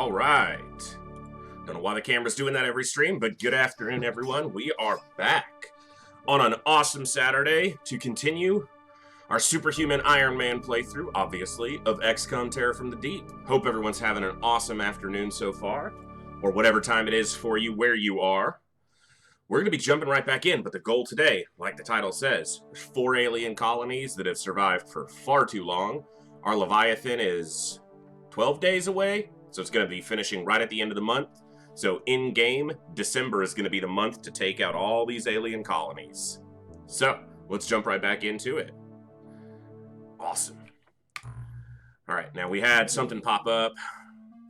All right. Don't know why the camera's doing that every stream, but good afternoon, everyone. We are back on an awesome Saturday to continue our Superhuman Ironman playthrough, obviously, of XCOM Terror from the Deep. Hope everyone's having an awesome afternoon so far, or whatever time it is for you where you are. We're going to be jumping right back in, but the goal today, like the title says, there's 4 alien colonies that have survived for far too long. Our Leviathan is 12 days away, so it's going to be finishing right at the end of the month. So in-game, December is going to be the month to take out all these alien colonies. So, let's jump right back into it. Awesome. Alright, now we had something pop up.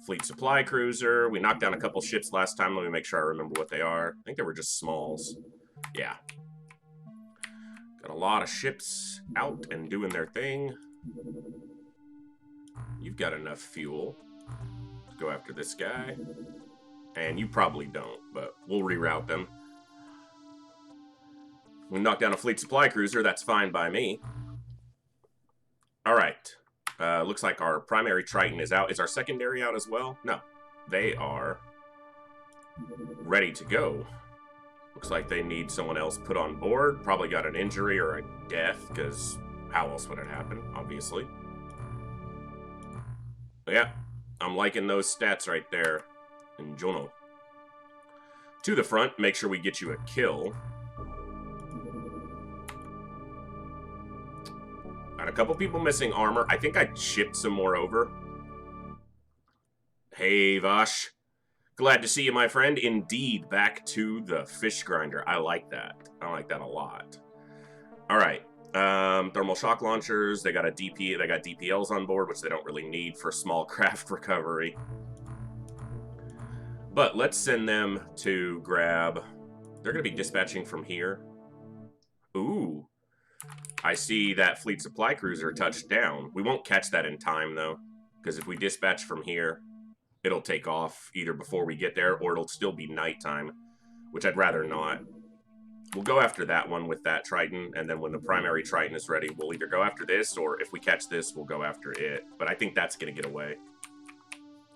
Fleet supply cruiser. We knocked down a couple ships last time. Let me make sure I remember what they are. I think they were just smalls. Yeah. Got a lot of ships out and doing their thing. You've got enough fuel to go after this guy. And you probably don't, but we'll reroute them. We knock down a fleet supply cruiser, that's fine by me. Alright. Looks like our primary Triton is out. Is our secondary out as well? No. They are ready to go. Looks like they need someone else put on board. Probably got an injury or a death, because how else would it happen, obviously? But yeah, I'm liking those stats right there. And Jono. To the front, make sure we get you a kill. Got a couple people missing armor. I think I shipped some more over. Hey, Vash. Glad to see you, my friend. Indeed, back to the fish grinder. I like that. I like that a lot. Alright. Thermal shock launchers. They got a DP. They got DPLs on board, which they don't really need for small craft recovery. But let's send them to grab... They're going to be dispatching from here. Ooh. I see that fleet supply cruiser touched down. We won't catch that in time, though. Because if we dispatch from here, it'll take off either before we get there, or it'll still be nighttime. Which I'd rather not. We'll go after that one with that Triton, and then when the primary Triton is ready, we'll either go after this, or if we catch this, we'll go after it. But I think that's going to get away.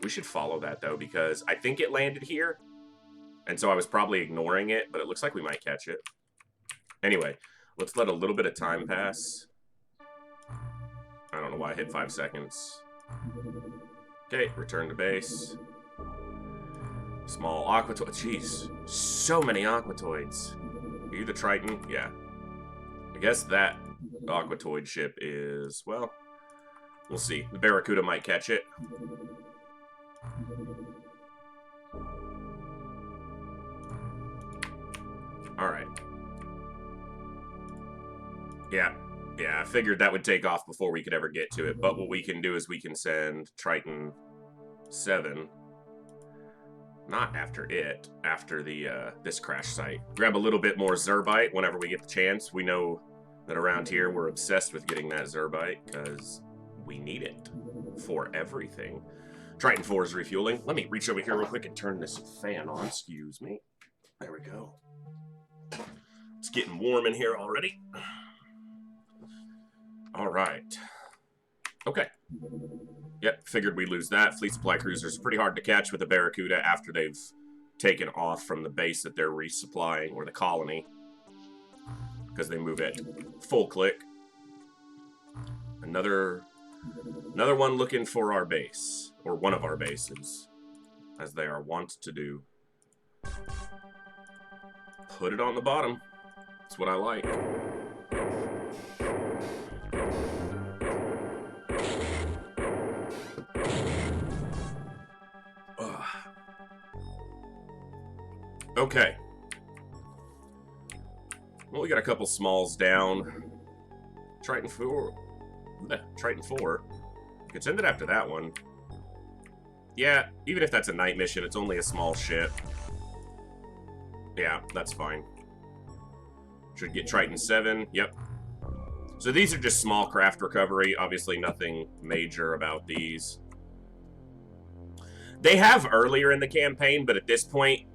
We should follow that, though, because I think it landed here. And so I was probably ignoring it, but it looks like we might catch it. Anyway, let's let a little bit of time pass. I don't know why I hit 5 seconds. Okay, return to base. Small aquatoid. Jeez, so many aquatoids. Are you the Triton? Yeah. I guess that aquatoid ship is, well, we'll see. The Barracuda might catch it. Alright. Yeah, I figured that would take off before we could ever get to it, but what we can do is we can send Triton 7, not after it, after the this crash site. Grab a little bit more Zerbite whenever we get the chance. We know that around here we're obsessed with getting that Zerbite, because we need it for everything. Triton 4 is refueling. Let me reach over here real quick and turn this fan on. Excuse me. There we go. It's getting warm in here already. All right. Okay. Yep, figured we'd lose that. Fleet supply cruisers are pretty hard to catch with the Barracuda after they've taken off from the base that they're resupplying, or the colony, because they move at full click. Another one looking for our base, or one of our bases, as they are wont to do. Put it on the bottom. That's what I like. Ugh. Okay. Well, we got a couple smalls down. Triton 4. Triton 4. We could send it after that one. Yeah, even if that's a night mission, it's only a small ship. Yeah, that's fine. Should get Triton 7. Yep. So these are just small craft recovery. Obviously nothing major about these. They have earlier in the campaign, but at this point,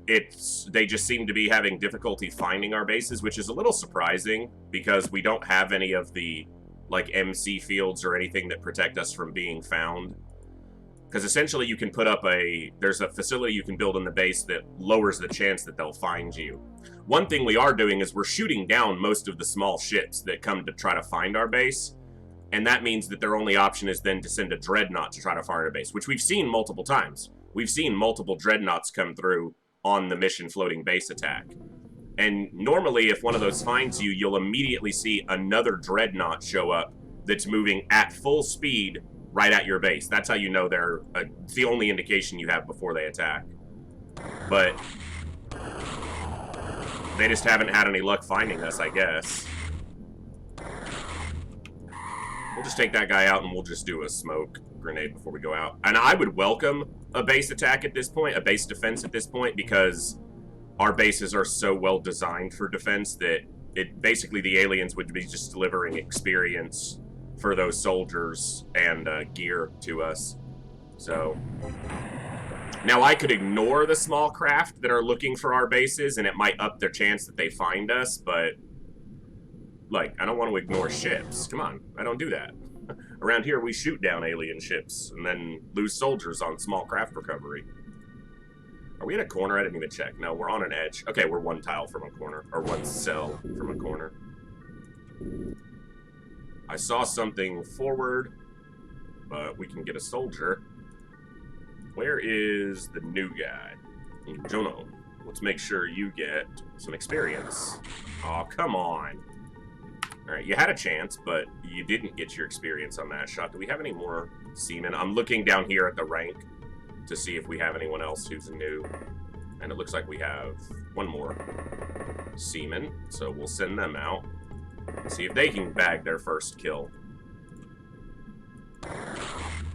they just seem to be having difficulty finding our bases, which is a little surprising, because we don't have any of the, like, MC fields or anything that protect us from being found. Because essentially you can put up there's a facility you can build in the base that lowers the chance that they'll find you. One thing we are doing is we're shooting down most of the small ships that come to try to find our base. And that means that their only option is then to send a dreadnought to try to find our base, which we've seen multiple times. We've seen multiple dreadnoughts come through on the mission floating base attack. And normally if one of those finds you, you'll immediately see another dreadnought show up that's moving at full speed right at your base. That's how you know it's the only indication you have before they attack. But they just haven't had any luck finding us, I guess. We'll just take that guy out and we'll just do a smoke grenade before we go out. And I would welcome a base attack at this point, a base defense at this point, because our bases are so well designed for defense that basically the aliens would be just delivering experience for those soldiers and gear to us. So now I could ignore the small craft that are looking for our bases and it might up their chance that they find us, but like, I don't want to ignore ships. Come on, I don't do that. Around here we shoot down alien ships and then lose soldiers on small craft recovery. Are we in a corner? I didn't even check. No, we're on an edge. Okay, we're one tile from a corner, or one cell from a corner. I saw something forward, but we can get a soldier. Where is the new guy? Jono, let's make sure you get some experience. Oh, come on. All right, you had a chance, but you didn't get your experience on that shot. Do we have any more seamen? I'm looking down here at the rank to see if we have anyone else who's new. And it looks like we have one more seaman, so we'll send them out. See if they can bag their first kill.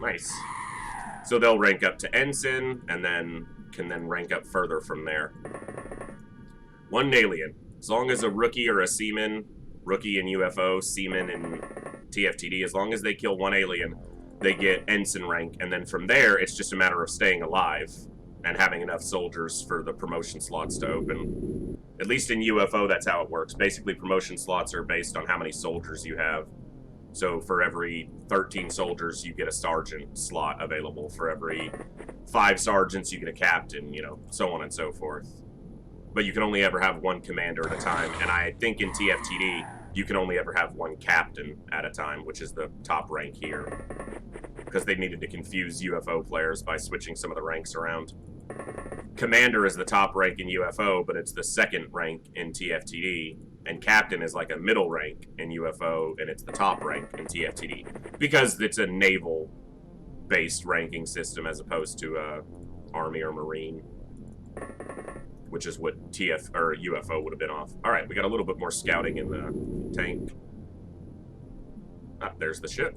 Nice. So they'll rank up to ensign, and then can rank up further from there. One alien. As long as a rookie or a seaman, rookie in UFO, seaman in TFTD, as long as they kill one alien, they get ensign rank, and then from there, it's just a matter of staying alive and having enough soldiers for the promotion slots to open. At least in UFO, that's how it works. Basically, promotion slots are based on how many soldiers you have. So for every 13 soldiers, you get a sergeant slot available. For every 5 sergeants, you get a captain, you know, so on and so forth. But you can only ever have one commander at a time. And I think in TFTD, you can only ever have one captain at a time, which is the top rank here. Because they needed to confuse UFO players by switching some of the ranks around. Commander is the top rank in UFO, but it's the second rank in TFTD. And captain is like a middle rank in UFO, and it's the top rank in TFTD. Because it's a naval-based ranking system as opposed to Army or Marine. Which is what UFO would have been off. Alright, we got a little bit more scouting in the tank. Ah, there's the ship.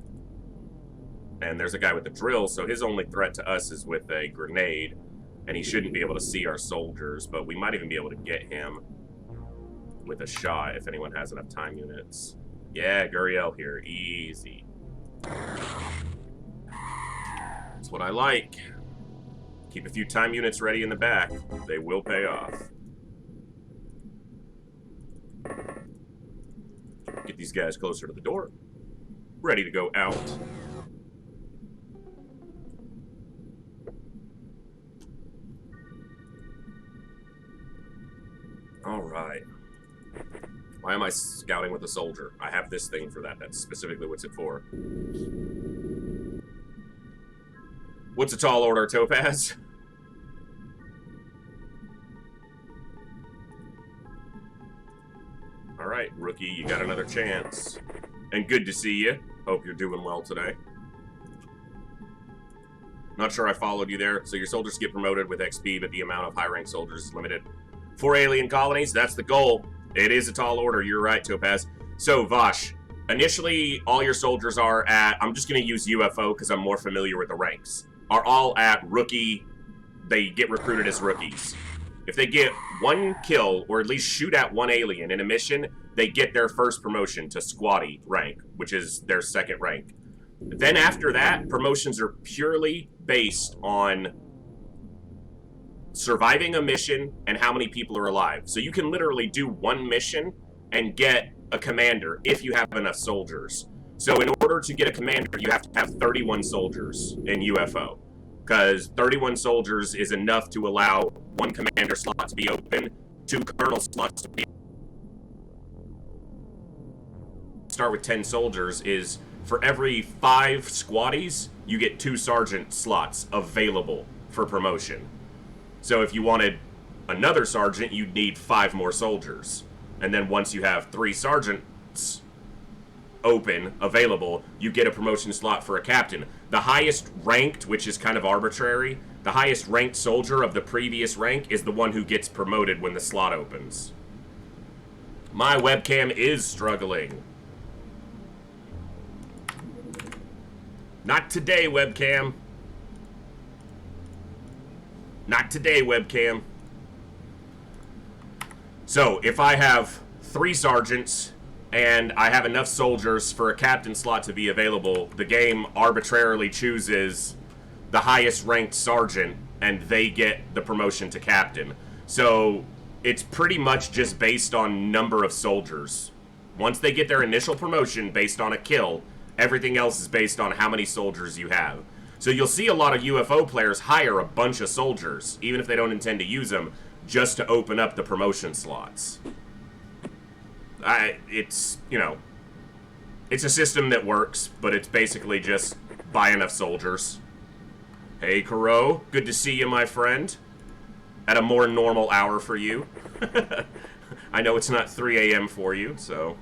And there's a guy with a drill, so his only threat to us is with a grenade. And he shouldn't be able to see our soldiers, but we might even be able to get him with a shot if anyone has enough time units. Yeah, Guriel here. Easy. That's what I like. Keep a few time units ready in the back. They will pay off. Get these guys closer to the door. Ready to go out. Alright. Why am I scouting with a soldier? I have this thing for that. That's specifically what's it for. What's a tall order, Topaz? Alright, rookie, you got another chance. And good to see you. Hope you're doing well today. Not sure I followed you there. So your soldiers get promoted with XP, but the amount of high-ranked soldiers is limited. 4 alien colonies, that's the goal. It is a tall order, you're right, Topaz. So, Vosh, initially, all your soldiers are at, I'm just going to use UFO because I'm more familiar with the ranks, are all at rookie, they get recruited as rookies. If they get 1 kill, or at least shoot at 1 alien in a mission, they get their first promotion to squatty rank, which is their 2nd rank. Then after that, promotions are purely based on surviving a mission and how many people are alive. So you can literally do 1 mission and get a commander if you have enough soldiers. So in order to get a commander, you have to have 31 soldiers in UFO. because 31 soldiers is enough to allow 1 commander slot to be open, 2 colonel slots to be start with 10 soldiers is for every 5 squaddies, you get 2 sergeant slots available for promotion. So if you wanted another sergeant, you'd need 5 more soldiers. And then once you have 3 sergeants open, available, you get a promotion slot for a captain. The highest ranked, which is kind of arbitrary, the highest ranked soldier of the previous rank is the one who gets promoted when the slot opens. My webcam is struggling. Not today, webcam. Not today, webcam. So, if I have 3 sergeants and I have enough soldiers for a captain slot to be available, the game arbitrarily chooses the highest ranked sergeant and they get the promotion to captain. So, it's pretty much just based on number of soldiers. Once they get their initial promotion based on a kill, everything else is based on how many soldiers you have. So you'll see a lot of UFO players hire a bunch of soldiers, even if they don't intend to use them, just to open up the promotion slots. It's, you know, it's a system that works, but it's basically just buy enough soldiers. Hey, Kuro, good to see you, my friend. At a more normal hour for you. I know it's not 3 a.m. for you, so...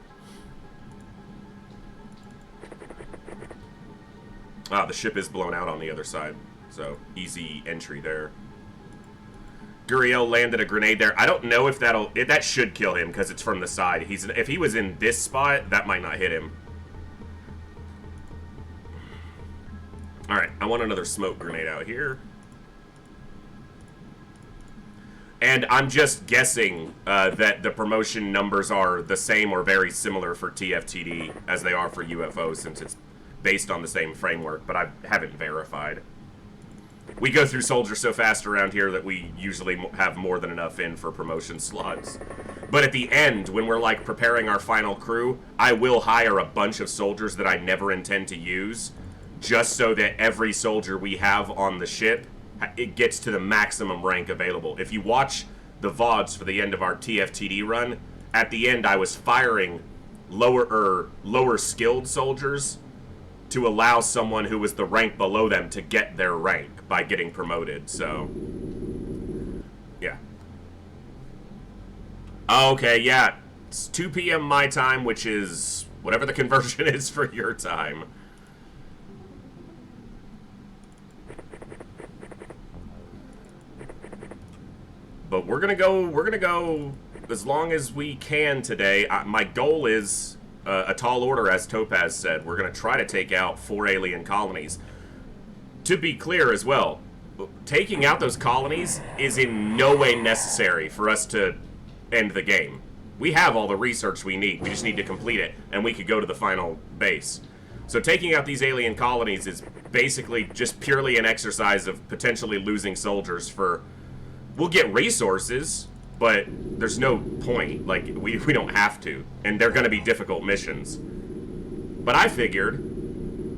Ah, the ship is blown out on the other side, so easy entry there. Guriel landed a grenade there. I don't know if that should kill him because it's from the side. If he was in this spot, that might not hit him. All right, I want another smoke grenade out here. And I'm just guessing that the promotion numbers are the same or very similar for TFTD as they are for UFO, since it's based on the same framework, but I haven't verified. We go through soldiers so fast around here that we usually have more than enough in for promotion slots. But at the end, when we're like preparing our final crew, I will hire a bunch of soldiers that I never intend to use, just so that every soldier we have on the ship, it gets to the maximum rank available. If you watch the VODs for the end of our TFTD run, at the end I was firing lower skilled soldiers to allow someone who was the rank below them to get their rank by getting promoted, so... yeah. Okay, yeah. It's 2 p.m. my time, which is whatever the conversion is for your time. But we're gonna go as long as we can today. My goal is... a tall order, as Topaz said. We're going to try to take out 4 alien colonies. To be clear as well, taking out those colonies is in no way necessary for us to end the game. We have all the research we need. We just need to complete it, and we could go to the final base. So taking out these alien colonies is basically just purely an exercise of potentially losing soldiers for... We'll get resources, but there's no point. Like, we don't have to. And they're going to be difficult missions. But I figured,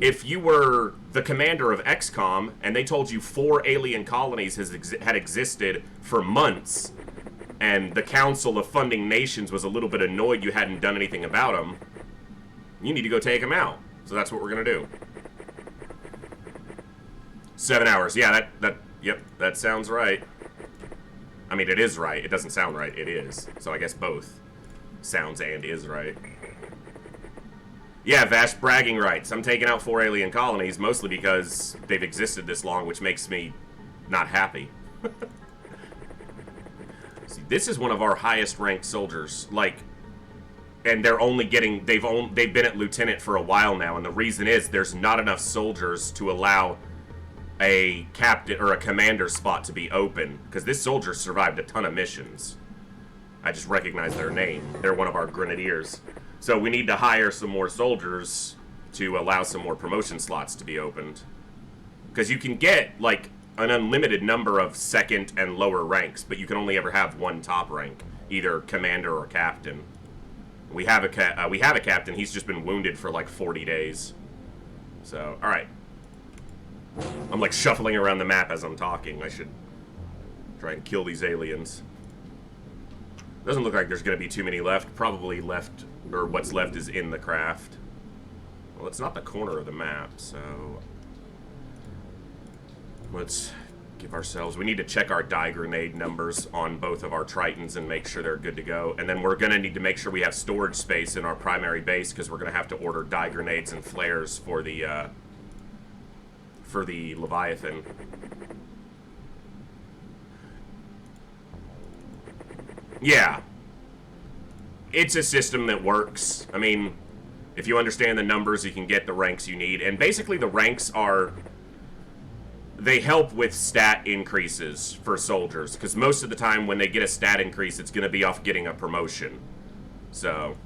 if you were the commander of XCOM, and they told you 4 alien colonies had existed for months, and the Council of Funding Nations was a little bit annoyed you hadn't done anything about them, you need to go take them out. So that's what we're going to do. 7 hours. Yeah, yep, that sounds right. I mean, it is right. It doesn't sound right. It is. So I guess both sounds and is right. Yeah, Vash, bragging rights. I'm taking out 4 alien colonies, mostly because they've existed this long, which makes me not happy. See, this is one of our highest ranked soldiers. Like, and they're only getting... They've been at lieutenant for a while now, and the reason is there's not enough soldiers to allow a captain or a commander spot to be open, because this soldier survived a ton of missions. I just recognize their name. They're one of our grenadiers. So we need to hire some more soldiers to allow some more promotion slots to be opened. Because you can get, like, an unlimited number of second and lower ranks, but you can only ever have one top rank, either commander or captain. We have a captain. He's just been wounded for like 40 days. So, all right. I'm like shuffling around the map as I'm talking. I should try and kill these aliens. Doesn't look like there's going to be too many left. Probably left, or what's left is in the craft. Well, it's not the corner of the map, so let's give ourselves... We need to check our die grenade numbers on both of our Tritons and make sure they're good to go. And then we're going to need to make sure we have storage space in our primary base because we're going to have to order die grenades and flares for the Leviathan. Yeah. It's a system that works. I mean, if you understand the numbers, you can get the ranks you need. And basically the ranks are... They help with stat increases for soldiers, because most of the time when they get a stat increase, it's going to be off getting a promotion. So,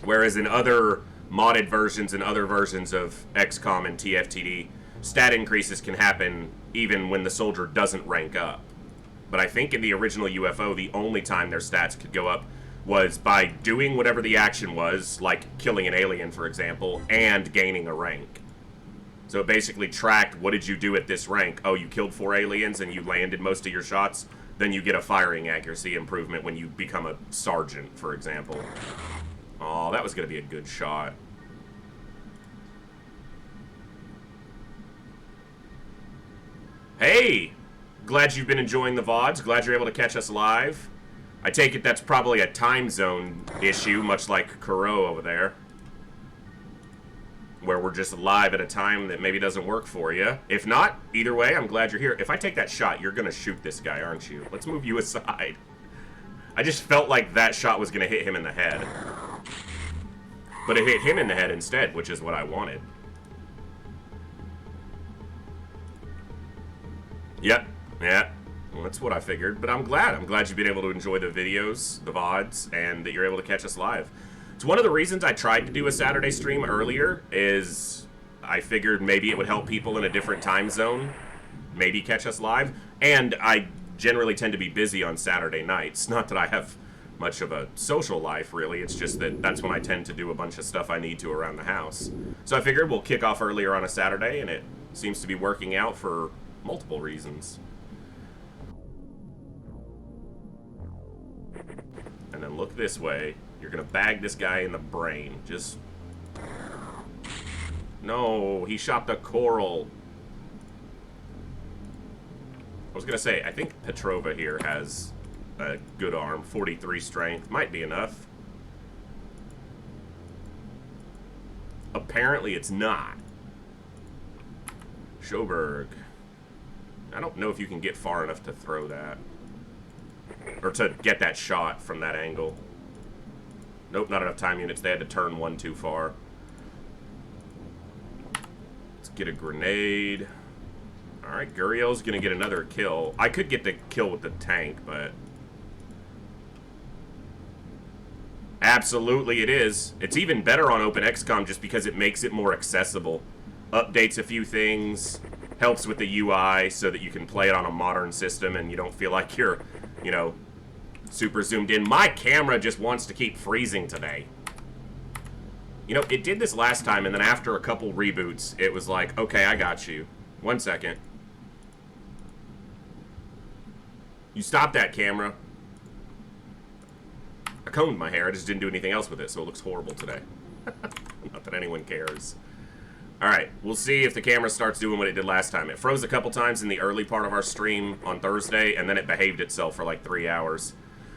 whereas in other modded versions and other versions of XCOM and TFTD, stat increases can happen even when the soldier doesn't rank up. But I think in the original UFO, the only time their stats could go up was by doing whatever the action was, like killing an alien, for example, and gaining a rank. So it basically tracked, what did you do at this rank? Oh, you killed 4 aliens and you landed most of your shots? Then you get a firing accuracy improvement when you become a sergeant, for example. Oh, that was going to be a good shot. Hey! Glad you've been enjoying the VODs. Glad you're able to catch us live. I take it that's probably a time zone issue, much like Kuro over there, where we're just live at a time that maybe doesn't work for you. If not, either way, I'm glad you're here. If I take that shot, you're going to shoot this guy, aren't you? Let's move you aside. I just felt like that shot was going to hit him in the head. But it hit him in the head instead, which is what I wanted. Yep, yeah. Well, that's what I figured. But I'm glad. I'm glad you've been able to enjoy the videos, the VODs, and that you're able to catch us live. It's one of the reasons I tried to do a Saturday stream earlier, is I figured maybe it would help people in a different time zone maybe catch us live. And I generally tend to be busy on Saturday nights. Not that I have much of a social life, really. It's just that that's when I tend to do a bunch of stuff I need to around the house. So I figured we'll kick off earlier on a Saturday, and it seems to be working out for multiple reasons. And then look this way. You're gonna bag this guy in the brain. Just... No, he shot the coral. I was gonna say, I think Petrova here has a good arm. 43 strength. Might be enough. Apparently it's not. Schoberg. I don't know if you can get far enough to throw that. Or to get that shot from that angle. Nope, not enough time units. They had to turn one too far. Let's get a grenade. Alright, Guriel's gonna get another kill. I could get the kill with the tank, but... Absolutely it is. It's even better on openxcom just because it makes it more accessible. Updates a few things. Helps with the UI so that you can play it on a modern system and you don't feel like you're, you know, super zoomed in. My camera just wants to keep freezing today. You know, it did this last time, and then after a couple reboots, it was like, okay, I got you. 1 second. You stop that, camera. I combed my hair, I just didn't do anything else with it, so it looks horrible today. Not that anyone cares. Alright, we'll see if the camera starts doing what it did last time. It froze a couple times in the early part of our stream on Thursday, and then it behaved itself for like 3 hours.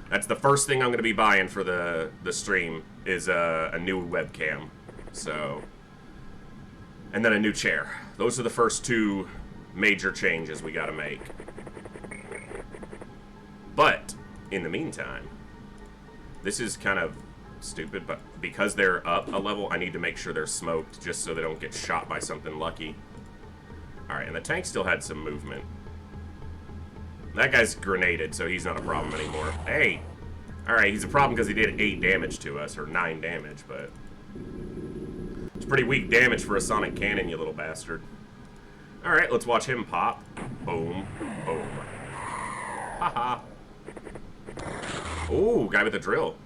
That's the first thing I'm going to be buying for the stream, is a new webcam. So, and then a new chair. Those are the first 2 major changes we got to make. But, in the meantime, this is kind of stupid, but because they're up a level, I need to make sure they're smoked just so they don't get shot by something lucky. Alright, and the tank still had some movement. That guy's grenaded, so he's not a problem anymore. Hey! Alright, he's a problem because he did 8 damage to us, or 9 damage, but... It's pretty weak damage for a sonic cannon, you little bastard. Alright, let's watch him pop. Boom. Boom. Haha. Ooh, guy with a drill.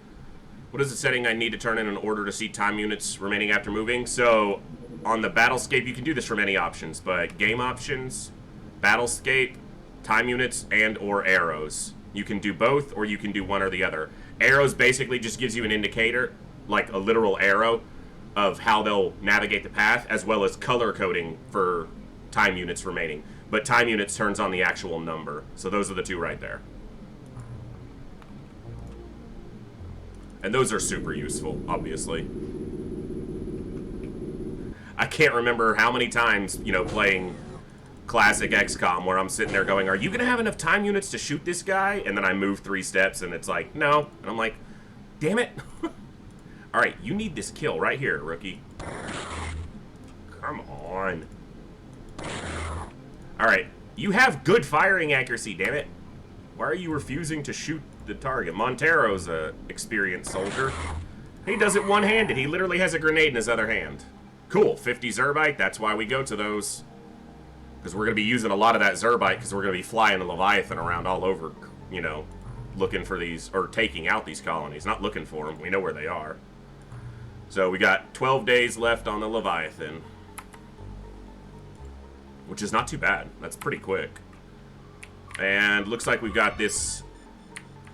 What is the setting I need to turn in order to see time units remaining after moving? So, on the battlescape, you can do this from any options, but game options, battlescape, time units, and or arrows. You can do both, or you can do one or the other. Arrows basically just gives you an indicator, like a literal arrow, of how they'll navigate the path, as well as color coding for time units remaining. But time units turns on the actual number. So those are the two right there. And those are super useful, obviously. I can't remember how many times, you know, playing classic XCOM where I'm sitting there going, are you going to have enough time units to shoot this guy? And then I move 3 steps and it's like, no. And I'm like, damn it. Alright, you need this kill right here, rookie. Come on. Alright, you have good firing accuracy, damn it. Why are you refusing to shoot the target? Montero's a experienced soldier. He does it one-handed. He literally has a grenade in his other hand. Cool, 50 Zerbite, that's why we go to those. Because we're going to be using a lot of that Zerbite because we're going to be flying the Leviathan around all over, you know, looking for these, or taking out these colonies. Not looking for them, we know where they are. So we got 12 days left on the Leviathan. Which is not too bad. That's pretty quick. And looks like we've got this...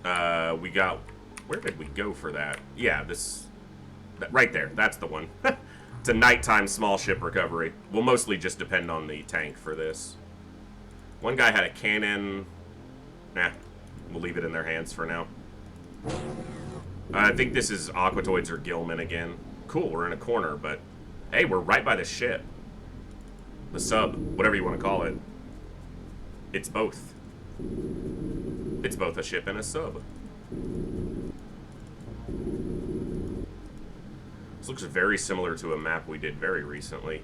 we got... Where did we go for that? Yeah, this... right there. That's the one. It's a nighttime small ship recovery. We'll mostly just depend on the tank for this. One guy had a cannon. Nah. We'll leave it in their hands for now. I think this is Aquatoids or Gilman again. Cool, we're in a corner, but... Hey, we're right by the ship. The sub, whatever you want to call it. It's both. It's both a ship and a sub. This looks very similar to a map we did very recently.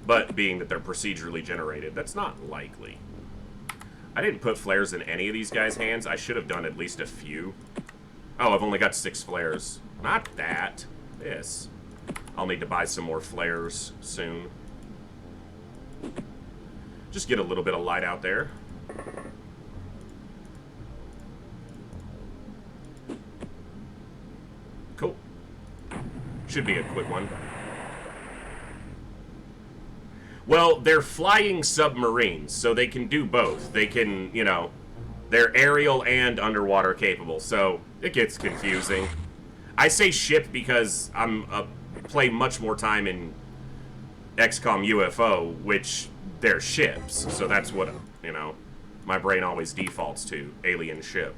But being that they're procedurally generated, that's not likely. I didn't put flares in any of these guys' hands. I should have done at least a few. Oh, I've only got 6 flares. Not that. This. I'll need to buy some more flares soon. Just get a little bit of light out there. Cool. Should be a quick one. Well, they're flying submarines, so they can do both. They can, you know, they're aerial and underwater capable, so it gets confusing. I say ship because I'm play much more time in XCOM UFO, which they're ships, so that's what, you know, my brain always defaults to, alien ship.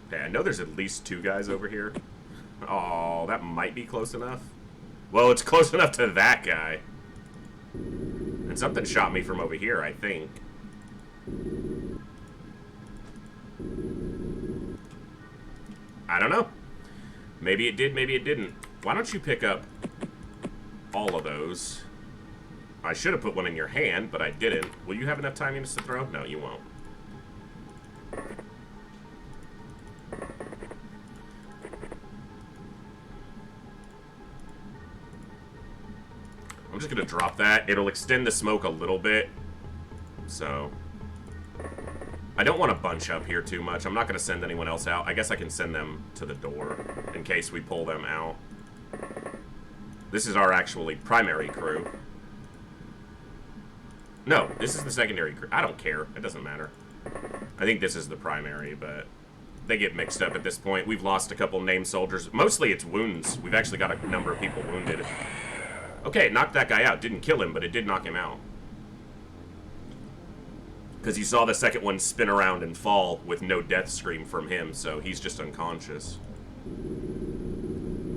Okay, I know there's at least 2 guys over here. Oh, that might be close enough. Well, it's close enough to that guy. And something shot me from over here, I think. I don't know. Maybe it did, maybe it didn't. Why don't you pick up all of those? I should have put one in your hand, but I didn't. Will you have enough time units to throw? No, you won't. I'm just gonna drop that. It'll extend the smoke a little bit. So... I don't want to bunch up here too much. I'm not going to send anyone else out. I guess I can send them to the door in case we pull them out. This is our actually primary crew. No, this is the secondary crew. I don't care. It doesn't matter. I think this is the primary, but they get mixed up at this point. We've lost a couple named soldiers. Mostly it's wounds. We've actually got a number of people wounded. Okay, knocked that guy out. Didn't kill him, but it did knock him out. Because you saw the second one spin around and fall with no death scream from him, so he's just unconscious.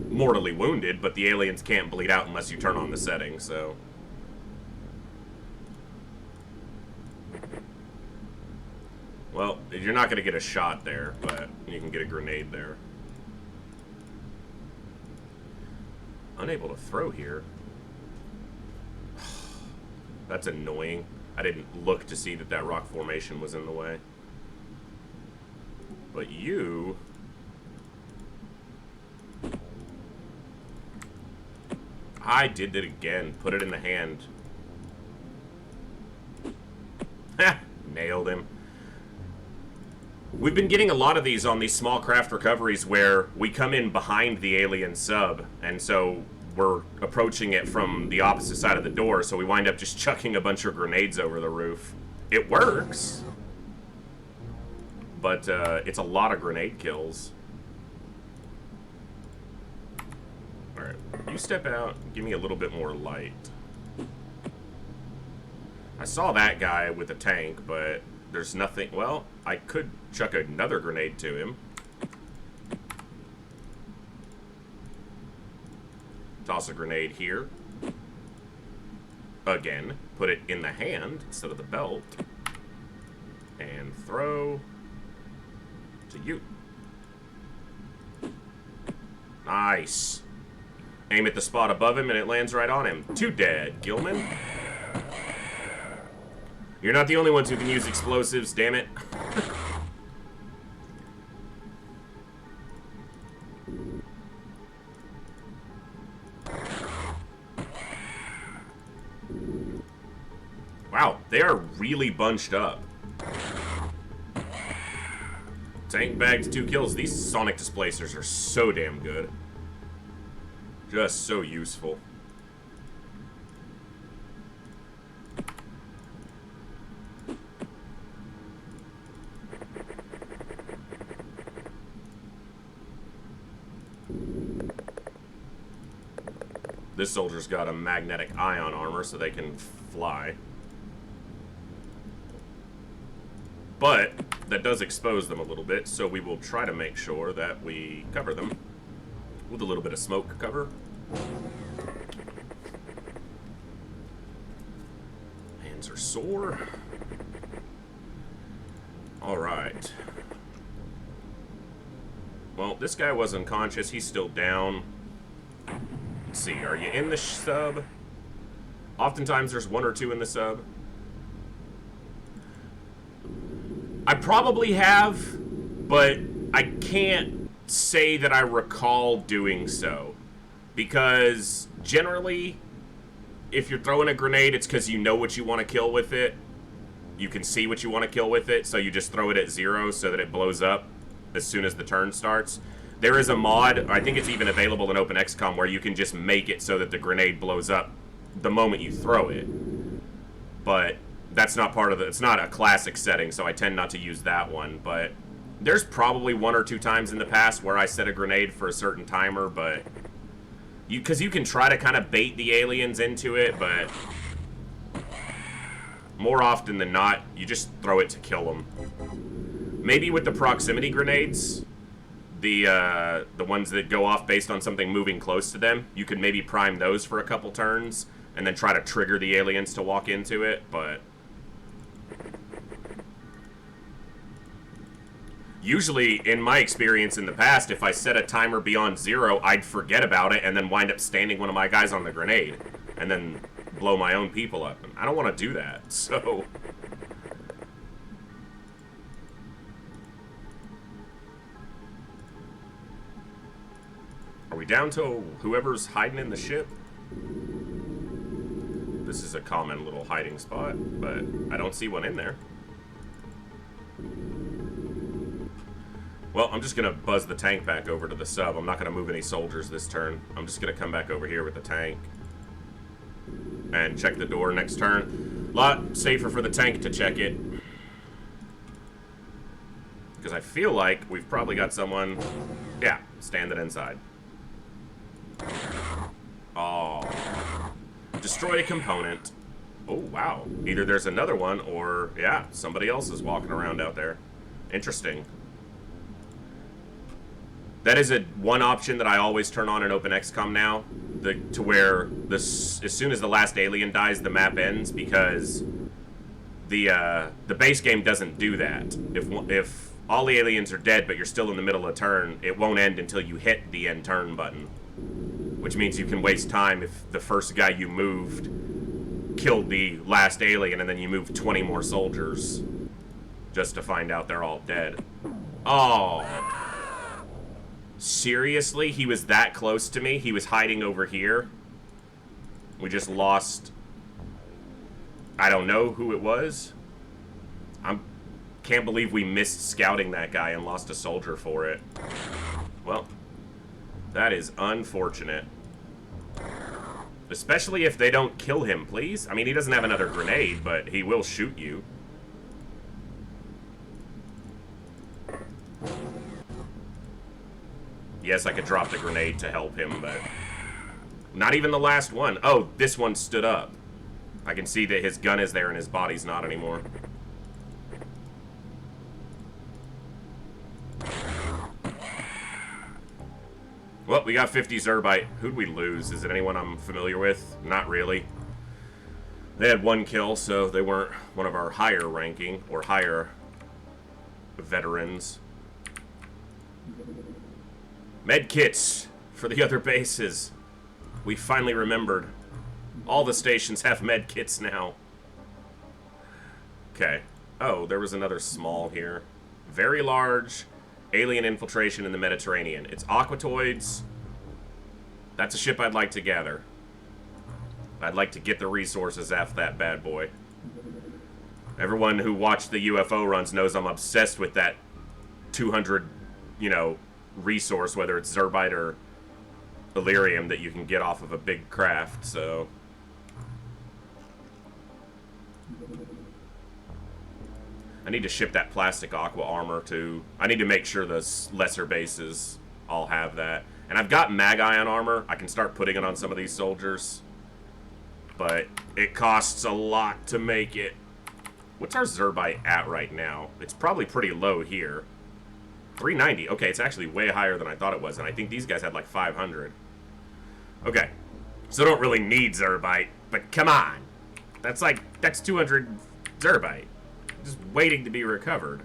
Mortally wounded, but the aliens can't bleed out unless you turn on the setting, so... Well, you're not going to get a shot there, but you can get a grenade there. Unable to throw here. That's annoying. I didn't look to see that that rock formation was in the way. But you... I did it again. Put it in the hand. Ha! Nailed him. We've been getting a lot of these on these small craft recoveries where we come in behind the alien sub, and so we're approaching it from the opposite side of the door, so we wind up just chucking a bunch of grenades over the roof. It works, but it's a lot of grenade kills. Alright, you step out, give me a little bit more light. I saw that guy with a tank, but there's nothing... Well, I could chuck another grenade to him. Toss a grenade here. Again, put it in the hand instead of the belt. And throw to you. Nice. Aim at the spot above him and it lands right on him. 2 dead, Gilman. You're not the only ones who can use explosives, damn it. Wow, they are really bunched up. Tank bagged 2 kills. These sonic displacers are so damn good. Just so useful. This soldier's got a magnetic ion armor so they can fly. But that does expose them a little bit, so we will try to make sure that we cover them with a little bit of smoke cover. Hands are sore. Alright. Well, this guy was unconscious. He's still down. Let's see, are you in the sub? Oftentimes there's 1 or 2 in the sub. I probably have, but I can't say that I recall doing so. Because generally, if you're throwing a grenade, it's because you know what you want to kill with it. You can see what you want to kill with it, so you just throw it at 0 so that it blows up as soon as the turn starts. There is a mod, I think it's even available in openxcom, where you can just make it so that the grenade blows up the moment you throw it. But that's not part of the... It's not a classic setting, so I tend not to use that one. But there's probably 1 or 2 times in the past where I set a grenade for a certain timer, but... Because you can try to kind of bait the aliens into it, but... more often than not, you just throw it to kill them. Maybe with the proximity grenades... The ones that go off based on something moving close to them, you could maybe prime those for a couple turns and then try to trigger the aliens to walk into it, but usually, in my experience in the past, if I set a timer beyond 0, I'd forget about it and then wind up standing one of my guys on the grenade and then blow my own people up. And I don't want to do that, so... Are we down to whoever's hiding in the ship? This is a common little hiding spot, but I don't see one in there. Well, I'm just going to buzz the tank back over to the sub. I'm not going to move any soldiers this turn. I'm just going to come back over here with the tank and check the door next turn. A lot safer for the tank to check it. Because I feel like we've probably got someone, yeah, standing inside. Oh. Destroy a component. Oh, wow. Either there's another one or, yeah, somebody else is walking around out there. Interesting. That is one option that I always turn on in openxcom now. To where, as soon as the last alien dies, the map ends, because the base game doesn't do that. If all the aliens are dead but you're still in the middle of a turn, it won't end until you hit the end turn button. Which means you can waste time if the first guy you moved killed the last alien and then you moved 20 more soldiers just to find out they're all dead. Oh. Seriously? He was that close to me? He was hiding over here? We just lost... I don't know who it was. Can't believe we missed scouting that guy and lost a soldier for it. Well, that is unfortunate. Especially if they don't kill him, please. I mean, he doesn't have another grenade, but he will shoot you. Yes, I could drop the grenade to help him, but... Not even the last one. Oh, this one stood up. I can see that his gun is there and his body's not anymore. Well, we got 50 Zerbite. Who'd we lose? Is it anyone I'm familiar with? Not really. They had 1 kill, so they weren't one of our higher ranking or higher veterans. Med kits for the other bases. We finally remembered. All the stations have med kits now. Okay. Oh, there was another small here. Very large alien infiltration in the Mediterranean. It's Aquatoids. That's a ship I'd like to gather. I'd like to get the resources after that bad boy. Everyone who watched the UFO runs knows I'm obsessed with that 200, you know, resource, whether it's Zerbite or Illyrium that you can get off of a big craft, so... I need to ship that plastic aqua armor to... I need to make sure the lesser bases all have that. And I've got mag ion armor. I can start putting it on some of these soldiers. But it costs a lot to make it. What's our Zerbite at right now? It's probably pretty low here. 390. Okay, it's actually way higher than I thought it was. And I think these guys had like 500. Okay. So I don't really need Zerbite. But come on. That's 200 Zerbite. Just waiting to be recovered.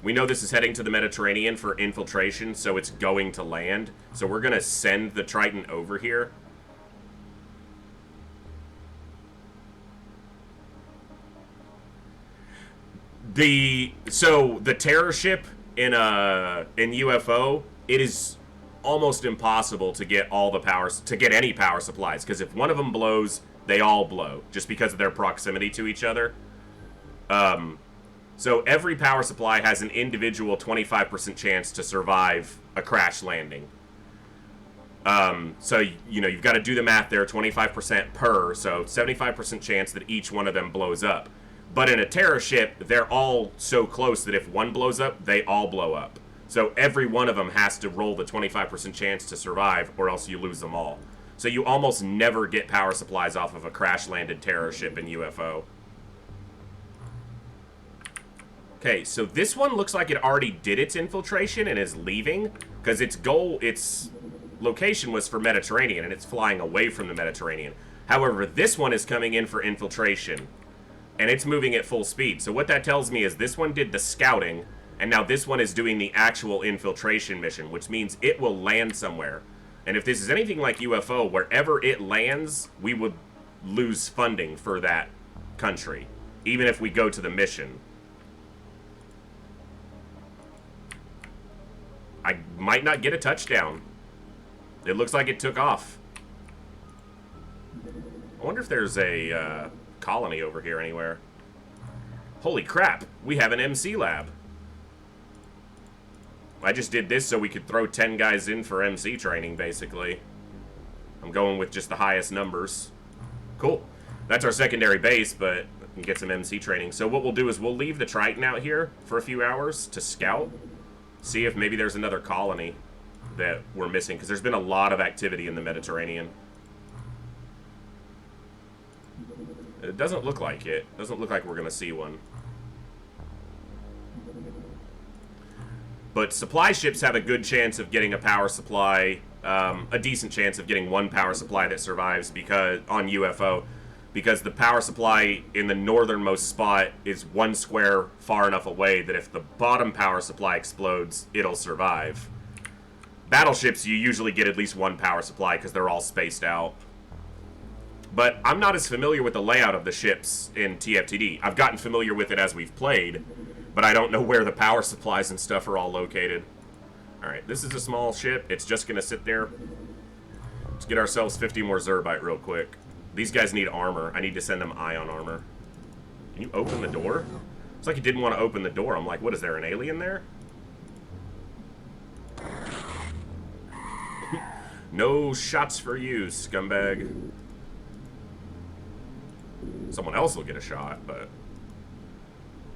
We know this is heading to the Mediterranean for infiltration, so it's going to land. So we're going to send the Triton over here. So the terror ship in UFO, it is almost impossible to get all the powers, to get any power supplies, because if one of them blows, they all blow, just because of their proximity to each other. So every power supply has an individual 25% chance to survive a crash landing. So, you know, you've got to do the math there, 25% per, so 75% chance that each one of them blows up. But in a terror ship, they're all so close that if one blows up, they all blow up. So every one of them has to roll the 25% chance to survive, or else you lose them all. So you almost never get power supplies off of a crash-landed terror ship in UFO. Okay, so this one looks like it already did its infiltration and is leaving, because its location was for Mediterranean, and it's flying away from the Mediterranean. However, this one is coming in for infiltration, and it's moving at full speed. So what that tells me is this one did the scouting, and now this one is doing the actual infiltration mission, which means it will land somewhere. And if this is anything like UFO, wherever it lands, we would lose funding for that country, even if we go to the mission. I might not get a touchdown. It looks like it took off. I wonder if there's a colony over here anywhere. Holy crap, we have an MC lab. I just did this so we could throw 10 guys in for MC training, basically. I'm going with just the highest numbers. Cool. That's our secondary base, but we can get some MC training. So what we'll do is we'll leave the Triton out here for a few hours to scout. See if maybe there's another colony that we're missing, because there's been a lot of activity in the Mediterranean. It doesn't look like it. Doesn't look like we're going to see one. But supply ships have a good chance of getting a power supply, a decent chance of getting one power supply that survives on UFO, because the power supply in the northernmost spot is one square far enough away that if the bottom power supply explodes, it'll survive. Battleships, you usually get at least one power supply because they're all spaced out. But I'm not as familiar with the layout of the ships in TFTD. I've gotten familiar with it as we've played, but I don't know where the power supplies and stuff are all located. Alright, this is a small ship. It's just going to sit there. Let's get ourselves 50 more Zerbite real quick. These guys need armor. I need to send them ion armor. Can you open the door? It's like he didn't want to open the door. I'm like, what, is there an alien there? No shots for you, scumbag. Someone else will get a shot, but...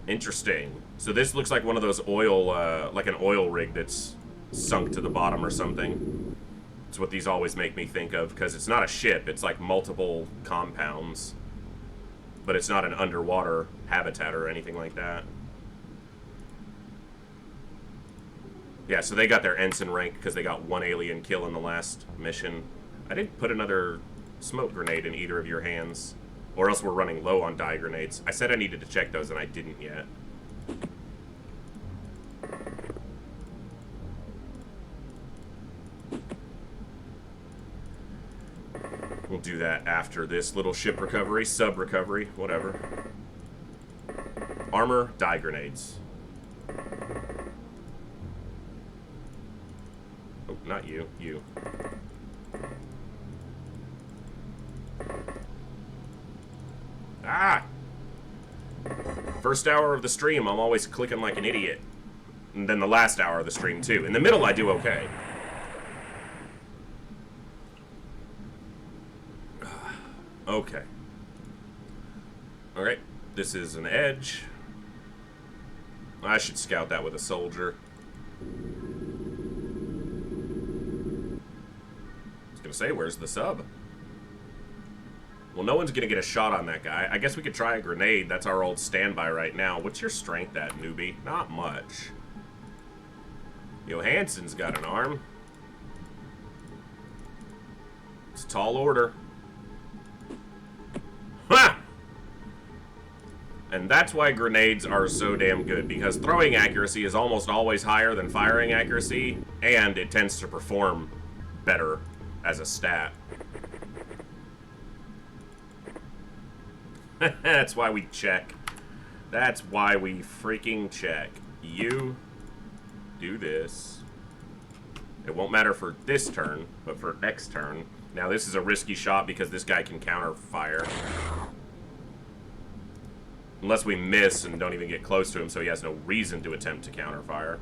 Interesting. So this looks like one of those oil, like an oil rig that's sunk to the bottom or something. It's what these always make me think of, because it's not a ship, it's like multiple compounds. But it's not an underwater habitat or anything like that. Yeah, so they got their ensign rank because they got 1 alien kill in the last mission. I didn't put another smoke grenade in either of your hands. Or else we're running low on dye grenades. I said I needed to check those and I didn't yet. We'll do that after this little ship recovery, sub recovery, whatever. Armor, dye grenades. Oh, not you, you. Ah! First hour of the stream, I'm always clicking like an idiot. And then the last hour of the stream, too. In the middle, I do okay. Okay. Alright, this is an edge. I should scout that with a soldier. I was gonna say, where's the sub? Well, no one's gonna get a shot on that guy. I guess we could try a grenade. That's our old standby right now. What's your strength at, newbie? Not much. Johansson's got an arm. It's a tall order. Ha! And that's why grenades are so damn good, because throwing accuracy is almost always higher than firing accuracy, and it tends to perform better as a stat. That's why we check. That's why we freaking check. You do this. It won't matter for this turn, but for next turn. Now this is a risky shot because this guy can counter fire. Unless we miss and don't even get close to him, so he has no reason to attempt to counter fire.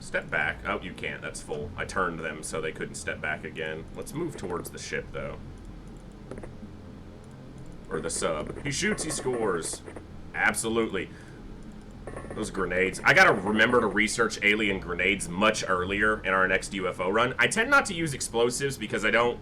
Step back. Oh, you can't. That's full. I turned them so they couldn't step back again. Let's move towards the ship, though. Or the sub. He shoots, he scores. Absolutely. Those grenades. I gotta remember to research alien grenades much earlier in our next UFO run. I tend not to use explosives because I don't...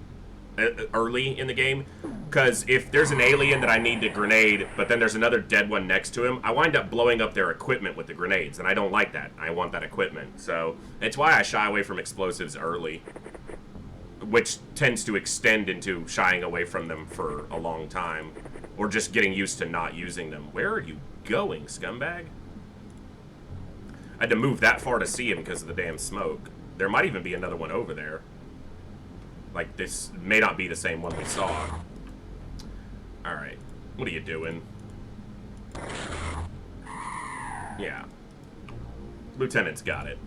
early in the game. Because if there's an alien that I need to grenade, but then there's another dead one next to him, I wind up blowing up their equipment with the grenades, and I don't like that. I want that equipment. So, it's why I shy away from explosives early. Which tends to extend into shying away from them for a long time. Or just getting used to not using them. Where are you going, scumbag? I had to move that far to see him because of the damn smoke. There might even be another one over there. Like, this may not be the same one we saw. Alright. What are you doing? Yeah. Lieutenant's got it.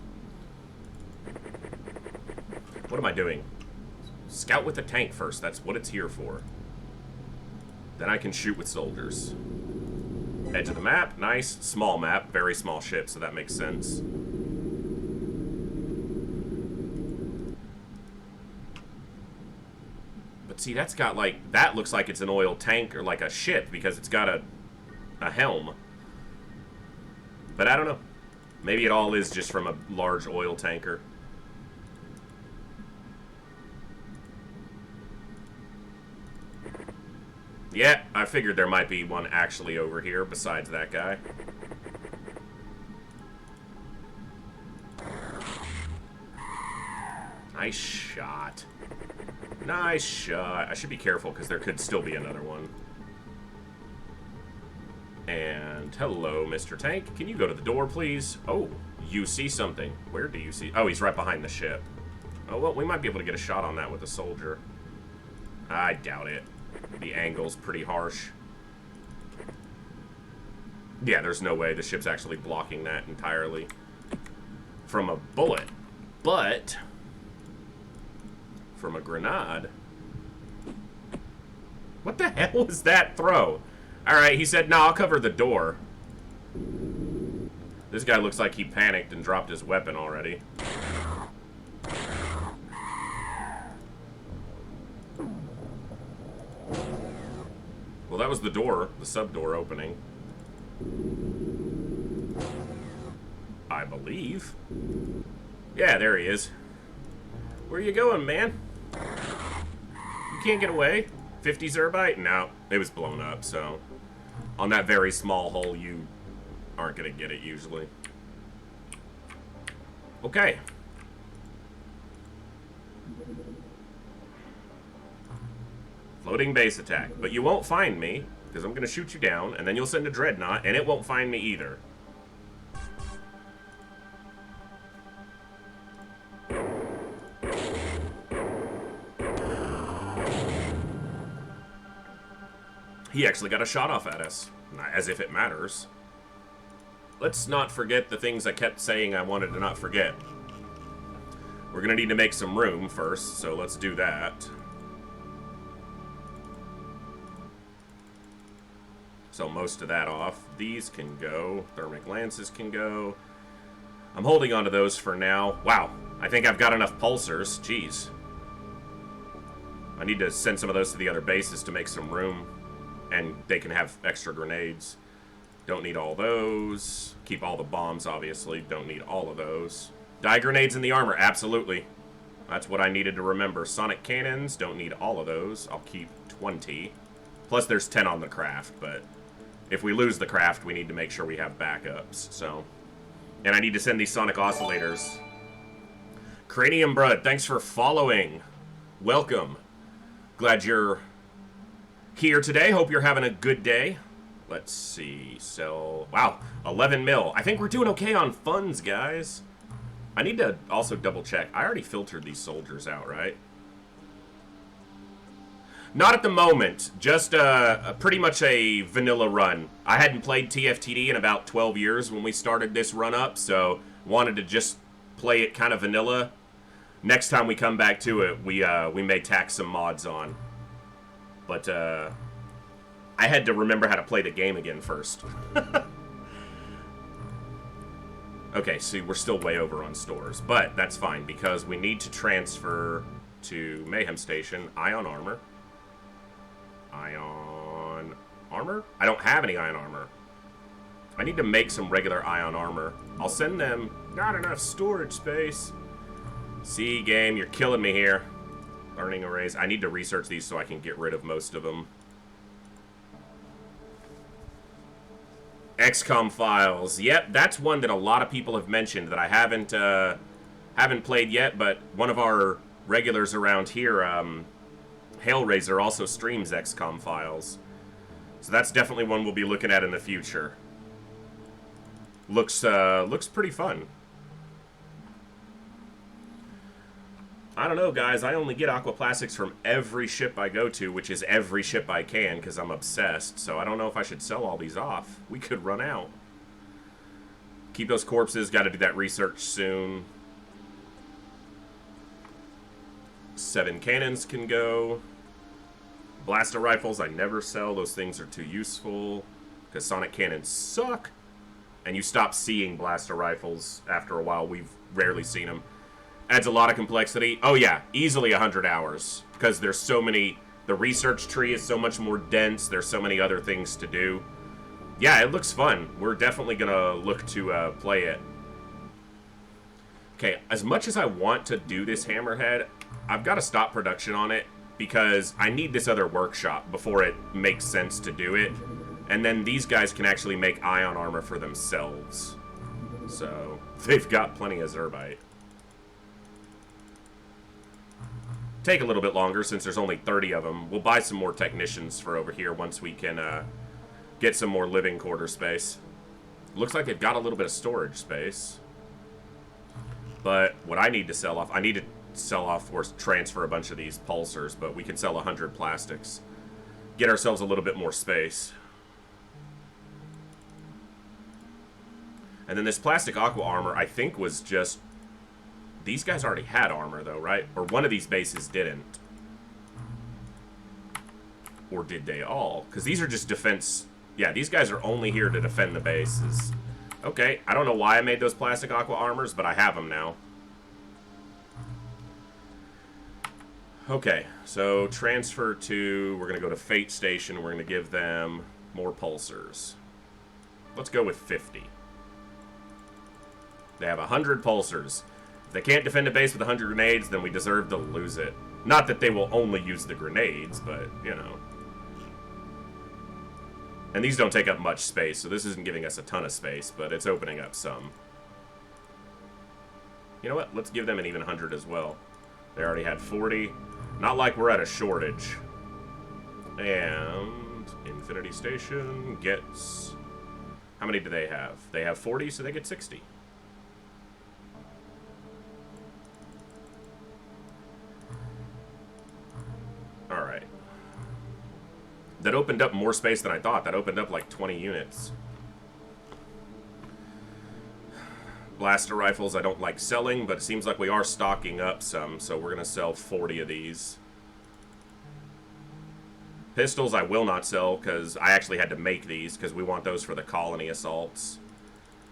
What am I doing? Scout with the tank first. That's what it's here for. Then I can shoot with soldiers. Edge of the map. Nice. Small map. Very small ship, so that makes sense. But see, that's got like... That looks like it's an oil tank or like a ship because it's got a helm. But I don't know. Maybe it all is just from a large oil tanker. Yeah, I figured there might be one actually over here besides that guy. Nice shot. Nice shot. I should be careful because there could still be another one. And hello, Mr. Tank. Can you go to the door, please? Oh, you see something. Where do you see? Oh, he's right behind the ship. Oh, well, we might be able to get a shot on that with a soldier. I doubt it. The angle's pretty harsh. Yeah, there's no way the ship's actually blocking that entirely from a bullet. But from a grenade, What the hell was that throw? Alright, he said, no, I'll cover the door. This guy looks like he panicked and dropped his weapon already. Well, that was the door, the sub-door opening. I believe. Yeah, there he is. Where you going, man? You can't get away. 50 Zerbite? No, it was blown up, so... On that very small hole, you aren't going to get it, usually. Okay. Floating base attack. But you won't find me, because I'm going to shoot you down, and then you'll send a dreadnought, and it won't find me either. He actually got a shot off at us. As if it matters. Let's not forget the things I kept saying I wanted to not forget. We're going to need to make some room first, so let's do that. So most of that off. These can go. Thermic lances can go. I'm holding on to those for now. Wow, I think I've got enough pulsars. Jeez. I need to send some of those to the other bases to make some room. And they can have extra grenades. Don't need all those. Keep all the bombs, obviously. Don't need all of those. Die grenades in the armor, absolutely. That's what I needed to remember. Sonic cannons, don't need all of those. I'll keep 20. Plus there's 10 on the craft, but if we lose the craft, we need to make sure we have backups, so. And I need to send these sonic oscillators. Cranium Blood, thanks for following. Welcome. Glad you're here today. Hope you're having a good day. Let's see. So, wow, 11 mil. I think we're doing okay on funds, guys. I need to also double check. I already filtered these soldiers out, right? Not at the moment. Just pretty much a vanilla run. I hadn't played TFTD in about 12 years when we started this run up, so wanted to just play it kind of vanilla. Next time we come back to it, we may tack some mods on. But, I had to remember how to play the game again first. Okay, see, we're still way over on stores. But that's fine, because we need to transfer to Mayhem Station. Ion armor. Ion armor? I don't have any ion armor. I need to make some regular ion armor. I'll send them... Not enough storage space. See, game, you're killing me here. Learning arrays. I need to research these so I can get rid of most of them. XCOM files. Yep, that's one that a lot of people have mentioned that I haven't played yet, but one of our regulars around here, Hailraiser, also streams XCOM files. So that's definitely one we'll be looking at in the future. Looks pretty fun. I don't know, guys. I only get aquaplastics from every ship I go to, which is every ship I can, because I'm obsessed. So I don't know if I should sell all these off. We could run out. Keep those corpses. Got to do that research soon. 7 cannons can go. Blaster rifles I never sell. Those things are too useful, because sonic cannons suck. And you stop seeing blaster rifles after a while. We've rarely seen them. Adds a lot of complexity. Oh yeah, easily 100 hours. Because there's so many... The research tree is so much more dense. There's so many other things to do. Yeah, it looks fun. We're definitely going to look to play it. Okay, as much as I want to do this Hammerhead, I've got to stop production on it. Because I need this other workshop before it makes sense to do it. And then these guys can actually make ion armor for themselves. So, they've got plenty of Zerbite. Take a little bit longer since there's only 30 of them. We'll buy some more technicians for over here once we can get some more living quarter space. Looks like they've got a little bit of storage space. But what I need to sell off, I need to sell off or transfer a bunch of these pulsars, but we can sell 100 plastics. Get ourselves a little bit more space. And then this plastic aqua armor, I think, was just... These guys already had armor, though, right? Or one of these bases didn't. Or did they all? Because these are just defense. Yeah, these guys are only here to defend the bases. Okay, I don't know why I made those plastic aqua armors, but I have them now. Okay, so transfer to... We're going to go to Fate Station. We're going to give them more pulsars. Let's go with 50. They have 100 pulsars. If they can't defend a base with 100 grenades, then we deserve to lose it. Not that they will only use the grenades, but, you know. And these don't take up much space, so this isn't giving us a ton of space, but it's opening up some. You know what? Let's give them an even 100 as well. They already had 40. Not like we're at a shortage. And Infinity Station gets... How many do they have? They have 40, so they get 60. Alright. That opened up more space than I thought. That opened up like 20 units. Blaster rifles I don't like selling, but it seems like we are stocking up some, so we're going to sell 40 of these. Pistols I will not sell, because I actually had to make these, because we want those for the colony assaults.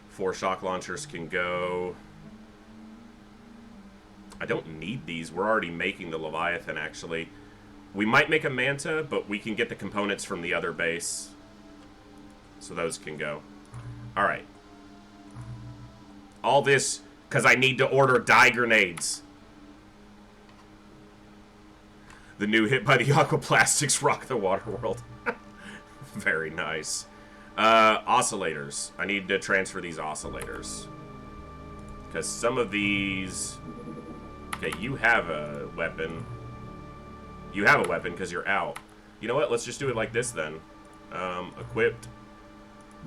4 shock launchers can go. I don't need these. We're already making the Leviathan, actually. We might make a Manta, but we can get the components from the other base. So those can go. Alright. All this because I need to order dye grenades. The new hit by the aquaplastics rock the water world. Very nice. Oscillators. I need to transfer these oscillators. Because some of these... Okay, you have a weapon. You have a weapon because you're out. You know what? Let's just do it like this then. Equipped.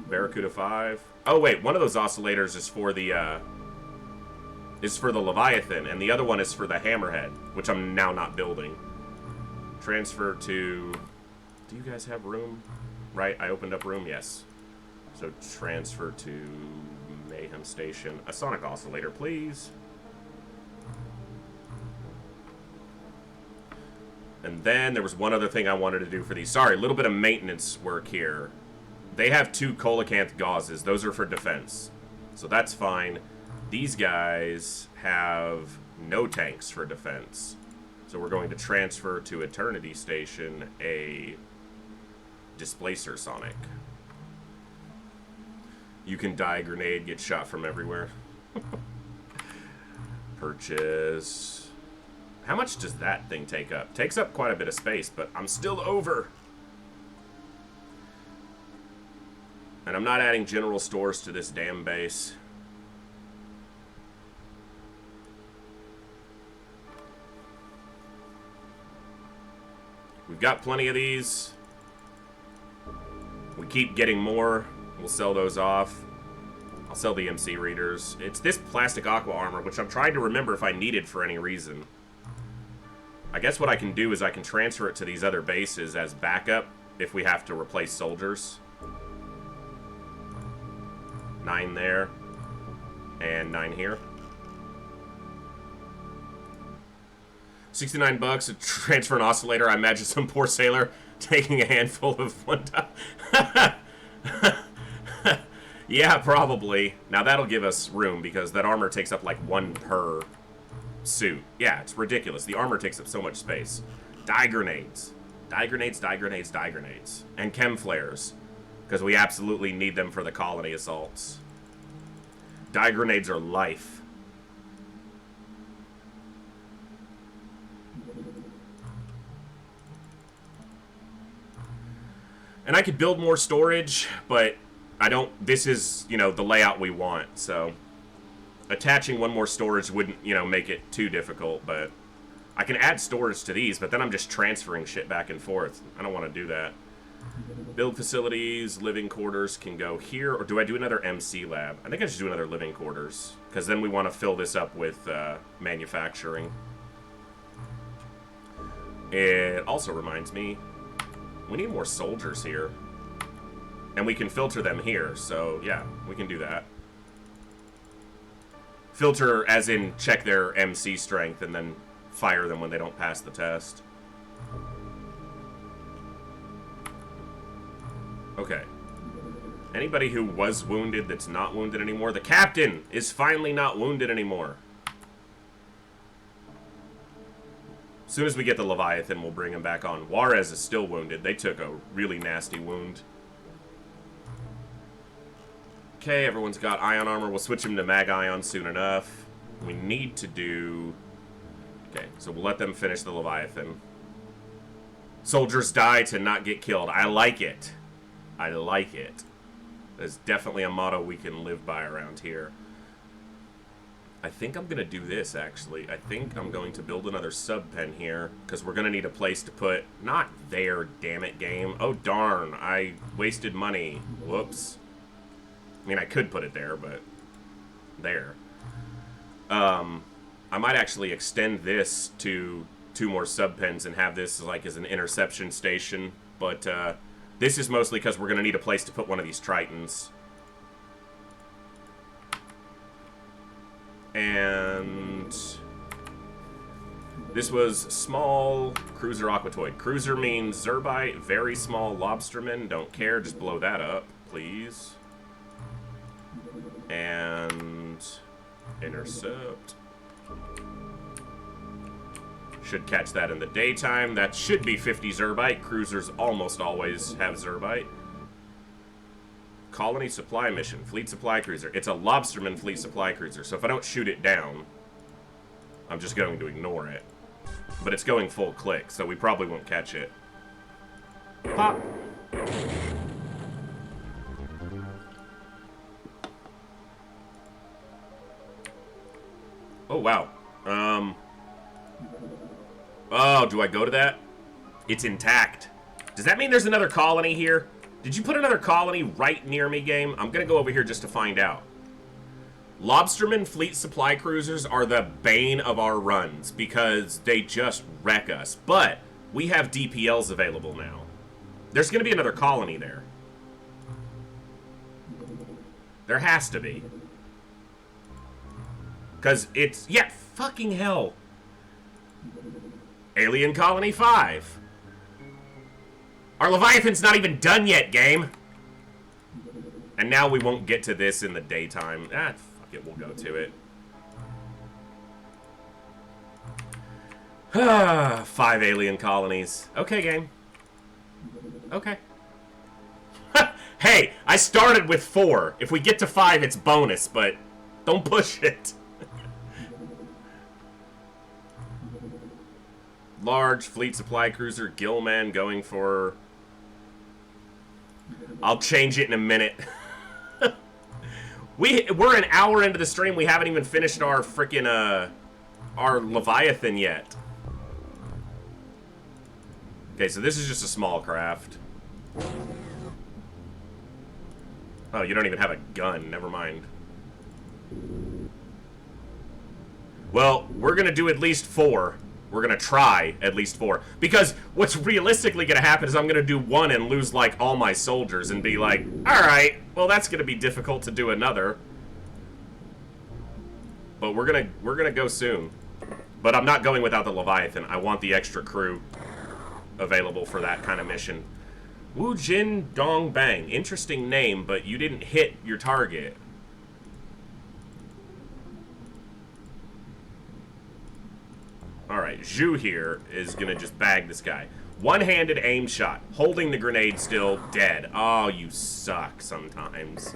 Barracuda 5. Oh wait, one of those oscillators is for the Leviathan, and the other one is for the Hammerhead, which I'm now not building. Transfer to... Do you guys have room? Right, I opened up room, yes. So transfer to Mayhem Station. A sonic oscillator, please. And then there was one other thing I wanted to do for these. Sorry, a little bit of maintenance work here. They have 2 coelacanth gauzes. Those are for defense. So that's fine. These guys have no tanks for defense. So we're going to transfer to Eternity Station a Displacer Sonic. You can die grenade, get shot from everywhere. Purchase. How much does that thing take up? Takes up quite a bit of space, but I'm still over. And I'm not adding general stores to this damn base. We've got plenty of these. We keep getting more. We'll sell those off. I'll sell the MC readers. It's this plastic aqua armor, which I'm trying to remember if I need it for any reason. I guess what I can do is I can transfer it to these other bases as backup if we have to replace soldiers. 9 there. And 9 here. 69 bucks to transfer an oscillator. I imagine some poor sailor taking a handful of one time. Yeah, probably. Now that'll give us room because that armor takes up like 1 per suit. Yeah, it's ridiculous. The armor takes up so much space. Dye grenades. Dye grenades, dye grenades, dye grenades. And chem flares. Because we absolutely need them for the colony assaults. Dye grenades are life. And I could build more storage, but I don't... This is, you know, the layout we want, so... Attaching 1 more storage wouldn't, you know, make it too difficult, but... I can add storage to these, but then I'm just transferring shit back and forth. I don't want to do that. Build facilities, living quarters can go here, or do I do another MC lab? I think I should do another living quarters, because then we want to fill this up with manufacturing. It also reminds me, we need more soldiers here. And we can filter them here, so yeah, we can do that. Filter as in check their MC strength and then fire them when they don't pass the test. Okay. Anybody who was wounded that's not wounded anymore? The captain is finally not wounded anymore. As soon as we get the Leviathan, we'll bring him back on. Juarez is still wounded. They took a really nasty wound. Okay, everyone's got ion armor. We'll switch him to mag ion soon enough. We need to do... Okay, so we'll let them finish the Leviathan. Soldiers die to not get killed. I like it. I like it. That's definitely a motto we can live by around here. I think I'm going to do this, actually. I think I'm going to build another sub-pen here, because we're going to need a place to put... Not there, damn it, game. Oh, darn. I wasted money. Whoops. I mean, I could put it there, but... There. I might actually extend this to 2 more sub-pens and have this, like, as an interception station, but, this is mostly because we're going to need a place to put one of these Tritons. And this was small cruiser aquatoid. Cruiser means Zerbite, very small lobsterman. Don't care, just blow that up, please. And intercept. Should catch that in the daytime. That should be 50 Zerbite. Cruisers almost always have Zerbite. Colony supply mission. Fleet supply cruiser. It's a lobsterman fleet supply cruiser. So if I don't shoot it down, I'm just going to ignore it. But it's going full click, so we probably won't catch it. Pop! Oh, wow. Oh, do I go to that? It's intact. Does that mean there's another colony here? Did you put another colony right near me, game? I'm gonna go over here just to find out. Lobsterman fleet supply cruisers are the bane of our runs because they just wreck us. But we have DPLs available now. There's gonna be another colony there. There has to be. Because it's... Yeah, fucking hell. Alien Colony 5. Our Leviathan's not even done yet, game. And now we won't get to this in the daytime. Ah, fuck it, we'll go to it. 5 alien colonies. Okay, game. Okay. Hey, I started with 4. If we get to 5, it's bonus, but don't push it. Large fleet supply cruiser, Gillman going for... I'll change it in a minute. We're an hour into the stream. We haven't even finished our frickin' our Leviathan yet. Okay, so this is just a small craft. Oh, you don't even have a gun. Never mind. Well, we're gonna do at least 4. We're gonna try at least 4. Because what's realistically gonna happen is I'm gonna do 1 and lose, like, all my soldiers and be like, alright, well, that's gonna be difficult to do another. But we're gonna go soon. But I'm not going without the Leviathan. I want the extra crew available for that kind of mission. Wu Jin Dong Bang. Interesting name, but you didn't hit your target. Alright, Zhu here is gonna just bag this guy. One-handed aim shot. Holding the grenade still, dead. Oh, you suck sometimes.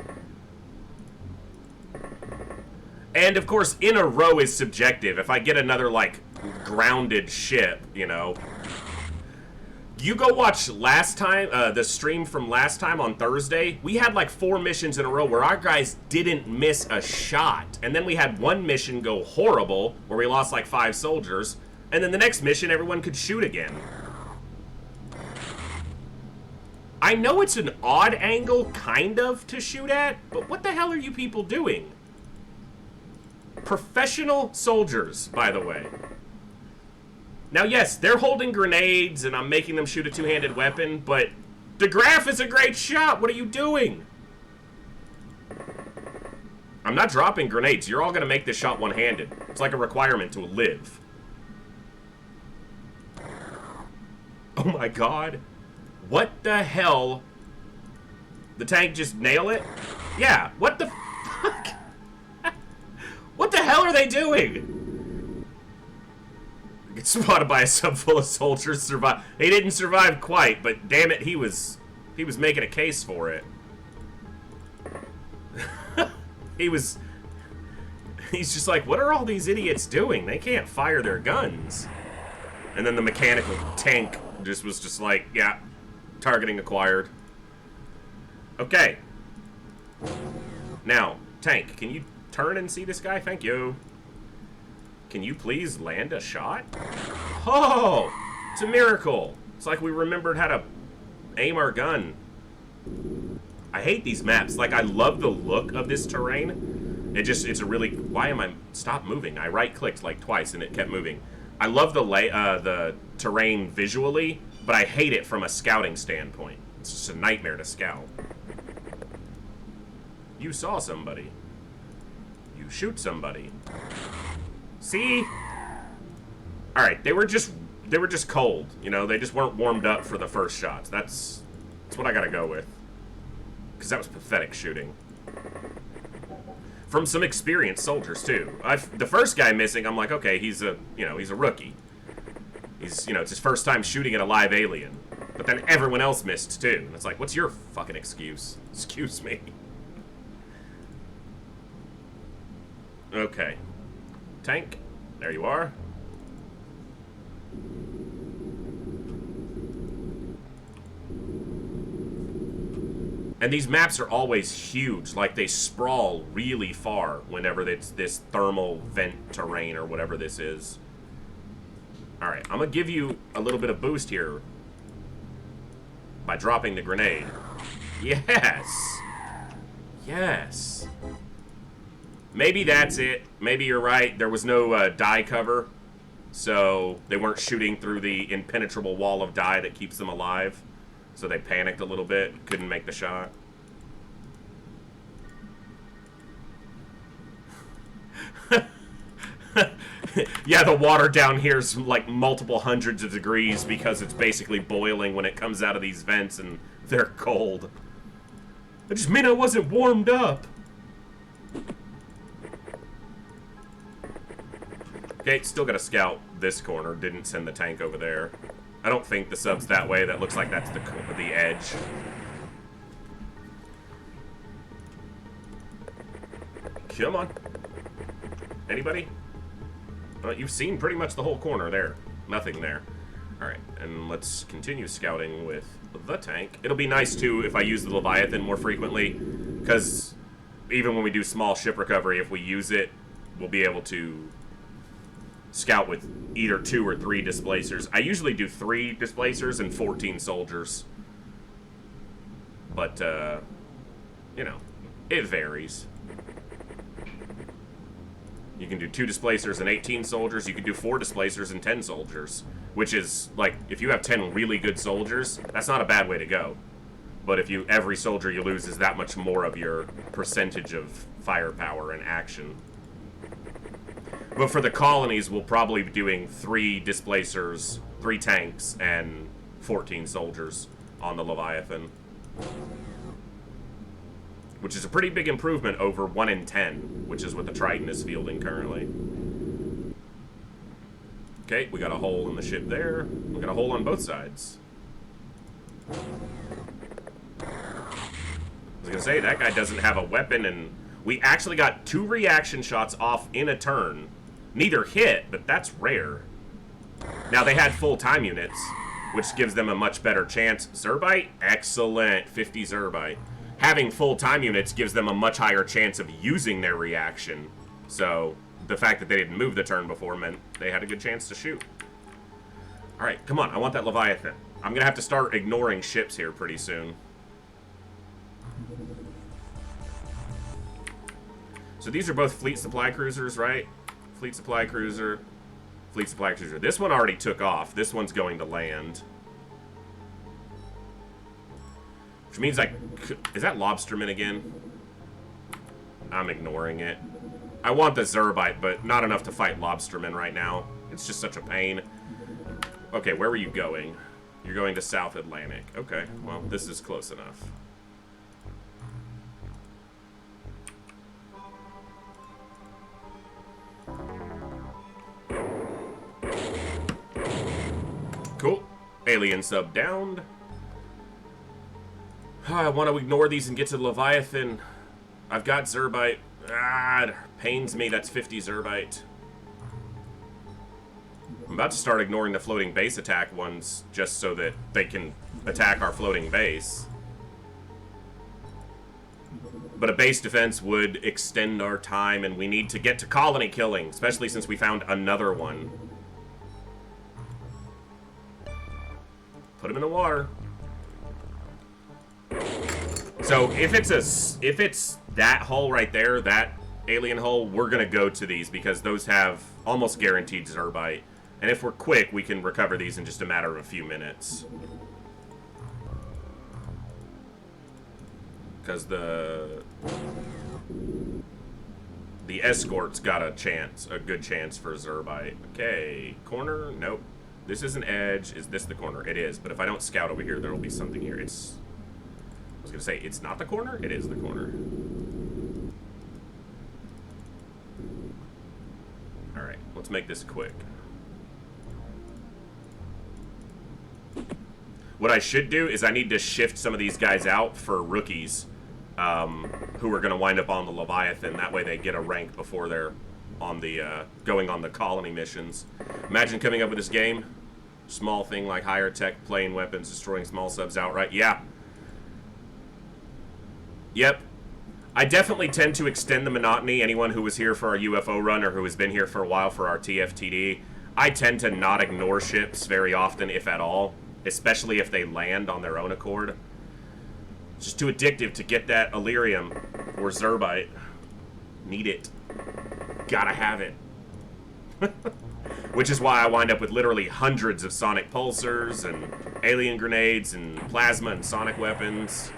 And, of course, in a row is subjective. If I get another, like, grounded ship, you know. You go watch last time, the stream from last time on Thursday. We had, like, 4 missions in a row where our guys didn't miss a shot. And then we had 1 mission go horrible, where we lost, like, 5 soldiers. And then the next mission, everyone could shoot again. I know it's an odd angle, kind of, to shoot at, but what the hell are you people doing? Professional soldiers, by the way. Now, yes, they're holding grenades, and I'm making them shoot a 2-handed weapon, but DeGraff is a great shot! What are you doing? I'm not dropping grenades. You're all gonna make this shot one-handed. It's like a requirement to live. Oh my god. What the hell The tank just nail it? Yeah, what the fuck? What the hell are they doing? Get spotted by a sub full of soldiers, survive. He didn't survive quite, but damn it, he was making a case for it. He's just like, what are all these idiots doing? They can't fire their guns. And then the mechanical tank was just like, yeah, targeting acquired. Okay. Now, tank, can you turn and see this guy? Thank you. Can you please land a shot? Oh, it's a miracle. It's like we remembered how to aim our gun. I hate these maps. Like, I love the look of this terrain. It's a really, why am I, stop moving. I right-clicked like twice and it kept moving. I love the terrain visually, but I hate it from a scouting standpoint. It's just a nightmare to scout. You saw somebody. You shoot somebody. See? Alright, they were just cold. You know, they just weren't warmed up for the first shots. That's what I gotta go with. Because that was pathetic shooting. From some experienced soldiers, too. The first guy missing, I'm like, okay, he's a rookie. It's his first time shooting at a live alien. But then everyone else missed, too. And it's like, what's your fucking excuse? Excuse me. Okay. Tank, there you are. And these maps are always huge, like they sprawl really far whenever it's this thermal vent terrain or whatever this is. Alright, I'm gonna give you a little bit of boost here by dropping the grenade. Yes! Yes! Maybe that's it. Maybe you're right. There was no dye cover, so they weren't shooting through the impenetrable wall of dye that keeps them alive. So they panicked a little bit, couldn't make the shot. Yeah, the water down here is like multiple hundreds of degrees because it's basically boiling when it comes out of these vents and they're cold. That just mean I wasn't warmed up. Okay, still got to scout this corner. Didn't send the tank over there. I don't think the sub's that way. That looks like that's the edge. Come on. Anybody? You've seen pretty much the whole corner there. Nothing there. Alright, and let's continue scouting with the tank. It'll be nice, too, if I use the Leviathan more frequently, because even when we do small ship recovery, if we use it, we'll be able to scout with either 2 or 3 displacers. I usually do 3 displacers and 14 soldiers. But, you know, it varies. You can do 2 displacers and 18 soldiers. You can do 4 displacers and 10 soldiers. Which is, like, if you have 10 really good soldiers, that's not a bad way to go. But if every soldier you lose is that much more of your percentage of firepower and action. But for the colonies, we'll probably be doing 3 displacers, 3 tanks, and 14 soldiers on the Leviathan. Which is a pretty big improvement over 1 in 10, which is what the Triton is fielding currently. Okay, we got a hole in the ship there. We got a hole on both sides. I was gonna say, that guy doesn't have a weapon, and we actually got 2 reaction shots off in a turn. Neither hit, but that's rare. Now, they had full time units, which gives them a much better chance. Zerbite? Excellent. 50 Zerbite. Having full time units gives them a much higher chance of using their reaction. So, the fact that they didn't move the turn before meant they had a good chance to shoot. Alright, come on. I want that Leviathan. I'm going to have to start ignoring ships here pretty soon. So these are both fleet supply cruisers, right? Fleet supply cruiser, fleet supply cruiser. This one already took off. This one's going to land. Which means is that Lobsterman again? I'm ignoring it. I want the Zerbite, but not enough to fight Lobsterman right now. It's just such a pain. Okay, where were you going? You're going to South Atlantic. Okay, well, this is close enough. Alien sub downed. I want to ignore these and get to the Leviathan. I've got Zerbite. Ah, it pains me. That's 50 Zerbite. I'm about to start ignoring the floating base attack ones just so that they can attack our floating base. But a base defense would extend our time, and we need to get to colony killing, especially since we found another one. Put him in the water. So if it's that hull right there, that alien hull, we're gonna go to these because those have almost guaranteed Zerbite. And if we're quick, we can recover these in just a matter of a few minutes. Because the escort's got a chance, a good chance for Zerbite. Okay, corner, nope. This is an edge. Is this the corner? It is, but if I don't scout over here, there will be something here. I was gonna say, it's not the corner? It is the corner. Alright, let's make this quick. What I should do is I need to shift some of these guys out for rookies who are going to wind up on the Leviathan. That way they get a rank before they're on the going on the colony missions. Imagine coming up with this game. Small thing like higher tech, plane weapons, destroying small subs outright. Yeah. Yep. I definitely tend to extend the monotony. Anyone who was here for our UFO run or who has been here for a while for our TFTD, I tend to not ignore ships very often, if at all. Especially if they land on their own accord. It's just too addictive to get that Illyrium or Zerbite. Need it. Gotta have it. Which is why I wind up with literally hundreds of sonic pulsars and alien grenades and plasma and sonic weapons.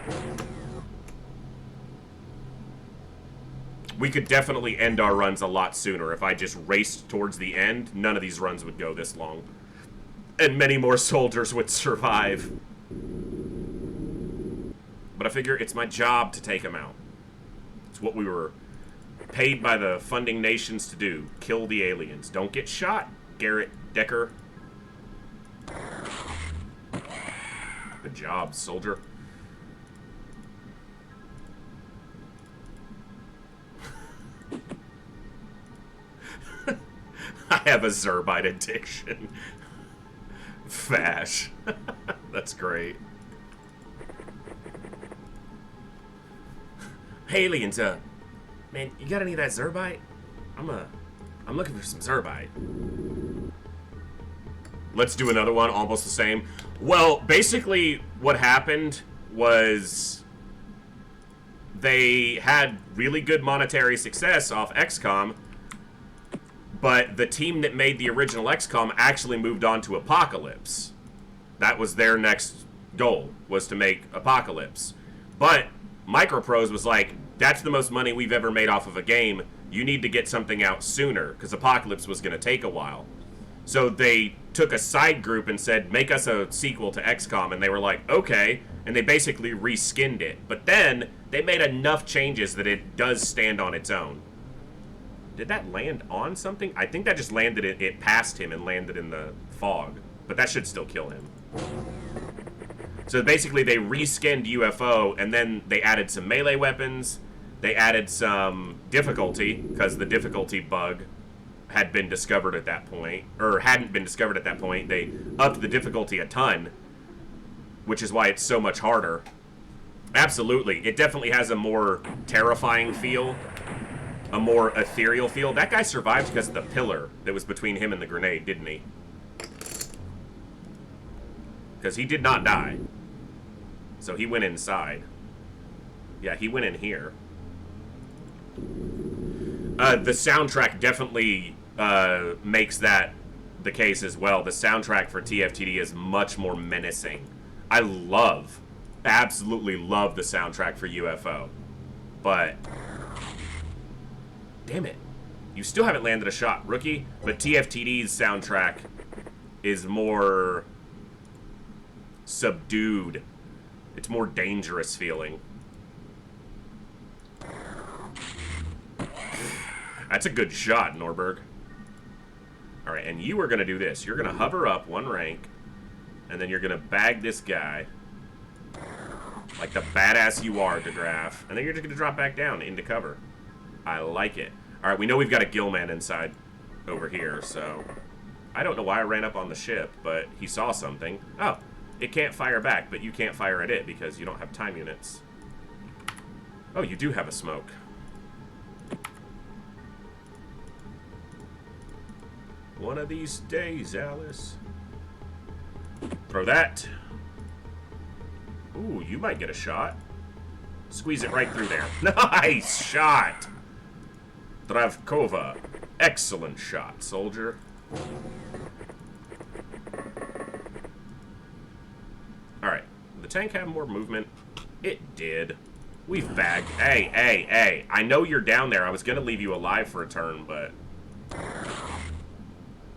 We could definitely end our runs a lot sooner. If I just raced towards the end, none of these runs would go this long. And many more soldiers would survive. But I figure it's my job to take them out. It's what we were paid by the funding nations to do. Kill the aliens. Don't get shot, Garrett Decker. Good job, soldier. I have a Zerbite addiction. Fash. That's great. Hey, aliens, man, you got any of that Zerbite? I'm looking for some Zerbite. Let's do another one, almost the same. Well, basically, what happened was they had really good monetary success off XCOM, but the team that made the original XCOM actually moved on to Apocalypse. That was their next goal, was to make Apocalypse. But Microprose was like, that's the most money we've ever made off of a game. You need to get something out sooner, because Apocalypse was going to take a while. So they took a side group and said, make us a sequel to XCOM, and they were like, okay, and they basically reskinned it. But then they made enough changes that it does stand on its own. Did that land on something? I think that just landed, it passed him and landed in the fog. But that should still kill him. So basically they reskinned UFO, and then they added some melee weapons. They added some difficulty, because the difficulty bug had been discovered at that point. Or hadn't been discovered at that point. They upped the difficulty a ton, which is why it's so much harder. Absolutely. It definitely has a more terrifying feel. A more ethereal feel. That guy survived because of the pillar that was between him and the grenade, didn't he? Because he did not die. So he went inside. Yeah, he went in here. The soundtrack definitely makes that the case as well. The soundtrack for TFTD is much more menacing. I absolutely love the soundtrack for UFO. But damn it. You still haven't landed a shot, rookie. But TFTD's soundtrack is more subdued. It's more dangerous feeling. That's a good shot, Norberg. Alright, and you are going to do this. You're going to hover up one rank, And then you're going to bag this guy. Like the badass you are, DeGraff. And then you're just going to drop back down into cover. I like it. Alright, we know we've got a Gillman inside over here, so... I don't know why I ran up on the ship, but he saw something. Oh, it can't fire back, but you can't fire at it because you don't have time units. Oh, you do have a smoke. One of these days, Alice. Throw that. Ooh, you might get a shot. Squeeze it right through there. Nice shot! Dravkova. Excellent shot, soldier. Alright. Did the tank have more movement? It did. We've bagged. Hey, hey, hey. I know you're down there. I was going to leave you alive for a turn, but...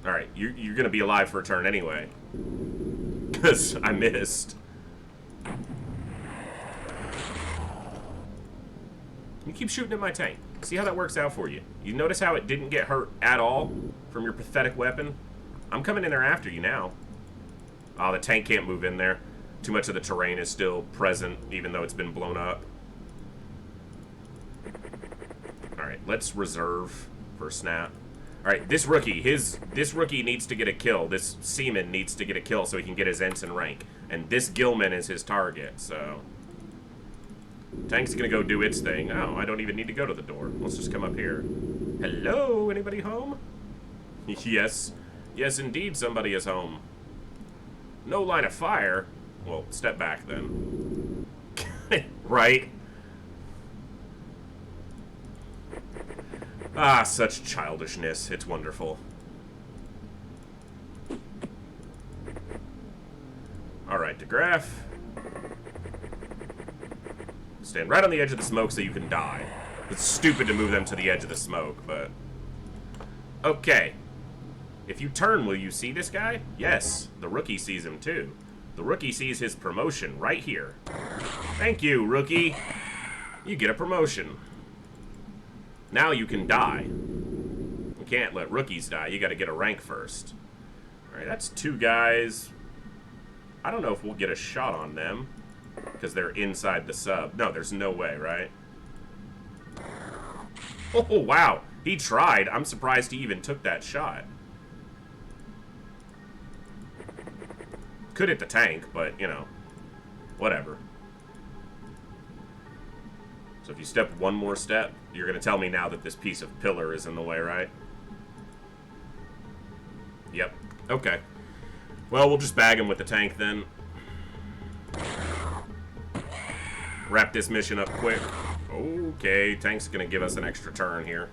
Alright, you're going to be alive for a turn anyway. Because I missed. You keep shooting at my tank. See how that works out for you. You notice how it didn't get hurt at all from your pathetic weapon? I'm coming in there after you now. Oh, the tank can't move in there. Too much of the terrain is still present, even though it's been blown up. Alright, let's reserve for snap. Alright, this rookie, this rookie needs to get a kill. This seaman needs to get a kill so he can get his ensign rank. And this Gillman is his target, so... Tank's gonna go do its thing. Oh, I don't even need to go to the door. Let's just come up here. Hello? Anybody home? Yes. Yes, indeed, somebody is home. No line of fire? Well, step back, then. Right? Ah, such childishness. It's wonderful. Alright, DeGraff. Stand right on the edge of the smoke so you can die. It's stupid to move them to the edge of the smoke, but... Okay. If you turn, will you see this guy? Yes, the rookie sees him too. The rookie sees his promotion right here. Thank you, rookie. You get a promotion. Now you can die. You can't let rookies die. You gotta get a rank first. Alright, that's two guys. I don't know if we'll get a shot on them. Because they're inside the sub. No, there's no way, right? Oh, wow. He tried. I'm surprised he even took that shot. Could hit the tank, but, you know, whatever. So if you step one more step, you're going to tell me now that this piece of pillar is in the way, right? Yep. Okay. Well, we'll just bag him with the tank then. Wrap this mission up quick. Okay, tank's gonna give us an extra turn here.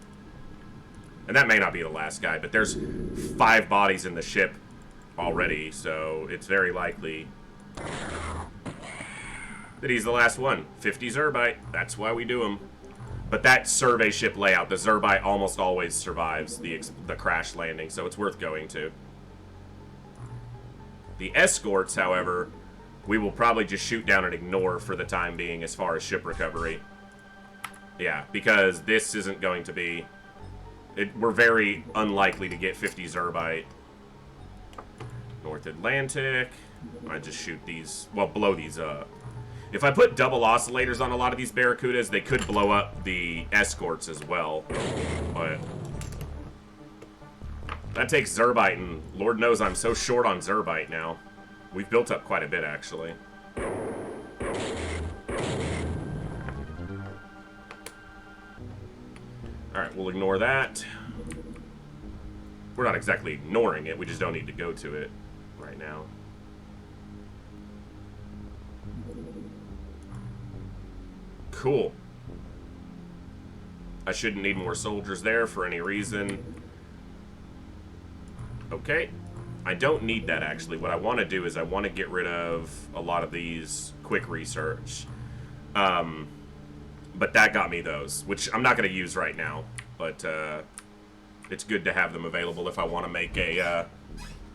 And that may not be the last guy, but there's 5 bodies in the ship already, so it's very likely that he's the last one. 50 Zerbite, that's why we do them. But that survey ship layout, the Zerbite almost always survives the crash landing, so it's worth going to. The escorts, however... We will probably just shoot down and ignore for the time being as far as ship recovery. Yeah, because this isn't going to be... we're very unlikely to get 50 Zerbite. North Atlantic. I just shoot these... Well, blow these up. If I put double oscillators on a lot of these Barracudas, they could blow up the escorts as well. But... that takes Zerbite, and Lord knows I'm so short on Zerbite now. We've built up quite a bit, actually. Alright, we'll ignore that. We're not exactly ignoring it, we just don't need to go to it right now. Cool. I shouldn't need more soldiers there for any reason. Okay. I don't need that, actually. What I want to do is I want to get rid of a lot of these quick research. But that got me those, which I'm not going to use right now. But it's good to have them available if I want to make a,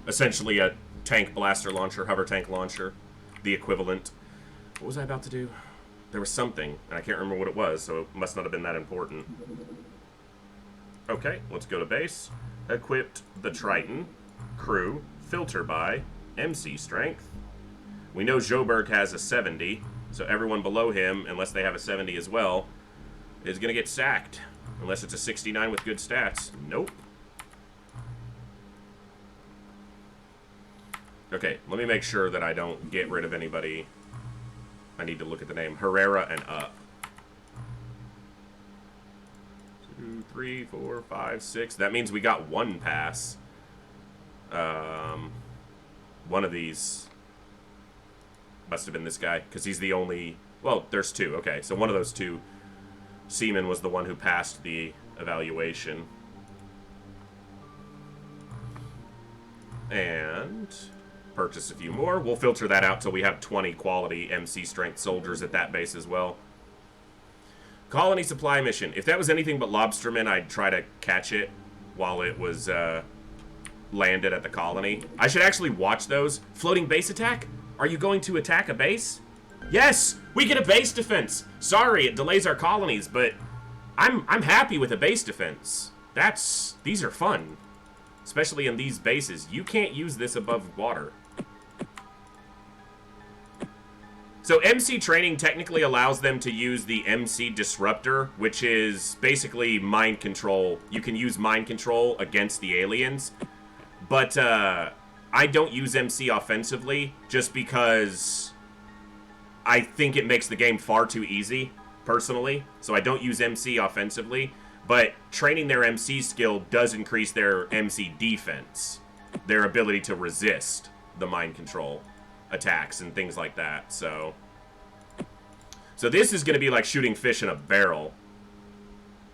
essentially a tank blaster launcher, hover tank launcher, the equivalent. What was I about to do? There was something, and I can't remember what it was, so it must not have been that important. Okay, let's go to base. Equipped the Triton. Crew, filter by, MC strength. We know Joburg has a 70, so everyone below him, unless they have a 70 as well, is going to get sacked. Unless it's a 69 with good stats. Nope. Okay, let me make sure that I don't get rid of anybody. I need to look at the name. Herrera and up. 2, 3, 4, 5, 6. That means we got one pass. One of these must have been this guy, because he's the only... Well, there's two. Okay, so one of those two seamen was the one who passed the evaluation. And... purchase a few more. We'll filter that out till we have 20 quality MC strength soldiers at that base as well. Colony supply mission. If that was anything but lobstermen, I'd try to catch it while it was landed at the colony. I should actually watch those. Floating base attack? Are you going to attack a base? Yes! We get a base defense! Sorry, it delays our colonies, but I'm happy with a base defense. These are fun. Especially in these bases. You can't use this above water. So MC training technically allows them to use the MC disruptor, which is basically mind control. You can use mind control against the aliens. But I don't use MC offensively just because I think it makes the game far too easy, personally. So I don't use MC offensively. But training their MC skill does increase their MC defense. Their ability to resist the mind control attacks and things like that. So this is going to be like shooting fish in a barrel.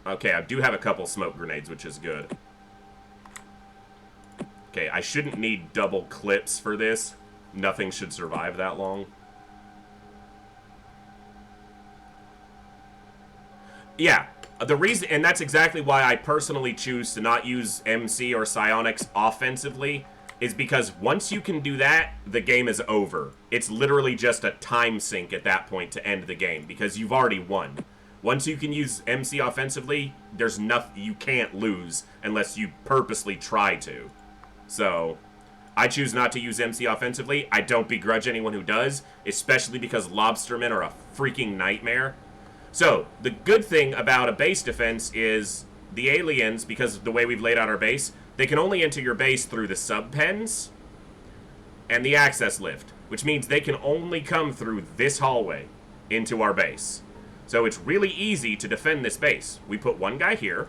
Okay, I do have a couple smoke grenades, which is good. Okay, I shouldn't need double clips for this. Nothing should survive that long. Yeah. The reason, and that's exactly why I personally choose to not use MC or psionics offensively, is because once you can do that, the game is over. It's literally just a time sink at that point to end the game, because you've already won. Once you can use MC offensively, there's nothing, you can't lose unless you purposely try to. So, I choose not to use MC offensively. I don't begrudge anyone who does, especially because lobstermen are a freaking nightmare. So, the good thing about a base defense is the aliens, because of the way we've laid out our base, they can only enter your base through the sub-pens and the access lift, which means they can only come through this hallway into our base. So it's really easy to defend this base. We put one guy here.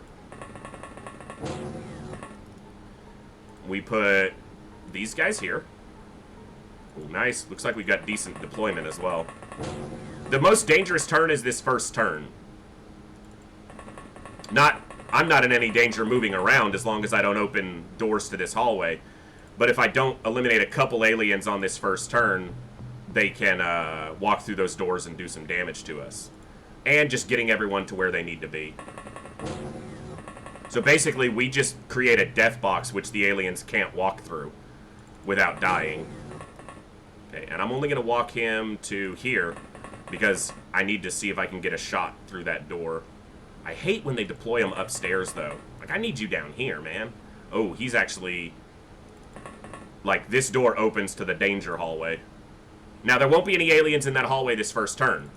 We put these guys here. Ooh, nice. Looks like we've got decent deployment as well. The most dangerous turn is this first turn. I'm not in any danger moving around as long as I don't open doors to this hallway. But if I don't eliminate a couple aliens on this first turn, they can walk through those doors and do some damage to us. And just getting everyone to where they need to be. So basically, we just create a death box which the aliens can't walk through without dying. Okay, and I'm only going to walk him to here because I need to see if I can get a shot through that door. I hate when they deploy them upstairs, though. Like, I need you down here, man. Oh, he's actually... Like, this door opens to the danger hallway. Now, there won't be any aliens in that hallway this first turn.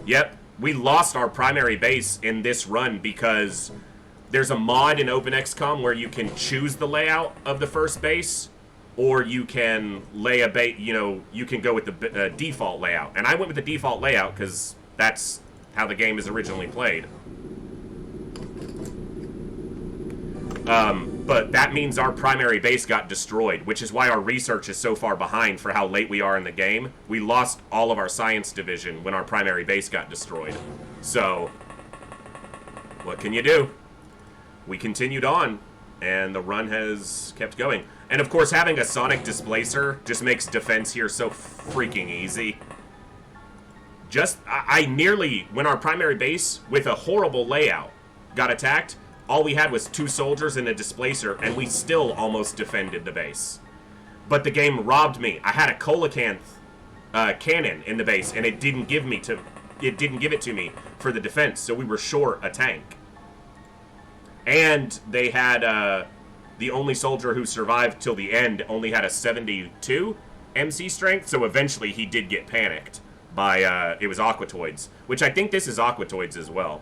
Yep, we lost our primary base in this run because there's a mod in openxcom where you can choose the layout of the first base, or you can lay a base, you know, you can go with the default layout. And I went with the default layout because that's how the game is originally played. But that means our primary base got destroyed, which is why our research is so far behind for how late we are in the game. We lost all of our science division when our primary base got destroyed. So, what can you do? We continued on, and the run has kept going. And of course, having a sonic displacer just makes defense here so freaking easy. I nearly, when our primary base, with a horrible layout, got attacked, all we had was 2 soldiers and a displacer, and we still almost defended the base. But the game robbed me. I had a coelacanth cannon in the base, and it didn't give it to me for the defense, so we were short a tank. And they had the only soldier who survived till the end only had a 72 MC strength, so eventually he did get panicked by, it was Aquatoids, which I think this is Aquatoids as well,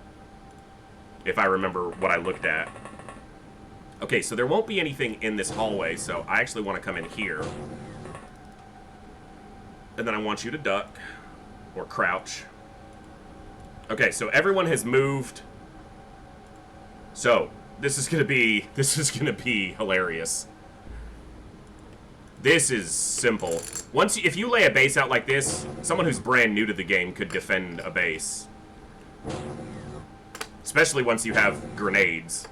if I remember what I looked at. Okay, so there won't be anything in this hallway, so I actually want to come in here. And then I want you to duck, or crouch. Okay, so everyone has moved. So, this is gonna be hilarious. This is simple. If you lay a base out like this, someone who's brand new to the game could defend a base. Especially once you have grenades.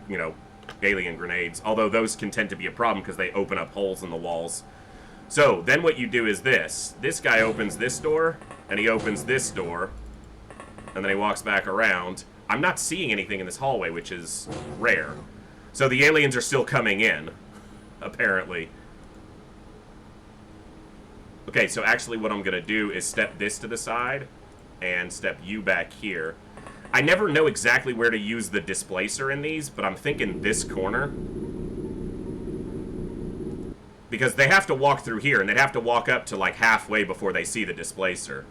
You know, alien grenades. Although those can tend to be a problem because they open up holes in the walls. So, then what you do is this. This guy opens this door, and he opens this door, and then he walks back around. I'm not seeing anything in this hallway, which is rare. So the aliens are still coming in, apparently. Okay, so actually what I'm going to do is step this to the side, and step you back here. I never know exactly where to use the displacer in these, but I'm thinking this corner. Because they have to walk through here, and they'd have to walk up to like halfway before they see the displacer.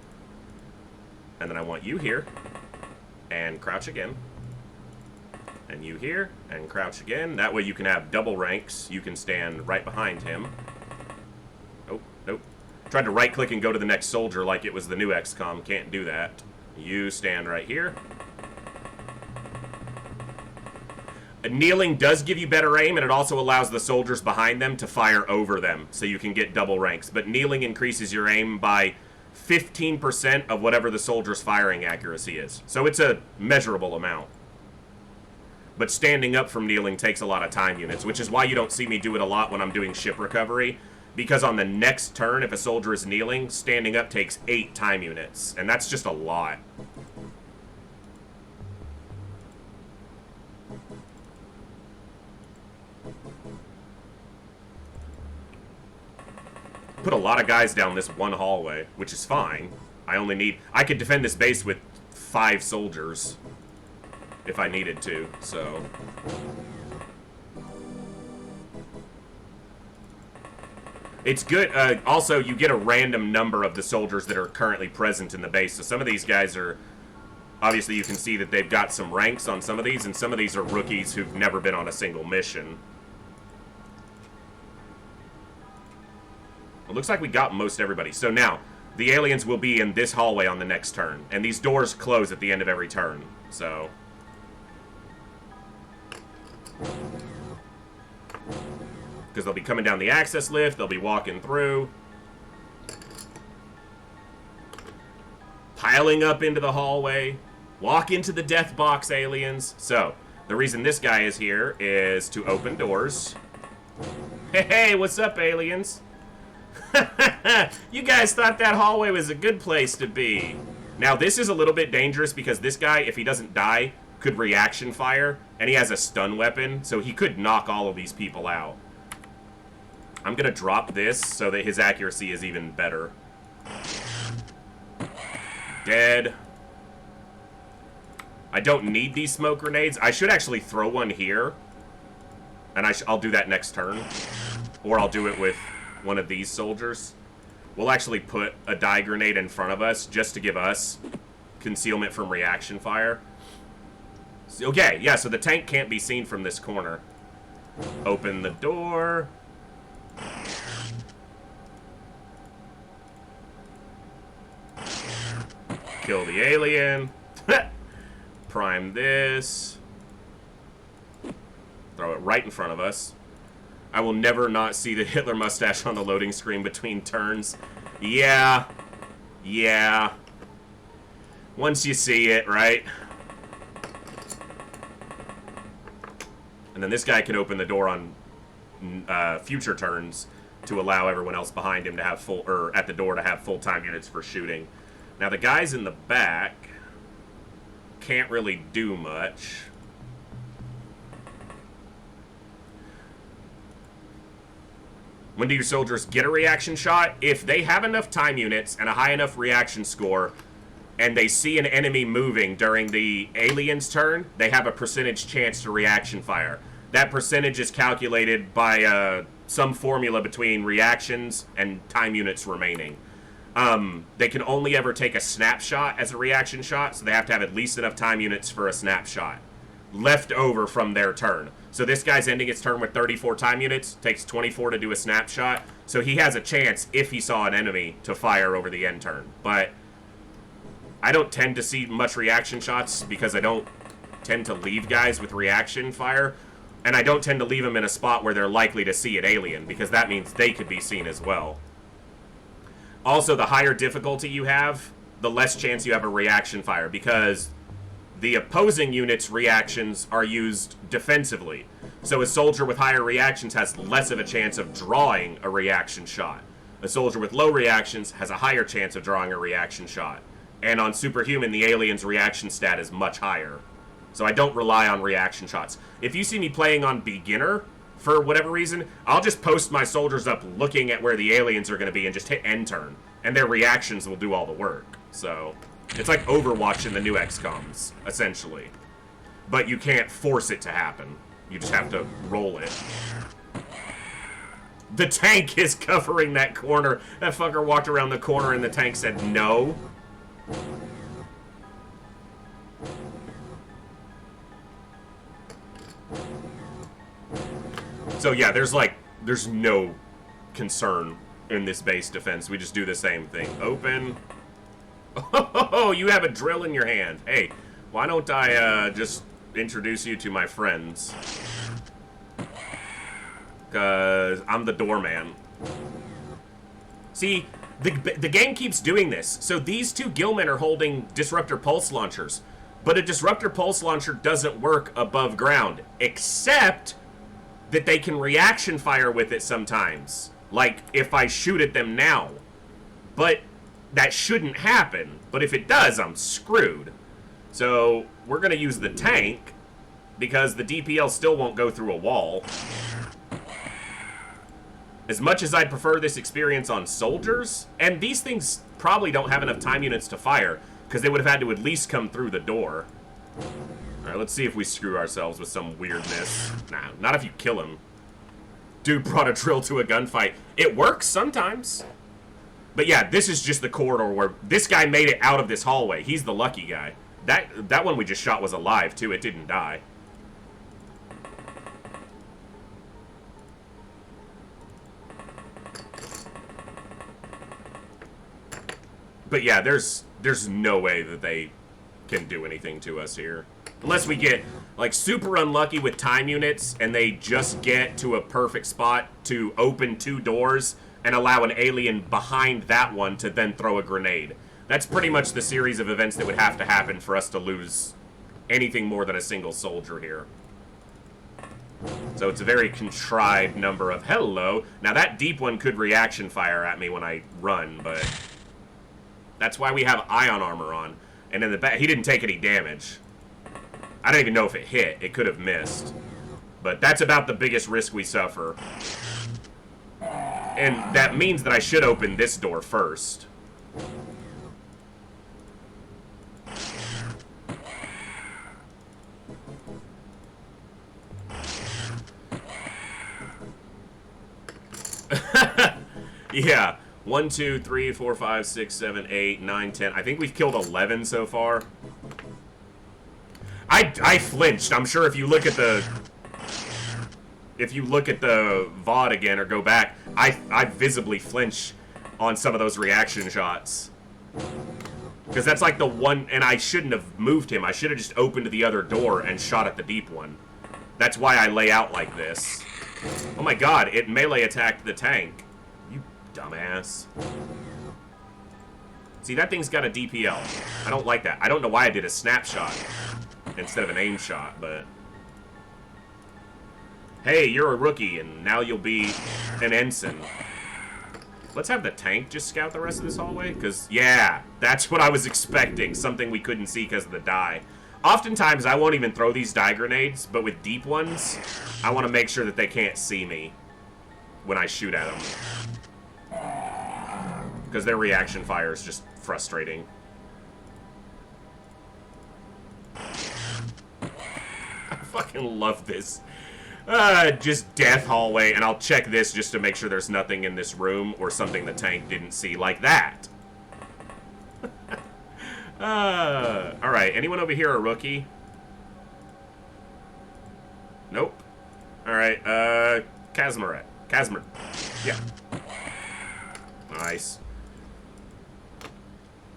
And then I want you here, and crouch again. And you here, and crouch again. That way you can have double ranks. You can stand right behind him. Oh, nope. Tried to right-click and go to the next soldier like it was the new XCOM. Can't do that. You stand right here. Kneeling does give you better aim, and it also allows the soldiers behind them to fire over them, so you can get double ranks. But kneeling increases your aim by 15% of whatever the soldier's firing accuracy is. So it's a measurable amount. But standing up from kneeling takes a lot of time units, which is why you don't see me do it a lot when I'm doing ship recovery. Because on the next turn, if a soldier is kneeling, standing up takes 8 time units. And that's just a lot. Put a lot of guys down this one hallway, which is fine. I could defend this base with 5 soldiers if I needed to, so. It's good. Also, you get a random number of the soldiers that are currently present in the base. So some of these guys are, obviously you can see that they've got some ranks on some of these, and some of these are rookies who've never been on a single mission. It looks like we got most everybody. So now, the aliens will be in this hallway on the next turn. And these doors close at the end of every turn. So. Because they'll be coming down the access lift. They'll be walking through. Piling up into the hallway. Walk into the death box, aliens. So, the reason this guy is here is to open doors. Hey, what's up, aliens? You guys thought that hallway was a good place to be. Now, this is a little bit dangerous because this guy, if he doesn't die, could reaction fire, and he has a stun weapon, so he could knock all of these people out. I'm gonna drop this so that his accuracy is even better. Dead. I don't need these smoke grenades. I should actually throw one here, and I'll do that next turn. Or I'll do it with one of these soldiers. We'll actually put a dye grenade in front of us just to give us concealment from reaction fire. Okay, yeah, so the tank can't be seen from this corner. Open the door. Kill the alien. Prime this. Throw it right in front of us. I will never not see the Hitler mustache on the loading screen between turns. Yeah. Yeah. Once you see it, right? And then this guy can open the door on future turns to allow everyone else behind him to have full, or at the door to have full-time units for shooting. Now the guys in the back can't really do much. When do your soldiers get a reaction shot? If they have enough time units and a high enough reaction score, and they see an enemy moving during the alien's turn, they have a percentage chance to reaction fire. that percentage is calculated by some formula between reactions and time units remaining. They can only ever take a snapshot as a reaction shot, so they have to have at least enough time units for a snapshot left over from their turn. So this guy's ending his turn with 34 time units, takes 24 to do a snapshot, so he has a chance, if he saw an enemy, to fire over the end turn. But I don't tend to see much reaction shots because I don't tend to leave guys with reaction fire, and I don't tend to leave them in a spot where they're likely to see an alien, because that means they could be seen as well. Also, the higher difficulty you have, the less chance you have a reaction fire, because the opposing unit's reactions are used defensively. So a soldier with higher reactions has less of a chance of drawing a reaction shot. A soldier with low reactions has a higher chance of drawing a reaction shot. And on Superhuman, the alien's reaction stat is much higher. So I don't rely on reaction shots. If you see me playing on beginner, for whatever reason, I'll just post my soldiers up looking at where the aliens are going to be and just hit end turn. And their reactions will do all the work. So it's like Overwatch in the new XComs, essentially. But you can't force it to happen. You just have to roll it. The tank is covering that corner. That fucker walked around the corner and the tank said no. So yeah, there's no concern in this base defense. We just do the same thing. Open. Oh, you have a drill in your hand. Hey, why don't I just introduce you to my friends? Because I'm the doorman. See, the game keeps doing this. So these two Gillmen are holding disruptor pulse launchers. But a disruptor pulse launcher doesn't work above ground. Except that they can reaction fire with it sometimes. Like, if I shoot at them now. But that shouldn't happen. But if it does, I'm screwed. So, we're going to use the tank, because the DPL still won't go through a wall. As much as I'd prefer this experience on soldiers, and these things probably don't have enough time units to fire, because they would have had to at least come through the door. Alright, let's see if we screw ourselves with some weirdness. Nah, not if you kill him. Dude brought a drill to a gunfight. It works sometimes. But yeah, this is just the corridor where this guy made it out of this hallway. He's the lucky guy. That one we just shot was alive, too. It didn't die. But yeah, there's no way that they can do anything to us here. Unless we get, like, super unlucky with time units and they just get to a perfect spot to open two doors and allow an alien behind that one to then throw a grenade. That's pretty much the series of events that would have to happen for us to lose anything more than a single soldier here. So it's a very contrived number of... Hello! Now that deep one could reaction fire at me when I run, but... That's why we have ion armor on. And in the back, he didn't take any damage. I don't even know if it hit. It could have missed. But that's about the biggest risk we suffer. And that means that I should open this door first. Yeah. 1, 2, 3, 4, 5, 6, 7, 8, 9, 10. I think we've killed 11 so far. I flinched. I'm sure if you look at the VOD again or go back, I visibly flinch on some of those reaction shots. Because that's like the one, and I shouldn't have moved him. I should have just opened the other door and shot at the deep one. That's why I lay out like this. Oh my god, it melee attacked the tank. You dumbass. See, that thing's got a DPL. I don't like that. I don't know why I did a snapshot instead of an aim shot, but... Hey, you're a rookie, and now you'll be an ensign. Let's have the tank just scout the rest of this hallway, because, yeah, that's what I was expecting. Something we couldn't see because of the die. Oftentimes, I won't even throw these die grenades, but with deep ones, I want to make sure that they can't see me when I shoot at them. Because their reaction fire is just frustrating. I fucking love this. Just death hallway, and I'll check this just to make sure there's nothing in this room or something the tank didn't see, like that. Alright, anyone over here a rookie? Nope. Alright, Kazmaret. Kazmer. Yeah. Nice.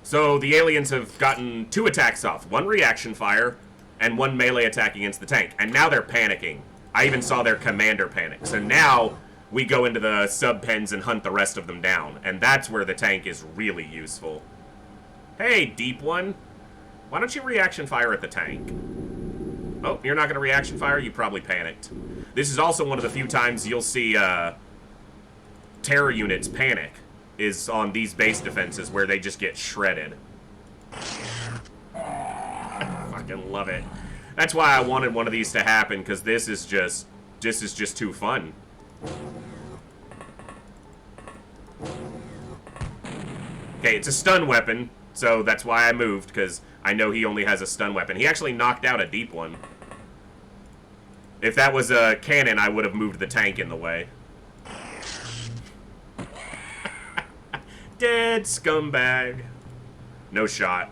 So, the aliens have gotten 2 attacks off. 1 reaction fire, and 1 melee attack against the tank. And now they're panicking. I even saw their commander panic. So now, we go into the sub-pens and hunt the rest of them down. And that's where the tank is really useful. Hey, deep one. Why don't you reaction fire at the tank? Oh, you're not going to reaction fire? You probably panicked. This is also one of the few times you'll see terror units panic, is on these base defenses where they just get shredded. I fucking love it. That's why I wanted one of these to happen, because this is just too fun. Okay, it's a stun weapon, so that's why I moved, because I know he only has a stun weapon. He actually knocked out a deep one. If that was a cannon, I would have moved the tank in the way. Dead scumbag. No shot.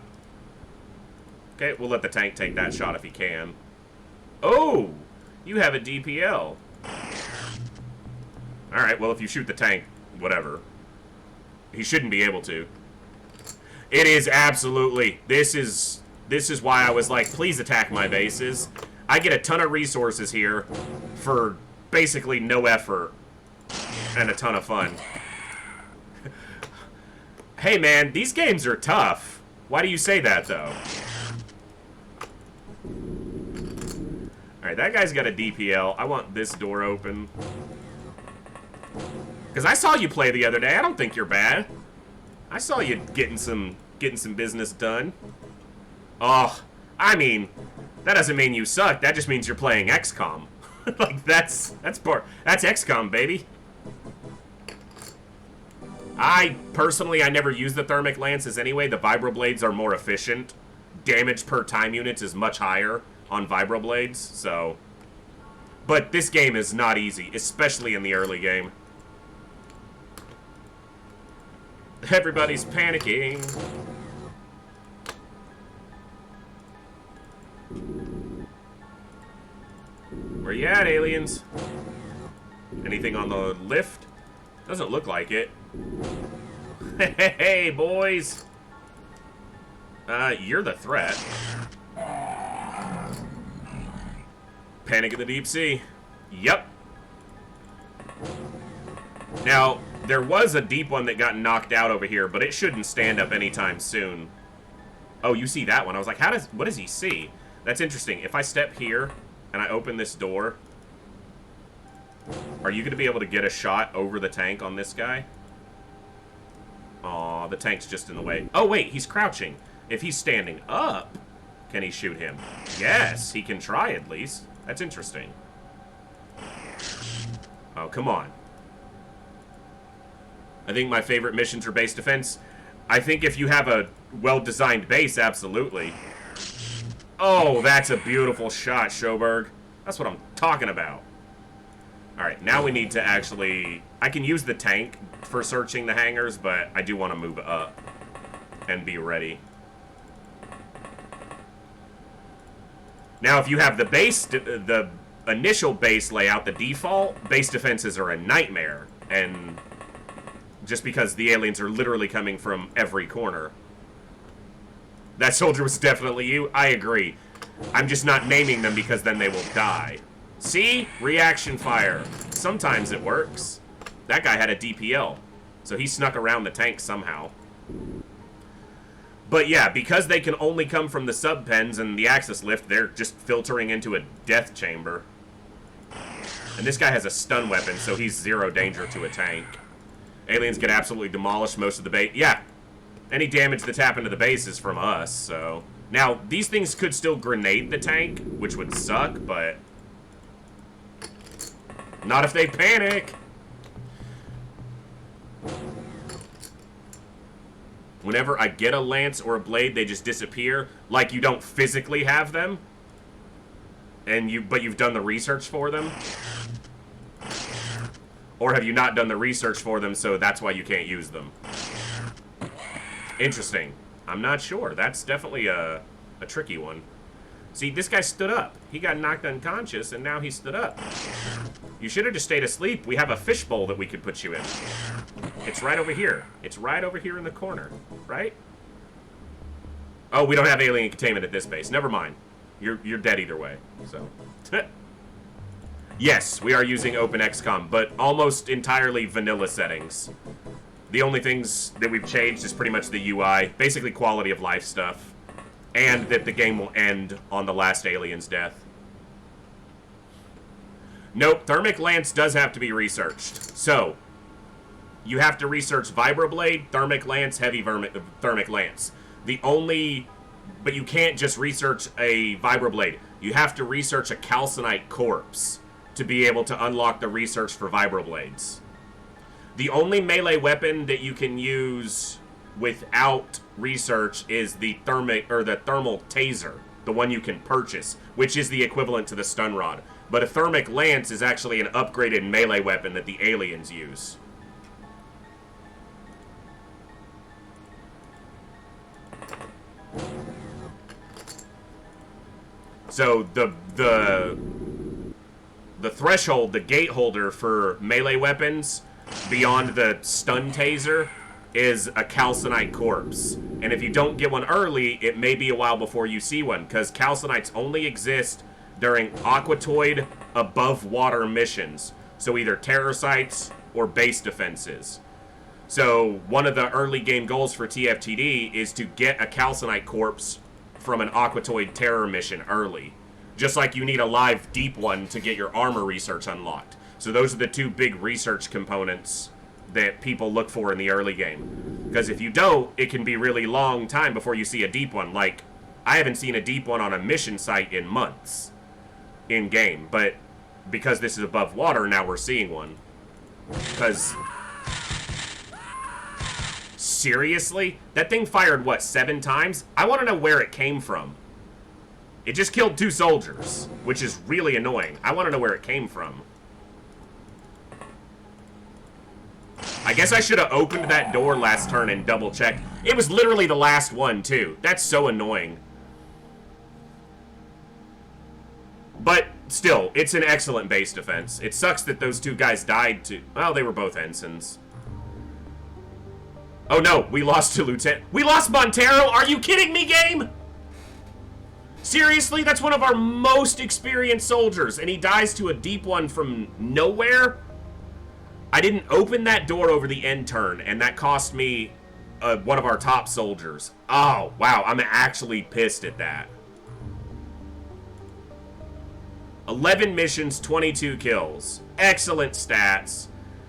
Okay, we'll let the tank take that shot if he can. Oh! You have a DPL. Alright, well, if you shoot the tank, whatever. He shouldn't be able to. It is absolutely... This is why I was like, please attack my bases. I get a ton of resources here for basically no effort and a ton of fun. Hey man, these games are tough. Why do you say that though? Alright, that guy's got a DPL. I want this door open. Because I saw you play the other day. I don't think you're bad. I saw you getting some business done. Oh, I mean, that doesn't mean you suck. That just means you're playing XCOM. Like that's XCOM, baby. I never use the thermic lances anyway. The vibroblades are more efficient. Damage per time units is much higher on vibroblades, so. But this game is not easy, especially in the early game. Everybody's panicking. Where you at, aliens? Anything on the lift? Doesn't look like it. Hey, boys! You're the threat. Panic in the deep sea. Yep. Now, there was a deep one that got knocked out over here, but it shouldn't stand up anytime soon. Oh, you see that one? I was like, what does he see? That's interesting. If I step here and I open this door, are you going to be able to get a shot over the tank on this guy? Aw, the tank's just in the way. Oh, wait, he's crouching. If he's standing up, can he shoot him? Yes, he can try at least. That's interesting. Oh, come on. I think my favorite missions are base defense. I think if you have a well-designed base, absolutely. Oh, that's a beautiful shot, Schoberg. That's what I'm talking about. Alright, now we need to actually... I can use the tank for searching the hangars, but I do want to move up and be ready. Now, if you have the base, the initial base layout, the default, base defenses are a nightmare. And just because the aliens are literally coming from every corner. That soldier was definitely you. I agree. I'm just not naming them because then they will die. See? Reaction fire. Sometimes it works. That guy had a DPL, so he snuck around the tank somehow. But yeah, because they can only come from the sub-pens and the axis lift, they're just filtering into a death chamber. And this guy has a stun weapon, so he's zero danger to a tank. Aliens get absolutely demolished most of the base. Yeah, any damage that's happened to the base is from us, so... Now, these things could still grenade the tank, which would suck, but... Not if they panic! Whenever I get a lance or a blade, they just disappear. Like you don't physically have them. But you've done the research for them? Or have you not done the research for them, so that's why you can't use them? Interesting. I'm not sure. That's definitely a tricky one. See, this guy stood up. He got knocked unconscious, and now he stood up. You should have just stayed asleep. We have a fishbowl that we could put you in. It's right over here. It's right over here in the corner, right? Oh, we don't have alien containment at this base. Never mind. You're dead either way, so. Yes, we are using openxcom, but almost entirely vanilla settings. The only things that we've changed is pretty much the UI, basically quality of life stuff, and that the game will end on the last alien's death. Nope, Thermic Lance does have to be researched. So, you have to research Vibroblade, Thermic Lance, Heavy Thermic Lance. But you can't just research a Vibroblade. You have to research a Calcinite Corpse to be able to unlock the research for Vibroblades. The only melee weapon that you can use without research is the thermal taser, the one you can purchase, which is the equivalent to the stun rod. But a Thermic Lance is actually an upgraded melee weapon that the aliens use. So the threshold, the gate holder for melee weapons beyond the stun taser is a Calcinite Corpse. And if you don't get one early, it may be a while before you see one, because Calcinites only exist during Aquatoid above water missions. So either terror sites or base defenses. So one of the early game goals for TFTD is to get a Calcinite Corpse from an Aquatoid terror mission early. Just like you need a live deep one to get your armor research unlocked. So those are the two big research components that people look for in the early game. Because if you don't, it can be really long time before you see a deep one. Like, I haven't seen a deep one on a mission site in months in game. But because this is above water, now we're seeing one. Because seriously? That thing fired, what, 7 times? I want to know where it came from. It just killed 2 soldiers, which is really annoying. I want to know where it came from. I guess I should have opened that door last turn and double-checked. It was literally the last one, too. That's so annoying. But still, it's an excellent base defense. It sucks that those 2 guys died to... Well, they were both ensigns. Oh no, we lost to Lieutenant. We lost Montero? Are you kidding me, game? Seriously? That's one of our most experienced soldiers, and he dies to a deep one from nowhere? I didn't open that door over the end turn, and that cost me one of our top soldiers. Oh, wow, I'm actually pissed at that. 11 missions, 22 kills. Excellent stats.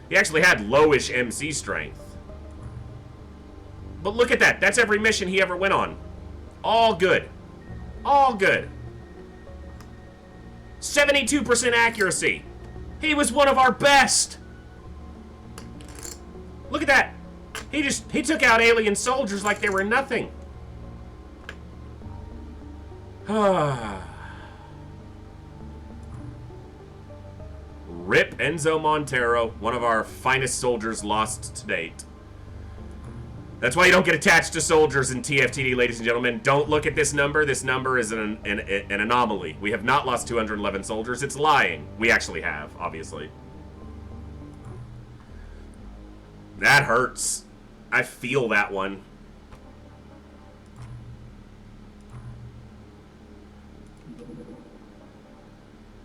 He actually had lowish MC strength. But look at that. That's every mission he ever went on. All good. All good. 72% accuracy. He was one of our best. Look at that. He took out alien soldiers like they were nothing. Rip Enzo Montero, one of our finest soldiers lost to date. That's why you don't get attached to soldiers in TFTD, ladies and gentlemen. Don't look at this number. This number is an anomaly. We have not lost 211 soldiers. It's lying. We actually have, obviously. That hurts. I feel that one.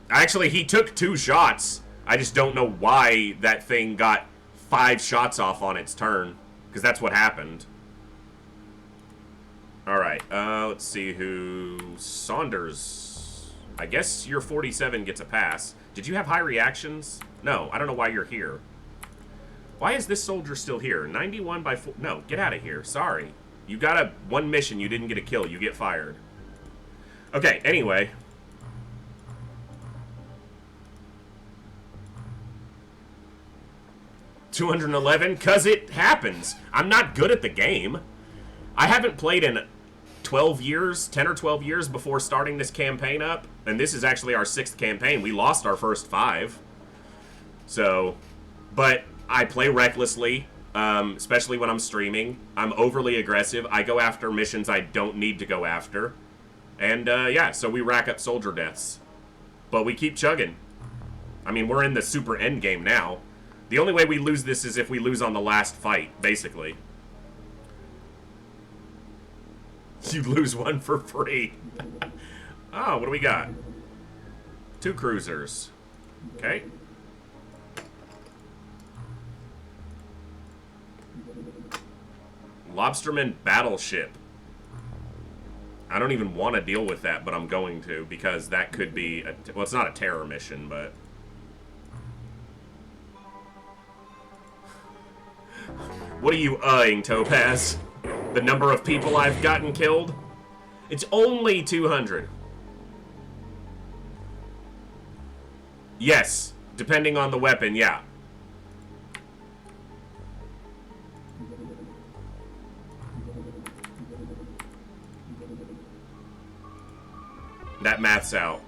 Actually, he took 2 shots. I just don't know why that thing got 5 shots off on its turn. Because that's what happened. Alright, let's see who... Saunders. I guess your 47 gets a pass. Did you have high reactions? No, I don't know why you're here. Why is this soldier still here? 91 by 4... No, get out of here. Sorry. You got one mission, you didn't get a kill. You get fired. Okay, anyway... 211, because it happens. I'm not good at the game. I haven't played in 12 years, 10 or 12 years before starting this campaign up. And this is actually our 6th campaign. We lost our first 5. So, but I play recklessly, especially when I'm streaming. I'm overly aggressive. I go after missions I don't need to go after. And, yeah, so we rack up soldier deaths. But we keep chugging. I mean, we're in the super end game now. The only way we lose this is if we lose on the last fight, basically. You lose one for free. Oh, what do we got? 2 cruisers. Okay. Lobsterman battleship. I don't even want to deal with that, but I'm going to, because that could be a, well, it's not a terror mission, but what are you Topaz? The number of people I've gotten killed? It's only 200. Yes, depending on the weapon, yeah. That math's out.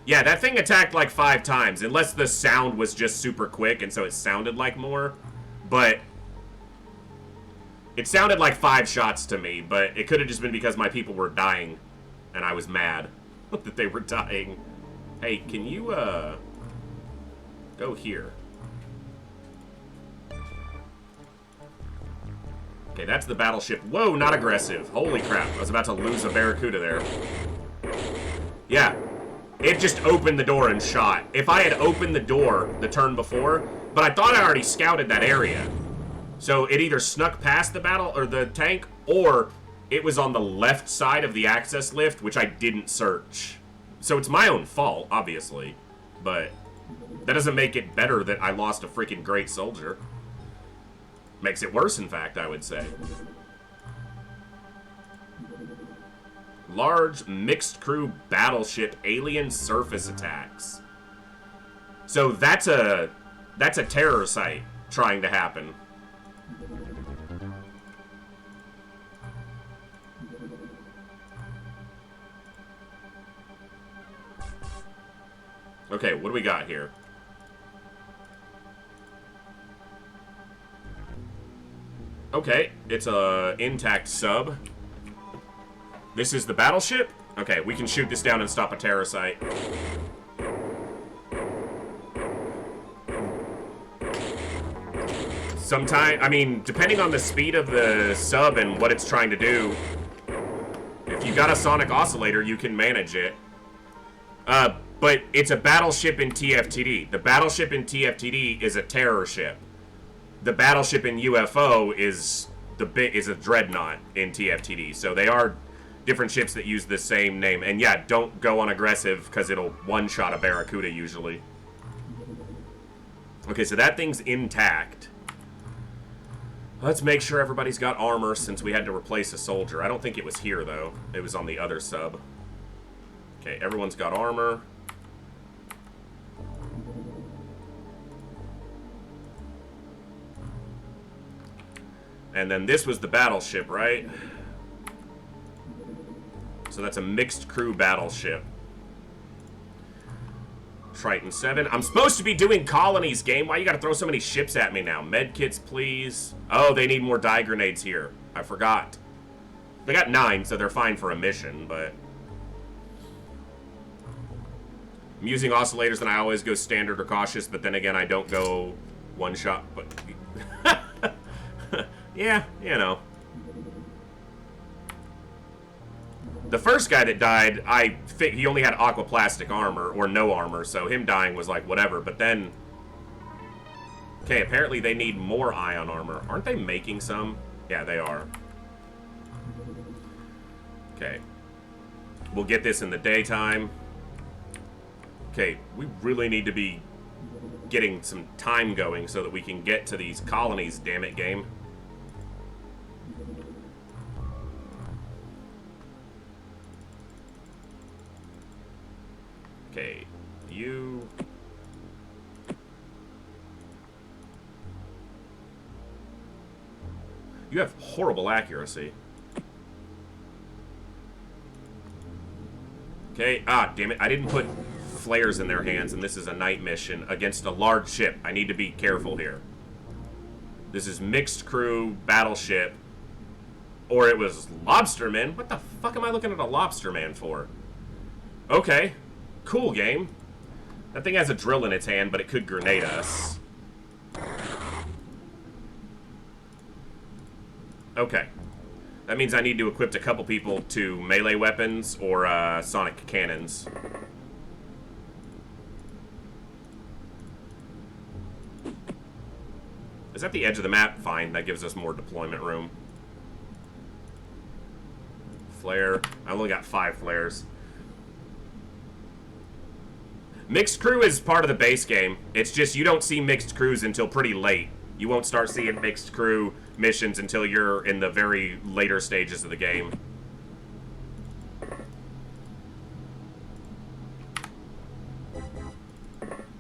Yeah, that thing attacked like 5 times, unless the sound was just super quick and so it sounded like more. But it sounded like 5 shots to me, but it could have just been because my people were dying and I was mad that they were dying. Hey, can you go here? Okay, that's the battleship. Whoa, not aggressive. Holy crap, I was about to lose a barracuda there. Yeah, it just opened the door and shot. If I had opened the door the turn before, but I thought I already scouted that area. So it either snuck past the battle or the tank, or it was on the left side of the access lift, which I didn't search. So it's my own fault, obviously, but that doesn't make it better that I lost a freaking great soldier. Makes it worse, in fact, I would say. Large mixed crew battleship alien surface attacks. So that's a terror site trying to happen. Okay, what do we got here? Okay, it's a intact sub. This is the battleship? Okay, we can shoot this down and stop a terror site. Sometime, I mean, depending on the speed of the sub and what it's trying to do, if you got a sonic oscillator, you can manage it. But it's a battleship in TFTD. The battleship in TFTD is a terror ship. The battleship in UFO is a dreadnought in TFTD. So they are different ships that use the same name. And yeah, don't go on aggressive because it'll one-shot a barracuda usually. Okay, so that thing's intact. Let's make sure everybody's got armor since we had to replace a soldier. I don't think it was here, though. It was on the other sub. Okay, everyone's got armor. And then this was the battleship, right? So that's a mixed crew battleship. Triton 7. I'm supposed to be doing Colonies, game. Why you gotta throw so many ships at me now? Medkits, please. Oh, they need more die grenades here. I forgot. They got 9, so they're fine for a mission, but I'm using oscillators and I always go standard or cautious, but then again, I don't go one shot, but yeah, you know. The first guy that died, he only had aquaplastic armor, or no armor, so him dying was like, whatever, but then okay, apparently they need more ion armor. Aren't they making some? Yeah, they are. Okay. We'll get this in the daytime. Okay, we really need to be getting some time going so that we can get to these colonies, damn it, game. Okay, you... You have horrible accuracy. Okay, damn it. I didn't put flares in their hands, and this is a night mission against a large ship. I need to be careful here. This is mixed crew battleship. Or it was lobstermen. What the fuck am I looking at a lobsterman for? Okay. Cool game. That thing has a drill in its hand, but it could grenade us. Okay. That means I need to equip a couple people to melee weapons or sonic cannons. Is that the edge of the map? Fine, that gives us more deployment room. Flare. I only got 5 flares. Mixed crew is part of the base game. It's just you don't see mixed crews until pretty late. You won't start seeing mixed crew missions until you're in the very later stages of the game.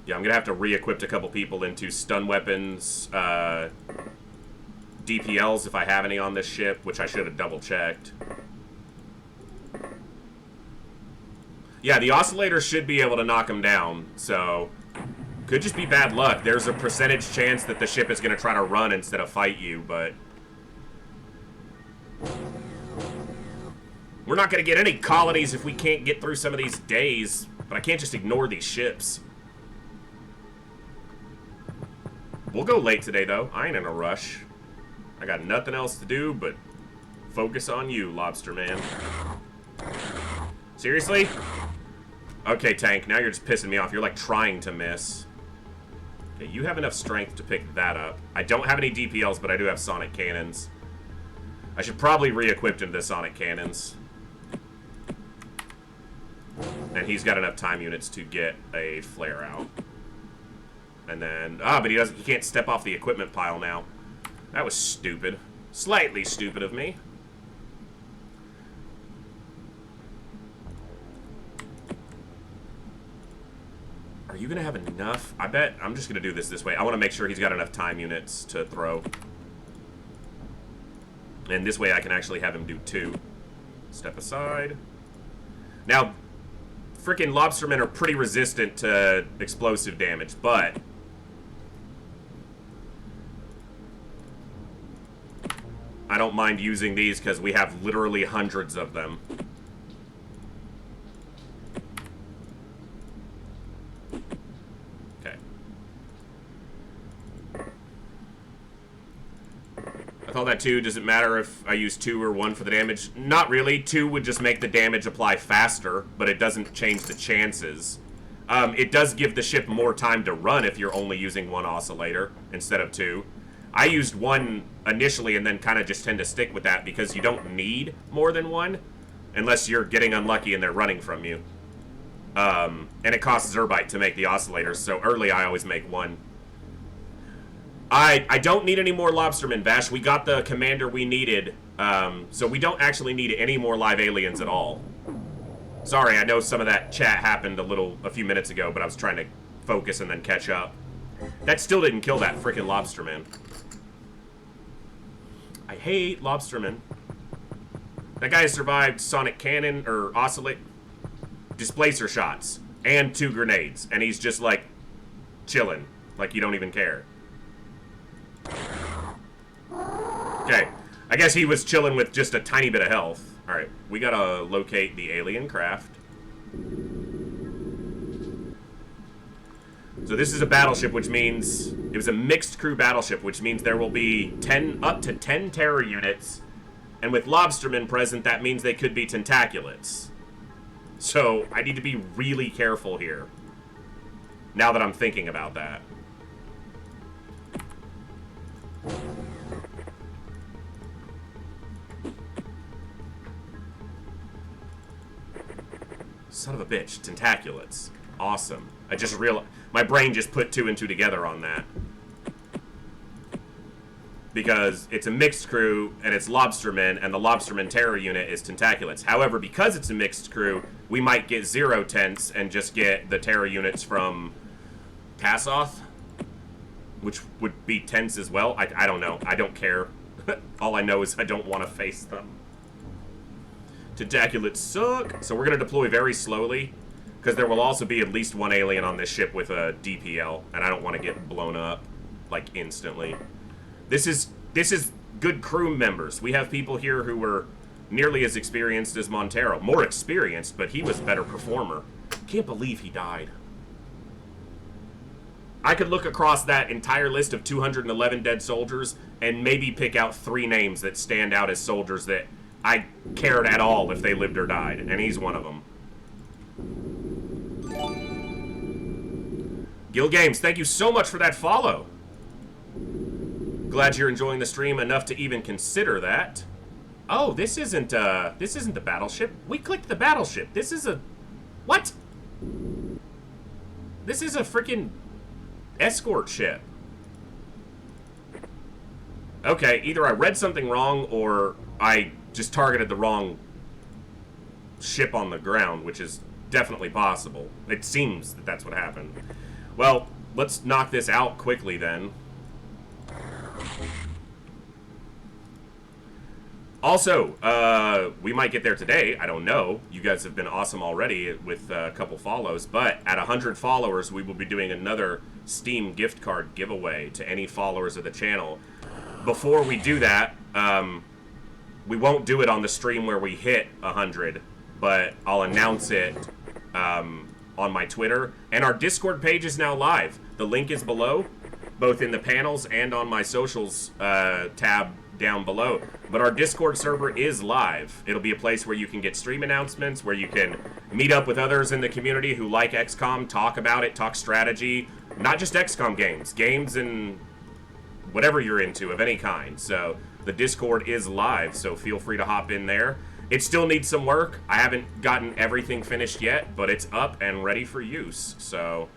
Yeah, I'm gonna have to re-equip a couple people into stun weapons, DPLs if I have any on this ship, which I should have double-checked. Yeah, the oscillator should be able to knock them down, so could just be bad luck. There's a percentage chance that the ship is going to try to run instead of fight you, but we're not going to get any colonies if we can't get through some of these days, but I can't just ignore these ships. We'll go late today, though. I ain't in a rush. I got nothing else to do but focus on you, Lobster Man. Seriously? Okay, tank, now you're just pissing me off. You're, like, trying to miss. Okay, you have enough strength to pick that up. I don't have any DPLs, but I do have sonic cannons. I should probably re-equip him to sonic cannons. And he's got enough time units to get a flare out. And then... but he can't step off the equipment pile now. That was stupid. Slightly stupid of me. Are you going to have enough? I bet I'm just going to do this way. I want to make sure he's got enough time units to throw. And this way I can actually have him do 2. Step aside. Now, freaking lobstermen are pretty resistant to explosive damage, but I don't mind using these because we have literally hundreds of them. I thought that 2, does it matter if I use 2 or 1 for the damage? Not really. 2 would just make the damage apply faster, but it doesn't change the chances. It does give the ship more time to run if you're only using 1 oscillator instead of 2. I used 1 initially and then kind of just tend to stick with that because you don't need more than 1 unless you're getting unlucky and they're running from you. And it costs Zerbite to make the oscillators, so early I always make 1. I don't need any more lobstermen, Vash. We got the commander we needed, so we don't actually need any more live aliens at all. Sorry, I know some of that chat happened a few minutes ago, but I was trying to focus and then catch up. That still didn't kill that freaking lobsterman. I hate lobstermen. That guy survived sonic cannon or displacer shots and 2 grenades, and he's just like chilling, like you don't even care. Okay, I guess he was chilling with just a tiny bit of health. Alright, we gotta locate the alien craft. So this is a battleship, which means... it was a mixed crew battleship, which means there will be up to 10 terror units. And with lobstermen present, that means they could be tentaculats. So, I need to be really careful here. Now that I'm thinking about that. Son of a bitch, tentaculats. Awesome. I just realized... my brain just put 2 and 2 together on that. Because it's a mixed crew, and it's lobstermen, and the lobsterman terror unit is tentaculats. However, because it's a mixed crew, we might get 0 tents and just get the terror units from Tassoth, which would be tents as well. I don't know. I don't care. All I know is I don't want to face them. Tentaculats suck. So we're going to deploy very slowly, because there will also be at least one alien on this ship with a DPL, and I don't want to get blown up, like, instantly. This is good crew members. We have people here who were nearly as experienced as Montero. More experienced, but he was a better performer. Can't believe he died. I could look across that entire list of 211 dead soldiers and maybe pick out 3 names that stand out as soldiers that I cared at all if they lived or died, and he's one of them. Gil Games, thank you so much for that follow. Glad you're enjoying the stream enough to even consider that. Oh, this isn't the battleship. We clicked the battleship. This is a... What? This is a freaking escort ship. Okay, either I read something wrong or I just targeted the wrong ship on the ground, which is definitely possible. It seems that that's what happened. Well, let's knock this out quickly then. Also, we might get there today. I don't know. You guys have been awesome already with a couple follows. But at 100 followers, we will be doing another Steam gift card giveaway to any followers of the channel. Before we do that, we won't do it on the stream where we hit 100. But I'll announce it on my Twitter. And our Discord page is now live. The link is below, both in the panels and on my socials tab down below. But our Discord server is live. It'll be a place where you can get stream announcements, where you can meet up with others in the community who like XCOM, talk about it, talk strategy. Not just XCOM games. Games and whatever you're into of any kind. So the Discord is live, so feel free to hop in there. It still needs some work. I haven't gotten everything finished yet, but it's up and ready for use. So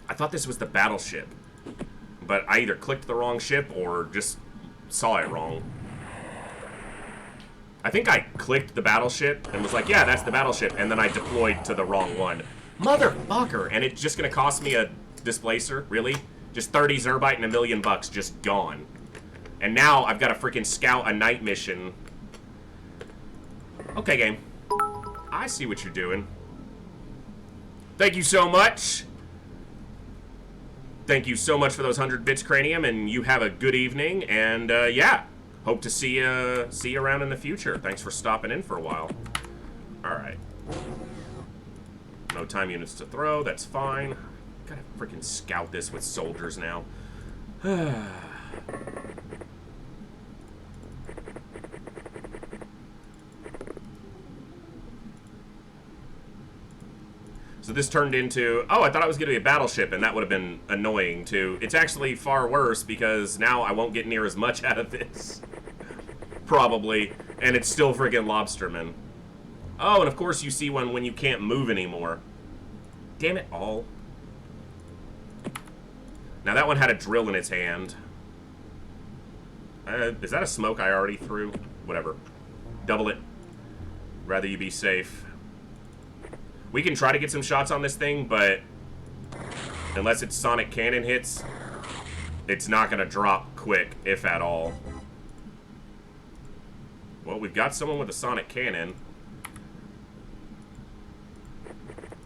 I thought this was the battleship, but I either clicked the wrong ship or just saw it wrong. I think I clicked the battleship and was like, yeah, that's the battleship, and then I deployed to the wrong one. Motherfucker! And it's just gonna cost me a displacer? Really? Just 30 Zerbite and $1 million just gone. And now I've got to freaking scout a night mission. Okay, game. I see what you're doing. Thank you so much. Thank you so much for those 100 bits, Cranium, and you have a good evening. And yeah, hope to see you around in the future. Thanks for stopping in for a while. All right. No time units to throw. That's fine. Gotta freaking scout this with soldiers now. So this turned into, oh, I thought it was going to be a battleship, and that would have been annoying, too. It's actually far worse, because now I won't get near as much out of this. Probably. And it's still friggin' lobstermen. Oh, and of course you see one when you can't move anymore. Damn it all. Now that one had a drill in its hand. Is that a smoke I already threw? Whatever. Double it. Rather you be safe. We can try to get some shots on this thing, but unless it's sonic cannon hits, it's not going to drop quick, if at all. Well, we've got someone with a sonic cannon.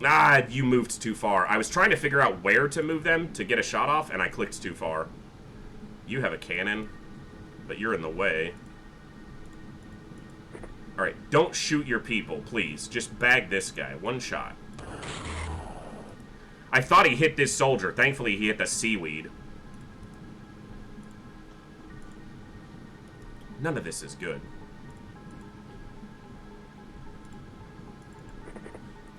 Ah, you moved too far. I was trying to figure out where to move them to get a shot off, and I clicked too far. You have a cannon, but you're in the way. Alright, don't shoot your people, please. Just bag this guy. One shot. I thought he hit this soldier. Thankfully, he hit the seaweed. None of this is good.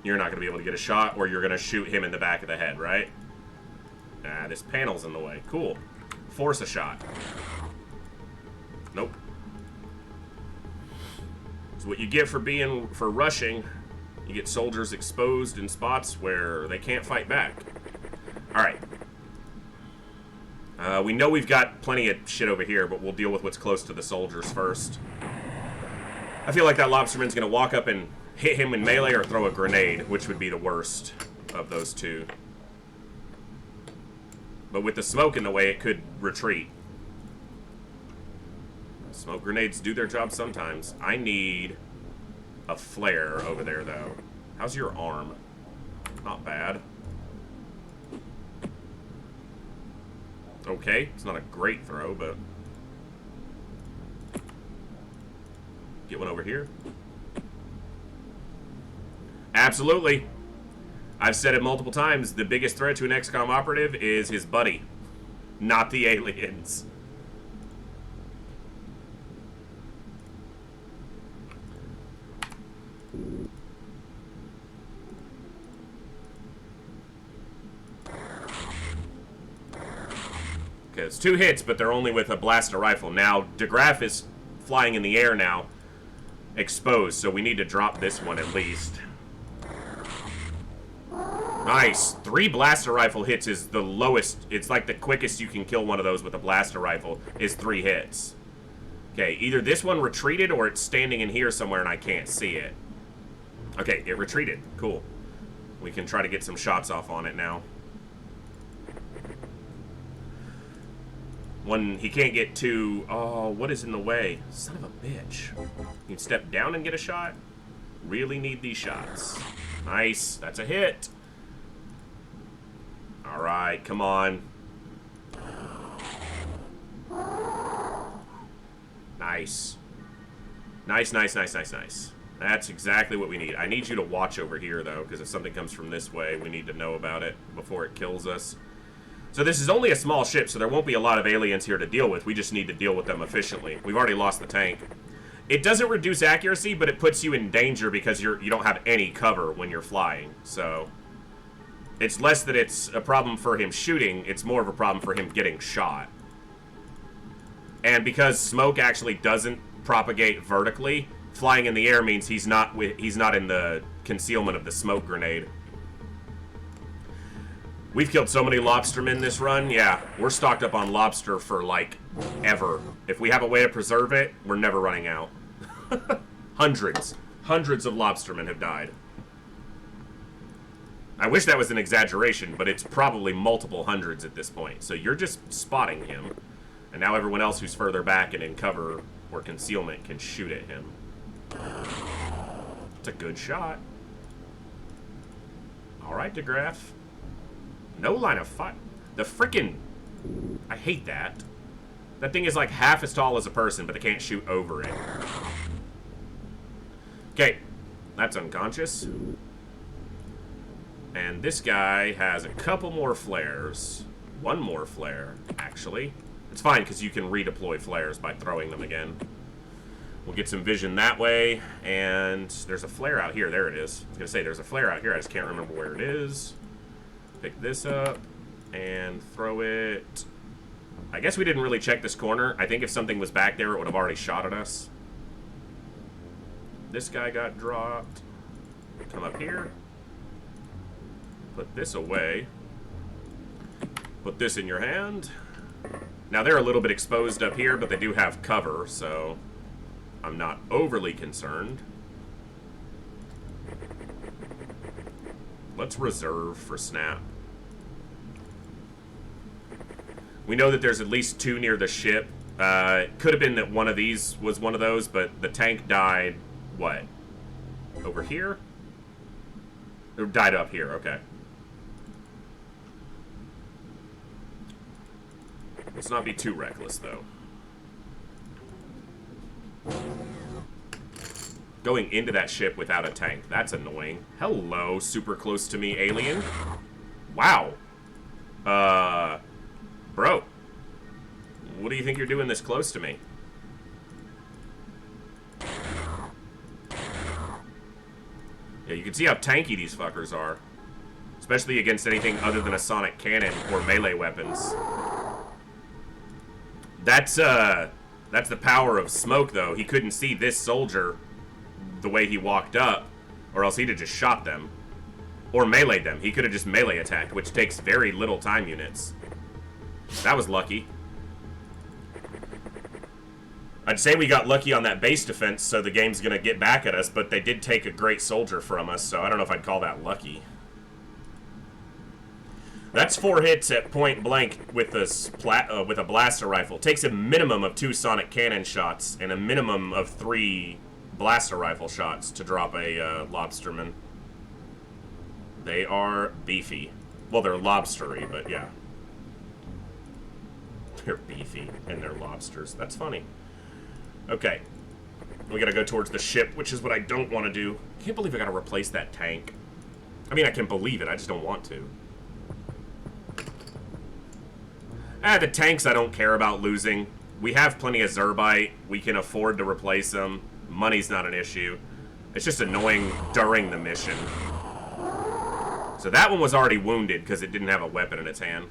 You're not going to be able to get a shot, or you're going to shoot him in the back of the head, right? Ah, this panel's in the way. Cool. Force a shot. Nope. What you get for rushing, you get soldiers exposed in spots where they can't fight back. Alright. We know we've got plenty of shit over here, but we'll deal with what's close to the soldiers first. I feel like that lobsterman's gonna walk up and hit him in melee or throw a grenade, which would be the worst of those two. But with the smoke in the way, it could retreat. Smoke grenades do their job sometimes. I need a flare over there, though. How's your arm? Not bad. Okay, it's not a great throw, but... Get one over here. Absolutely. I've said it multiple times. The biggest threat to an XCOM operative is his buddy, not the aliens. Okay, it's 2 hits, but they're only with a blaster rifle. Now, DeGraff is flying in the air now, exposed, so we need to drop this one at least. Nice. 3 blaster rifle hits is the lowest. It's like the quickest you can kill one of those with a blaster rifle is 3 hits. Okay, either this one retreated or it's standing in here somewhere and I can't see it. Okay, it retreated. Cool. We can try to get some shots off on it now. One, he can't get to... Oh, what is in the way? Son of a bitch. You can step down and get a shot? Really need these shots. Nice. That's a hit. Alright, come on. Nice. Nice, nice, nice, nice, nice. That's exactly what we need. I need you to watch over here, though, because if something comes from this way, we need to know about it before it kills us. So this is only a small ship, so there won't be a lot of aliens here to deal with. We just need to deal with them efficiently. We've already lost the tank. It doesn't reduce accuracy, but it puts you in danger because you don't have any cover when you're flying. So it's less that it's a problem for him shooting, it's more of a problem for him getting shot. And because smoke actually doesn't propagate vertically, flying in the air means he's not in the concealment of the smoke grenade. We've killed so many lobstermen this run. Yeah, we're stocked up on lobster for, like, ever. If we have a way to preserve it, we're never running out. Hundreds. Hundreds of lobstermen have died. I wish that was an exaggeration, but it's probably multiple hundreds at this point. So you're just spotting him. And now everyone else who's further back and in cover or concealment can shoot at him. It's a good shot. Alright, DeGraff. No line of fire. The frickin'... I hate that. That thing is like half as tall as a person, but they can't shoot over it. Okay. That's unconscious. And this guy has a couple more flares. One more flare, actually. It's fine, because you can redeploy flares by throwing them again. We'll get some vision that way. And there's a flare out here. There it is. I was going to say, there's a flare out here. I just can't remember where it is. Pick this up and throw it. I guess we didn't really check this corner. I think if something was back there, it would have already shot at us. This guy got dropped. Come up here. Put this away. Put this in your hand. Now they're a little bit exposed up here, but they do have cover, so I'm not overly concerned. Let's reserve for snap. We know that there's at least 2 near the ship. It could have been that one of these was one of those, but the tank died, what? Over here? It died up here, okay. Let's not be too reckless, though. Going into that ship without a tank, that's annoying. Hello, super close to me alien. Wow. Bro, what do you think you're doing this close to me? Yeah, you can see how tanky these fuckers are. Especially against anything other than a sonic cannon or melee weapons. That's the power of smoke, though. He couldn't see this soldier the way he walked up, or else he'd have just shot them. Or meleeed them. He could have just melee attacked, which takes very little time units. That was lucky. I'd say we got lucky on that base defense, so the game's gonna get back at us, but they did take a great soldier from us, so I don't know if I'd call that lucky. That's 4 hits at point blank with this with a blaster rifle. Takes a minimum of 2 sonic cannon shots and a minimum of 3 blaster rifle shots to drop a lobsterman. They are beefy. Well, they're lobstery, but yeah. They're beefy and they're lobsters. That's funny. Okay. We gotta go towards the ship, which is what I don't want to do. I can't believe I gotta replace that tank. I mean, I can believe it, I just don't want to. The tanks I don't care about losing. We have plenty of Zerbite. We can afford to replace them. Money's not an issue. It's just annoying during the mission. So that one was already wounded because it didn't have a weapon in its hand.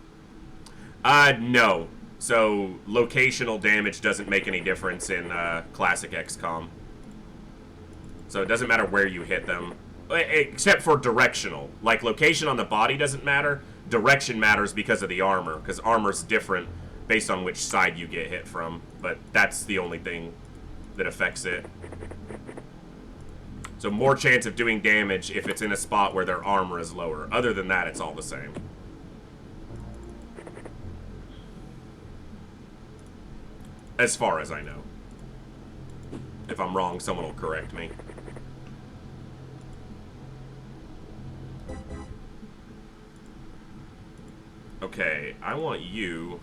No. So locational damage doesn't make any difference in classic XCOM. So it doesn't matter where you hit them. Except for directional. Like, location on the body doesn't matter. Direction matters because of the armor, because armor's different based on which side you get hit from, but that's the only thing that affects it. So more chance of doing damage if it's in a spot where their armor is lower. Other than that, it's all the same. As far as I know. If I'm wrong, someone will correct me. Okay, I want you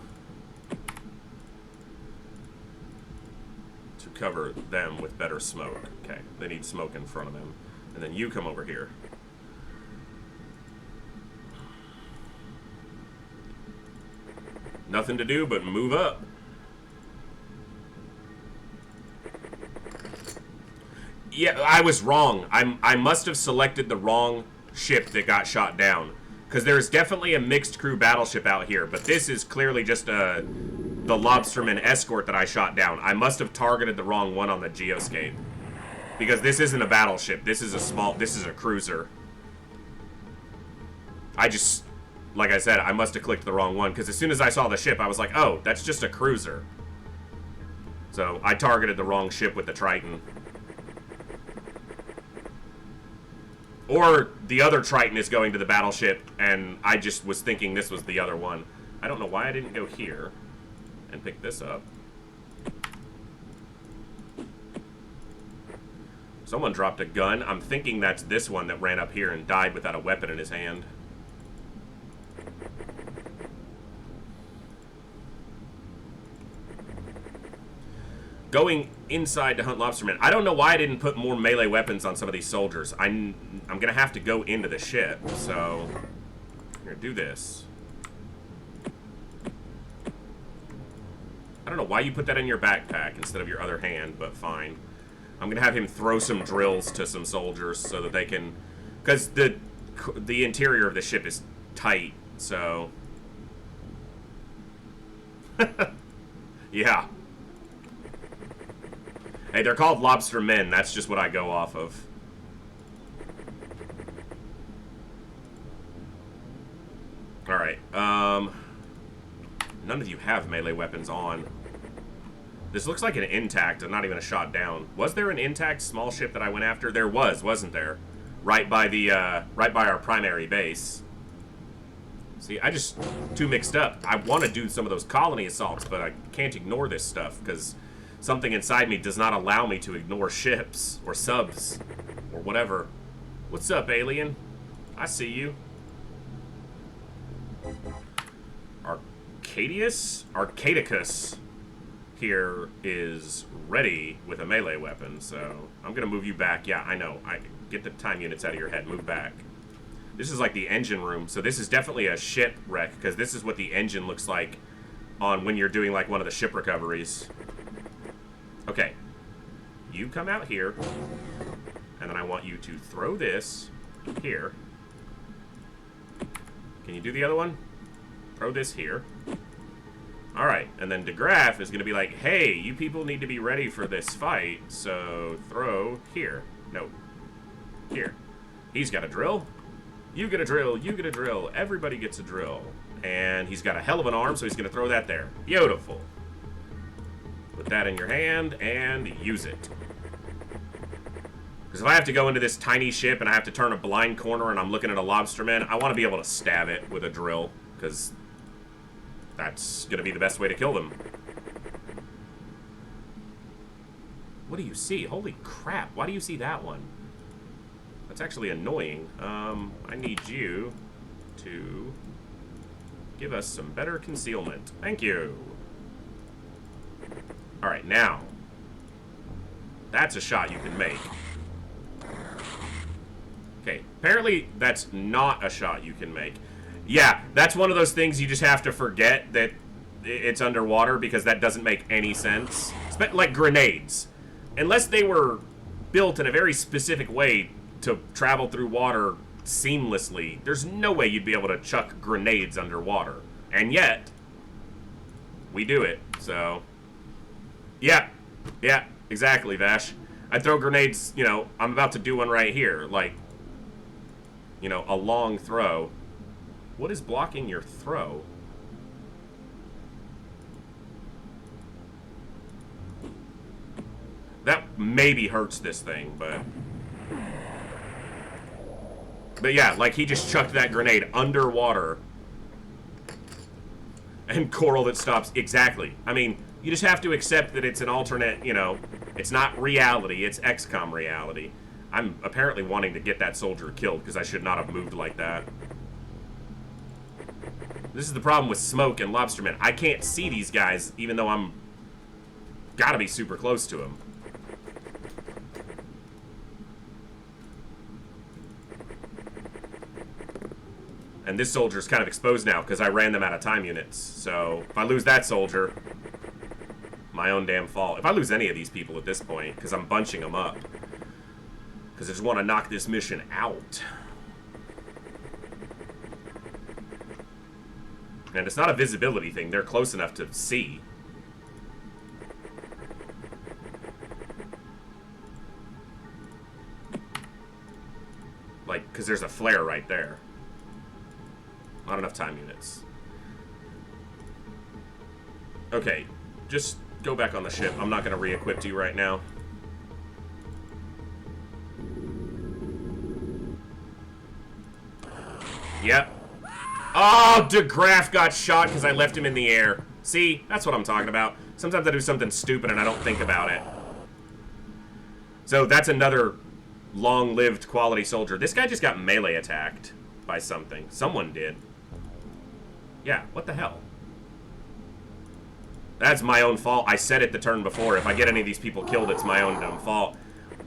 to cover them with better smoke. Okay, they need smoke in front of them. And then you come over here. Nothing to do but move up. Yeah, I was wrong. I must have selected the wrong ship that got shot down. Because there's definitely a mixed crew battleship out here, but this is clearly just the Lobsterman escort that I shot down. I must have targeted the wrong one on the geoscape. Because this isn't a battleship. This is a cruiser. Like I said, I must have clicked the wrong one, because as soon as I saw the ship, I was like, oh, that's just a cruiser. So I targeted the wrong ship with the Triton. Or the other Triton is going to the battleship, and I just was thinking this was the other one. I don't know why I didn't go here and pick this up. Someone dropped a gun. I'm thinking that's this one that ran up here and died without a weapon in his hand. Going inside to hunt lobstermen. I don't know why I didn't put more melee weapons on some of these soldiers. I'm gonna have to go into the ship, so here, do this. I don't know why you put that in your backpack instead of your other hand, but fine. I'm gonna have him throw some drills to some soldiers so that they can, because the interior of the ship is tight, so yeah. Hey, they're called lobster men. That's just what I go off of. Alright, none of you have melee weapons on. This looks like an intact and not even a shot down. Was there an intact small ship that I went after? There was, wasn't there? Right by our primary base. See, I just too mixed up. I want to do some of those colony assaults, but I can't ignore this stuff because something inside me does not allow me to ignore ships or subs or whatever. What's up, alien? I see you. Arcadicus here is ready with a melee weapon, so I'm gonna move you back. Yeah, I know. I get the time units out of your head. Move back. This is like the engine room, so this is definitely a shipwreck because this is what the engine looks like on when you're doing like one of the ship recoveries. Okay, you come out here, and then I want you to throw this here. Can you do the other one? Throw this here. Alright, and then DeGraff is going to be like, hey, you people need to be ready for this fight, so throw here. No. Here. He's got a drill. You get a drill. You get a drill. Everybody gets a drill. And he's got a hell of an arm, so he's going to throw that there. Beautiful. Put that in your hand and use it. Because if I have to go into this tiny ship and I have to turn a blind corner and I'm looking at a lobsterman, I want to be able to stab it with a drill. because that's going to be the best way to kill them. What do you see? Holy crap, why do you see that one? That's actually annoying. I need you to give us some better concealment. Thank you. Alright, now. That's a shot you can make. Okay, apparently that's not a shot you can make. Yeah, that's one of those things you just have to forget that it's underwater, because that doesn't make any sense. Like grenades. Unless they were built in a very specific way to travel through water seamlessly, there's no way you'd be able to chuck grenades underwater. And yet, we do it, so... Yeah, exactly, Vash. I throw grenades, you know, I'm about to do one right here, like, you know, a long throw. What is blocking your throw? That maybe hurts this thing, but yeah, like he just chucked that grenade underwater. And coral that stops. Exactly. I mean, you just have to accept that it's an alternate, you know, it's not reality, it's XCOM reality. I'm apparently wanting to get that soldier killed because I should not have moved like that. This is the problem with smoke and lobstermen. I can't see these guys even though I'm gotta be super close to them. And this soldier's kind of exposed now because I ran them out of time units. So if I lose that soldier, my own damn fault. If I lose any of these people at this point, because I'm bunching them up. Because I just want to knock this mission out. And it's not a visibility thing. They're close enough to see. Like, because there's a flare right there. Not enough time units. Okay, just go back on the ship. I'm not going to re-equip you right now. Yep. Oh, DeGraff got shot because I left him in the air. See, that's what I'm talking about. Sometimes I do something stupid and I don't think about it. So that's another long-lived quality soldier. This guy just got melee attacked by something. Someone did. Yeah, what the hell? That's my own fault. I said it the turn before. If I get any of these people killed, it's my own dumb fault.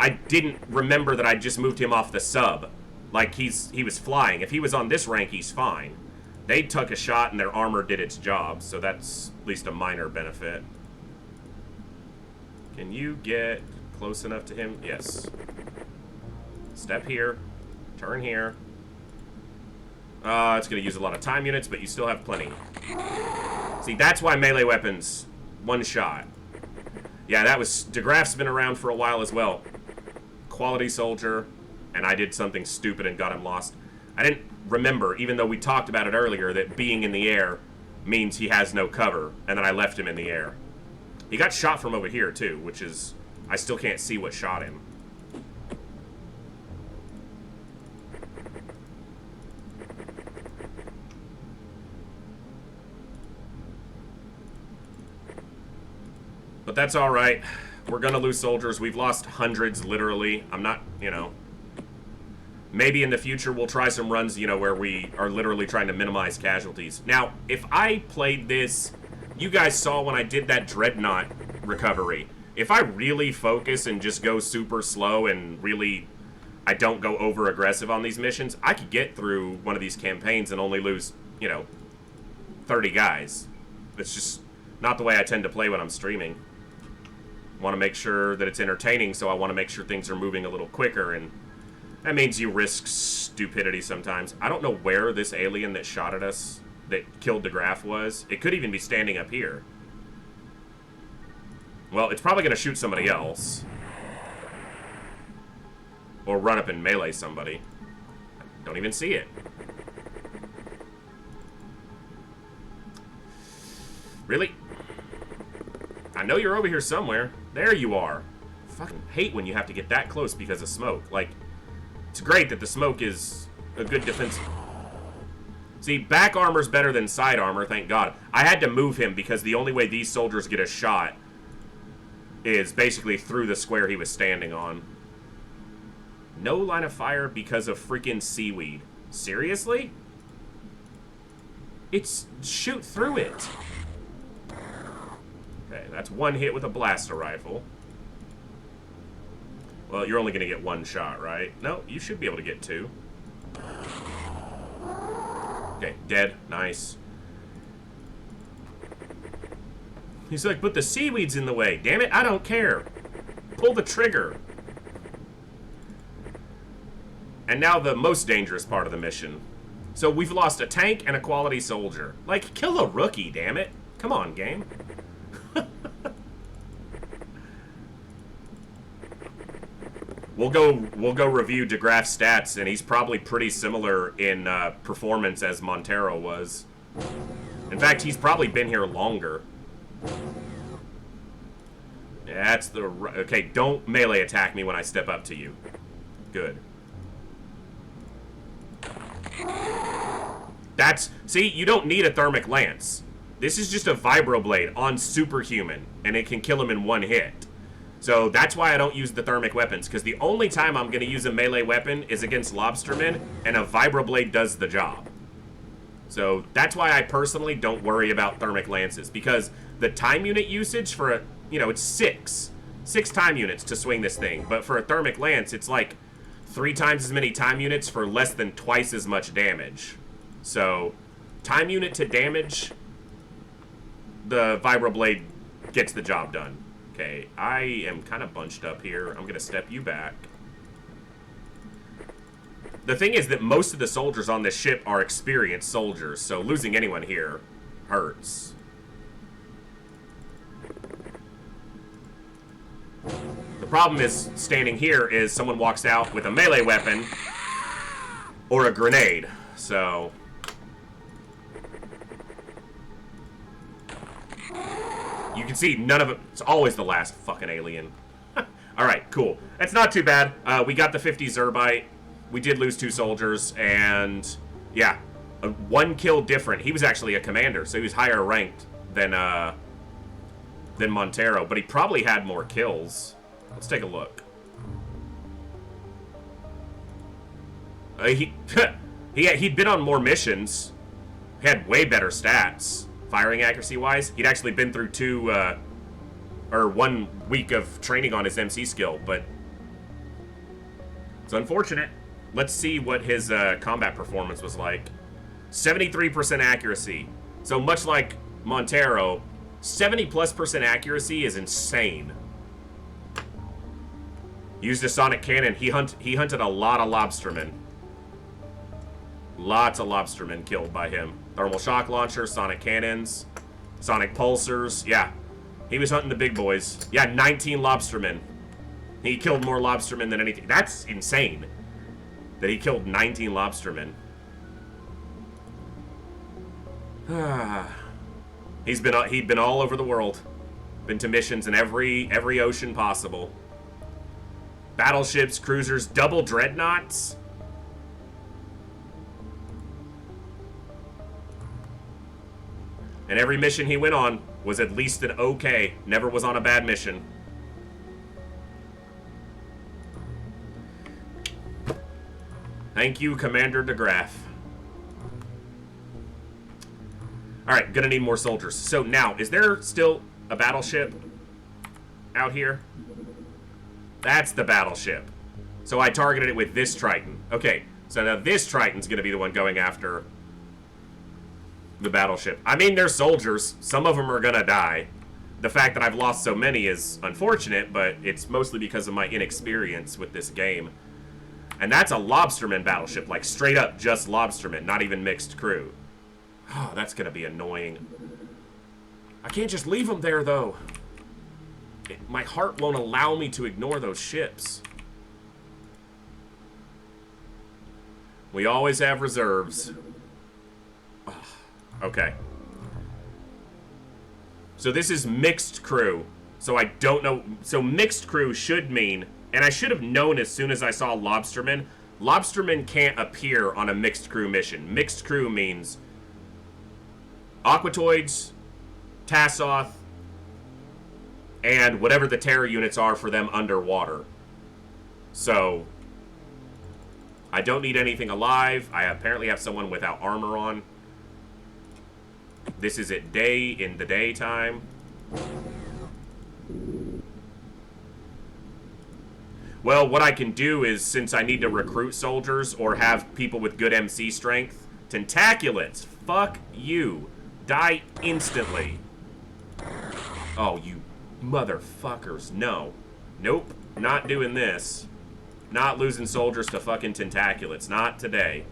I didn't remember that I just moved him off the sub. Like, he was flying. If he was on this rank, he's fine. They took a shot and their armor did its job, so that's at least a minor benefit. Can you get close enough to him? Yes. Step here. Turn here. It's going to use a lot of time units, but you still have plenty. See, that's why melee weapons, one shot. Yeah, that was... DeGraff's been around for a while as well. Quality soldier, and I did something stupid and got him lost. I didn't remember, even though we talked about it earlier, that being in the air means he has no cover, and then I left him in the air. He got shot from over here, too, which is... I still can't see what shot him. But that's alright. We're gonna lose soldiers. We've lost hundreds, literally. I'm not, you know... Maybe in the future we'll try some runs, you know, where we are literally trying to minimize casualties. Now, if I played this... You guys saw when I did that Dreadnought recovery. If I really focus and just go super slow and really... I don't go over-aggressive on these missions, I could get through one of these campaigns and only lose, you know, 30 guys. It's just not the way I tend to play when I'm streaming. Want to make sure that it's entertaining, so I want to make sure things are moving a little quicker, and that means you risk stupidity sometimes. I don't know where this alien that shot at us, that killed DeGraff was. It could even be standing up here. Well, it's probably going to shoot somebody else. Or run up and melee somebody. Don't even see it. Really? I know you're over here somewhere. There you are. I fucking hate when you have to get that close because of smoke. Like, it's great that the smoke is a good defense. See, back armor's better than side armor, thank God. I had to move him because the only way these soldiers get a shot is basically through the square he was standing on. No line of fire because of freaking seaweed. Seriously? It's shoot through it. Okay, that's one hit with a blaster rifle. Well, you're only going to get one shot, right? No, you should be able to get two. Okay, dead. Nice. He's like, but the seaweed's in the way. Damn it, I don't care. Pull the trigger. And now the most dangerous part of the mission. So we've lost a tank and a quality soldier. Like, kill a rookie, damn it. Come on, game. We'll go review DeGraff's stats, and he's probably pretty similar in performance as Montero was. In fact, he's probably been here longer. That's the... Okay, don't melee attack me when I step up to you. Good. That's... See, you don't need a thermic lance. This is just a vibroblade on Superhuman, and it can kill him in one hit. So that's why I don't use the thermic weapons, because the only time I'm going to use a melee weapon is against lobstermen, and a vibroblade does the job. So that's why I personally don't worry about thermic lances, because the time unit usage for a, you know, it's six time units to swing this thing, but for a thermic lance, it's like 3 times as many time units for less than twice as much damage. So time unit to damage, the vibroblade gets the job done. Okay, I am kind of bunched up here. I'm going to step you back. The thing is that most of the soldiers on this ship are experienced soldiers, so losing anyone here hurts. The problem is, standing here, is someone walks out with a melee weapon or a grenade, so... You can see none of it. It's always the last fucking alien. Alright, cool. That's not too bad. We got the 50 Zerbite. We did lose 2 soldiers, and yeah, 1 kill different. He was actually a commander, so he was higher ranked than Montero, but he probably had more kills. Let's take a look. He'd been on more missions. He had way better stats. Firing accuracy-wise, he'd actually been through 1 week of training on his MC skill, but it's unfortunate. Let's see what his combat performance was like. 73% accuracy. So much like Montero, 70+% accuracy is insane. Used a sonic cannon. He hunted a lot of lobstermen. Lots of lobstermen killed by him. Thermal shock launcher, sonic cannons, sonic pulsers. Yeah, he was hunting the big boys. Yeah, 19 lobstermen. He killed more lobstermen than anything. That's insane. That he killed 19 lobstermen. He'd been all over the world. Been to missions in every ocean possible. Battleships, cruisers, double dreadnoughts. And every mission he went on was at least an okay. Never was on a bad mission. Thank you, Commander DeGraff. Alright, gonna need more soldiers. So now, is there still a battleship out here? That's the battleship. So I targeted it with this Triton. Okay, so now this Triton's gonna be the one going after the battleship. I mean, they're soldiers. Some of them are gonna die. The fact that I've lost so many is unfortunate, but it's mostly because of my inexperience with this game. And that's a lobsterman battleship, like straight up just lobstermen, not even mixed crew. Oh, that's gonna be annoying. I can't just leave them there, though. My heart won't allow me to ignore those ships. We always have reserves. Okay. So this is mixed crew. So I don't know. So mixed crew should mean, and I should have known as soon as I saw lobstermen, Lobstermen can't appear on a mixed crew mission. Mixed crew means Aquatoids, Tassoth, and whatever the terror units are for them underwater. So, I don't need anything alive. I apparently have someone without armor on. This is at day, in the daytime. Well, what I can do is, since I need to recruit soldiers or have people with good MC strength, tentaculats, fuck you. Die instantly. Oh, you motherfuckers. No. Nope. Not doing this. Not losing soldiers to fucking tentaculats. Not today.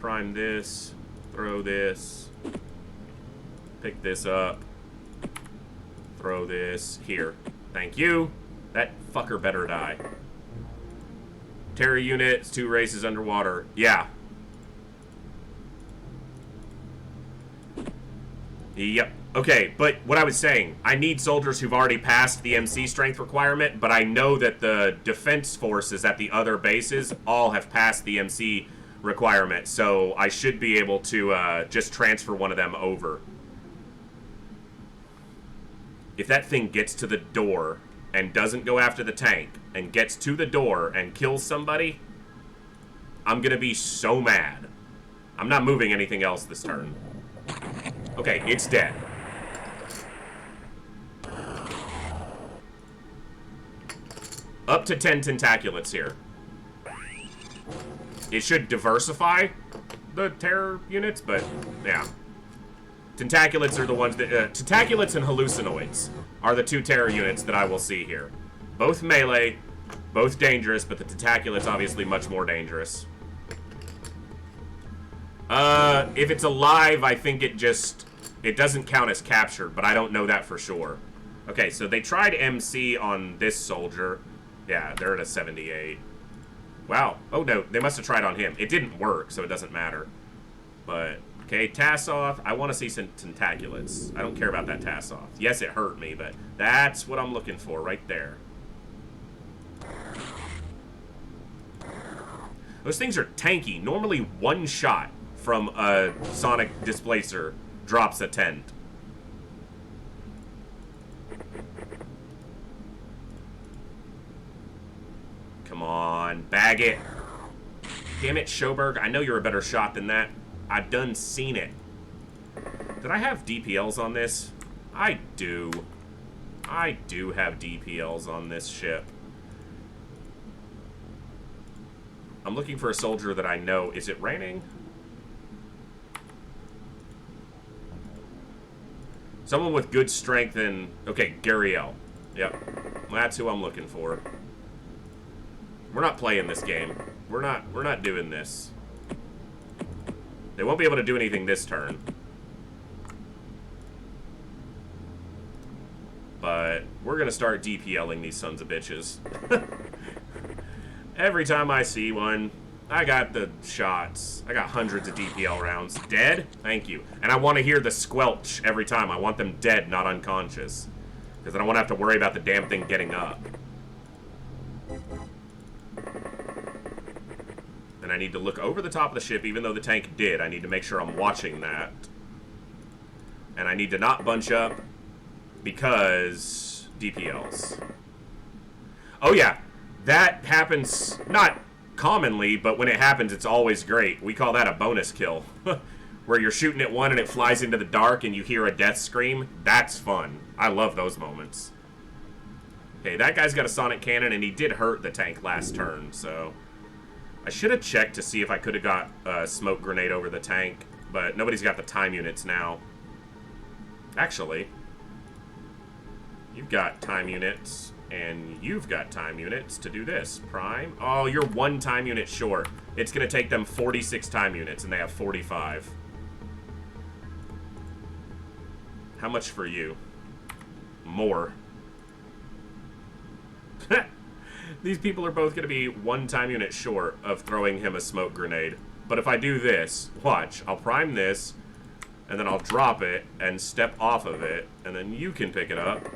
Prime this. Throw this. Pick this up. Throw this. Here. Thank you. That fucker better die. Terror units, 2 races underwater. Yeah. Yep. Okay, but what I was saying, I need soldiers who've already passed the MC strength requirement, but I know that the defense forces at the other bases all have passed the MC requirement, so I should be able to just transfer one of them over. If that thing gets to the door and doesn't go after the tank and gets to the door and kills somebody, I'm gonna be so mad. I'm not moving anything else this turn. Okay, it's dead. Up to 10 tentaculats here. It should diversify the terror units, but yeah. Tentaculats are the ones that... tentaculats and hallucinoids are the 2 terror units that I will see here. Both melee, both dangerous, but the tentaculats obviously much more dangerous. If it's alive, I think it just... It doesn't count as captured, but I don't know that for sure. Okay, so they tried MC on this soldier. Yeah, they're at a 78. Wow. Oh, no, they must have tried on him. It didn't work, so it doesn't matter. But, okay, Tassoth. I want to see some tentaculats. I don't care about that Tassoth. Yes, it hurt me, but that's what I'm looking for right there. Those things are tanky. Normally, one shot from a sonic displacer drops a tent. Come on, bag it. Damn it, Schoberg. I know you're a better shot than that. I've done seen it. Did I have DPLs on this? I do. I do have DPLs on this ship. I'm looking for a soldier that I know. Is it raining? Someone with good strength and... Okay, Gariel. Yep. That's who I'm looking for. We're not playing this game. We're not doing this. They won't be able to do anything this turn. But we're gonna start DPLing these sons of bitches. Every time I see one, I got the shots. I got hundreds of DPL rounds. Dead? Thank you. And I want to hear the squelch every time. I want them dead, not unconscious. Because I don't want to have to worry about the damn thing getting up. And I need to look over the top of the ship, even though the tank did. I need to make sure I'm watching that. And I need to not bunch up because DPLs. Oh yeah, that happens not commonly, but when it happens, it's always great. We call that a bonus kill. Where you're shooting at one and it flies into the dark and you hear a death scream. That's fun. I love those moments. Okay, that guy's got a sonic cannon and he did hurt the tank last turn, so... I should have checked to see if I could have got a smoke grenade over the tank, but nobody's got the time units now. Actually, you've got time units, and you've got time units to do this. Prime. Oh, you're 1 time unit short. It's going to take them 46 time units, and they have 45. How much for you? More. These people are both going to be 1 time unit short of throwing him a smoke grenade. But if I do this, watch, I'll prime this, and then I'll drop it and step off of it, and then you can pick it up.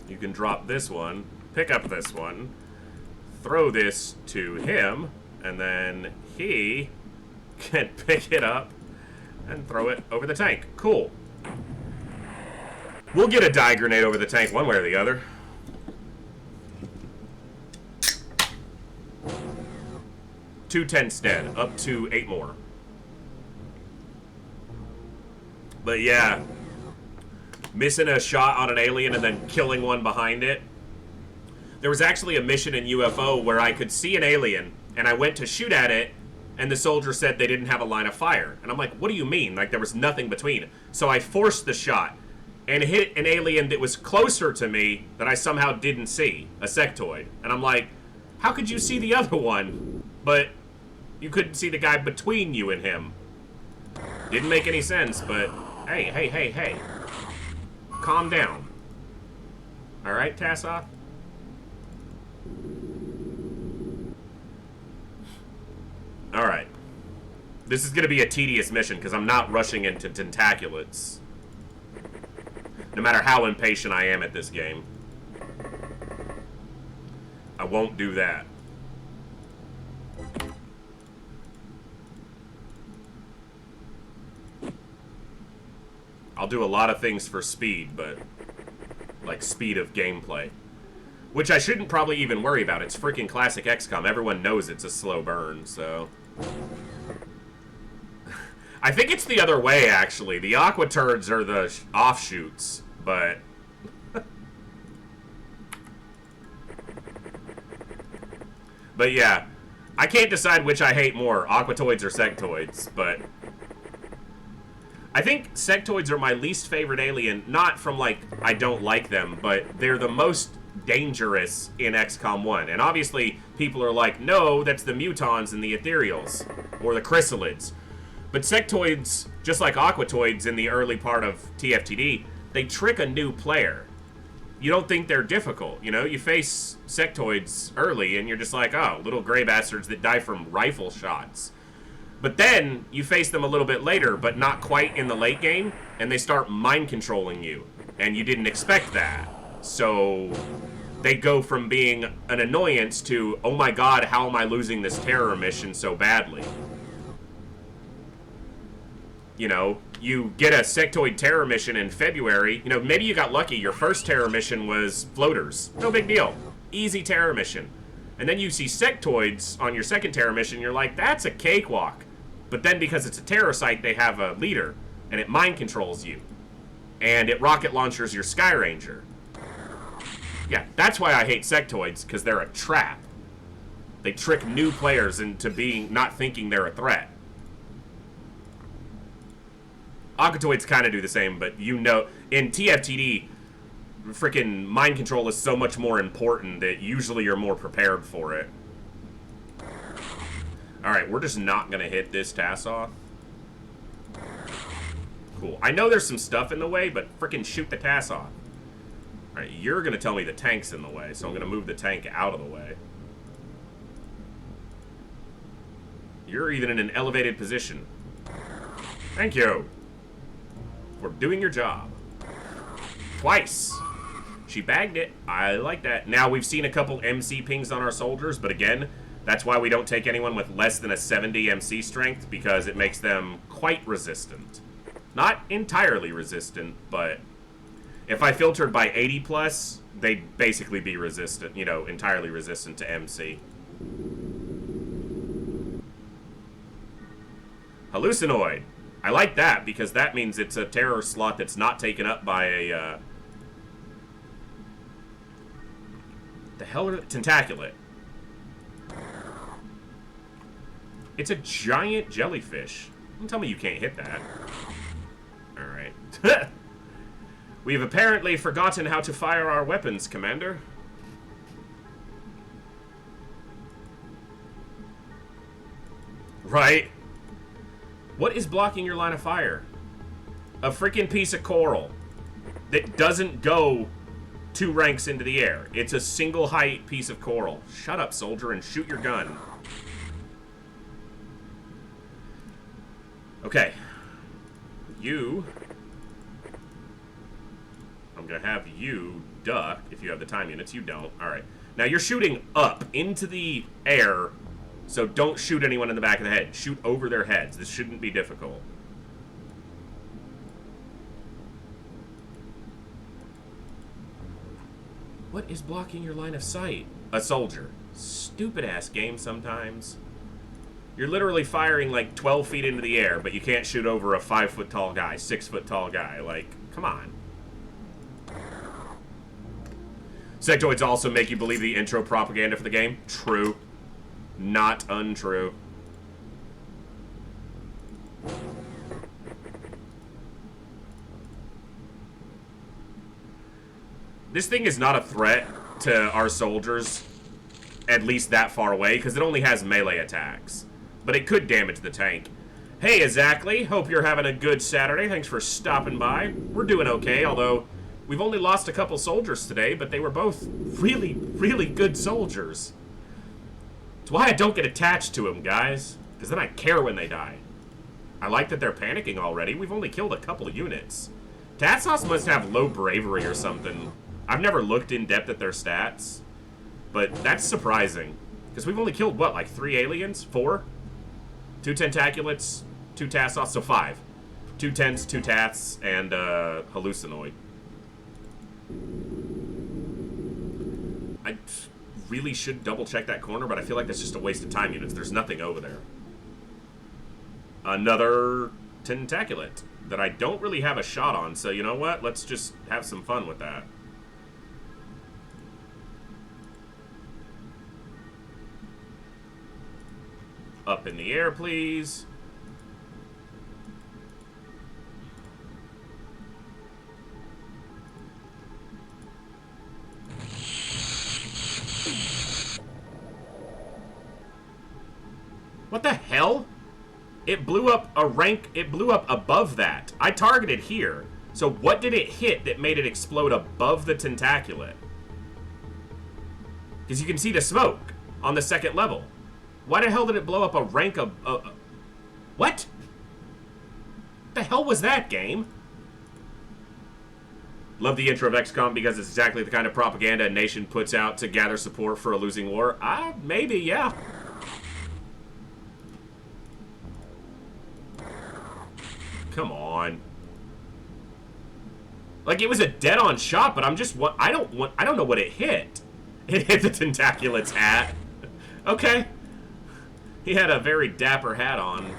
You can drop this one, pick up this one, throw this to him, and then he can pick it up and throw it over the tank. Cool. We'll get a die grenade over the tank one way or the other. Two tents dead, up to 8 more. But yeah, missing a shot on an alien and then killing one behind it. There was actually a mission in UFO where I could see an alien, and I went to shoot at it, and the soldier said they didn't have a line of fire. And I'm like, what do you mean? Like, there was nothing between. So I forced the shot and hit an alien that was closer to me that I somehow didn't see, a sectoid. And I'm like, how could you see the other one, but you couldn't see the guy between you and him? Didn't make any sense, but hey. Calm down. Alright, Tassoff? Alright. This is going to be a tedious mission because I'm not rushing into tentaculats. No matter how impatient I am at this game. I won't do that. I'll do a lot of things for speed, but like speed of gameplay. Which I shouldn't probably even worry about. It's freaking classic XCOM. Everyone knows it's a slow burn, so... I think it's the other way, actually. The Aqua Turds are the offshoots, but... But yeah, I can't decide which I hate more, Aquatoids or Sectoids, but... I think sectoids are my least favorite alien, not from, like, I don't like them, but they're the most dangerous in XCOM 1. And obviously, people are like, no, that's the mutons and the ethereals, or the chrysalids. But sectoids, just like aquatoids in the early part of TFTD, they trick a new player. You don't think they're difficult, you know? You face sectoids early, and you're just like, oh, little gray bastards that die from rifle shots. But then, you face them a little bit later, but not quite in the late game, and they start mind controlling you. And you didn't expect that. So, they go from being an annoyance to, oh my god, how am I losing this terror mission so badly? You know, you get a sectoid terror mission in February, you know, maybe you got lucky, your first terror mission was floaters. No big deal. Easy terror mission. And then you see sectoids on your second terror mission, you're like, that's a cakewalk. But then because it's a terror site, they have a leader, and it mind controls you. And it rocket launchers your Sky Ranger. Yeah, that's why I hate sectoids, because they're a trap. They trick new players into not thinking they're a threat. Aquatoids kind of do the same, but you know, in TFTD, freaking mind control is so much more important that usually you're more prepared for it. Alright, we're just not going to hit this Tassoff. Cool. I know there's some stuff in the way, but freaking shoot the Tassoff. Alright, you're going to tell me the tank's in the way, so I'm going to move the tank out of the way. You're even in an elevated position. Thank you for doing your job. Twice. She bagged it. I like that. Now, we've seen a couple MC pings on our soldiers, but again, that's why we don't take anyone with less than a 70 MC strength, because it makes them quite resistant. Not entirely resistant, but if I filtered by 80 plus, they'd basically be resistant, you know, entirely resistant to MC. Hallucinoid. I like that, because that means it's a terror slot that's not taken up by a, the hell are tentaculat. It's a giant jellyfish. Don't tell me you can't hit that. Alright. We've apparently forgotten how to fire our weapons, Commander. Right? What is blocking your line of fire? A freaking piece of coral that doesn't go 2 ranks into the air. It's a single height piece of coral. Shut up, soldier, and shoot your gun. Okay. You... I'm gonna have you duck if you have the time units. You don't. Alright. Now, you're shooting up into the air, so don't shoot anyone in the back of the head. Shoot over their heads. This shouldn't be difficult. What is blocking your line of sight? A soldier. Stupid-ass game sometimes. You're literally firing like 12 feet into the air, but you can't shoot over a 5-foot-tall guy, 6-foot-tall guy. Like, come on. Sectoids also make you believe the intro propaganda for the game. True. Not untrue. This thing is not a threat to our soldiers, at least that far away, because it only has melee attacks. But it could damage the tank. Hey, exactly. Hope you're having a good Saturday. Thanks for stopping by. We're doing okay, although we've only lost a couple soldiers today, but they were both really, really good soldiers. It's why I don't get attached to them, guys, because then I care when they die. I like that they're panicking already. We've only killed a couple of units. Tassos must have low bravery or something. I've never looked in depth at their stats, but that's surprising. Because we've only killed, what, like 3 aliens? 4? 2 tentaculats, 2 Tassos, so 5. 2 tents, 2 tats, and hallucinoid. I really should double check that corner, but I feel like that's just a waste of time units. There's nothing over there. Another tentaculat that I don't really have a shot on, so you know what? Let's just have some fun with that. Up in the air, please. What the hell? It blew up a rank, it blew up above that. I targeted here. So what did it hit that made it explode above the tentaculat? Because you can see the smoke on the 2nd level. Why the hell did it blow up a rank of... what? What the hell was that, game? Love the intro of XCOM because it's exactly the kind of propaganda a nation puts out to gather support for a losing war. Maybe, yeah. Come on. Like, it was a dead-on shot, but I'm just... I don't know what it hit. It hit the tentaculat's hat. Okay. He had a very dapper hat on.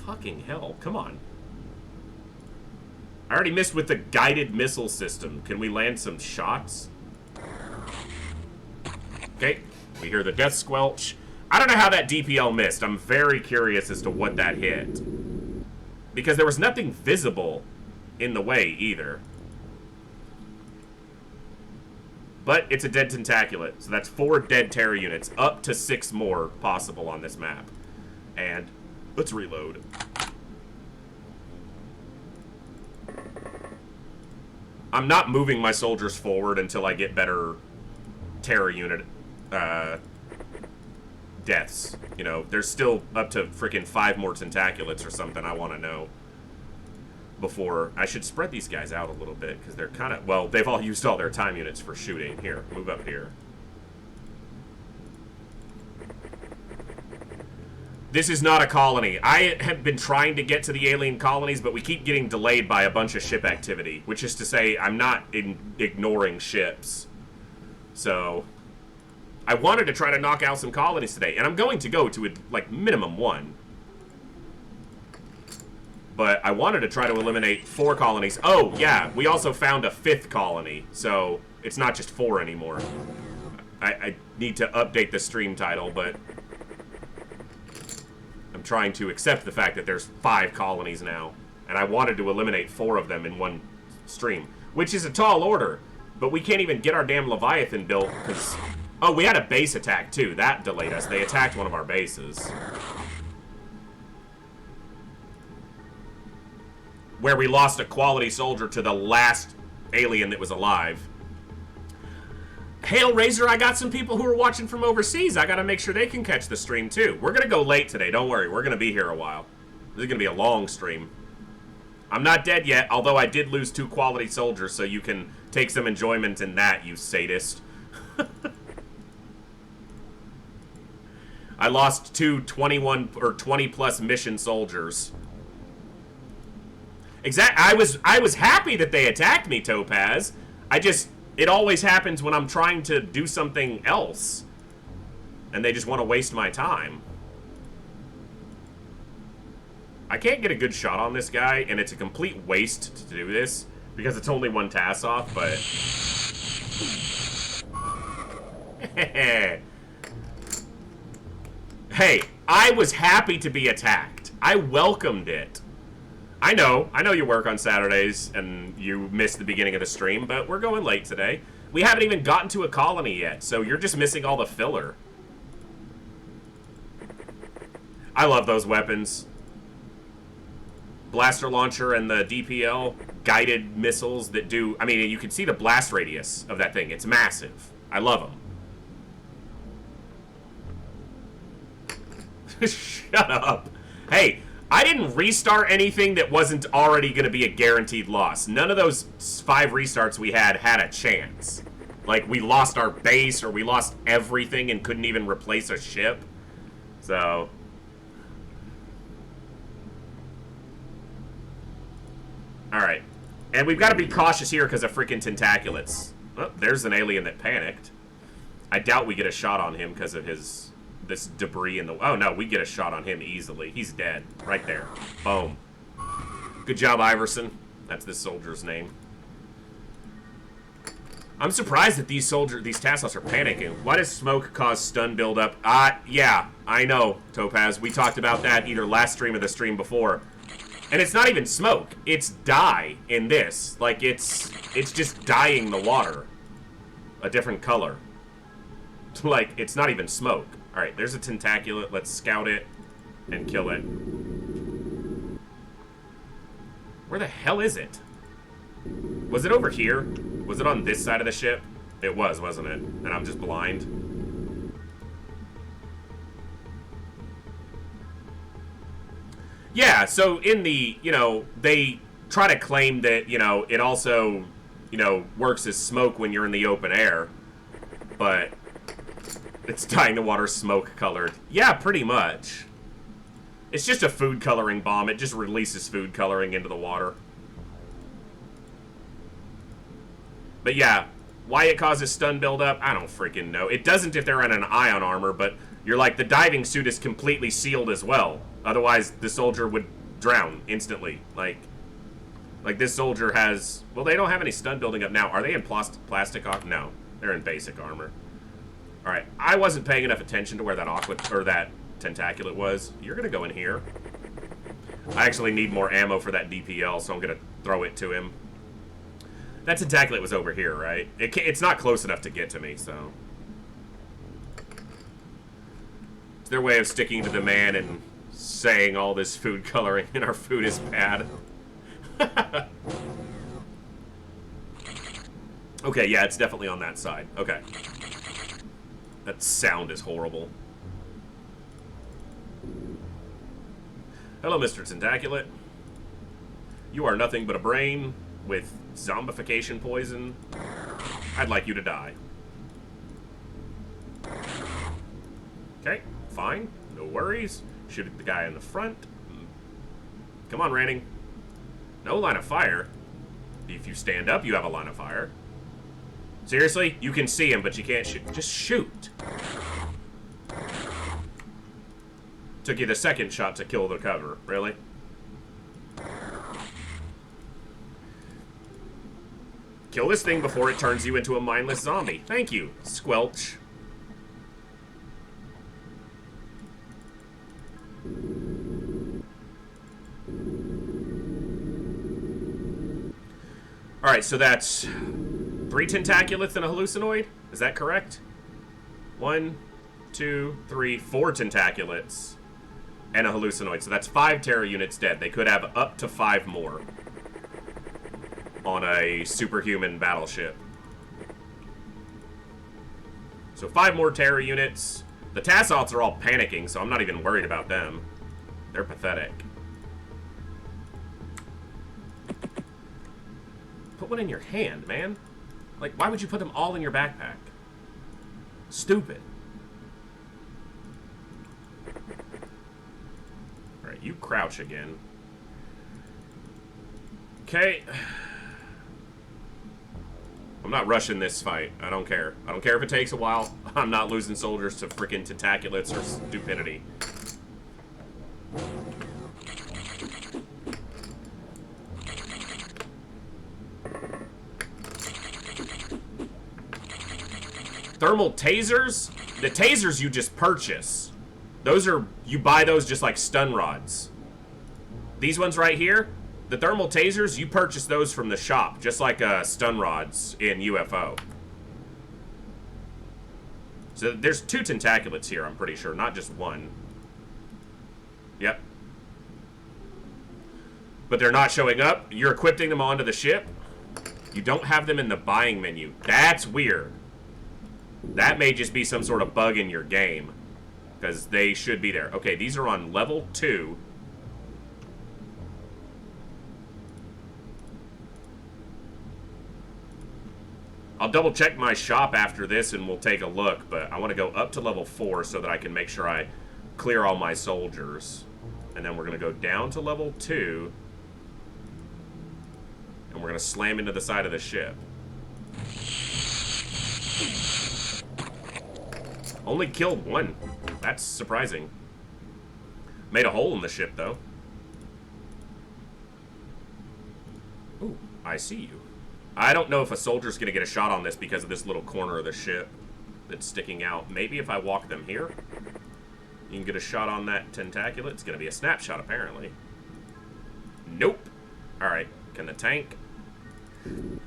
Fucking hell, come on. I already missed with the guided missile system. Can we land some shots? Okay, we hear the death squelch. I don't know how that DPL missed. I'm very curious as to what that hit. Because there was nothing visible in the way either. But it's a dead tentaculat, so that's 4 dead Terror units, up to 6 more possible on this map. And let's reload. I'm not moving my soldiers forward until I get better Terror unit deaths. You know, there's still up to freaking 5 more tentaculats or something I want to know. Before I should spread these guys out a little bit because they're kind of, well, they've all used all their time units for shooting. Here, move up here. This is not a colony. I have been trying to get to the alien colonies, but we keep getting delayed by a bunch of ship activity, which is to say I'm not ignoring ships. So I wanted to try to knock out some colonies today, and I'm going to go to like minimum 1. But I wanted to try to eliminate 4 colonies. Oh, yeah, we also found a 5th colony, so it's not just 4 anymore. I need to update the stream title, but I'm trying to accept the fact that there's 5 colonies now. And I wanted to eliminate 4 of them in one stream, which is a tall order. But we can't even get our damn Leviathan built, because... Oh, we had a base attack, too. That delayed us. They attacked one of our bases. Where we lost a quality soldier to the last alien that was alive. Hail Razor, I got some people who are watching from overseas. I gotta make sure they can catch the stream too. We're gonna go late today, don't worry. We're gonna be here a while. This is gonna be a long stream. I'm not dead yet, although I did lose 2 quality soldiers, so you can take some enjoyment in that, you sadist. I lost two 21 or 20 plus mission soldiers. I was happy that they attacked me, Topaz. It always happens when I'm trying to do something else. And they just want to waste my time. I can't get a good shot on this guy, and it's a complete waste to do this, because it's only one task off, but... Hey, I was happy to be attacked. I welcomed it. I know you work on Saturdays, and you missed the beginning of the stream, but we're going late today. We haven't even gotten to a colony yet, so you're just missing all the filler. I love those weapons. Blaster launcher and the DPL guided missiles that do... I mean, you can see the blast radius of that thing. It's massive. I love them. Shut up. Hey, I didn't restart anything that wasn't already going to be a guaranteed loss. None of those 5 restarts we had a chance. Like, we lost our base or we lost everything and couldn't even replace a ship. So... Alright. And we've got to be cautious here because of freaking tentaculats. Oh, there's an alien that panicked. I doubt we get a shot on him because of this debris in the... Oh, no, we get a shot on him easily. He's dead. Right there. Boom. Good job, Iverson. That's this soldier's name. I'm surprised that these Tassos are panicking. Why does smoke cause stun buildup? Yeah, I know, Topaz. We talked about that either last stream or the stream before. And it's not even smoke. It's dye in this. Like, it's just dyeing the water a different color. Like, it's not even smoke. Alright, there's a tentaculat. Let's scout it and kill it. Where the hell is it? Was it over here? Was it on this side of the ship? It was, wasn't it? And I'm just blind. Yeah, so in the, they try to claim that, it also, works as smoke when you're in the open air. But it's dyeing the water smoke colored. Yeah, pretty much. It's just a food coloring bomb. It just releases food coloring into the water. But yeah, why it causes stun buildup, I don't freaking know. It doesn't if they're in an ion armor, but you're like, the diving suit is completely sealed as well. Otherwise, the soldier would drown instantly. Like this soldier has... Well, they don't have any stun building up now. Are they in plastic armor? No, they're in basic armor. Alright, I wasn't paying enough attention to where that tentaculat was. You're gonna go in here. I actually need more ammo for that DPL, so I'm gonna throw it to him. That tentaculat was over here, right? It's not close enough to get to me, so... It's their way of sticking to the man and saying all this food coloring and our food is bad. Okay, yeah, it's definitely on that side. Okay. That sound is horrible. Hello, Mr. Tentaculat. You are nothing but a brain with zombification poison. I'd like you to die. Okay, fine. No worries. Shoot at the guy in the front. Come on, Ranning. No line of fire. If you stand up, you have a line of fire. Seriously? You can see him, but you can't shoot. Just shoot. Took you the second shot to kill the cover. Really? Kill this thing before it turns you into a mindless zombie. Thank you, Squelch. Alright, so that's 3 tentaculats and a hallucinoid? Is that correct? 1, 2, 3, 4 tentaculats and a hallucinoid. So that's 5 Terra units dead. They could have up to 5 more on a superhuman battleship. So 5 more Terra units. The Tassots are all panicking, so I'm not even worried about them. They're pathetic. Put one in your hand, man. Like, why would you put them all in your backpack? Stupid. Alright, you crouch again. Okay. I'm not rushing this fight. I don't care. I don't care if it takes a while. I'm not losing soldiers to freaking tentaculats or stupidity. Thermal tasers? The tasers you just purchase. Those are, you buy those just like stun rods. These ones right here, the thermal tasers, you purchase those from the shop, just like stun rods in UFO. So there's 2 tentaculats here, I'm pretty sure, not just one. Yep. But they're not showing up. You're equipping them onto the ship. You don't have them in the buying menu. That's weird. That may just be some sort of bug in your game, because they should be there. Okay, these are on level 2. I'll double check my shop after this and we'll take a look, but I want to go up to level 4 so that I can make sure I clear all my soldiers. And then we're going to go down to level 2. And we're going to slam into the side of the ship. Only killed 1. That's surprising. Made a hole in the ship, though. Ooh, I see you. I don't know if a soldier's going to get a shot on this because of this little corner of the ship that's sticking out. Maybe if I walk them here, you can get a shot on that tentaculate. It's going to be a snapshot, apparently. Nope. Alright, can the tank...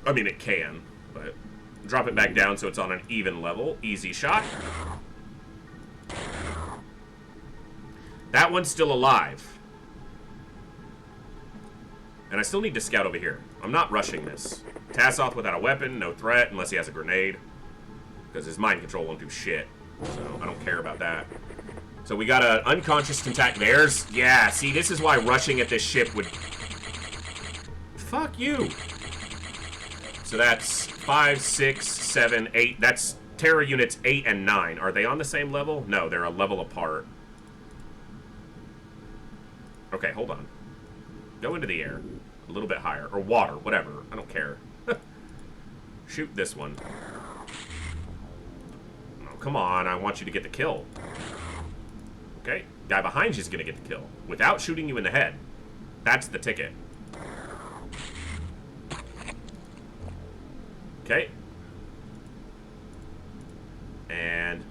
I mean, it can, but... Drop it back down so it's on an even level. Easy shot. That one's still alive. And I still need to scout over here. I'm not rushing this. Tassoth without a weapon, no threat, unless he has a grenade. Because his mind control won't do shit. So, I don't care about that. So we got an unconscious tentac. There's... Yeah, see, this is why rushing at this ship would... Fuck you! So that's 5, 6, 7, 8. That's Terra units 8 and 9. Are they on the same level? No, they're a level apart. Okay, hold on. Go into the air. A little bit higher. Or water, whatever. I don't care. Shoot this one. Oh, come on. I want you to get the kill. Okay. Guy behind you is going to get the kill. Without shooting you in the head. That's the ticket. Okay. And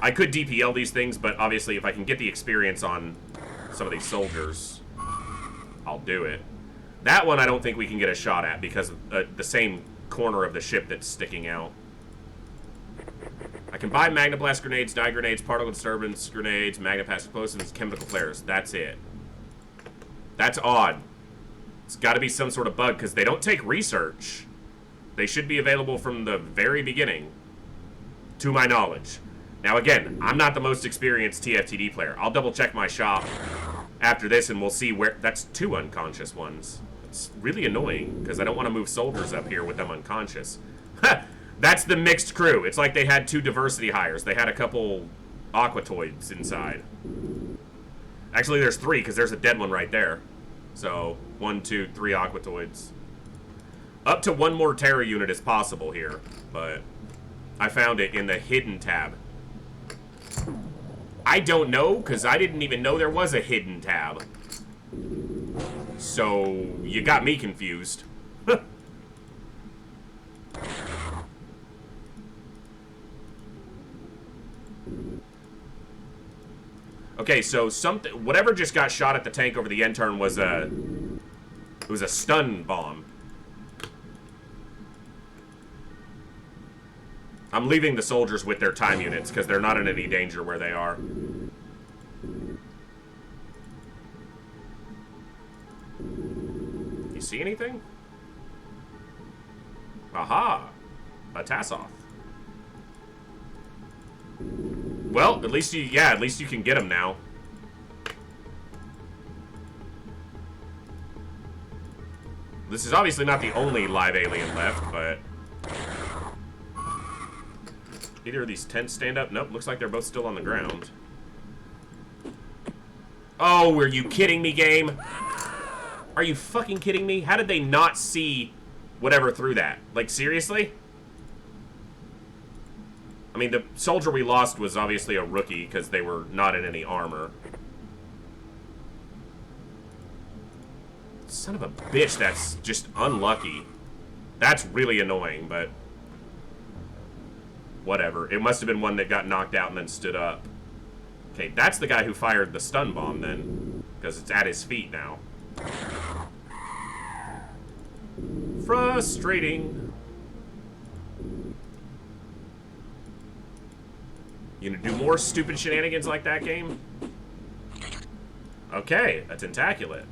I could DPL these things, but obviously if I can get the experience on some of these soldiers, I'll do it. That one I don't think we can get a shot at because of the same corner of the ship that's sticking out. I can buy Magnablast grenades, dye grenades, particle disturbance grenades, Magnapass explosives, chemical flares. That's it. That's odd. It's got to be some sort of bug because they don't take research. They should be available from the very beginning, to my knowledge. Now again, I'm not the most experienced TFTD player. I'll double check my shop after this and we'll see where... That's 2 unconscious ones. It's really annoying because I don't want to move soldiers up here with them unconscious. That's the mixed crew. It's like they had 2 diversity hires. They had a couple aquatoids inside. Actually, there's 3 because there's a dead one right there. So, 1, 2, 3 aquatoids. Up to 1 more Terra unit is possible here, but I found it in the hidden tab. I don't know, because I didn't even know there was a hidden tab. So, you got me confused. Okay, so something, whatever just got shot at the tank over the end turn was it was a stun bomb. I'm leaving the soldiers with their time units because they're not in any danger where they are. You see anything? Aha! A Tassoth. Well, at least you can get him now. This is obviously not the only live alien left, but either of these tents stand up? Nope, looks like they're both still on the ground. Oh, are you kidding me, game? Are you fucking kidding me? How did they not see whatever through that? Like, seriously? I mean, the soldier we lost was obviously a rookie because they were not in any armor. Son of a bitch, that's just unlucky. That's really annoying, but whatever. It must have been one that got knocked out and then stood up. Okay, that's the guy who fired the stun bomb then, because it's at his feet now. Frustrating. You gonna do more stupid shenanigans like that, game? Okay, a tentaculat.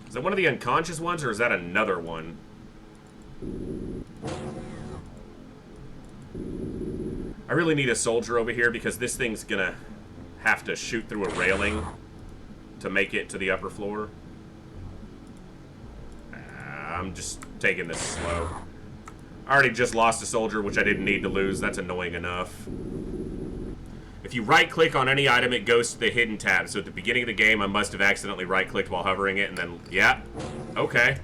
Is that one of the unconscious ones, or is that another one? I really need a soldier over here because this thing's gonna have to shoot through a railing to make it to the upper floor. I'm just taking this slow. I already just lost a soldier, which I didn't need to lose. That's annoying enough. If you right-click on any item, it goes to the hidden tab. So at the beginning of the game, I must have accidentally right-clicked while hovering it, and then, yeah, okay.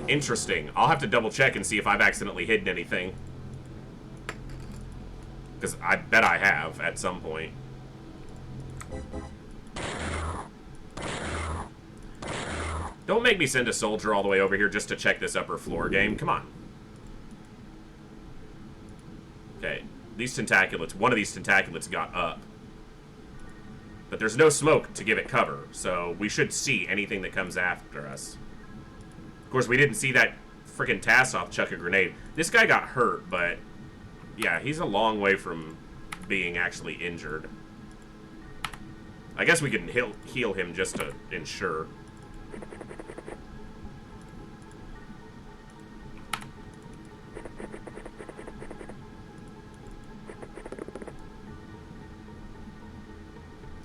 Interesting. I'll have to double-check and see if I've accidentally hidden anything. Because I bet I have at some point. Don't make me send a soldier all the way over here just to check this upper floor, game. Come on. Okay. These tentaculats, one of these tentaculats got up. But there's no smoke to give it cover, so we should see anything that comes after us. Of course, we didn't see that frickin' Tassoff chuck a grenade. This guy got hurt, but yeah, he's a long way from being actually injured. I guess we can heal him just to ensure.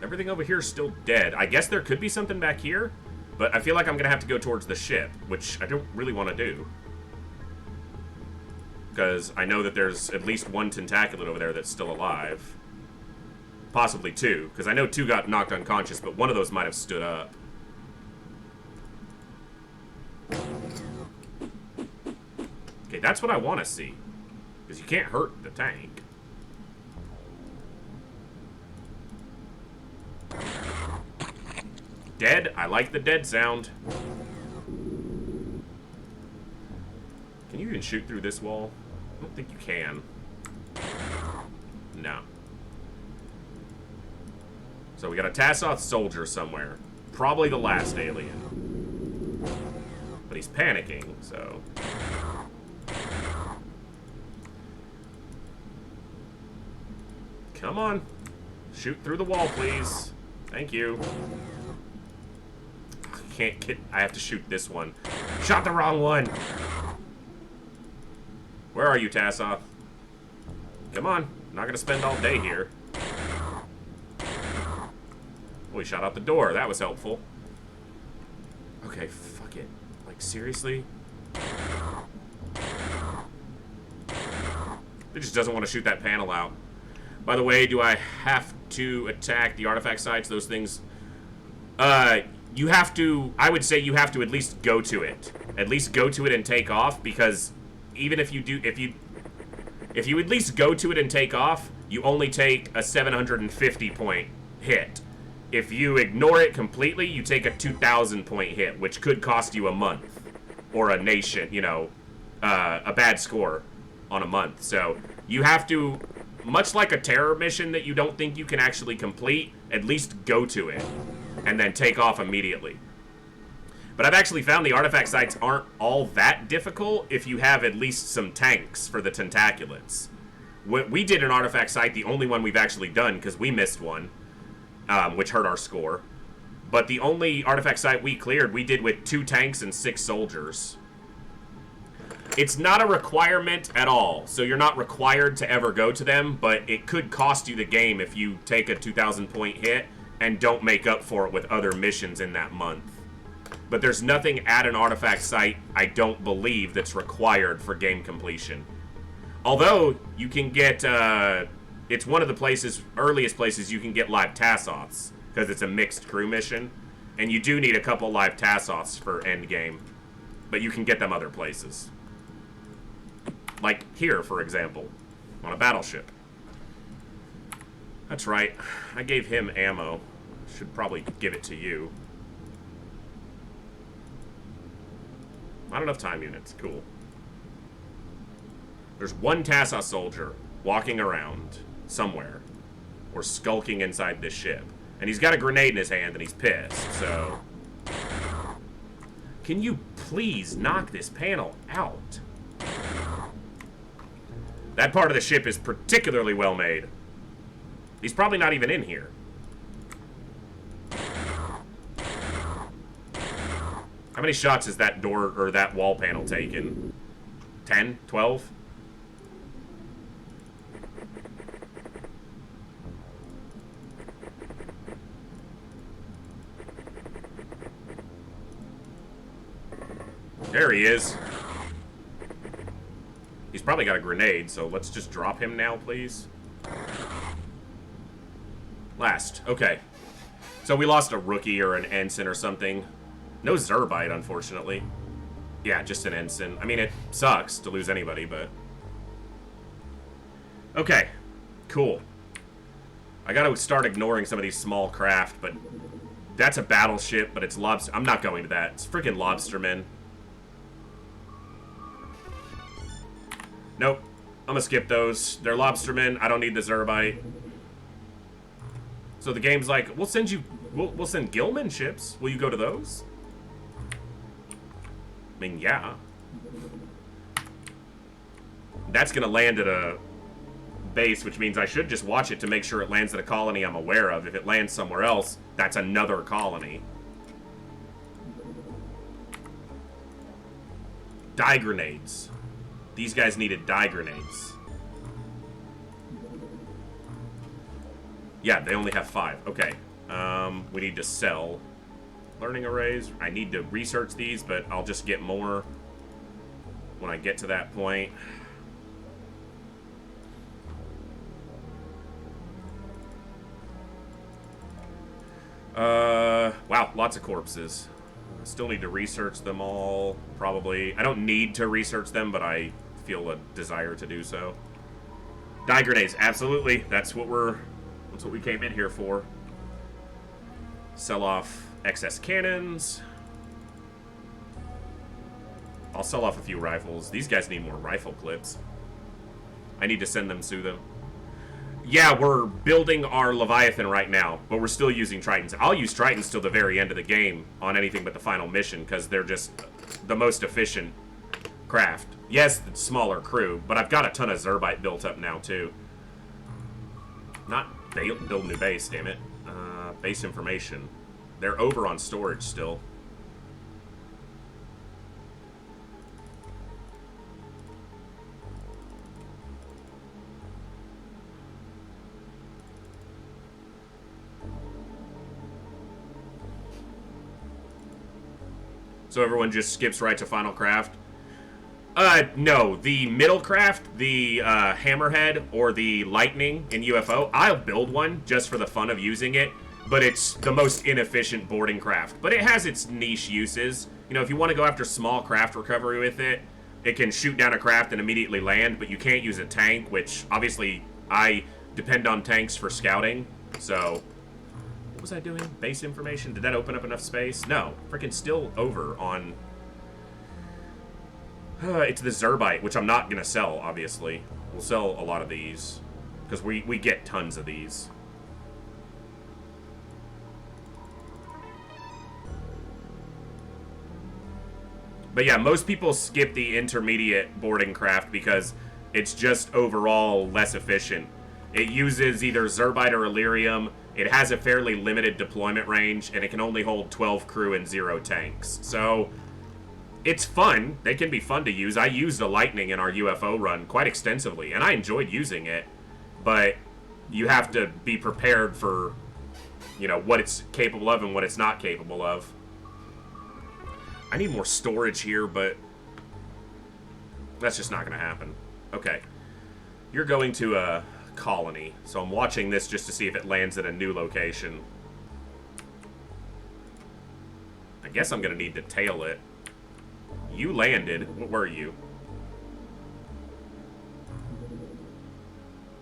Everything over here is still dead. I guess there could be something back here, but I feel like I'm going to have to go towards the ship, which I don't really want to do. Because I know that there's at least one tentaculat over there that's still alive. Possibly two, because I know two got knocked unconscious, but one of those might have stood up. Okay, that's what I want to see. Because you can't hurt the tank. Dead? I like the dead sound. Can you even shoot through this wall? I don't think you can. No. So we got a Tassoff soldier somewhere. Probably the last alien. But he's panicking, so... Come on. Shoot through the wall, please. Thank you. I have to shoot this one. Shot the wrong one. Where are you, Tassoff? Come on. I'm not going to spend all day here. Oh, he shot out the door. That was helpful. Okay, fuck it. Like, seriously? He just doesn't want to shoot that panel out. By the way, do I have to attack the artifact sites? Those things... you have to... I would say you have to at least go to it. At least go to it and take off, because even if you do... If you at least go to it and take off, you only take a 750 point hit. If you ignore it completely, you take a 2,000 point hit, which could cost you a month. Or a nation, you know, a bad score on a month. So, you have to, much like a terror mission that you don't think you can actually complete, at least go to it. And then take off immediately. But I've actually found the artifact sites aren't all that difficult if you have at least some tanks for the tentaculats. We did an artifact site, the only one we've actually done, because we missed one. Which hurt our score. But the only artifact site we cleared, we did with 2 tanks and 6 soldiers. It's not a requirement at all, so you're not required to ever go to them, but it could cost you the game if you take a 2,000 point hit and don't make up for it with other missions in that month. but there's nothing at an artifact site, I don't believe, that's required for game completion. Although, you can get, it's one of the earliest places you can get live task-offs, because it's a mixed crew mission, and you do need a couple live task-offs for endgame, but you can get them other places. Like here, for example, on a battleship. That's right, I gave him ammo. Should probably give it to you. Not enough time units, cool. There's one Tassa soldier walking around somewhere, or skulking inside this ship. And he's got a grenade in his hand and he's pissed, so... Can you please knock this panel out? That part of the ship is particularly well made. He's probably not even in here. How many shots has that door or that wall panel taken? 10? 12? There he is. He's probably got a grenade, so let's just drop him now, please. Last. Okay. So we lost a rookie or an ensign or something. No Zerbite, unfortunately. Yeah, just an ensign. I mean, it sucks to lose anybody, but... Okay. Cool. I gotta start ignoring some of these small craft, but... That's a battleship, but it's lobster... I'm not going to that. It's freaking lobstermen. Nope. I'm gonna skip those. They're lobstermen. I don't need the Zerbite. So the game's like, we'll send you... We'll send Gilman ships. Will you go to those? I mean, yeah. That's gonna land at a base, which means I should just watch it to make sure it lands at a colony I'm aware of. If it lands somewhere else, that's another colony. Dye grenades. These guys needed dye grenades. Yeah, they only have 5. Okay. We need to sell learning arrays. I need to research these, but I'll just get more when I get to that point. Wow, lots of corpses. I still need to research them all, probably. I don't need to research them, but I feel a desire to do so. Dye grenades, absolutely. That's what we came in here for. Sell off excess cannons. I'll sell off a few rifles. These guys need more rifle clips. I need to send them to them. Yeah, we're building our Leviathan right now, but we're still using Tritons. I'll use Tritons till the very end of the game on anything but the final mission, because they're just the most efficient craft. Yes, it's smaller crew, but I've got a ton of Zerbite built up now, too. Not build new base, damn it. Base information. They're over on storage still. So everyone just skips right to Final Craft? No. The middle craft, the Hammerhead, or the Lightning in UFO, I'll build one just for the fun of using it, but it's the most inefficient boarding craft. But it has its niche uses. You know, if you want to go after small craft recovery with it, it can shoot down a craft and immediately land, but you can't use a tank, which, obviously, I depend on tanks for scouting, so... What was I doing? Base information? Did that open up enough space? No. Freaking still over on... it's the Zerbite, which I'm not going to sell, obviously. We'll sell a lot of these, because we get tons of these. But yeah, most people skip the intermediate boarding craft because it's just overall less efficient. It uses either Zerbite or Illyrium. It has a fairly limited deployment range, and it can only hold 12 crew and 0 tanks. So, it's fun. They can be fun to use. I used a Lightning in our UFO run quite extensively, and I enjoyed using it. But you have to be prepared for, you know, what it's capable of and what it's not capable of. I need more storage here, but that's just not going to happen. Okay. You're going to a colony, so I'm watching this just to see if it lands at a new location. I guess I'm going to need to tail it. You landed. What were you?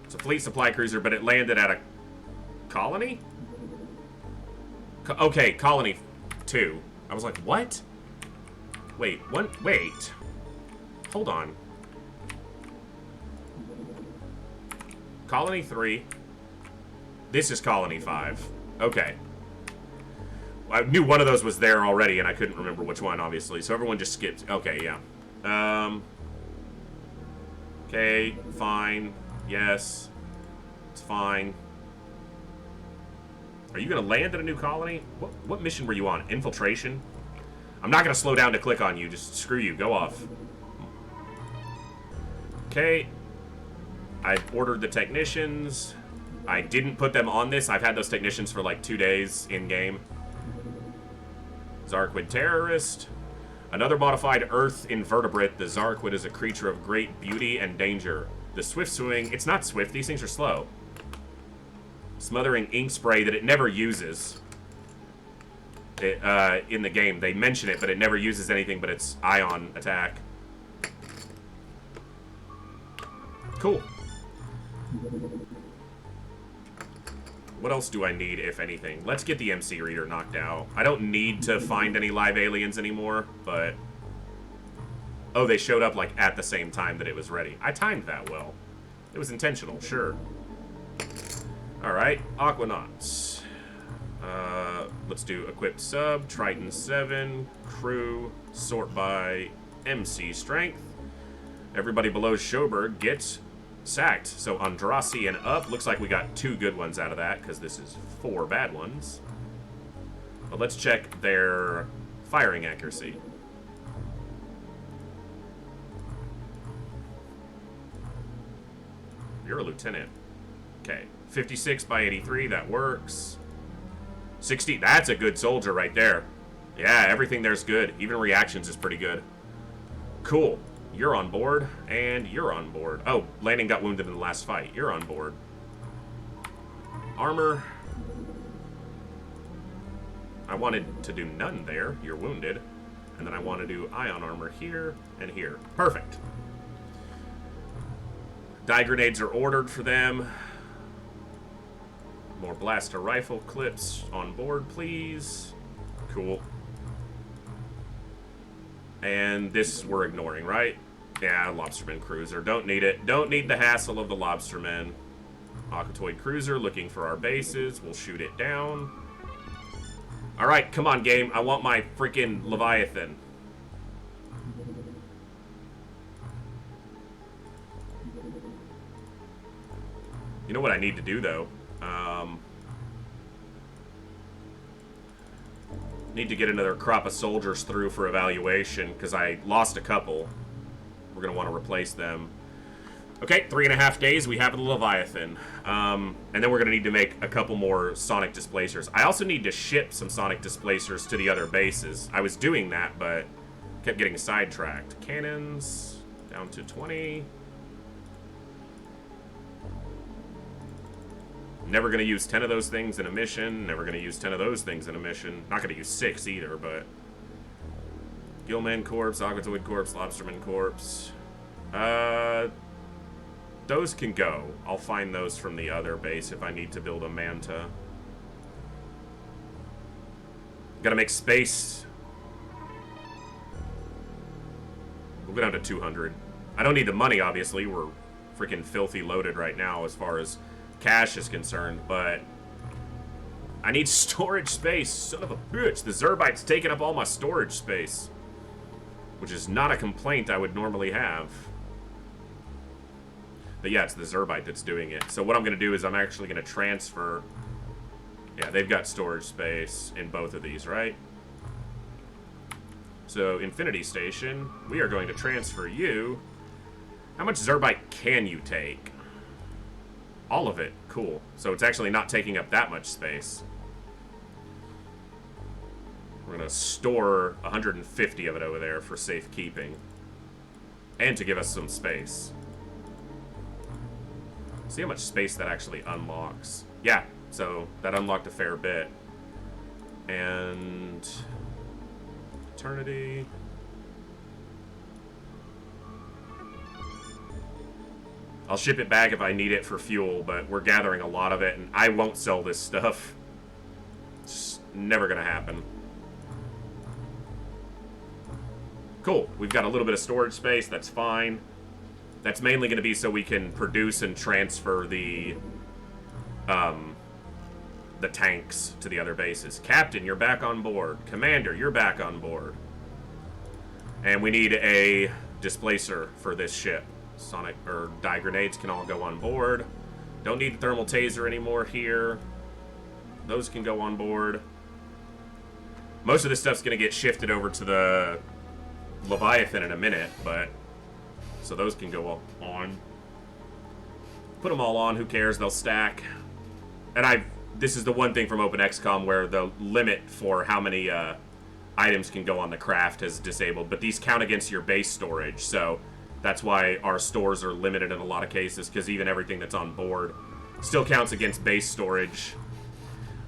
It's a fleet supply cruiser, but it landed at a colony? Okay, colony 2. I was like, what? Wait, what? Wait. Hold on. Colony 3. This is colony 5. Okay. I knew one of those was there already, and I couldn't remember which one, obviously. So everyone just skipped. Okay, yeah. Okay, fine. Yes. It's fine. Are you going to land at a new colony? What mission were you on? Infiltration? I'm not going to slow down to click on you. Just screw you. Go off. Okay. I've ordered the technicians. I didn't put them on this. I've had those technicians for like 2 days in-game. Zarquid terrorist. Another modified earth invertebrate. The Zarquid is a creature of great beauty and danger. The swift swing. It's not swift. These things are slow. Smothering ink spray that it never uses. In the game. They mention it, but it never uses anything but its ion attack. Cool. What else do I need, if anything? Let's get the MC reader knocked out. I don't need to find any live aliens anymore, but... Oh, they showed up, like, at the same time that it was ready. I timed that well. It was intentional, sure. Alright, Aquanauts. Let's do equipped sub, Triton 7, crew, sort by MC strength. Everybody below Schoberg gets sacked. So Andrasi and up. Looks like we got 2 good ones out of that, because this is 4 bad ones. But let's check their firing accuracy. You're a lieutenant. Okay. 56 by 83, that works. 60, that's a good soldier right there. Yeah, everything there's good. Even reactions is pretty good. Cool. You're on board, and you're on board. Oh, Landing got wounded in the last fight. You're on board. Armor. I wanted to do none there. You're wounded. And then I want to do ion armor here and here. Perfect. Die grenades are ordered for them. More blaster rifle clips on board, please. Cool. And this we're ignoring, right? Yeah, Lobsterman Cruiser. Don't need it. Don't need the hassle of the Lobsterman. Aquatoid Cruiser looking for our bases. We'll shoot it down. Alright, come on, game. I want my freaking Leviathan. You know what I need to do, though? Need to get another crop of soldiers through for evaluation, because I lost a couple. We're going to want to replace them. Okay, 3.5 days, we have the Leviathan. And then we're going to need to make a couple more sonic displacers. I also need to ship some sonic displacers to the other bases. I was doing that, but kept getting sidetracked. Cannons, down to 20. Never going to use 10 of those things in a mission. Never going to use 10 of those things in a mission. Not going to use 6 either, but... Gillman Corpse, Aquatoid Corpse, Lobsterman Corpse. Those can go. I'll find those from the other base if I need to build a Manta. Gotta make space. We'll go down to 200. I don't need the money, obviously. We're freaking filthy loaded right now as far as cash is concerned, but I need storage space. Son of a bitch. The Zerbite's taking up all my storage space, which is not a complaint I would normally have. But yeah, it's the Zerbite that's doing it. So what I'm going to do is I'm actually going to transfer... Yeah, they've got storage space in both of these, right? So, Infinity Station, we are going to transfer you. How much Zerbite can you take? All of it. Cool. So it's actually not taking up that much space. We're going to store 150 of it over there for safekeeping. And to give us some space. See how much space that actually unlocks. Yeah, so that unlocked a fair bit. And... Eternity... I'll ship it back if I need it for fuel, but we're gathering a lot of it, and I won't sell this stuff. It's never gonna happen. Cool. We've got a little bit of storage space. That's fine. That's mainly gonna be so we can produce and transfer the tanks to the other bases. Captain, you're back on board. Commander, you're back on board. And we need a displacer for this ship. Sonic or dye grenades can all go on board. Don't need the thermal taser anymore here. Those can go on board. Most of this stuff's gonna get shifted over to the Leviathan in a minute, but so those can go on. Put them all on. Who cares? They'll stack. And this is the one thing from openxcom where the limit for how many items can go on the craft has disabled, but these count against your base storage, so that's why our stores are limited in a lot of cases, because even everything that's on board still counts against base storage.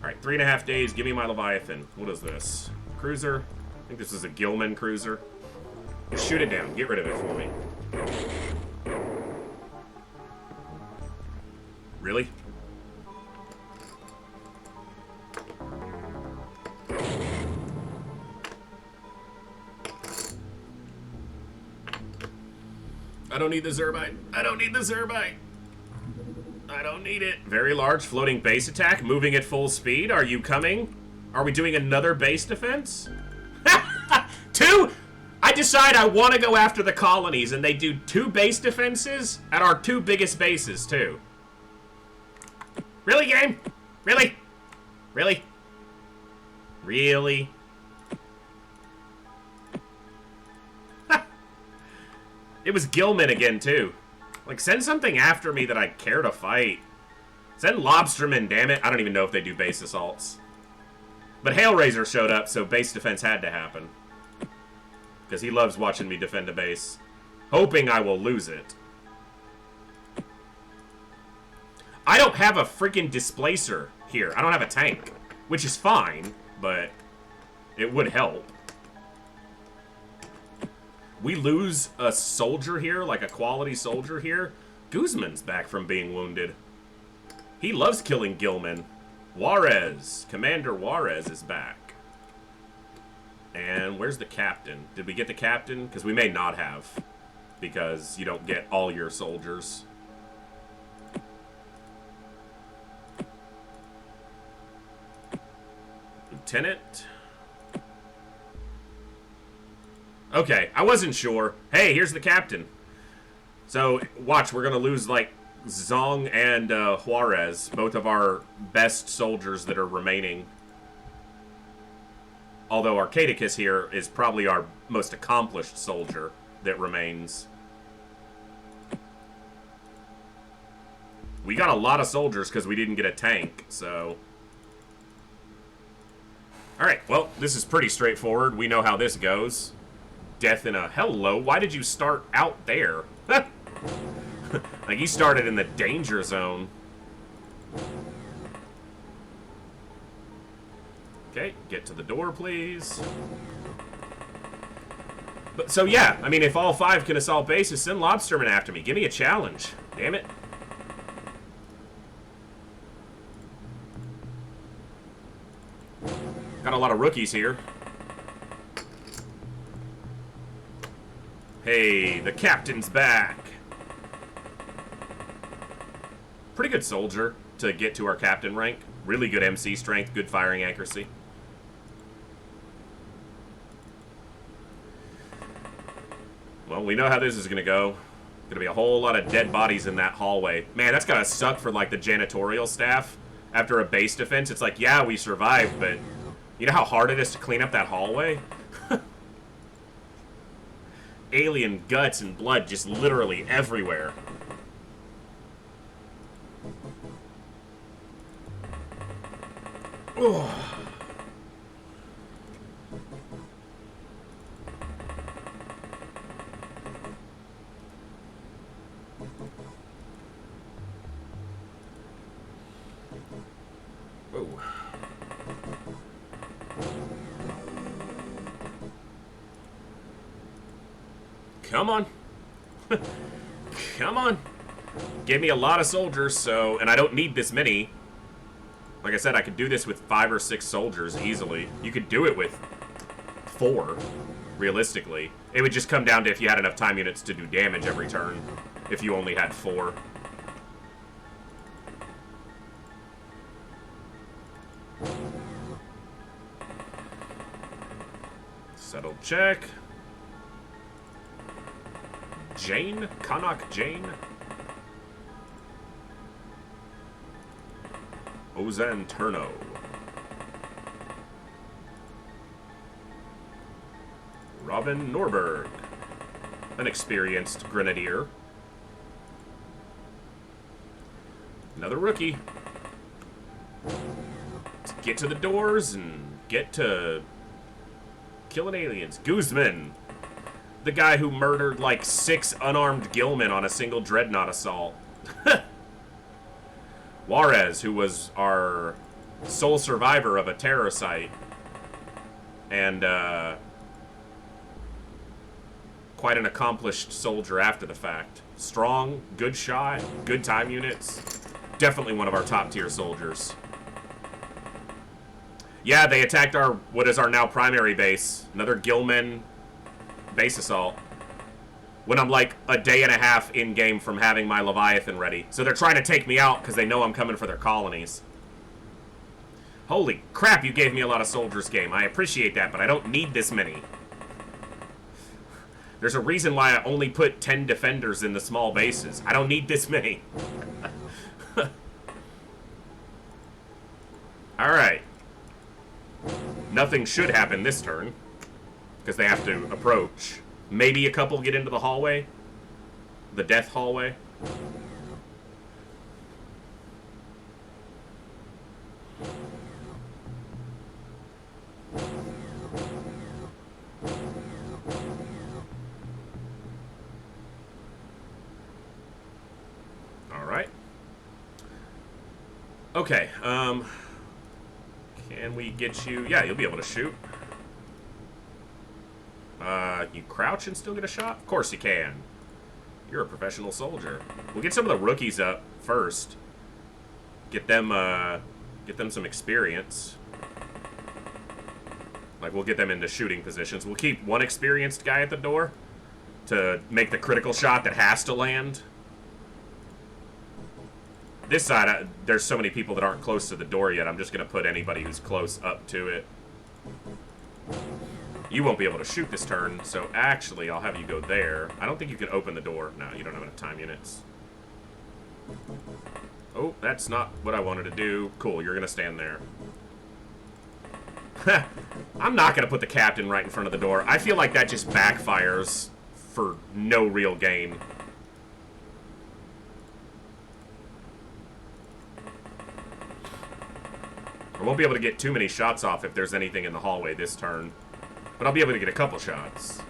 Alright, 3.5 days. Give me my Leviathan. What is this? Cruiser? I think this is a Gilman cruiser. Shoot it down. Get rid of it for me. Really? I don't need the Zerbite. I don't need the Zerbite. I don't need it. Very large floating base attack, moving at full speed. Are you coming? Are we doing another base defense? 2? I decide I want to go after the colonies, and they do 2 base defenses at our 2 biggest bases, too. Really, game? Really? Really? Really? It was Gilman again, too. Like, send something after me that I care to fight. Send Lobsterman, damn it. I don't even know if they do base assaults. But Hailraiser showed up, so base defense had to happen. Because he loves watching me defend a base. Hoping I will lose it. I don't have a freaking displacer here. I don't have a tank. Which is fine, but it would help. We lose a soldier here, like a quality soldier here. Guzman's back from being wounded. He loves killing Gilman. Juarez. Commander Juarez is back. And where's the captain? Did we get the captain? Because we may not have. Because you don't get all your soldiers. Lieutenant. Okay, I wasn't sure. Hey, here's the captain. So, watch, we're going to lose, like, Zong and Juarez, both of our best soldiers that are remaining. Although Arcaticus here is probably our most accomplished soldier that remains. We got a lot of soldiers because we didn't get a tank, so... Alright, well, this is pretty straightforward. We know how this goes. Death in a... Hello, why did you start out there? Like, you started in the danger zone. Okay, get to the door, please. But, so yeah, I mean, if all 5 can assault bases, send Lobsterman after me. Give me a challenge. Damn it. Got a lot of rookies here. Hey, the captain's back. Pretty good soldier to get to our captain rank. Really good MC strength, good firing accuracy. Well, we know how this is going to go. Going to be a whole lot of dead bodies in that hallway. Man, that's got to suck for, like, the janitorial staff. After a base defense, it's like, yeah, we survived, but you know how hard it is to clean up that hallway? Alien guts and blood just literally everywhere. Come on. Come on. Gave me a lot of soldiers, so... And I don't need this many. Like I said, I could do this with 5 or 6 soldiers easily. You could do it with 4, realistically. It would just come down to if you had enough time units to do damage every turn. If you only had 4. Settled check. Jane? Kanak Jane? Ozan Turno. Robin Norberg. An experienced grenadier. Another rookie. Let's get to the doors and get to killing aliens. Guzman. The guy who murdered like 6 unarmed gillmen on a single dreadnought assault. Juarez, who was our sole survivor of a terror site. And, quite an accomplished soldier after the fact. Strong, good shot, good time units. Definitely one of our top tier soldiers. Yeah, they attacked our, what is our now primary base. Another Gilman base assault. When I'm like a day and a half in game from having my Leviathan ready. So they're trying to take me out because they know I'm coming for their colonies. Holy crap, you gave me a lot of soldiers, game. I appreciate that, but I don't need this many. There's a reason why I only put 10 defenders in the small bases. I don't need this many. Alright. Nothing should happen this turn. Because they have to approach. Maybe a couple get into the hallway. The death hallway. Alright. Okay, can we get you... Yeah, you'll be able to shoot. You crouch and still get a shot? Of course you can. You're a professional soldier. We'll get some of the rookies up first. Get them some experience. Like, we'll get them into shooting positions. We'll keep one experienced guy at the door to make the critical shot that has to land. This side, there's so many people that aren't close to the door yet. I'm just going to put anybody who's close up to it. You won't be able to shoot this turn, so actually I'll have you go there. I don't think you can open the door. No, you don't have enough time units. Oh, that's not what I wanted to do. Cool, you're going to stand there. I'm not going to put the captain right in front of the door. I feel like that just backfires for no real gain. I won't be able to get too many shots off if there's anything in the hallway this turn. But I'll be able to get a couple shots.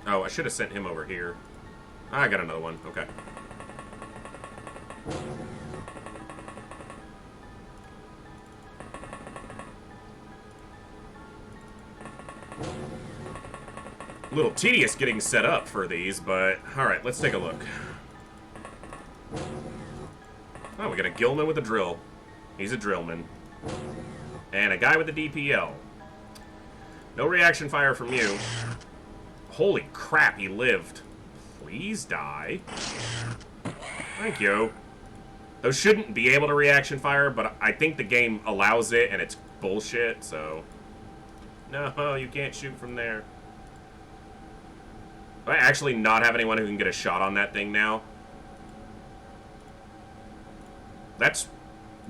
Oh, I should have sent him over here. I got another one. Okay. A little tedious getting set up for these, but alright, let's take a look. Oh, we got a Gilman with a drill. He's a drillman. And a guy with a DPL. No reaction fire from you. Holy crap, he lived. Please die. Thank you. Those shouldn't be able to reaction fire, but I think the game allows it, and it's bullshit, so... No, you can't shoot from there. Do I actually not have anyone who can get a shot on that thing now? That's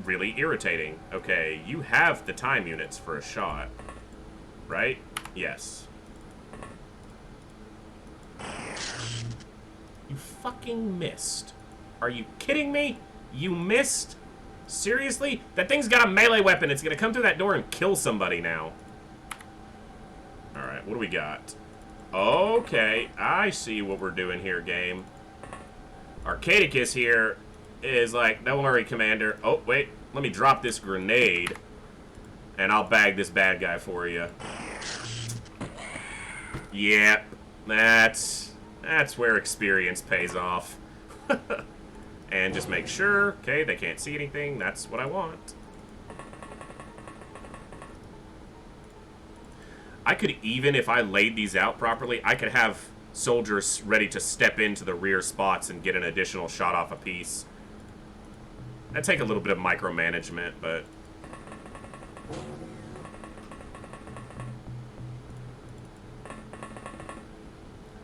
really irritating. Okay, you have the time units for a shot, right? Yes. You fucking missed. Are you kidding me? You missed? Seriously? That thing's got a melee weapon. It's gonna come through that door and kill somebody now. Alright, what do we got? Okay, I see what we're doing here, game. Arcadicus here is like, don't worry, Commander. Oh, wait. Let me drop this grenade. And I'll bag this bad guy for you. Yep. That's where experience pays off. And just make sure, okay, they can't see anything. That's what I want. I could even, if I laid these out properly, I could have soldiers ready to step into the rear spots and get an additional shot off a piece. That'd take a little bit of micromanagement, but...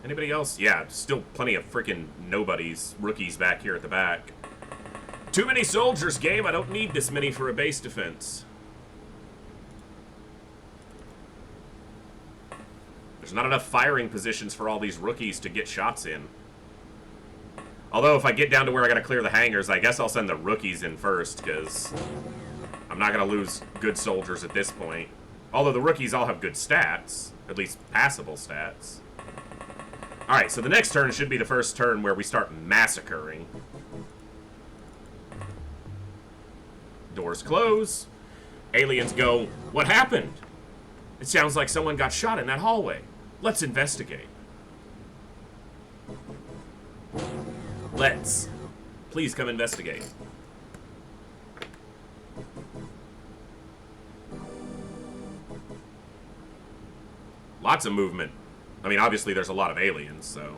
Anybody else? Yeah, still plenty of freaking nobodies, rookies back here at the back. Too many soldiers, game. I don't need this many for a base defense. There's not enough firing positions for all these rookies to get shots in. Although, if I get down to where I gotta clear the hangars, I guess I'll send the rookies in first, because I'm not gonna lose good soldiers at this point. Although the rookies all have good stats, at least passable stats. Alright, so the next turn should be the first turn where we start massacring. Doors close. Aliens go, what happened? It sounds like someone got shot in that hallway. Let's investigate. Let's. Please come investigate. Lots of movement. I mean, obviously there's a lot of aliens, so...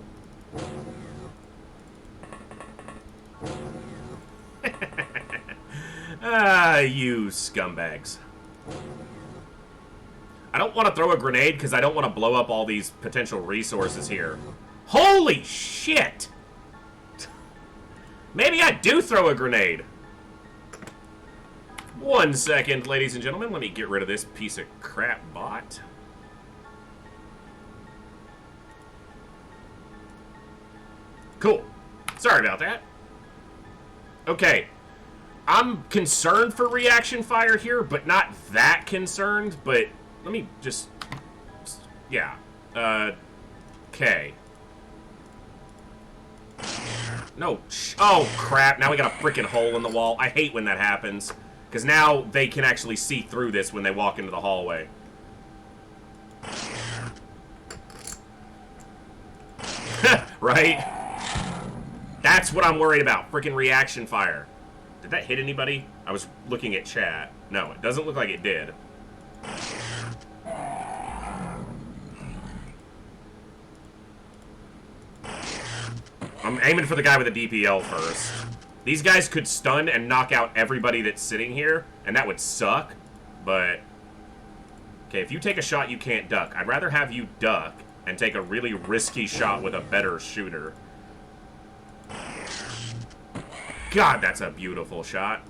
Ah, you scumbags. I don't want to throw a grenade because I don't want to blow up all these potential resources here. Holy shit! Maybe I do throw a grenade. 1 second, ladies and gentlemen. Let me get rid of this piece of crap bot. Cool. Sorry about that. Okay. I'm concerned for reaction fire here, but not that concerned. But let me just... Yeah. Okay. No. Oh, crap. Now we got a freaking hole in the wall. I hate when that happens. Because now they can actually see through this when they walk into the hallway. Right? That's what I'm worried about. Freaking reaction fire. Did that hit anybody? I was looking at chat. No, it doesn't look like it did. I'm aiming for the guy with the DPL first. These guys could stun and knock out everybody that's sitting here, and that would suck, but... Okay, if you take a shot you can't duck, I'd rather have you duck and take a really risky shot with a better shooter. God, that's a beautiful shot.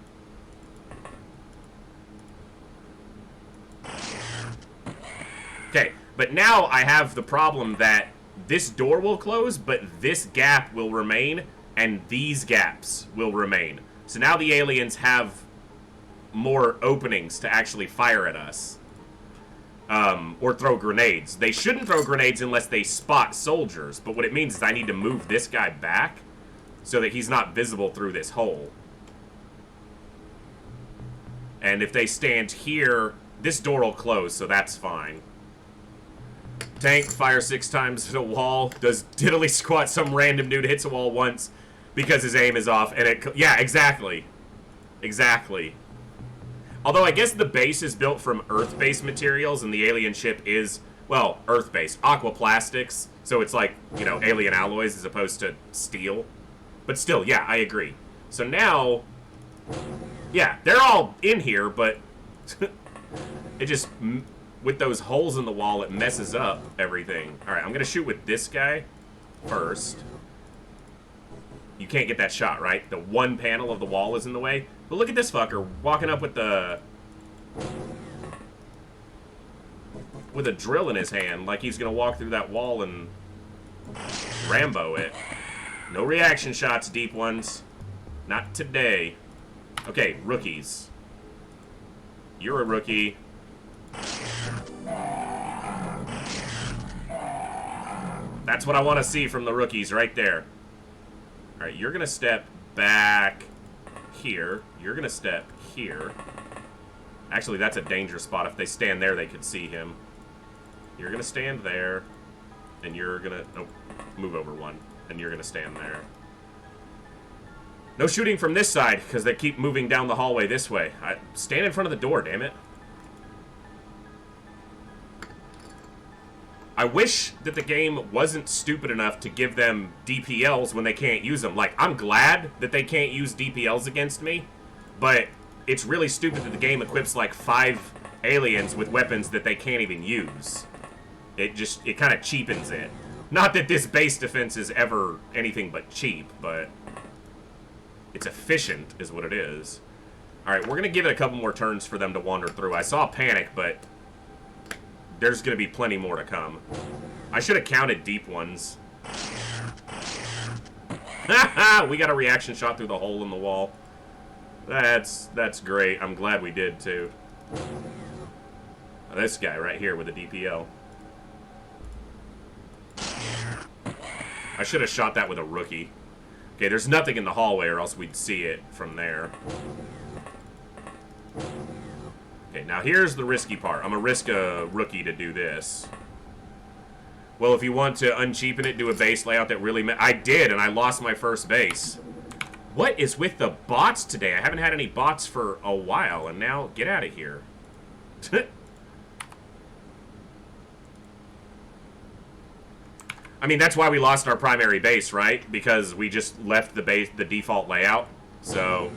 Okay, but now I have the problem that this door will close, but this gap will remain, and these gaps will remain. So now the aliens have more openings to actually fire at us. Or throw grenades. They shouldn't throw grenades unless they spot soldiers, but what it means is I need to move this guy back so that he's not visible through this hole. And if they stand here, this door will close, so that's fine. Tank, fire 6 times at a wall, does diddly squat some random dude, hits a wall once because his aim is off, and it... Yeah, exactly. Exactly. Although I guess the base is built from Earth-based materials, and the alien ship is, well, Earth-based. Aquaplastics, so it's like, you know, alien alloys as opposed to steel. But still, yeah, I agree. So now... Yeah, they're all in here, but... it just... With those holes in the wall, it messes up everything. Alright, I'm gonna shoot with this guy first. You can't get that shot, right? The one panel of the wall is in the way. But look at this fucker walking up with the... with a drill in his hand, like he's gonna walk through that wall and... Rambo it. No reaction shots, deep ones. Not today. Okay, rookies. You're a rookie. That's what I want to see from the rookies right there. Alright, you're gonna step back here. You're gonna step here. Actually, that's a dangerous spot. If they stand there, they could see him. You're going to stand there, and you're going to... Oh, move over one, and you're going to stand there. No shooting from this side, because they keep moving down the hallway this way. Stand in front of the door, damn it. I wish that the game wasn't stupid enough to give them DPLs when they can't use them. Like, I'm glad that they can't use DPLs against me, but it's really stupid that the game equips like 5 aliens with weapons that they can't even use. It kind of cheapens it. Not that this base defense is ever anything but cheap, but it's efficient is what it is. Alright, we're going to give it a couple more turns for them to wander through. I saw panic, but there's going to be plenty more to come. I should have counted deep ones. We got a reaction shot through the hole in the wall. That's great. I'm glad we did, too. This guy right here with a DPL. I should have shot that with a rookie. Okay, there's nothing in the hallway or else we'd see it from there. Okay, now here's the risky part. I'm gonna risk a rookie to do this. Well, if you want to uncheapen it, do a base layout that really... I did, and I lost my first base. What is with the bots today? I haven't had any bots for a while, and now get out of here. I mean, that's why we lost our primary base, right? Because we just left the base, the default layout. So...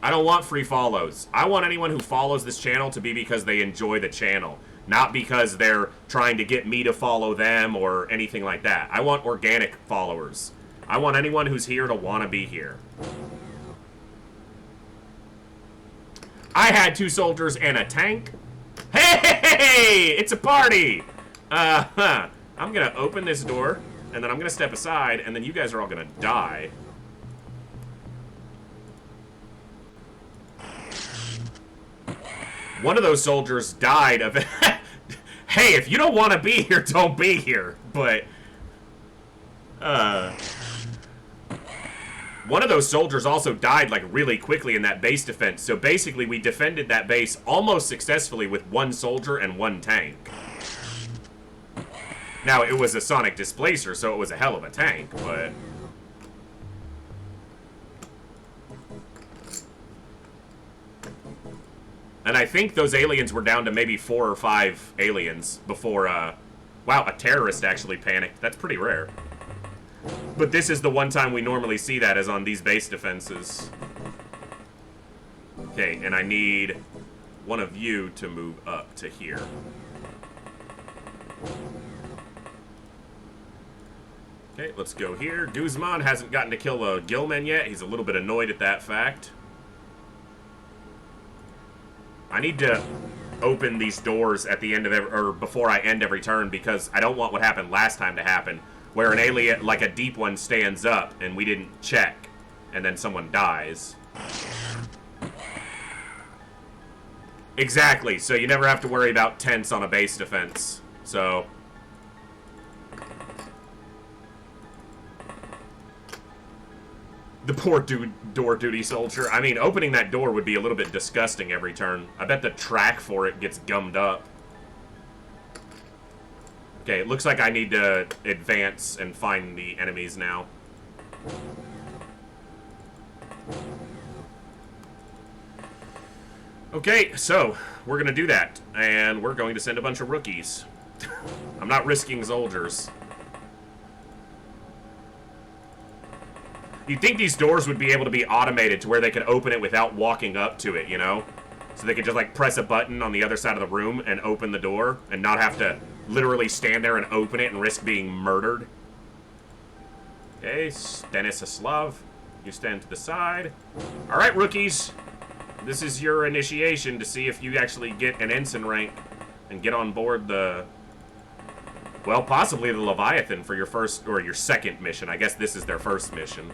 I don't want free follows. I want anyone who follows this channel to be because they enjoy the channel. Not because they're trying to get me to follow them or anything like that. I want organic followers. I want anyone who's here to want to be here. I had 2 soldiers and a tank. Hey! It's a party! I'm going to open this door, and then I'm going to step aside, and then you guys are all going to die. One of those soldiers died of it. Hey, if you don't want to be here, don't be here. But, one of those soldiers also died, like, really quickly in that base defense. So basically, we defended that base almost successfully with 1 soldier and 1 tank. Now, it was a sonic displacer, so it was a hell of a tank, but... And I think those aliens were down to maybe 4 or 5 aliens before, wow, a terrorist actually panicked. That's pretty rare. But this is the one time we normally see that, is on these base defenses. Okay, and I need one of you to move up to here. Okay, let's go here. Guzman hasn't gotten to kill a Gilman yet. He's a little bit annoyed at that fact. I need to open these doors at the end of or before I end every turn, because I don't want what happened last time to happen, where an alien, like a deep one, stands up and we didn't check, and then someone dies. Exactly, so you never have to worry about tents on a base defense. So... The poor door duty soldier. I mean, opening that door would be a little bit disgusting every turn. I bet the track for it gets gummed up. Okay, it looks like I need to advance and find the enemies now. Okay, so we're going to do that. And we're going to send a bunch of rookies. I'm not risking soldiers. You'd think these doors would be able to be automated to where they could open it without walking up to it, you know? So they could just, like, press a button on the other side of the room and open the door and not have to literally stand there and open it and risk being murdered. Okay, Stanislav, you stand to the side. All right, rookies. This is your initiation to see if you actually get an ensign rank and get on board the... Well, possibly the Leviathan for your first, or your second mission. I guess this is their first mission.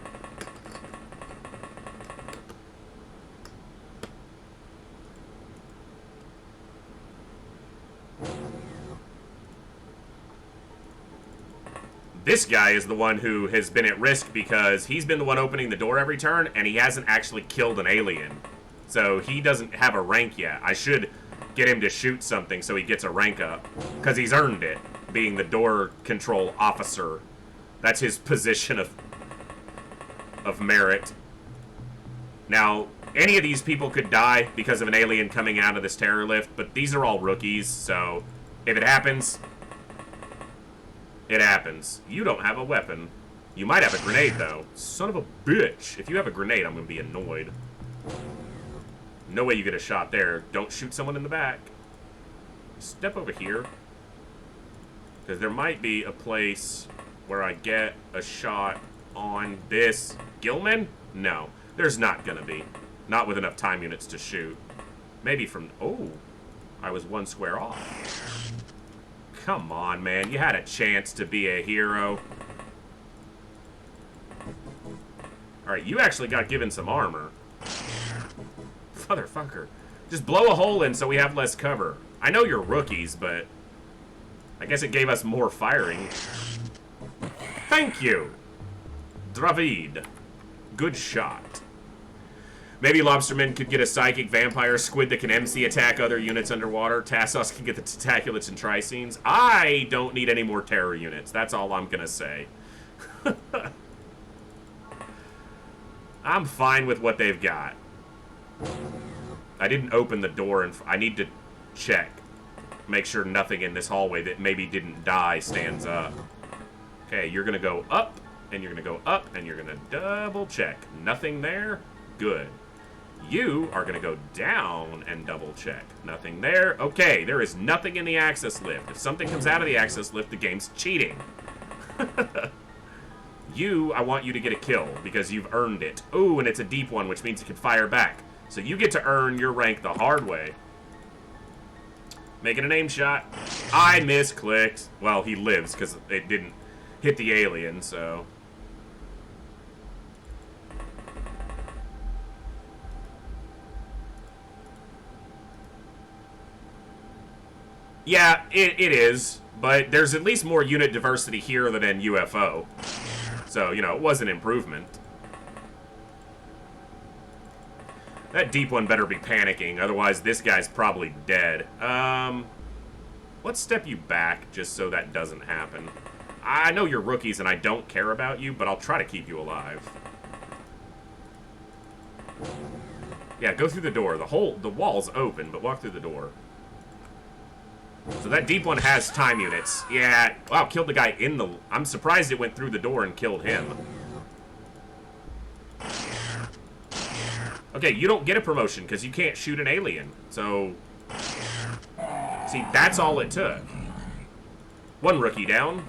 This guy is the one who has been at risk because he's been the one opening the door every turn, and he hasn't actually killed an alien. So he doesn't have a rank yet. I should get him to shoot something so he gets a rank up, because he's earned it, being the door control officer. That's his position of merit. Now, any of these people could die because of an alien coming out of this terror lift, but these are all rookies, so if it happens, it happens. You don't have a weapon. You might have a grenade, though. Son of a bitch. If you have a grenade, I'm going to be annoyed. No way you get a shot there. Don't shoot someone in the back. Step over here. Because there might be a place where I get a shot on this Gilman? No. There's not going to be. Not with enough time units to shoot. Maybe from... Oh. I was one square off. Come on, man. You had a chance to be a hero. Alright, you actually got given some armor. Motherfucker. Just blow a hole in so we have less cover. I know you're rookies, but I guess it gave us more firing. Thank you, Dravid. Good shot. Maybe Lobsterman could get a psychic vampire squid that can MC attack other units underwater. Tassos can get the tentaculats and tricines. I don't need any more terror units. That's all I'm gonna say. I'm fine with what they've got. I didn't open the door, and I need to check. Make sure nothing in this hallway that maybe didn't die stands up. Okay, you're going to go up, and you're going to go up, and you're going to double check. Nothing there? Good. You are going to go down and double check. Nothing there? Okay, there is nothing in the access lift. If something comes out of the access lift, the game's cheating. I want you to get a kill, because you've earned it. Ooh, and it's a deep one, which means you can fire back. So you get to earn your rank the hard way. Making an aim shot. I misclicked. Well, he lives, because it didn't hit the alien, so... Yeah, it is, but there's at least more unit diversity here than in UFO. So, you know, it was an improvement. That deep one better be panicking, otherwise this guy's probably dead. Let's step you back just so that doesn't happen. I know you're rookies and I don't care about you, but I'll try to keep you alive. Yeah, go through the door. The wall's open, but walk through the door. So that deep one has time units. Yeah, wow, killed the guy in the... I'm surprised it went through the door and killed him. Okay, you don't get a promotion because you can't shoot an alien. So... See, that's all it took. One rookie down.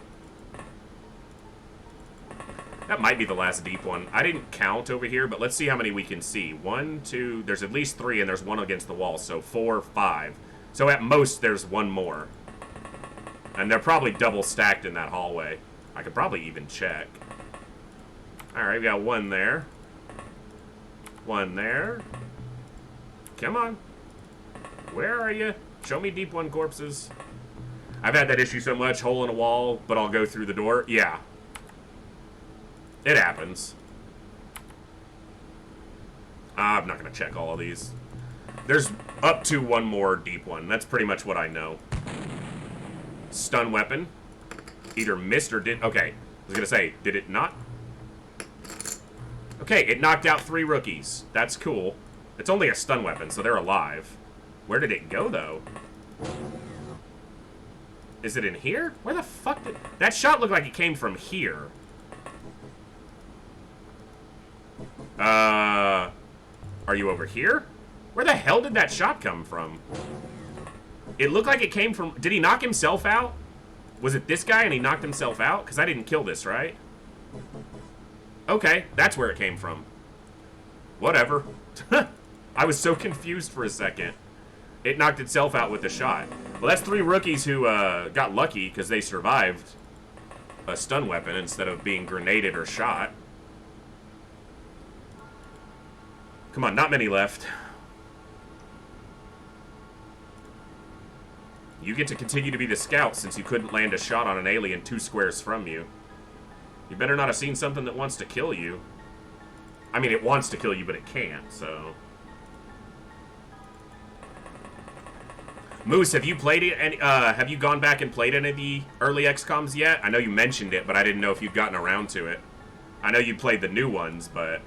That might be the last deep one. I didn't count over here, but let's see how many we can see. 1, 2... There's at least 3, and there's one against the wall. So 4, 5. So at most, there's one more. And they're probably double stacked in that hallway. I could probably even check. Alright, we got one there. One there. Come on. Where are you? Show me deep one corpses. I've had that issue so much, hole in a wall, but I'll go through the door. Yeah. It happens. I'm not going to check all of these. There's up to one more deep one. That's pretty much what I know. Stun weapon. Either missed or did... Okay. I was going to say, did it not? Okay, it knocked out 3 rookies. That's cool. It's only a stun weapon, so they're alive. Where did it go, though? Is it in here? Where the fuck did... That shot looked like it came from here. Are you over here? Where the hell did that shot come from? It looked like it came from... Did he knock himself out? Was it this guy and he knocked himself out? Because I didn't kill this, right? Okay, that's where it came from. Whatever. I was so confused for a second. It knocked itself out with the shot. Well, that's 3 rookies who got lucky because they survived a stun weapon instead of being grenaded or shot. Come on, not many left. You get to continue to be the scout since you couldn't land a shot on an alien 2 squares from you. You better not have seen something that wants to kill you. I mean, it wants to kill you, but it can't, so... Moose, have you played it? And have you gone back and played any of the early XComs yet? I know you mentioned it, but I didn't know if you'd gotten around to it. I know you played the new ones, but...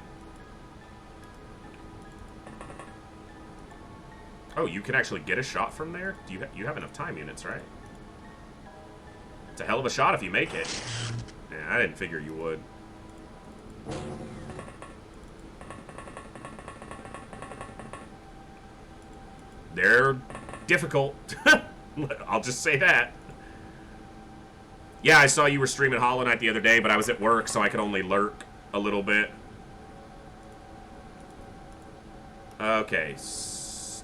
Oh, you can actually get a shot from there? You have enough time units, right? It's a hell of a shot if you make it. Yeah, I didn't figure you would. They're difficult. I'll just say that. Yeah, I saw you were streaming Hollow Knight the other day, but I was at work, so I could only lurk a little bit. Okay.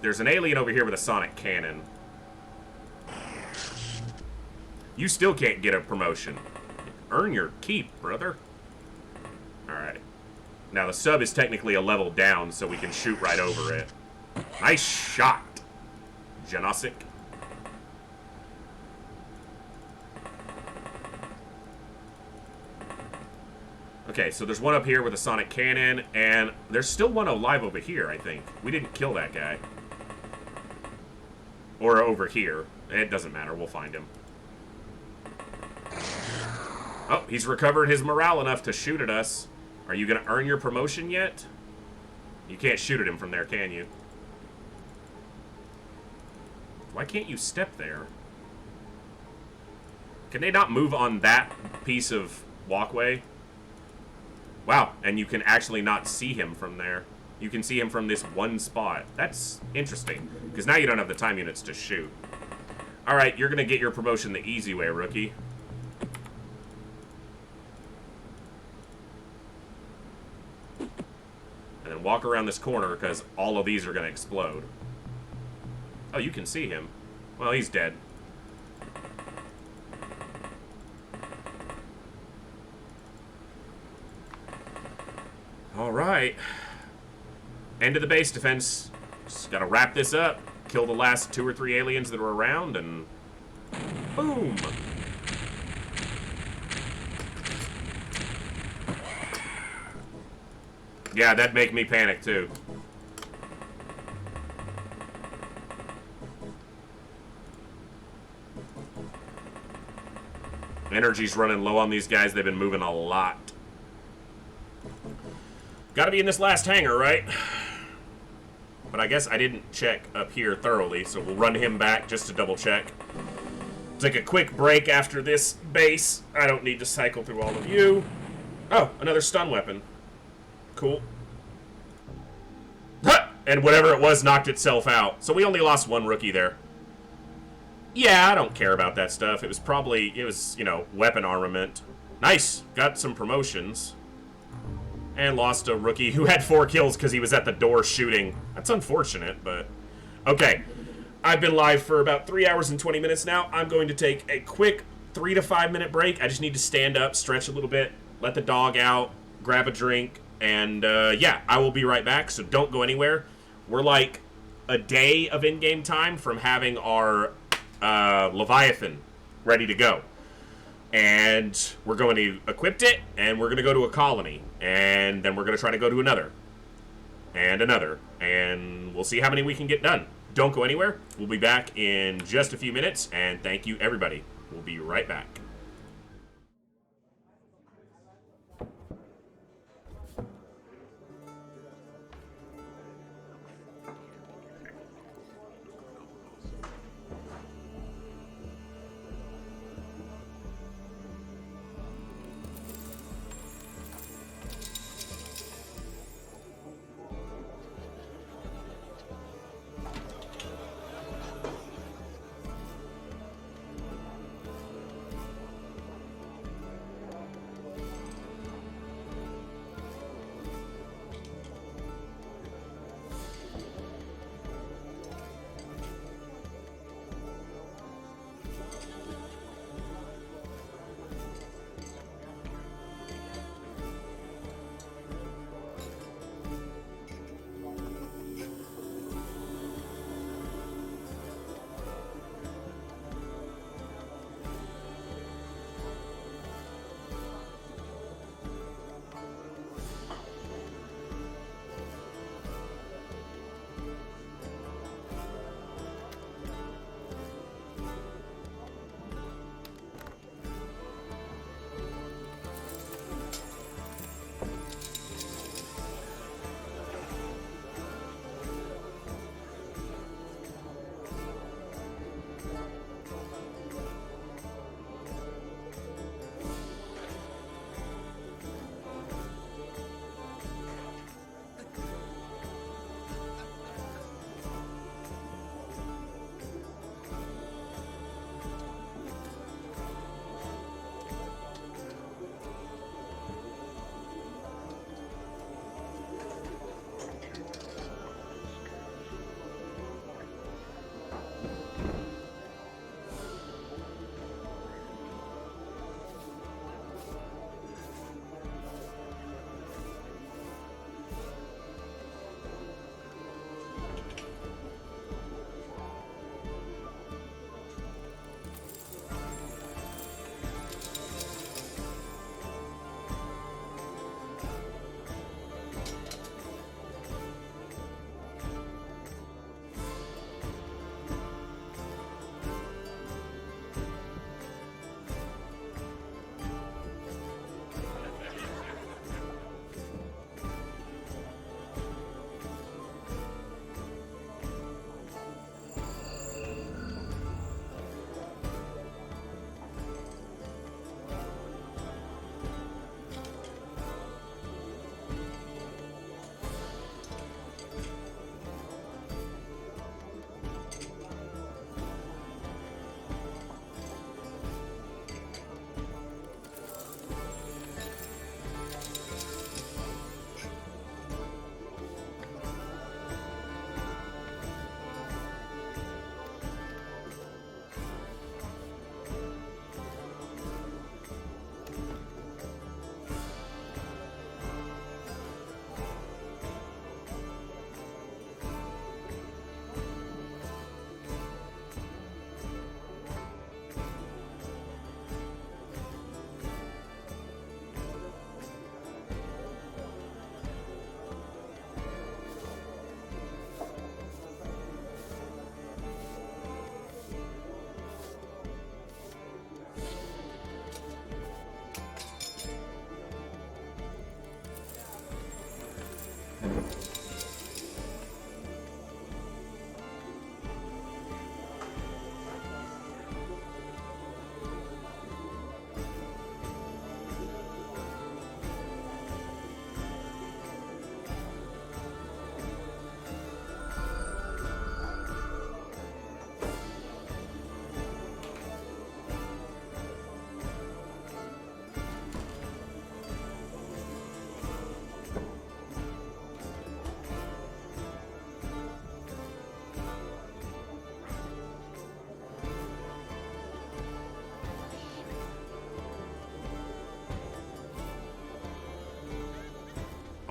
There's an alien over here with a sonic cannon. You still can't get a promotion. Earn your keep, brother. Alright. Now, the sub is technically a level down, so we can shoot right over it. Nice shot, Janosic. Okay, so there's one up here with a sonic cannon, and there's still one alive over here, I think. We didn't kill that guy. Or over here. It doesn't matter, we'll find him. Oh, he's recovered his morale enough to shoot at us. Are you going to earn your promotion yet? You can't shoot at him from there, can you? Why can't you step there? Can they not move on that piece of walkway? Wow, and you can actually not see him from there. You can see him from this one spot. That's interesting, because now you don't have the time units to shoot. Alright, you're going to get your promotion the easy way, rookie. And then walk around this corner, because all of these are going to explode. Oh, you can see him. Well, he's dead. Alright. End of the base defense. Just gotta wrap this up. Kill the last 2 or 3 aliens that are around, and... boom! Yeah, that'd make me panic, too. Energy's running low on these guys. They've been moving a lot. Gotta be in this last hangar, right? But I guess I didn't check up here thoroughly, so we'll run him back just to double check. Take a quick break after this base. I don't need to cycle through all of you. Oh, another stun weapon. Cool. And whatever it was knocked itself out. So we only lost 1 rookie there. Yeah, I don't care about that stuff. It was, you know, weapon armament. Nice. Got some promotions. And lost a rookie who had 4 kills because he was at the door shooting. That's unfortunate, but... Okay. I've been live for about 3 hours and 20 minutes now. I'm going to take a quick 3 to 5 minute break. I just need to stand up, stretch a little bit, let the dog out, grab a drink, and yeah, I will be right back, so don't go anywhere. We're like a day of in-game time from having our Leviathan ready to go. And we're going to equip it, and we're going to go to a colony. And then we're going to try to go to another. And another. And we'll see how many we can get done. Don't go anywhere. We'll be back in just a few minutes. And thank you, everybody. We'll be right back.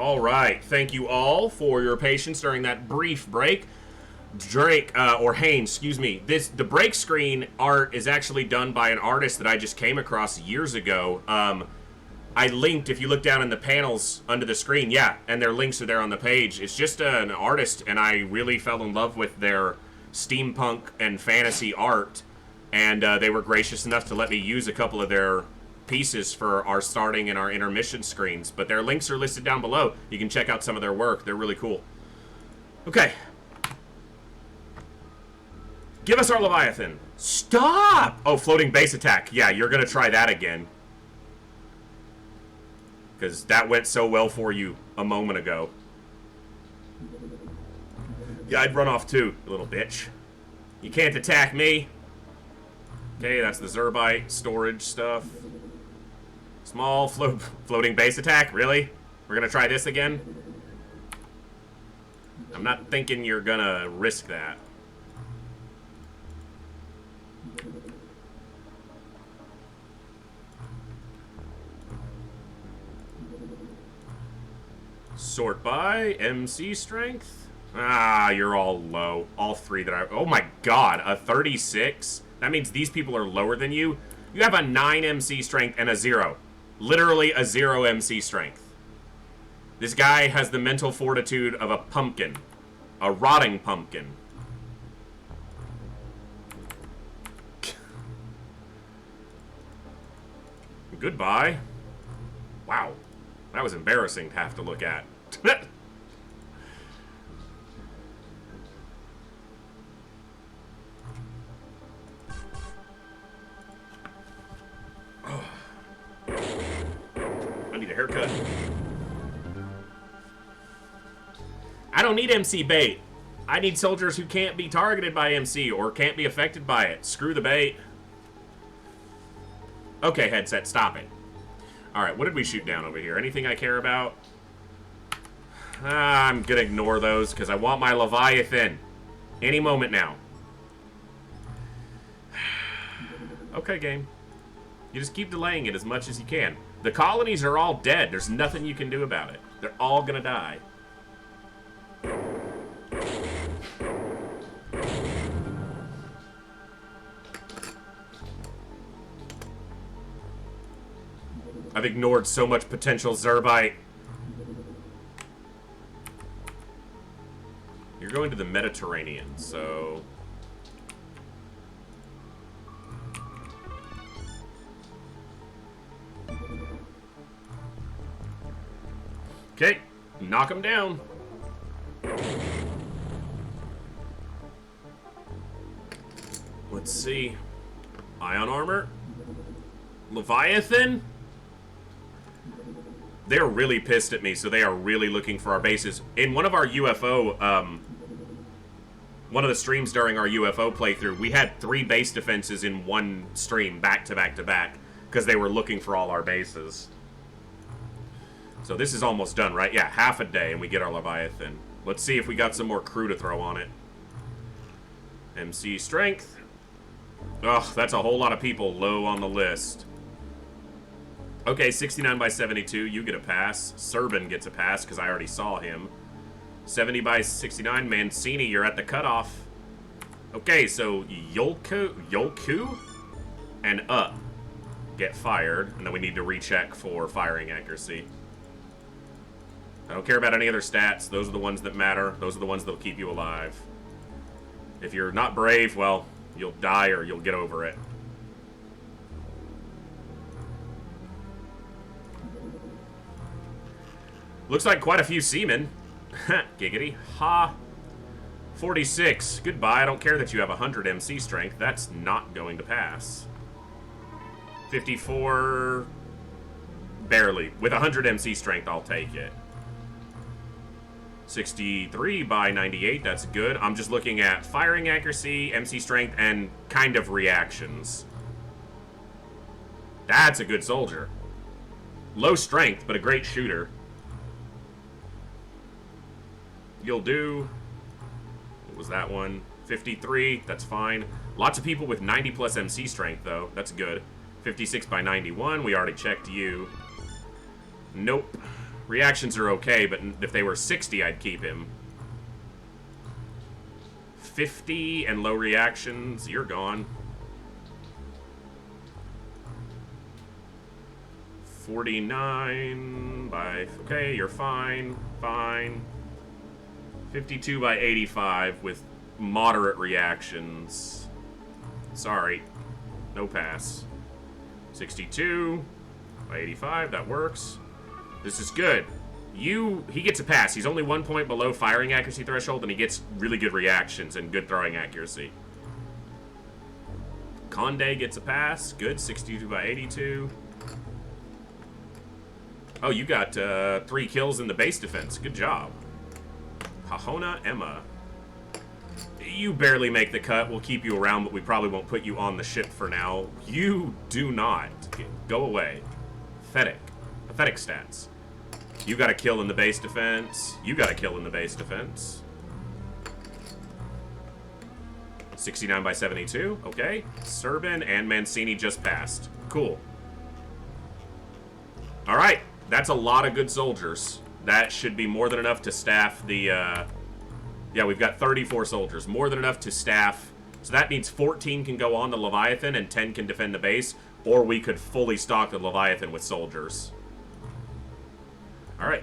All right. Thank you all for your patience during that brief break. Haynes, excuse me. The break screen art is actually done by an artist that I just came across years ago. I linked, if you look down in the panels under the screen, yeah, and their links are there on the page. It's just an artist, and I really fell in love with their steampunk and fantasy art, and they were gracious enough to let me use a couple of their pieces for our starting and our intermission screens. But their links are listed down below. You can check out some of their work. They're really cool. Okay. Give us our Leviathan. Stop! Oh, floating base attack. Yeah, you're going to try that again. Because that went so well for you a moment ago. Yeah, I'd run off too, you little bitch. You can't attack me. Okay, that's the Zerbite storage stuff. Small floating base attack, really? We're gonna try this again? I'm not thinking you're gonna risk that. Sort by MC strength. Ah, you're all low. All three that I... Oh my god, a 36? That means these people are lower than you. You have a 9 MC strength and a 0. Literally a 0 MC strength. This guy has the mental fortitude of a pumpkin. A rotting pumpkin. Goodbye. Wow. That was embarrassing to have to look at. Oh. I need a haircut. I don't need MC bait. I need soldiers who can't be targeted by MC or can't be affected by it. Screw the bait. Okay, headset, stop it. Alright, what did we shoot down over here? Anything I care about? I'm gonna ignore those because I want my Leviathan. Any moment now. Okay, game. You just keep delaying it as much as you can. The colonies are all dead. There's nothing you can do about it. They're all gonna die. I've ignored so much potential Zerbite. You're going to the Mediterranean, so... Okay, knock him down. Let's see. Ion armor. Leviathan? They're really pissed at me, so they are really looking for our bases. In one of our UFO, one of the streams during our UFO playthrough, we had 3 base defenses in one stream, back to back to back, because they were looking for all our bases. So this is almost done, right? Yeah, half a day, and we get our Leviathan. Let's see if we got some more crew to throw on it. MC strength. Ugh, that's a whole lot of people low on the list. Okay, 69 by 72, you get a pass. Serban gets a pass, because I already saw him. 70 by 69, Mancini, you're at the cutoff. Okay, so Yolku and up get fired, and then we need to recheck for firing accuracy. I don't care about any other stats. Those are the ones that matter. Those are the ones that'll keep you alive. If you're not brave, well, you'll die or you'll get over it. Looks like quite a few seamen. Giggity. Ha. 46. Goodbye. I don't care that you have 100 MC strength. That's not going to pass. 54. Barely. With 100 MC strength, I'll take it. 63 by 98. That's good. I'm just looking at firing accuracy, MC strength, and kind of reactions. That's a good soldier. Low strength, but a great shooter. You'll do... What was that one? 53. That's fine. Lots of people with 90 plus MC strength, though. That's good. 56 by 91. We already checked you. Nope. Reactions are okay, but if they were 60, I'd keep him. 50 and low reactions, you're gone. 49 by... Okay, you're fine. Fine. 52 by 85 with moderate reactions. Sorry. No pass. 62 by 85, that works. This is good. He gets a pass. He's only 1 point below firing accuracy threshold, and he gets really good reactions and good throwing accuracy. Conde gets a pass. Good, 62 by 82. Oh, you got 3 kills in the base defense. Good job. Hahona Emma. You barely make the cut. We'll keep you around, but we probably won't put you on the ship for now. You do not. Go away. Pathetic. Pathetic stats. You got a kill in the base defense. You got a kill in the base defense. 69 by 72. Okay. Serbin and Mancini just passed. Cool. Alright. That's a lot of good soldiers. That should be more than enough to staff the... Yeah, we've got 34 soldiers. More than enough to staff. So that means 14 can go on the Leviathan and 10 can defend the base. Or we could fully stock the Leviathan with soldiers. Alright.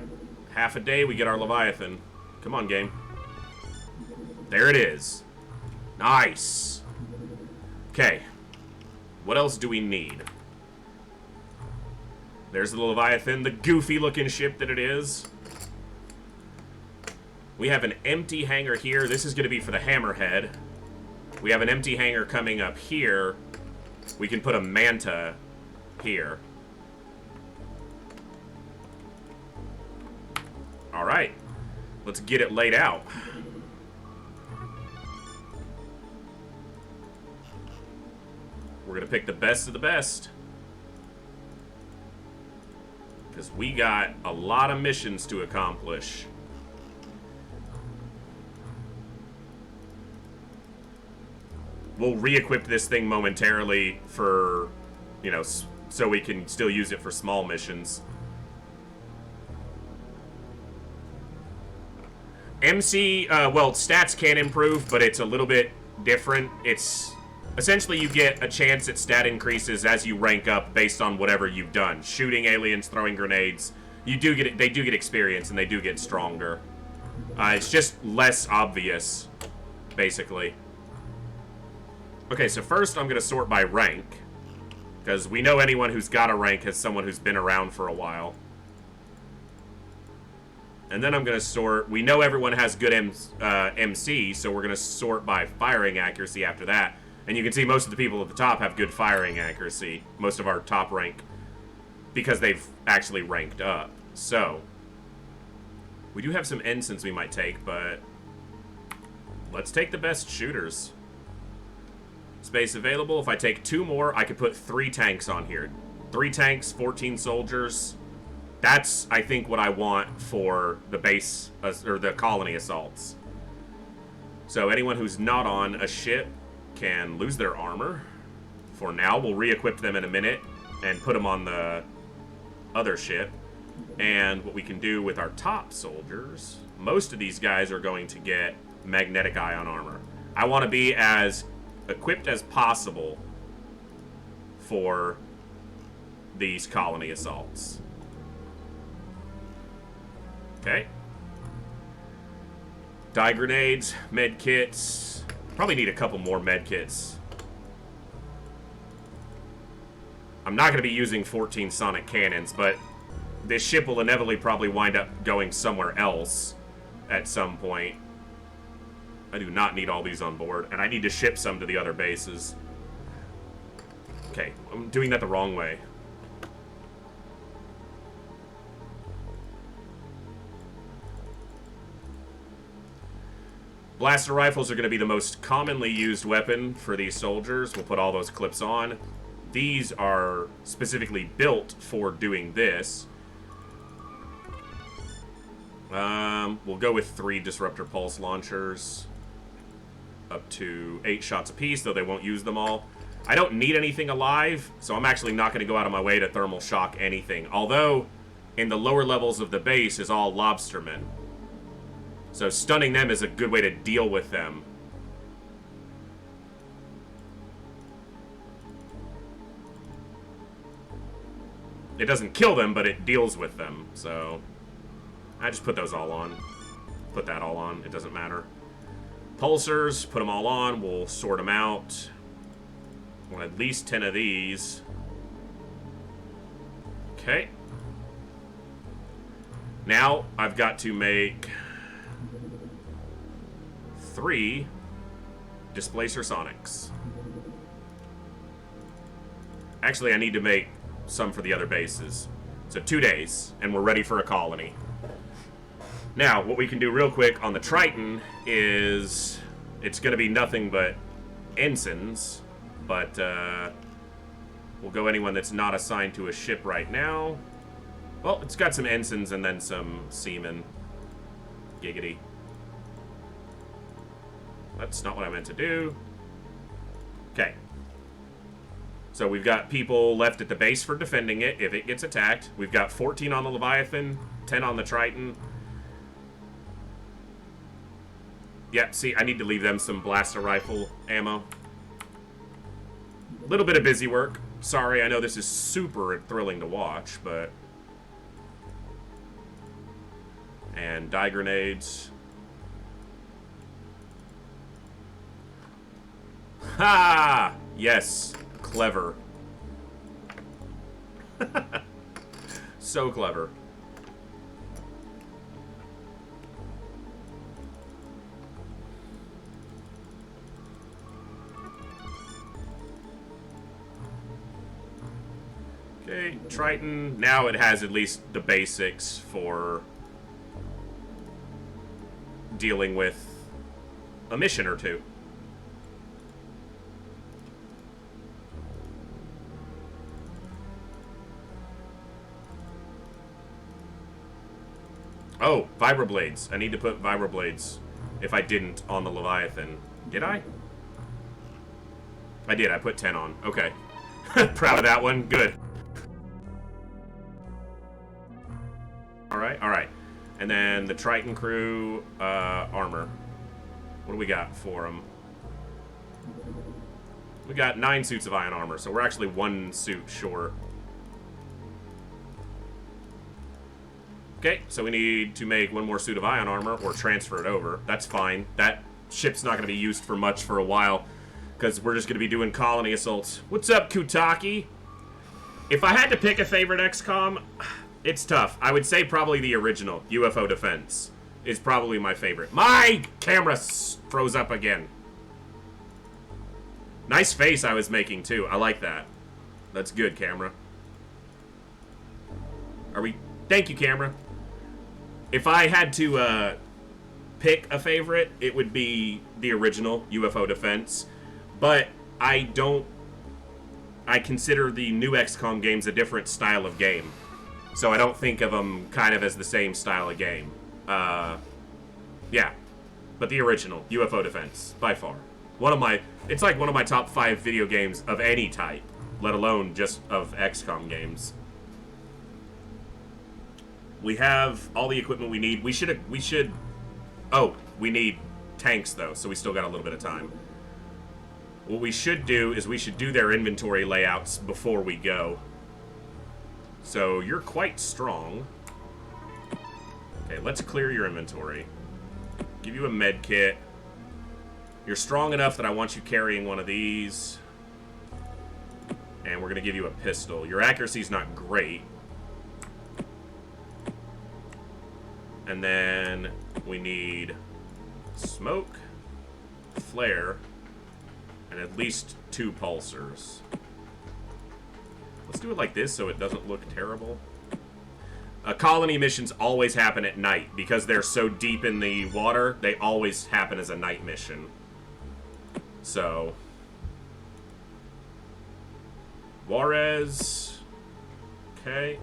Half a day, we get our Leviathan. Come on, game. There it is. Nice. Okay. What else do we need? There's the Leviathan, the goofy-looking ship that it is. We have an empty hangar here. This is going to be for the Hammerhead. We have an empty hangar coming up here. We can put a Manta here. Alright. Let's get it laid out. We're going to pick the best of the best. Because we got a lot of missions to accomplish. We'll re-equip this thing momentarily for, you know, so we can still use it for small missions. MC, well, stats can improve, but it's a little bit different. It's essentially you get a chance at stat increases as you rank up based on whatever you've done. Shooting aliens, throwing grenades. They do get experience and they do get stronger. It's just less obvious, basically. Okay, so first I'm going to sort by rank. Because we know anyone who's got a rank has someone who's been around for a while. And then I'm going to sort... We know everyone has good MC, so we're going to sort by firing accuracy after that. And you can see most of the people at the top have good firing accuracy. Most of our top rank. Because they've actually ranked up. So, we do have some ensigns we might take, but... Let's take the best shooters. Space available. If I take 2 more, I could put 3 tanks on here. 3 tanks, 14 soldiers. That's, I think, what I want for the base, or the colony assaults. So anyone who's not on a ship can lose their armor. For now, we'll re-equip them in a minute and put them on the other ship. And what we can do with our top soldiers, most of these guys are going to get magnetic ion armor. I want to be as equipped as possible for these colony assaults. Okay. Die grenades, med kits. Probably need a couple more med kits. I'm not going to be using 14 sonic cannons, but this ship will inevitably probably wind up going somewhere else at some point. I do not need all these on board, and I need to ship some to the other bases. Okay, I'm doing that the wrong way. Blaster rifles are going to be the most commonly used weapon for these soldiers. We'll put all those clips on. These are specifically built for doing this. We'll go with 3 disruptor pulse launchers. Up to 8 shots apiece, though they won't use them all. I don't need anything alive, so I'm actually not going to go out of my way to thermal shock anything. Although, in the lower levels of the base is all lobstermen. So stunning them is a good way to deal with them. It doesn't kill them, but it deals with them. So I just put those all on. Put that all on. It doesn't matter. Pulsars, put them all on. We'll sort them out. I want at least 10 of these. Okay. Now I've got to make 3 displacer sonics. Actually, I need to make some for the other bases. So 2 days, and we're ready for a colony. Now, what we can do real quick on the Triton is it's going to be nothing but ensigns, but we'll go anyone that's not assigned to a ship right now. Well, it's got some ensigns and then some seamen. Giggity. That's not what I meant to do. Okay. So we've got people left at the base for defending it if it gets attacked. We've got 14 on the Leviathan, 10 on the Triton. Yep, see, I need to leave them some blaster rifle ammo. A little bit of busy work. Sorry, I know this is super thrilling to watch, but... And dye grenades. Ha! Yes. Clever. So clever. Okay, Triton. Now it has at least the basics for dealing with a mission or two. Oh, vibroblades. I need to put vibroblades if I didn't on the Leviathan. Did I? I did. I put 10 on. Okay. Proud of that one. Good. Alright, alright. And then the Triton crew, armor. What do we got for them? We got 9 suits of iron armor, so we're actually 1 suit short. Okay, so we need to make 1 more suit of iron armor or transfer it over. That's fine. That ship's not going to be used for much for a while because we're just going to be doing colony assaults. What's up, Kutaki? If I had to pick a favorite XCOM, it's tough. I would say probably the original, UFO Defense, is probably my favorite. My camera froze up again. Nice face I was making, too. I like that. That's good, camera. Are we... Thank you, camera. If I had to pick a favorite, it would be the original UFO Defense. But I consider the new XCOM games a different style of game. So I don't think of them kind of as the same style of game. Yeah. But the original, UFO Defense, by far. It's like one of my top 5 video games of any type, let alone just of XCOM games. We have all the equipment we need. Oh, we need tanks, though, so we still got a little bit of time. What we should do is we should do their inventory layouts before we go. So, you're quite strong. Okay, let's clear your inventory. Give you a med kit. You're strong enough that I want you carrying one of these. And we're going to give you a pistol. Your accuracy's not great. And then we need smoke, flare, and at least 2 pulsars. Let's do it like this so it doesn't look terrible. Colony missions always happen at night. Because they're so deep in the water, they always happen as a night mission. So... Juarez... Okay.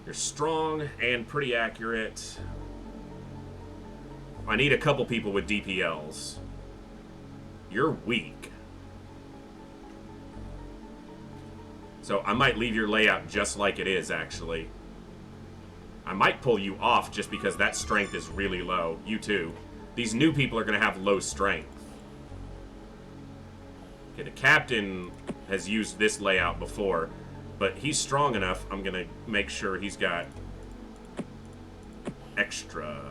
You're strong and pretty accurate. I need a couple people with DPLs. You're weak. So I might leave your layout just like it is, actually. I might pull you off just because that strength is really low. You too. These new people are going to have low strength. Okay, the captain has used this layout before, but he's strong enough. I'm going to make sure he's got extra.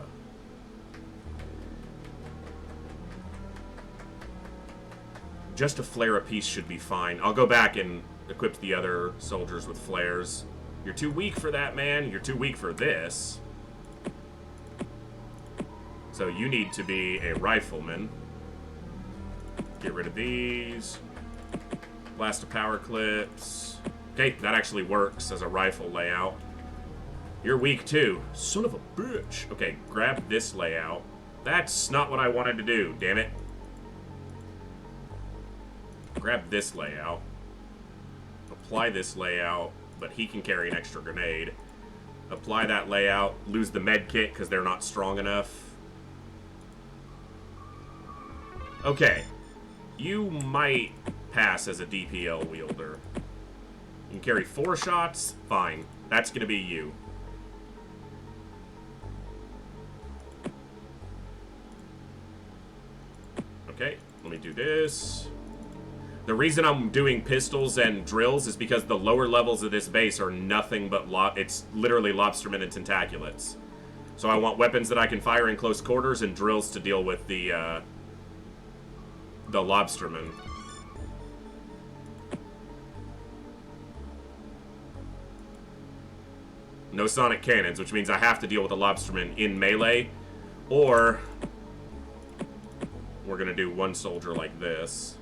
Just a flare apiece should be fine. I'll go back and equip the other soldiers with flares. You're too weak for that, man. You're too weak for this. So you need to be a rifleman. Get rid of these. Blast of power clips. Okay, that actually works as a rifle layout. You're weak too. Son of a bitch. Okay, grab this layout. That's not what I wanted to do, damn it. Grab this layout. Apply this layout, but he can carry an extra grenade. Apply that layout. Lose the med kit because they're not strong enough. Okay. You might pass as a DPL wielder. You can carry 4 shots. Fine. That's going to be you. Okay. Let me do this. The reason I'm doing pistols and drills is because the lower levels of this base are nothing but it's literally lobstermen and tentaculats. So I want weapons that I can fire in close quarters and drills to deal with the lobstermen. No sonic cannons, which means I have to deal with the lobstermen in melee, or we're gonna do one soldier like this.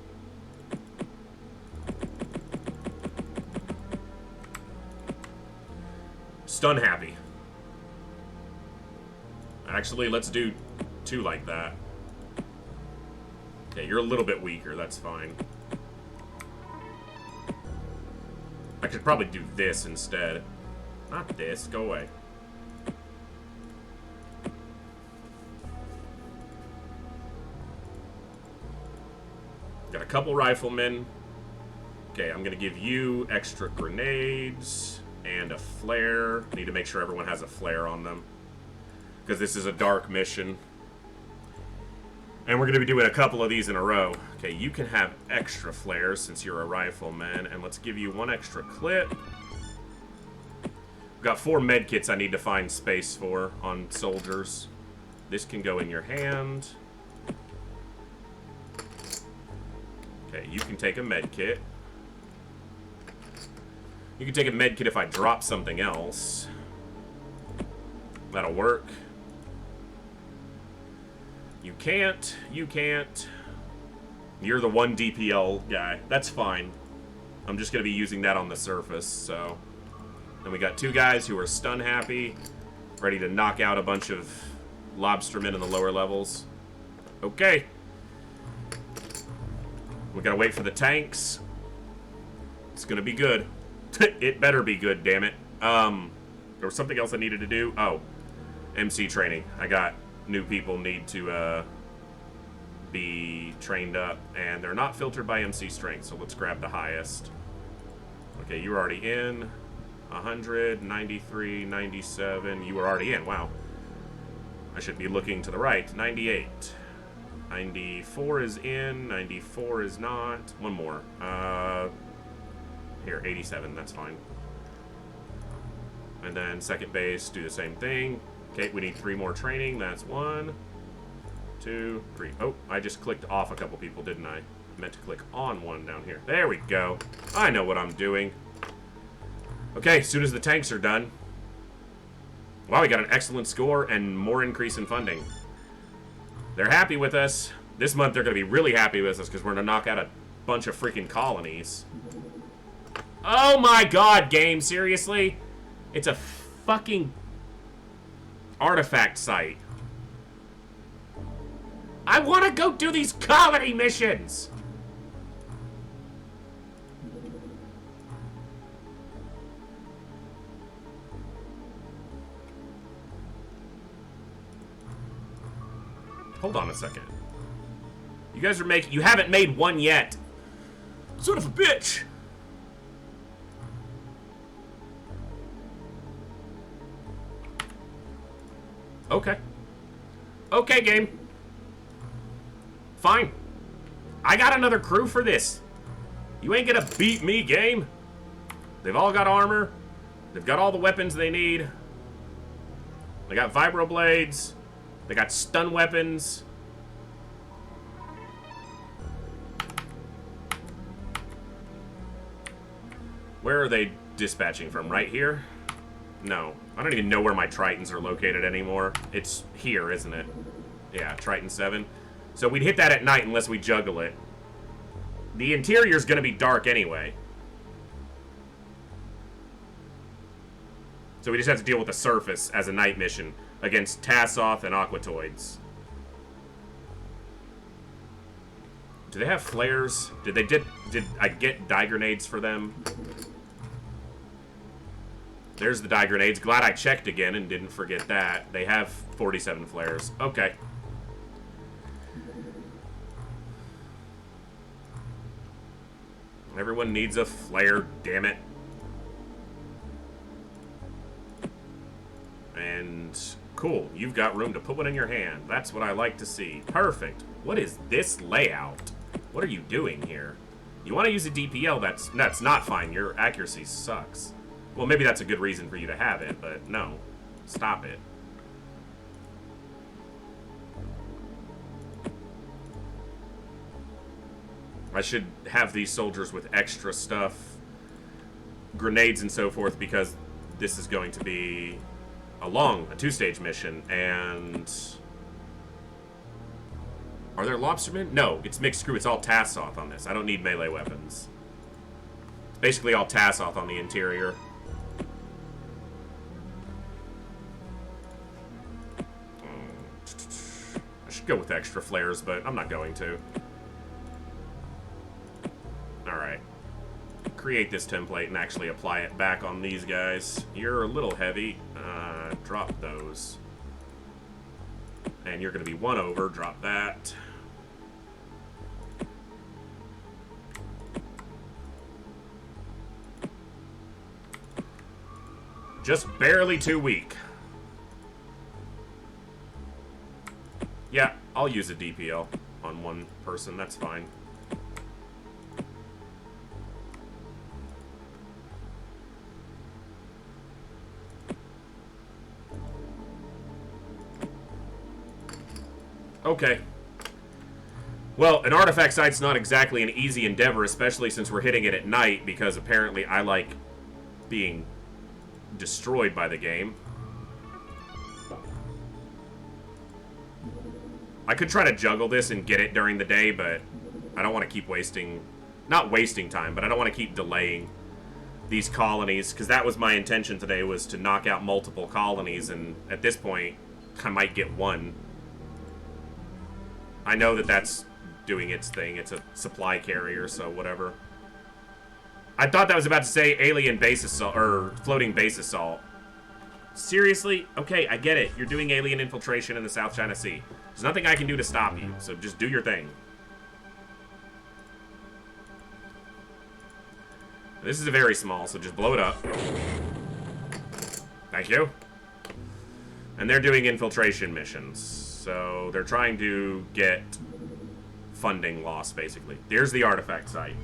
Stun happy. Actually, let's do 2 like that. Okay, you're a little bit weaker, that's fine. I could probably do this instead. Not this, go away. Got a couple riflemen. Okay, I'm gonna give you extra grenades and a flare. Need to make sure everyone has a flare on them, because this is a dark mission. And we're going to be doing a couple of these in a row. Okay, you can have extra flares since you're a rifleman. And let's give you 1 extra clip. We've got 4 med kits I need to find space for on soldiers. This can go in your hand. Okay, you can take a med kit. You can take a med kit if I drop something else. That'll work. You can't. You can't. You're the 1 DPL guy. That's fine. I'm just going to be using that on the surface, so. Then we got 2 guys who are stun happy, ready to knock out a bunch of lobstermen in the lower levels. Okay. We got to wait for the tanks. It's going to be good. It better be good, damn it. There was something else I needed to do. Oh, MC training. I got new people need to be trained up, and they're not filtered by MC strength, so let's grab the highest. Okay, you were already in. 100, 93, 97. You were already in. Wow. I should be looking to the right. 98. 94 is in. 94 is not. One more. Here, 87, that's fine. And then second base, do the same thing. Okay, we need 3 more training. That's 1, 2, 3. Oh, I just clicked off a couple people, didn't I? I meant to click on 1 down here. There we go. I know what I'm doing. Okay, as soon as the tanks are done. Wow, we got an excellent score and more increase in funding. They're happy with us. This month they're going to be really happy with us because we're going to knock out a bunch of freaking colonies. Oh my god, game, seriously? It's a fucking artifact site. I want to go do these colony missions! Hold on a second. You guys are making... You haven't made 1 yet. Son of a bitch! Okay. Okay, game. Fine. I got another crew for this. You ain't gonna beat me, game. They've all got armor. They've got all the weapons they need. They got vibroblades. They got stun weapons. Where are they dispatching from? Right here? No. I don't even know where my Tritons are located anymore. It's here, isn't it? Yeah, Triton 7. So we'd hit that at night unless we juggle it. The interior's gonna be dark anyway. So we just have to deal with the surface as a night mission against Tassoth and Aquatoids. Do they have flares? Did I get die grenades for them? There's the die grenades. Glad I checked again and didn't forget that. They have 47 flares. Okay. Everyone needs a flare, damn it. And cool, you've got room to put one in your hand. That's what I like to see. Perfect. What is this layout? What are you doing here? You want to use a DPL, that's not fine. Your accuracy sucks. Well, maybe that's a good reason for you to have it, but no. Stop it. I should have these soldiers with extra stuff, grenades and so forth, because this is going to be a 2-stage mission, and... Are there lobstermen? No, it's mixed crew. It's all Tassoth on this. I don't need melee weapons. It's basically all Tassoth on the interior. I should go with extra flares, but I'm not going to. Alright. Create this template and actually apply it back on these guys. You're a little heavy. Drop those. And you're going to be 1 over. Drop that. Just barely too weak. Yeah, I'll use a DPL on one person. That's fine. Okay. Well, an artifact site's not exactly an easy endeavor, especially since we're hitting it at night, because apparently I like being destroyed by the game. I could try to juggle this and get it during the day, but I don't want to keep wasting... Not wasting time, but I don't want to keep delaying these colonies, because that was my intention today, was to knock out multiple colonies, and at this point, I might get one. I know that that's doing its thing. It's a supply carrier, so whatever. I thought that was about to say alien base assault, or floating base assault. Seriously? Okay, I get it. You're doing alien infiltration in the South China Sea. There's nothing I can do to stop you, so just do your thing. This is a very small, so just blow it up. Thank you. And they're doing infiltration missions. So they're trying to get funding lost, basically. There's the artifact site.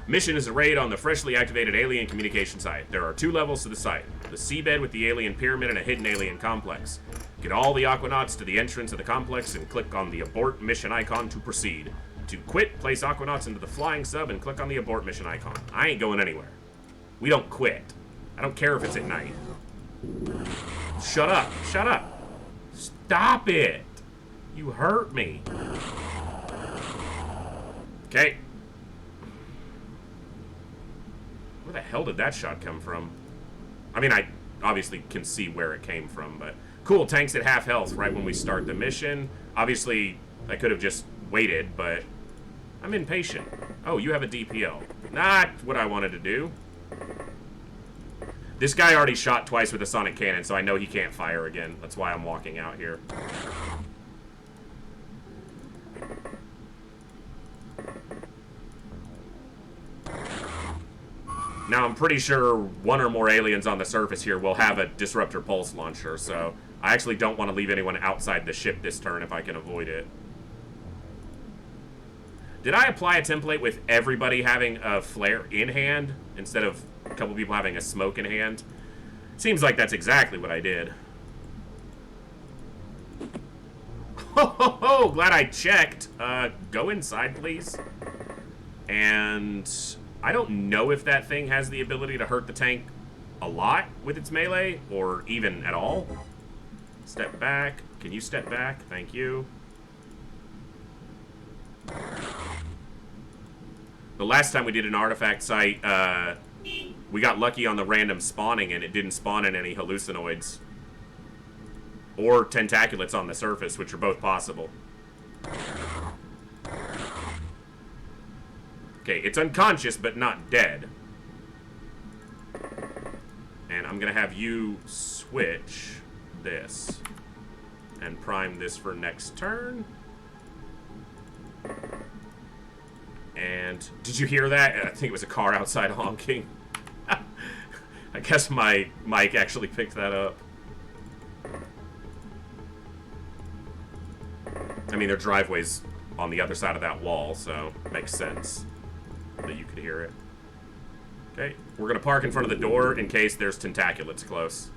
Mission is a raid on the freshly activated alien communication site. There are 2 levels to the site. The seabed with the alien pyramid and a hidden alien complex. Get all the aquanauts to the entrance of the complex and click on the abort mission icon to proceed. To quit, place aquanauts into the flying sub and click on the abort mission icon. I ain't going anywhere. We don't quit. I don't care if it's at night. Shut up. Shut up. Stop it! You hurt me. Okay. Where the hell did that shot come from? I mean, I obviously can see where it came from, but... Cool, tanks at half health right when we start the mission. Obviously, I could have just waited, but... I'm impatient. Oh, you have a DPL. Not what I wanted to do. This guy already shot twice with a sonic cannon, so I know he can't fire again. That's why I'm walking out here. Now, I'm pretty sure 1 or more aliens on the surface here will have a disruptor pulse launcher, so I actually don't want to leave anyone outside the ship this turn if I can avoid it. Did I apply a template with everybody having a flare in hand instead of a couple people having a smoke in hand? Seems like that's exactly what I did. Ho ho ho! Glad I checked. Go inside, please. And I don't know if that thing has the ability to hurt the tank a lot with its melee, or even at all. Step back. Can you step back? Thank you. The last time we did an artifact site, we got lucky on the random spawning, and it didn't spawn in any hallucinoids. Or tentaculats on the surface, which are both possible. Okay, it's unconscious, but not dead. And I'm gonna have you switch this. And prime this for next turn. And did you hear that? I think it was a car outside honking. I guess my mic actually picked that up. I mean, their driveway's on the other side of that wall, so it makes sense that you could hear it. Okay, we're gonna park in front of the door in case there's tentaculats close.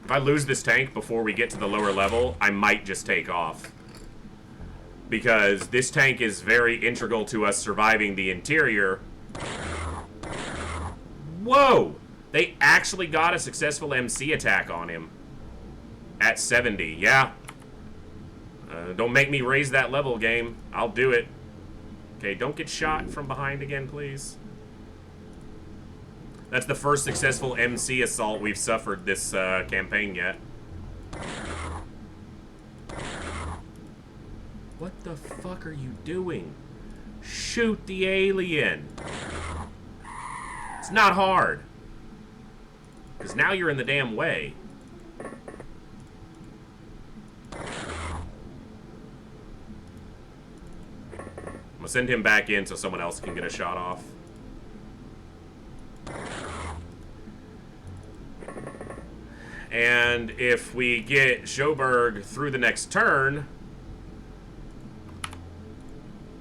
If I lose this tank before we get to the lower level, I might just take off. Because this tank is very integral to us surviving the interior. Whoa! They actually got a successful MC attack on him. At 70, yeah. Don't make me raise that level, game. I'll do it. Okay, don't get shot from behind again, please. That's the first successful MC assault we've suffered this campaign yet. What the fuck are you doing? Shoot the alien. It's not hard. Because now you're in the damn way. I'm gonna send him back in so someone else can get a shot off. And if we get Sjoberg through the next turn,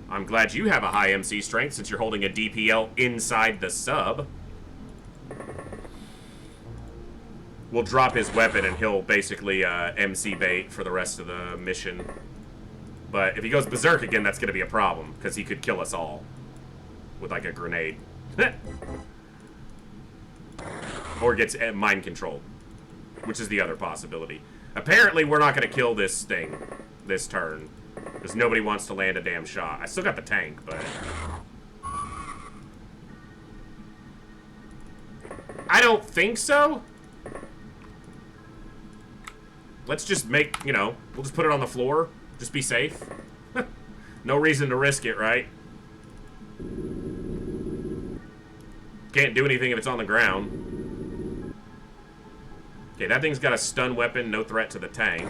I'm glad you have a high MC strength since you're holding a DPL inside the sub. We'll drop his weapon and he'll basically MC bait for the rest of the mission. But if he goes berserk again, that's going to be a problem because he could kill us all with like a grenade. Or gets mind controlled, which is the other possibility. Apparently, we're not going to kill this thing this turn because nobody wants to land a damn shot. I still got the tank, but I don't think so. Let's just make, you know, we'll just put it on the floor. Just be safe. No reason to risk it, right? Can't do anything if it's on the ground. Okay, that thing's got a stun weapon, no threat to the tank.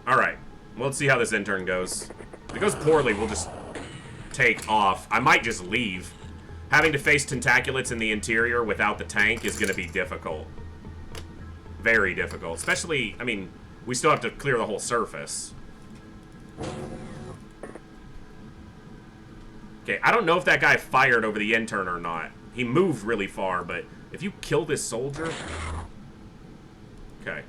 Alright, well, let's see how this intern goes. If it goes poorly, we'll just take off. I might just leave. Having to face tentaculats in the interior without the tank is going to be difficult. Very difficult. Especially, I mean, we still have to clear the whole surface. Okay, I don't know if that guy fired over the intern or not. He moved really far, but if you kill this soldier... Okay.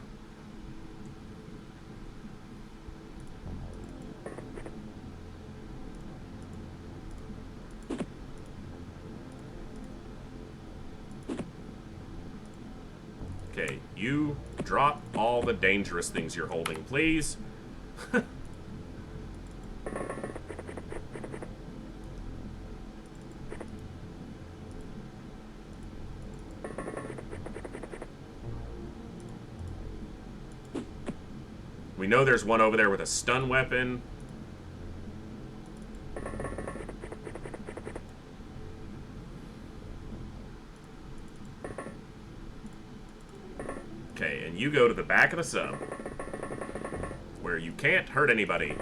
Okay, you drop all the dangerous things you're holding, please. We know there's one over there with a stun weapon. Okay, and you go to the back of the sub, where you can't hurt anybody.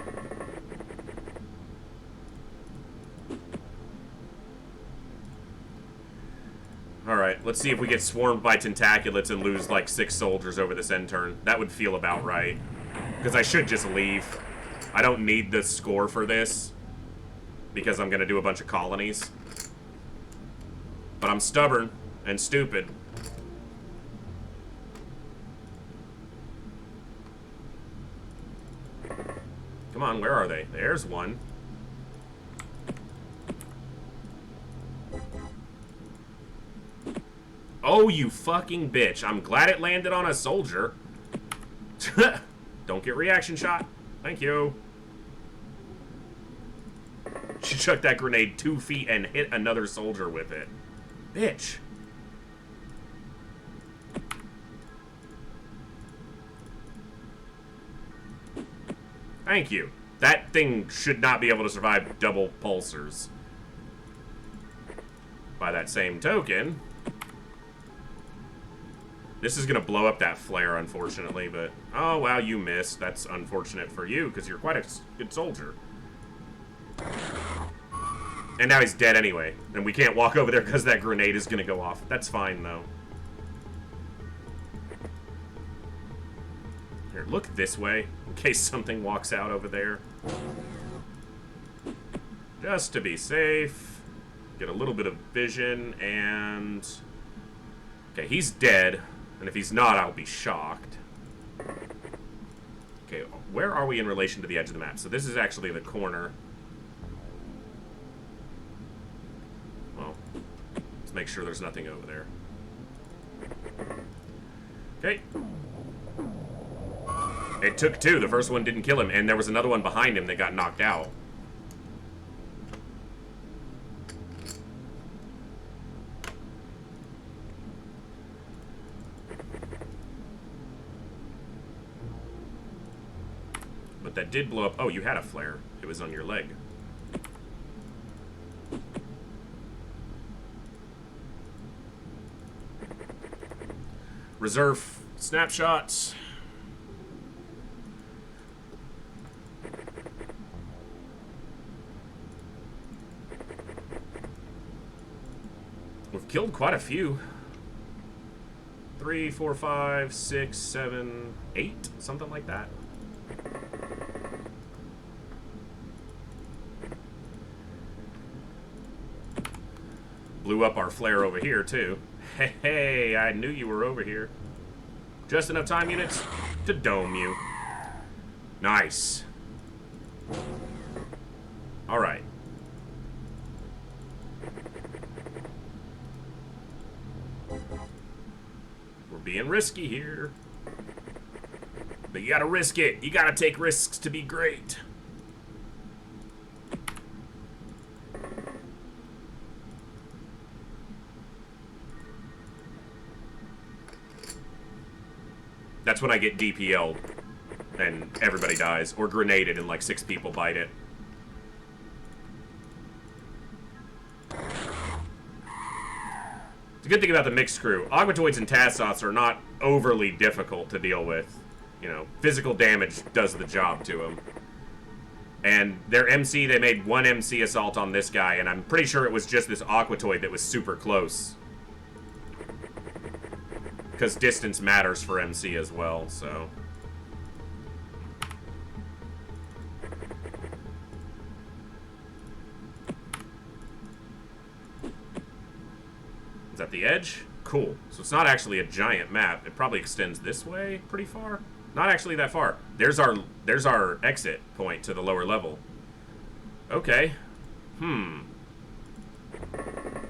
Alright, let's see if we get swarmed by tentaculats and lose like 6 soldiers over this end turn. That would feel about right. Because I should just leave. I don't need the score for this. Because I'm going to do a bunch of colonies. But I'm stubborn and stupid. Come on, where are they? There's one. Oh, you fucking bitch. I'm glad it landed on a soldier. Don't get reaction shot. Thank you. She chucked that grenade 2 feet and hit another soldier with it. Bitch. Thank you. That thing should not be able to survive double pulsers. By that same token... This is going to blow up that flare, unfortunately, but... Oh, wow, you missed. That's unfortunate for you, because you're quite a good soldier. And now he's dead anyway. And we can't walk over there because that grenade is going to go off. That's fine, though. Here, look this way, in case something walks out over there. Just to be safe. Get a little bit of vision, and... Okay, he's dead. And if he's not, I'll be shocked. Okay, where are we in relation to the edge of the map? So this is actually the corner. Well, let's make sure there's nothing over there. Okay. It took 2. The first one didn't kill him, and there was another one behind him that got knocked out. That did blow up. Oh, you had a flare. It was on your leg. Reserve snapshots. We've killed quite a few. 3, 4, 5, 6, 7, 8, something like that. Blew up our flare over here, too. Hey, I knew you were over here. Just enough time units to dome you. Nice. Alright. We're being risky here. But you gotta risk it. You gotta take risks to be great. That's when I get DPL'd and everybody dies, or grenaded and like 6 people bite it. The good thing about the mixed crew, Augmetoids and Tassots are not overly difficult to deal with. You know, physical damage does the job to them. And their MC, they made 1 MC assault on this guy, and I'm pretty sure it was just this Aquatoid that was super close. Because distance matters for MC as well, so... Is that the edge? Cool. So it's not actually a giant map. It probably extends this way pretty far. Not actually that far. There's our exit point to the lower level. Okay.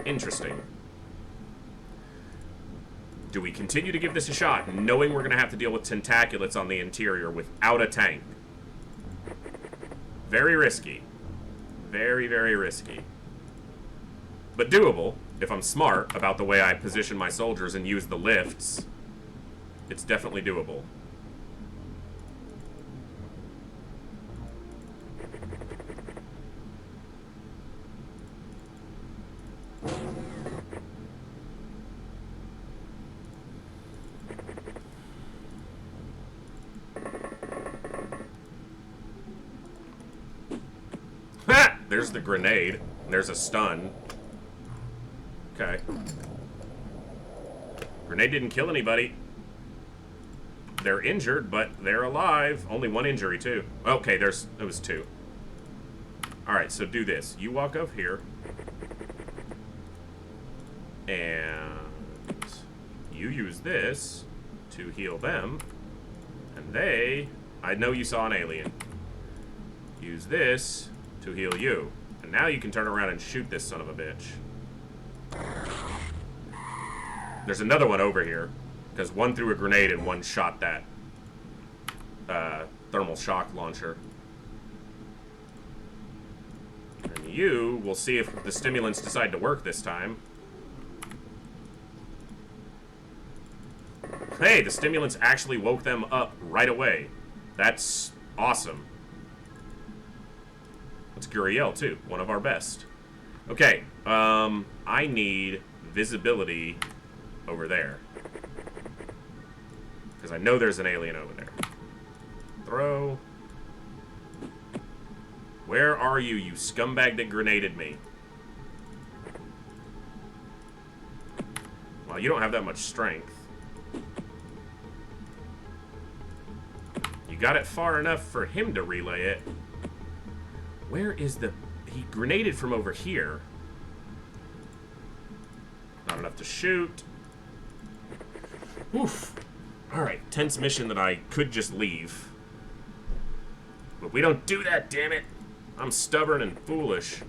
Interesting. Do we continue to give this a shot, knowing we're going to have to deal with tentaculats on the interior without a tank? Very risky. Very, very risky. But doable, if I'm smart about the way I position my soldiers and use the lifts. It's definitely doable. There's the grenade. There's a stun. Okay. Grenade didn't kill anybody. They're injured, but they're alive. Only one injury, too. Okay, it was 2. Alright, so do this. You walk up here. And you use this to heal them. And they... I know you saw an alien. Use this to heal you. And now you can turn around and shoot this son of a bitch. There's another one over here. Because one threw a grenade and one shot that thermal shock launcher. And you will see if the stimulants decide to work this time. Hey, the stimulants actually woke them up right away. That's awesome. That's Guriel, too. One of our best. Okay, I need visibility over there. Because I know there's an alien over there. Throw. Where are you, you scumbag that grenaded me? Well, you don't have that much strength. You got it far enough for him to relay it. Where is the... He grenaded from over here. Not enough to shoot. Oof. Alright, tense mission that I could just leave. But we don't do that, damn it. I'm stubborn and foolish.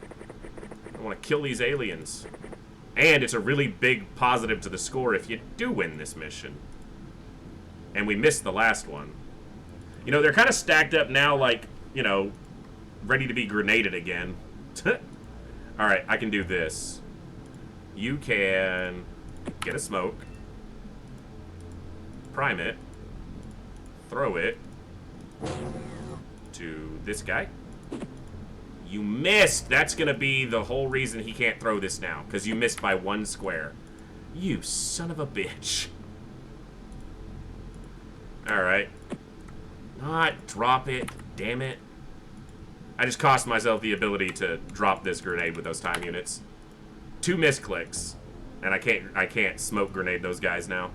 I want to kill these aliens. And it's a really big positive to the score if you do win this mission. And we missed the last one. You know, they're kind of stacked up now like, you know, ready to be grenaded again. Alright, I can do this. You can get a smoke. Prime it. Throw it to this guy. You missed! That's gonna be the whole reason he can't throw this now. Because you missed by 1 square. You son of a bitch. Alright. Not drop it. Damn it. I just cost myself the ability to drop this grenade with those time units. 2 misclicks. And I can't smoke grenade those guys now.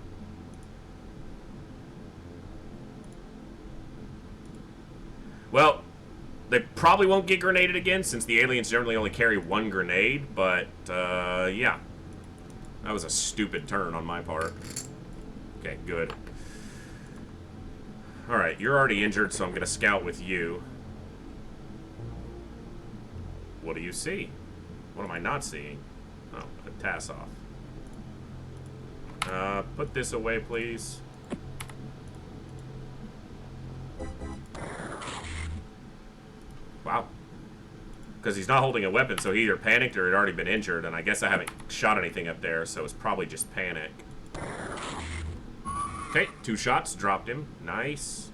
Well, they probably won't get grenaded again since the aliens generally only carry 1 grenade, but, yeah. That was a stupid turn on my part. Okay, good. Alright, you're already injured, so I'm gonna scout with you. What do you see? What am I not seeing? Oh, a TAS off. Put this away, please. Wow. Because he's not holding a weapon, so he either panicked or had already been injured, and I guess I haven't shot anything up there, so it's probably just panic. Okay, 2 shots, dropped him. Nice.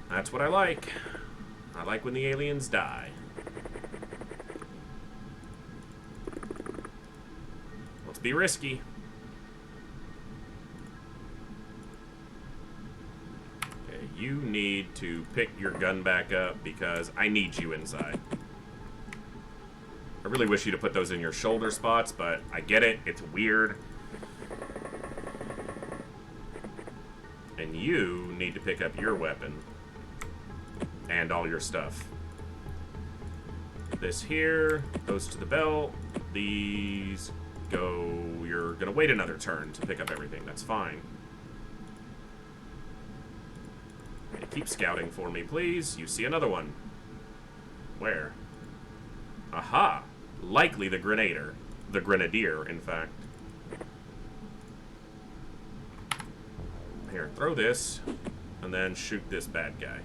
That's what I like. I like when the aliens die. Let's be risky. You need to pick your gun back up because I need you inside. I really wish you to put those in your shoulder spots, but I get it. It's weird. And you need to pick up your weapon and all your stuff. This here goes to the belt. These go... You're going to wait another turn to pick up everything. That's fine. Keep scouting for me, please. You see another one. Where? Aha! Likely the Grenadier. The Grenadier, in fact. Here, throw this, and then shoot this bad guy.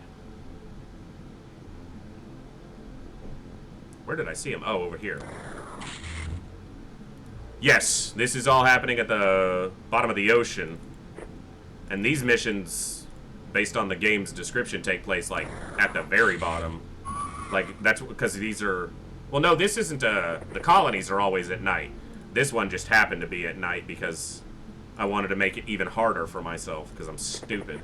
Where did I see him? Oh, over here. Yes, this is all happening at the bottom of the ocean. And these missions... based on the game's description, take place, like, at the very bottom. Like, that's because these are... Well, no, this isn't the colonies are always at night. This one just happened to be at night because I wanted to make it even harder for myself, because I'm stupid.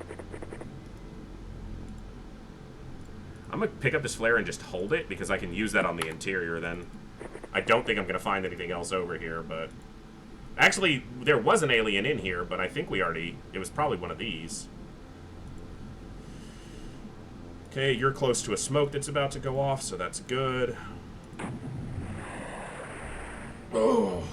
I'm going to pick up this flare and just hold it, because I can use that on the interior then. I don't think I'm going to find anything else over here, but... Actually, there was an alien in here, but I think we already... It was probably one of these. Okay, you're close to a smoke that's about to go off, so that's good. Oh.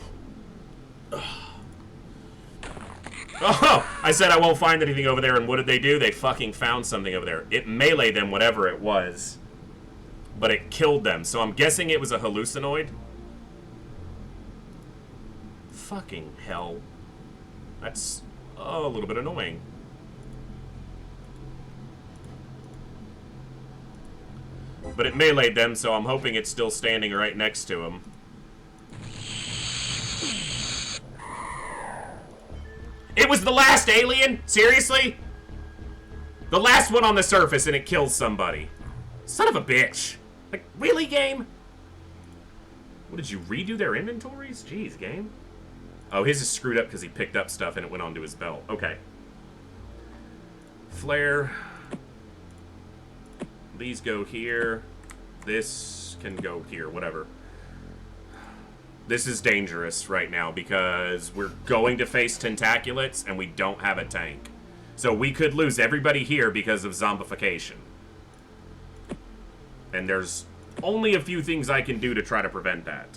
Oh! I said I won't find anything over there, and what did they do? They fucking found something over there. It meleeed them, whatever it was. But it killed them, so I'm guessing it was a hallucinoid. Fucking hell. That's a little bit annoying. But it meleeed them, so I'm hoping it's still standing right next to him. It was the last alien? Seriously? The last one on the surface and it kills somebody. Son of a bitch. Like, really, game? What, did you redo their inventories? Jeez, game. Oh, his is screwed up because he picked up stuff and it went onto his belt. Okay. Flare. These go here. This can go here, whatever. This is dangerous right now because we're going to face tentaculats and we don't have a tank. So we could lose everybody here because of zombification. And there's only a few things I can do to try to prevent that.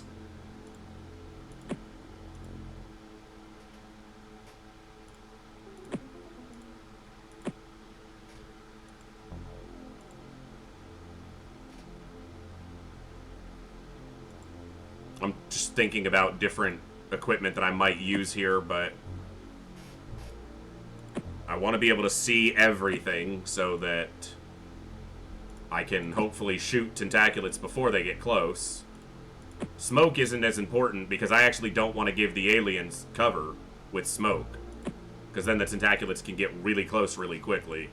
I'm just thinking about different equipment that I might use here, but I want to be able to see everything so that I can hopefully shoot tentaculats before they get close. Smoke isn't as important because I actually don't want to give the aliens cover with smoke, because then the tentaculats can get really close really quickly.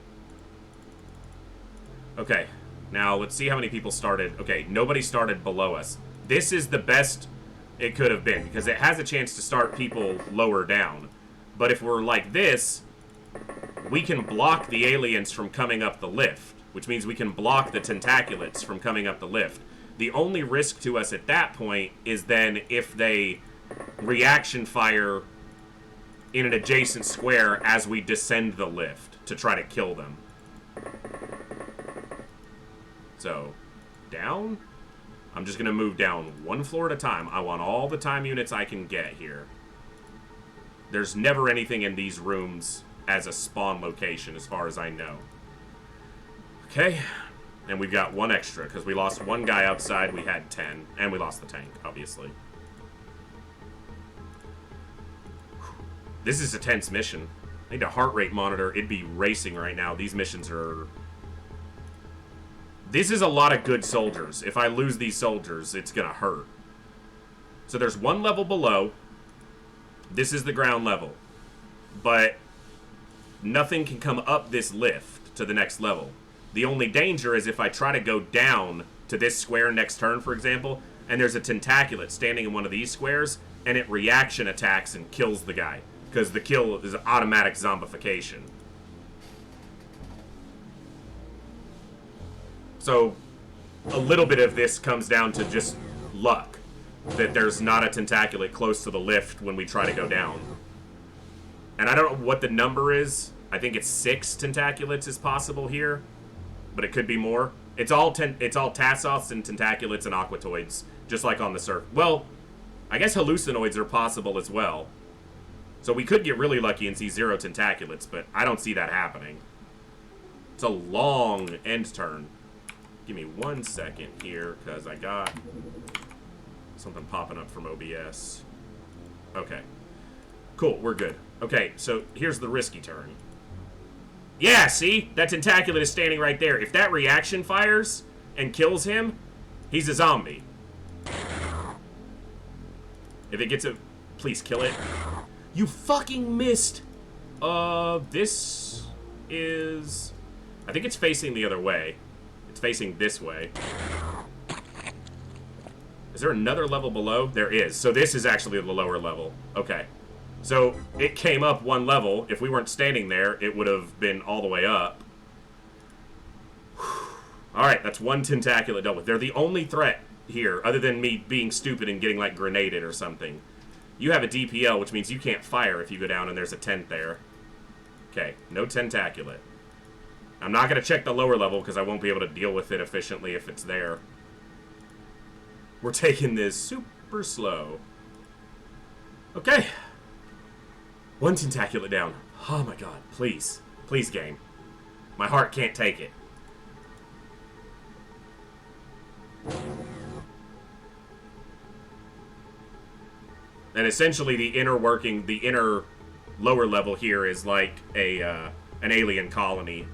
Okay, now let's see how many people started. Okay, nobody started below us. This is the best it could have been, because it has a chance to start people lower down. But if we're like this, we can block the aliens from coming up the lift, which means we can block the tentaculats from coming up the lift. The only risk to us at that point is then if they reaction fire in an adjacent square as we descend the lift to try to kill them. So, down? I'm just going to move down one floor at a time. I want all the time units I can get here. There's never anything in these rooms as a spawn location, as far as I know. Okay. And we've got one extra, because we lost one guy outside. We had 10. And we lost the tank, obviously. This is a tense mission. I need a heart rate monitor. It'd be racing right now. These missions are... This is a lot of good soldiers. If I lose these soldiers, it's gonna hurt. So there's one level below. This is the ground level. But nothing can come up this lift to the next level. The only danger is if I try to go down to this square next turn, for example, and there's a tentaculat standing in one of these squares, and it reaction attacks and kills the guy. Because the kill is automatic zombification. So, a little bit of this comes down to just luck. That there's not a tentaculat close to the lift when we try to go down. And I don't know what the number is. I think it's 6 tentaculats is possible here. But it could be more. It's all Tassoths and tentaculats and aquatoids. Just like on the surface. Well, I guess hallucinoids are possible as well. So we could get really lucky and see 0 tentaculats, but I don't see that happening. It's a long end turn. Give me 1 second here, because I got something popping up from OBS. Okay. Cool, we're good. Okay, so here's the risky turn. Yeah, see? That tentaculat is standing right there. If that reaction fires and kills him, he's a zombie. If it gets a... Please kill it. You fucking missed! This is... I think it's facing the other way. It's facing this way. Is there another level below? There is. So this is actually the lower level. Okay. So it came up 1 level. If we weren't standing there, it would have been all the way up. Alright, that's 1 tentaculat dealt with. They're the only threat here, other than me being stupid and getting, like, grenaded or something. You have a DPL, which means you can't fire if you go down and there's a tent there. Okay, no tentaculate. I'm not going to check the lower level because I won't be able to deal with it efficiently if it's there. We're taking this super slow. Okay. One tentaculate down. Oh my god, please. Please, game. My heart can't take it. And essentially the inner lower level here is like an alien colony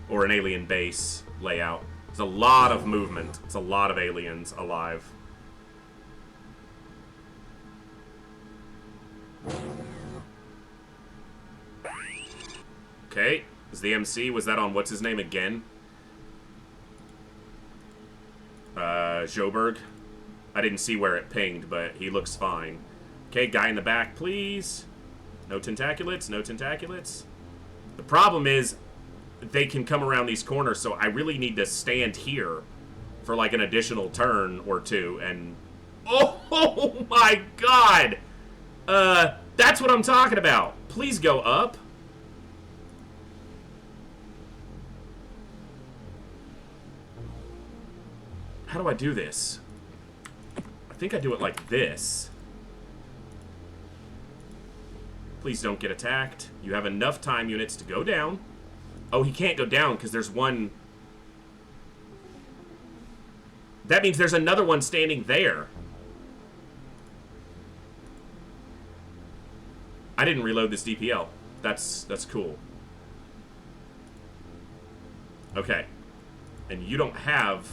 or an alien base layout. There's a lot of movement. It's a lot of aliens alive. Okay, is the MC, was that on what's his name again? Joburg. I didn't see where it pinged, but he looks fine. Okay, guy in the back, please. No tentaculates, no tentaculates. The problem is, they can come around these corners, so I really need to stand here for like an additional turn or two, and... Oh my god! That's what I'm talking about. Please go up. How do I do this? I think I do it like this. Please don't get attacked. You have enough time units to go down. Oh, he can't go down because there's one... That means there's another one standing there. I didn't reload this DPL. That's cool. Okay. And you don't have...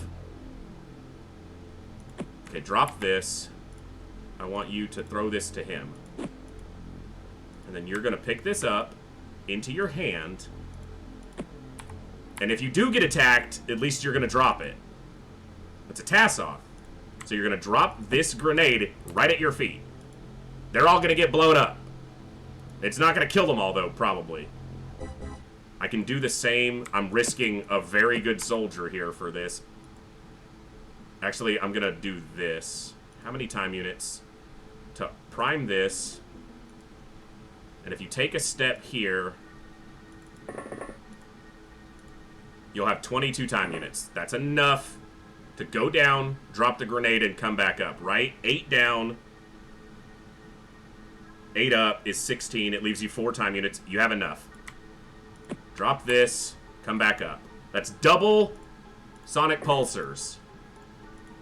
Okay, drop this. I want you to throw this to him. And then you're going to pick this up into your hand. And if you do get attacked, at least you're going to drop it. It's a task-off. So you're going to drop this grenade right at your feet. They're all going to get blown up. It's not going to kill them all, though, probably. I can do the same. I'm risking a very good soldier here for this. Actually, I'm going to do this. How many time units? To prime this. And if you take a step here, you'll have 22 time units. That's enough to go down, drop the grenade, and come back up, right? 8 down. 8 up is 16. It leaves you 4 time units. You have enough. Drop this, come back up. That's double sonic pulsars.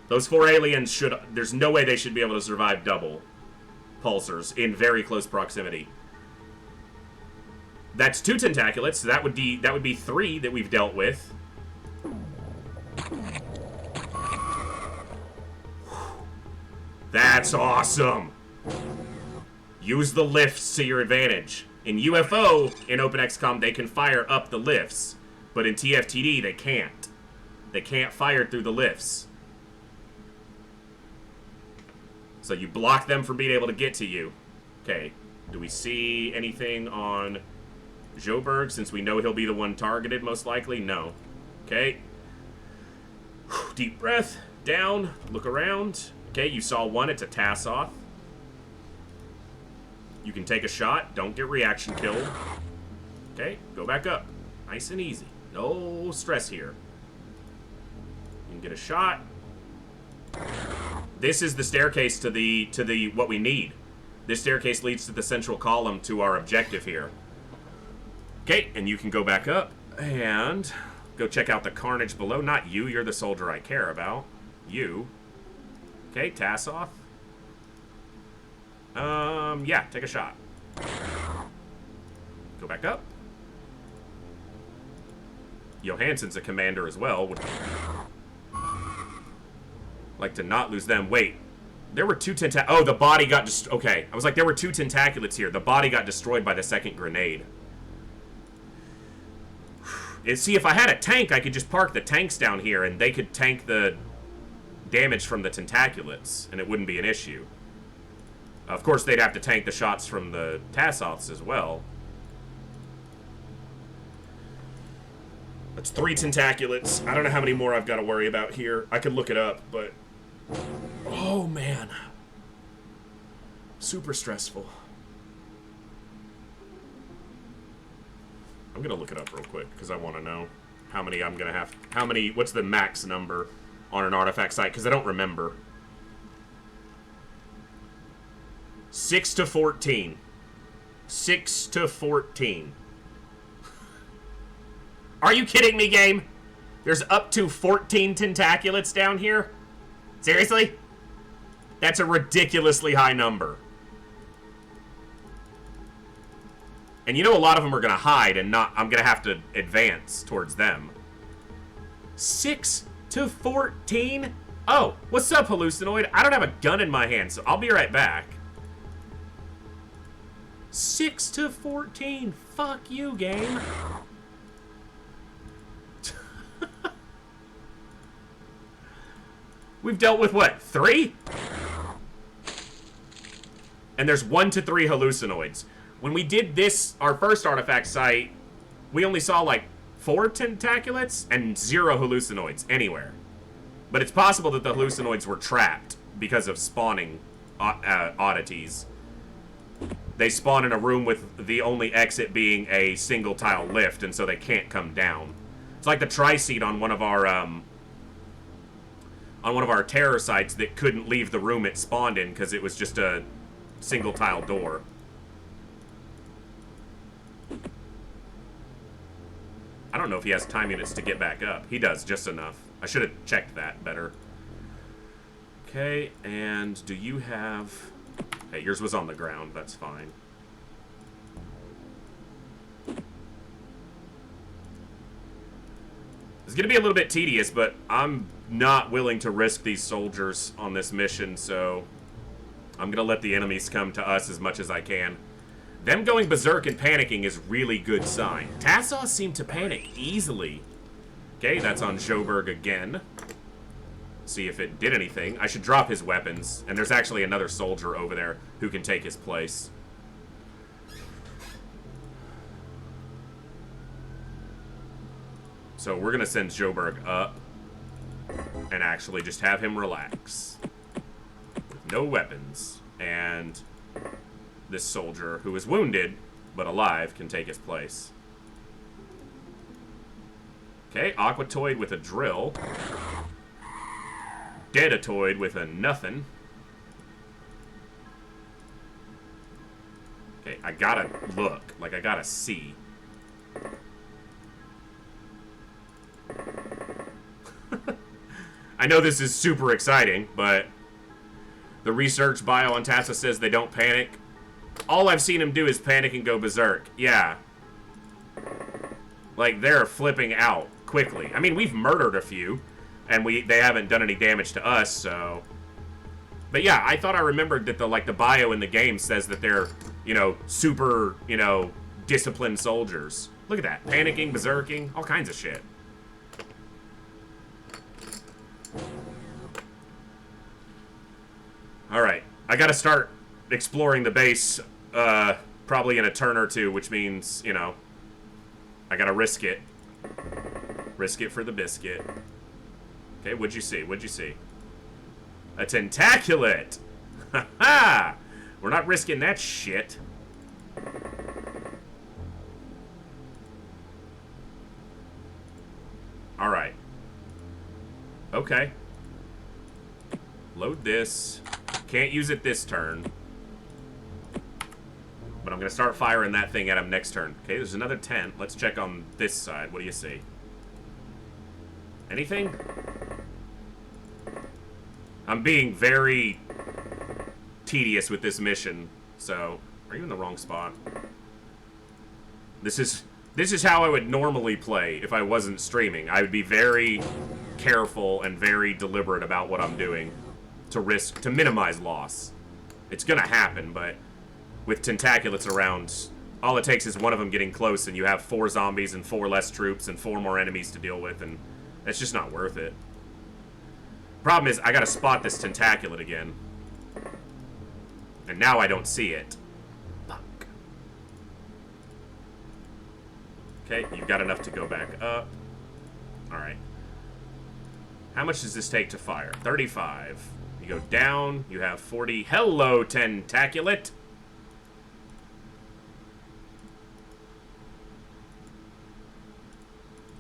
Those 4 aliens should... There's no way they should be able to survive double pulsars in very close proximity. That's 2 tentaculates, so that would be 3 that we've dealt with. That's awesome! Use the lifts to your advantage. In UFO, in openxcom, they can fire up the lifts. But in TFTD, they can't. They can't fire through the lifts. So you block them from being able to get to you. Okay. Do we see anything on Joburg, since we know he'll be the one targeted, most likely? No. Okay. Deep breath. Down. Look around. Okay, you saw one. It's a task-off. You can take a shot. Don't get reaction killed. Okay, go back up. Nice and easy. No stress here. You can get a shot. This is the staircase to the what we need. This staircase leads to the central column to our objective here. Okay, and you can go back up and go check out the carnage below. Not you, you're the soldier I care about. You. Okay, task off. Yeah, take a shot. Go back up. Johansson's a commander as well. Would like to not lose them. Wait, there were 2 oh, the body got okay, I was like, there were 2 tentaculates here. The body got destroyed by the second grenade. And see, if I had a tank, I could just park the tanks down here, and they could tank the damage from the tentaculates, and it wouldn't be an issue. Of course, they'd have to tank the shots from the Tassoths as well. That's 3 tentaculates. I don't know how many more I've got to worry about here. I could look it up, but... Oh, man. super stressful. I'm gonna look it up real quick because I want to know how many I'm gonna have. What's the max number on an artifact site? Because I don't remember. 6 to 14. 6 to 14. Are you kidding me, game? There's up to 14 tentaculats down here? Seriously? That's a ridiculously high number. And you know a lot of them are going to hide and not... I'm going to have to advance towards them. 6 to 14? Oh, what's up, Hallucinoid? I don't have a gun in my hand, so I'll be right back. 6 to 14. Fuck you, game. We've dealt with, what, 3? And there's 1 to 3 hallucinoids. When we did this, our first artifact site, we only saw, like, 4 tentaculats and 0 hallucinoids anywhere. But it's possible that the hallucinoids were trapped because of spawning oddities. They spawn in a room with the only exit being a single tile lift, and so they can't come down. It's like the tri-seed on one of our terror sites that couldn't leave the room it spawned in because it was just a single tile door. I don't know if he has time units to get back up. He does, just enough. I should have checked that better. Okay, and do you have... Hey, yours was on the ground. That's fine. It's going to be a little bit tedious, but I'm not willing to risk these soldiers on this mission, so I'm going to let the enemies come to us as much as I can. Them going berserk and panicking is really good sign. Tassaw seemed to panic easily. Okay, that's on Joburg again. See if it did anything. I should drop his weapons, and there's actually another soldier over there who can take his place. So we're going to send Joburg up and actually just have him relax. With no weapons. And this soldier, who is wounded but alive, can take his place. Okay, Aquatoid with a drill. Dedatoid with a nothing. Okay, I gotta look. Like, I gotta see. I know this is super exciting, but the research bio on Tassa says they don't panic. All I've seen him do is panic and go berserk. Yeah. Like, they're flipping out quickly. I mean, we've murdered a few, and they haven't done any damage to us, so... But yeah, I thought I remembered that the bio in the game says that they're, you know, super, you know, disciplined soldiers. Look at that. Panicking, berserking, all kinds of shit. Alright, I gotta start exploring the base, probably in a turn or two, which means, you know, I gotta risk it. Risk it for the biscuit. Okay, what'd you see? What'd you see? A tentaculat! Ha ha! We're not risking that shit. Alright. Okay. Load this. Can't use it this turn. But I'm going to start firing that thing at him next turn. Okay, there's another tent. Let's check on this side. What do you see? Anything? I'm being very tedious with this mission. So, are you in the wrong spot? This is how I would normally play if I wasn't streaming. I would be very careful and very deliberate about what I'm doing to minimize loss. It's gonna happen, but with tentaculats around, all it takes is one of them getting close and you have 4 zombies and 4 less troops and 4 more enemies to deal with, and it's just not worth it. Problem is, I gotta spot this tentaculat again. And now I don't see it. Fuck. Okay, you've got enough to go back up. Alright. How much does this take to fire? 35. You go down. You have 40. Hello, tentaculat.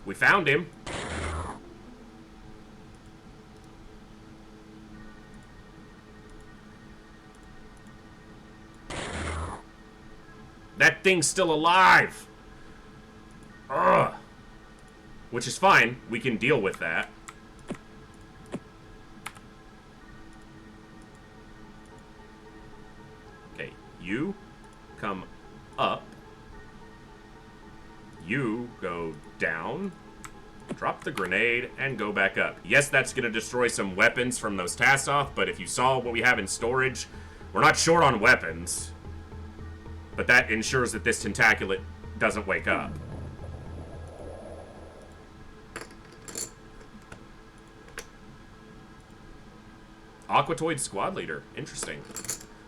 We found him. That thing's still alive. Ugh. Which is fine. We can deal with that. Okay, you come up. You go down. Drop the grenade and go back up. Yes, that's going to destroy some weapons from those tasks-off, but if you saw what we have in storage, we're not short on weapons. But that ensures that this tentaculat doesn't wake up. Aquatoid squad leader. Interesting.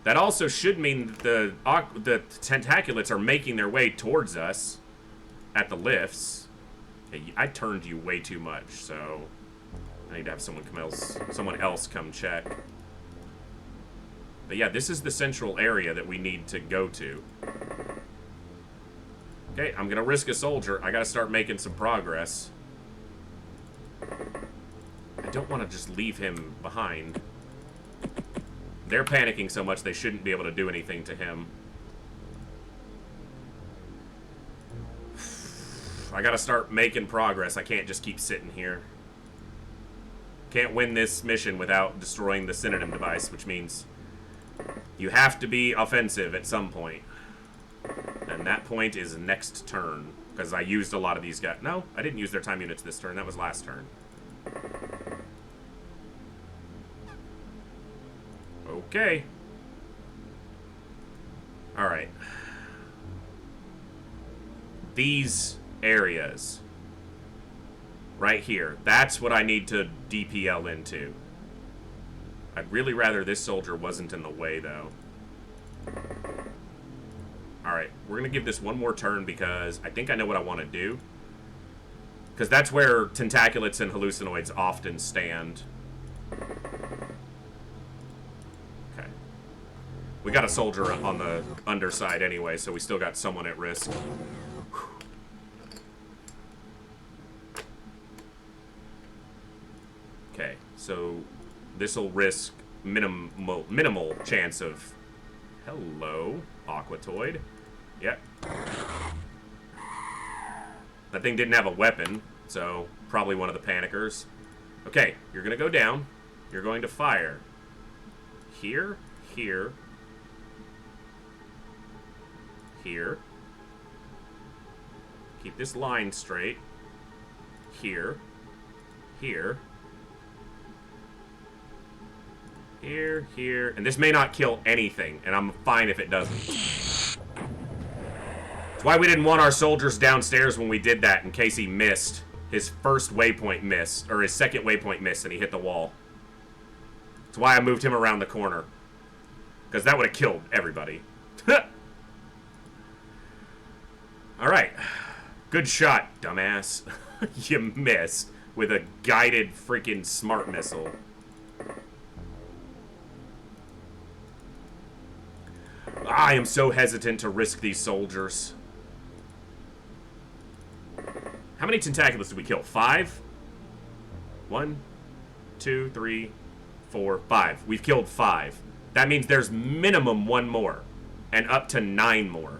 That also should mean the tentaculats are making their way towards us at the lifts. Okay, I turned you way too much, so I need to have someone else come check. But yeah, this is the central area that we need to go to. Okay, I'm gonna risk a soldier. I gotta start making some progress. I don't want to just leave him behind. They're panicking so much they shouldn't be able to do anything to him. I gotta start making progress. I can't just keep sitting here. Can't win this mission without destroying the synonym device, which means you have to be offensive at some point. And that point is next turn. Because I used a lot of these guys. No, I didn't use their time units this turn. That was last turn. Okay. Alright. These areas. Right here. That's what I need to DPL into. I'd really rather this soldier wasn't in the way, though. Alright, we're going to give this one more turn because I think I know what I want to do. Because that's where tentaculats and hallucinoids often stand. Okay. We got a soldier on the underside anyway, so we still got someone at risk. Okay, so this'll risk minimal chance of... Hello, Aquatoid. Yep. That thing didn't have a weapon, so probably one of the panickers. Okay, you're gonna go down. You're going to fire. Here, here, here. Keep this line straight. Here, here. Here, here. And this may not kill anything, and I'm fine if it doesn't. That's why we didn't want our soldiers downstairs when we did that, in case he missed. His first waypoint missed, or his second waypoint missed, and he hit the wall. That's why I moved him around the corner. Because that would have killed everybody. Alright. Good shot, dumbass. You missed with a guided freaking smart missile. I am so hesitant to risk these soldiers. How many tentaculats did we kill? 5? 1, 2, 3, 4, 5. We've killed 5. That means there's minimum 1 more. And up to 9 more.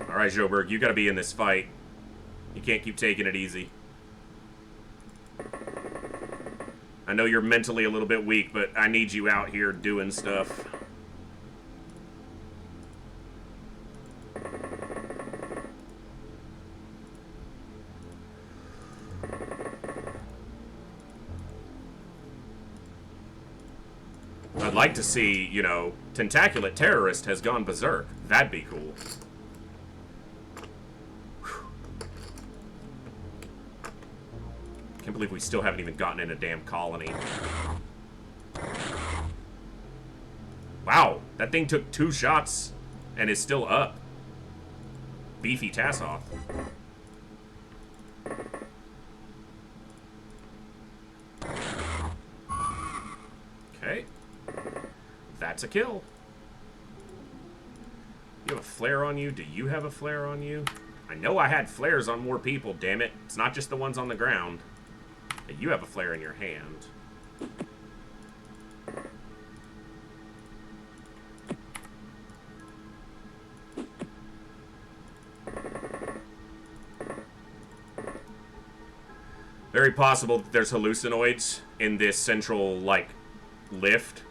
Alright, Joburg, you gotta be in this fight. You can't keep taking it easy. I know you're mentally a little bit weak, but I need you out here doing stuff. I'd like to see, you know, Tentaculat Terrorist has gone berserk. That'd be cool. Can't believe we still haven't even gotten in a damn colony. Wow, That thing took 2 shots and is still up. Beefy Tassoth. Okay. That's a kill. You have a flare on you? Do you have a flare on you? I know I had flares on more people, damn it. It's not just the ones on the ground. You have a flare in your hand. Very possible that there's hallucinoids in this central, like, lift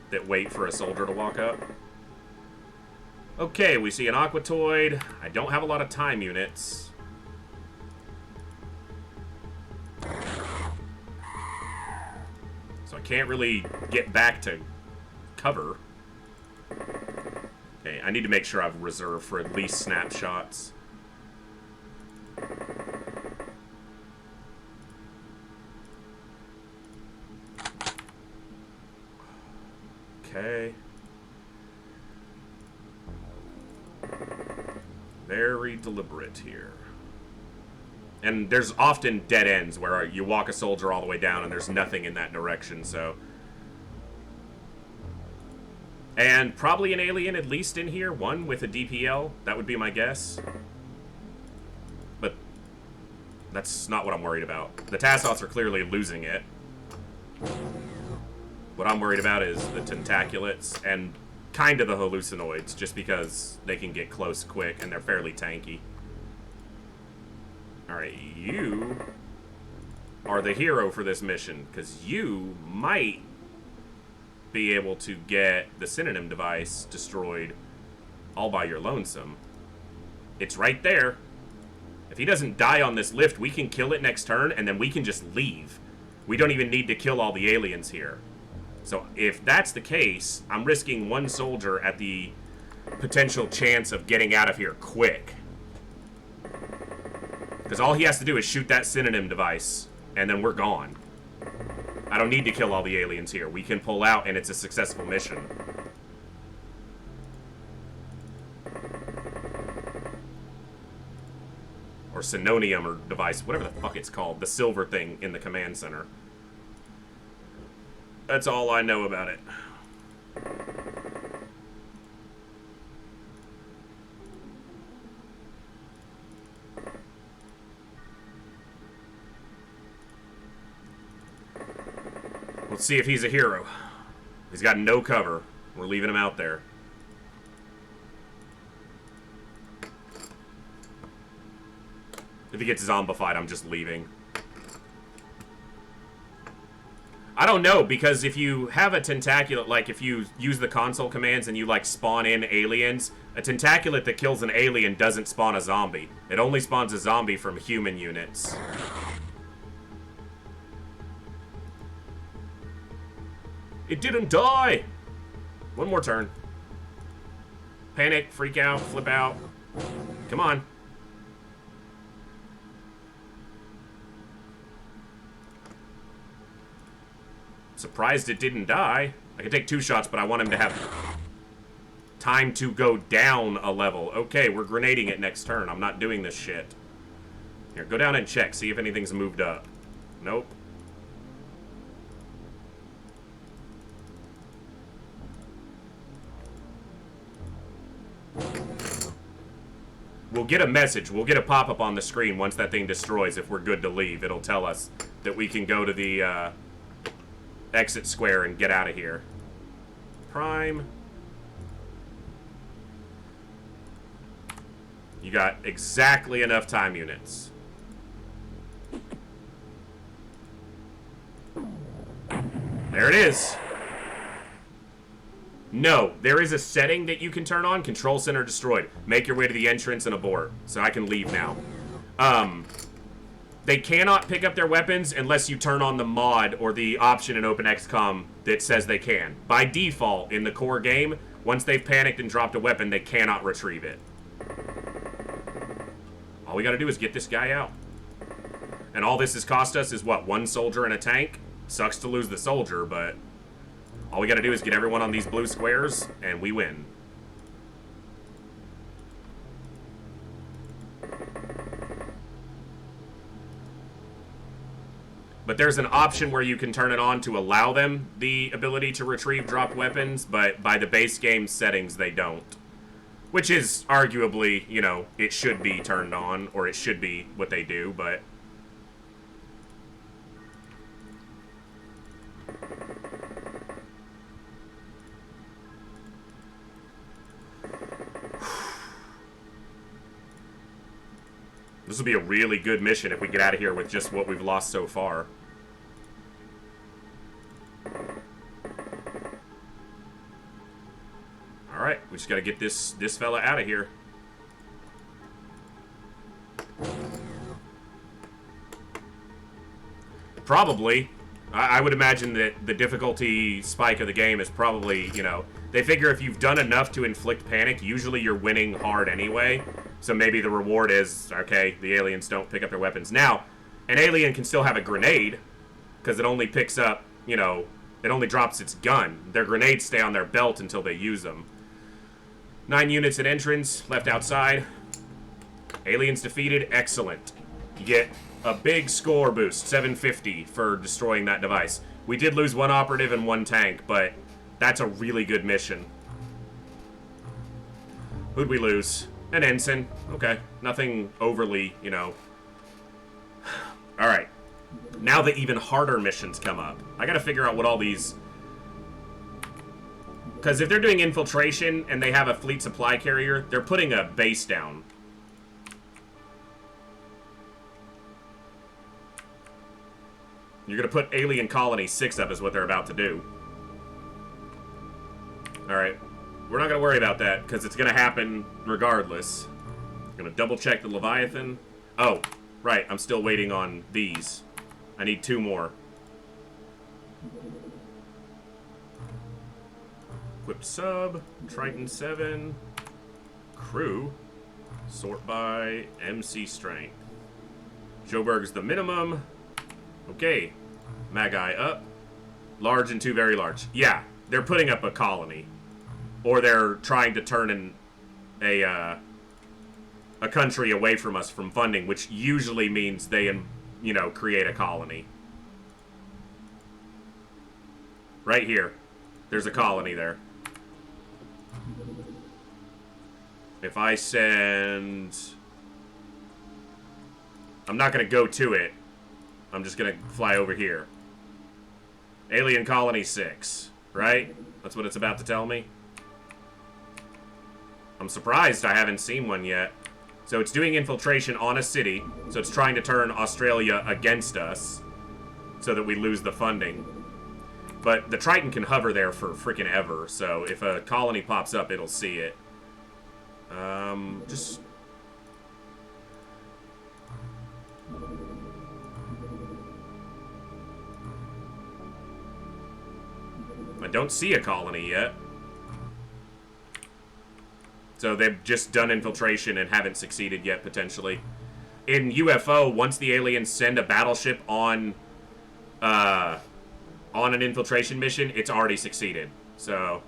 that wait for a soldier to walk up. Okay, we see an Aquatoid. I don't have a lot of time units. So I can't really get back to cover. Okay, I need to make sure I've reserved for at least snapshots. Okay. Very deliberate here. And there's often dead ends where you walk a soldier all the way down and there's nothing in that direction, so... And probably an alien at least in here, one with a DPL, that would be my guess. But that's not what I'm worried about. The Tassoths are clearly losing it. What I'm worried about is the tentaculats and kind of the hallucinoids, just because they can get close quick and they're fairly tanky. Alright, you are the hero for this mission, because you might be able to get the synonym device destroyed all by your lonesome. It's right there. If he doesn't die on this lift, we can kill it next turn, and then we can just leave. We don't even need to kill all the aliens here. So if that's the case, I'm risking one soldier at the potential chance of getting out of here quick. Because all he has to do is shoot that synonym device, and then we're gone. I don't need to kill all the aliens here. We can pull out, and it's a successful mission. Or Synonium or device, whatever the fuck it's called. The silver thing in the command center. That's all I know about it. Let's see if he's a hero. He's got no cover. We're leaving him out there. If he gets zombified, I'm just leaving. I don't know, because if you have a tentaculat, like if you use the console commands and you like spawn in aliens, a tentaculat that kills an alien doesn't spawn a zombie. It only spawns a zombie from human units. It didn't die! One more turn. Panic, freak out, flip out. Come on. Surprised it didn't die. I can take 2 shots, but I want him to have time to go down a level. Okay, we're grenading it next turn. I'm not doing this shit. Here, go down and check. See if anything's moved up. Nope. We'll get a message. We'll get a pop-up on the screen once that thing destroys if we're good to leave. It'll tell us that we can go to the exit square and get out of here. Prime. You got exactly enough time units. There it is. No, there is a setting that you can turn on. Control center destroyed. Make your way to the entrance and abort. So I can leave now. They cannot pick up their weapons unless you turn on the mod or the option in openxcom that says they can. By default, in the core game, once they've panicked and dropped a weapon, they cannot retrieve it. All we gotta do is get this guy out. And all this has cost us is, what, 1 soldier and a tank? Sucks to lose the soldier, but All we gotta do is get everyone on these blue squares, and we win. But there's an option where you can turn it on to allow them the ability to retrieve dropped weapons, but by the base game settings, they don't. Which is arguably, you know, it should be turned on, or it should be what they do, but... This will be a really good mission if we get out of here with just what we've lost so far. Alright, we just gotta get this fella out of here. Probably. I would imagine that the difficulty spike of the game is probably, you know, they figure if you've done enough to inflict panic, usually you're winning hard anyway. So maybe the reward is, okay, the aliens don't pick up their weapons. Now, an alien can still have a grenade, because it only picks up, you know, it only drops its gun. Their grenades stay on their belt until they use them. 9 units at entrance, left outside. Aliens defeated, excellent. You get a big score boost, 750 for destroying that device. We did lose 1 operative and 1 tank, but that's a really good mission. Who'd we lose? An ensign. Okay. Nothing overly, you know. Alright. Now the even harder missions come up. I gotta figure out what all these... Because if they're doing infiltration and they have a fleet supply carrier, they're putting a base down. You're gonna put Alien Colony 6 up is what they're about to do. Alright. We're not gonna worry about that, because it's gonna happen regardless. Gonna double check the Leviathan. Oh, right, I'm still waiting on these. I need 2 more. Equip sub, Triton 7, crew, sort by MC strength. Joburg's the minimum. Okay, Magi up. Large and 2 very large. Yeah, they're putting up a colony. Or they're trying to turn a country away from us from funding, which usually means they, you know, create a colony. Right here. There's a colony there. If I send... I'm not going to go to it. I'm just going to fly over here. Alien Colony 6, right? That's what it's about to tell me. I'm surprised I haven't seen one yet. So it's doing infiltration on a city. So it's trying to turn Australia against us so that we lose the funding. But the Triton can hover there for freaking ever. So if a colony pops up, it'll see it. Just... I don't see a colony yet. So they've just done infiltration and haven't succeeded yet, potentially. In UFO, once the aliens send a battleship on an infiltration mission, it's already succeeded. So...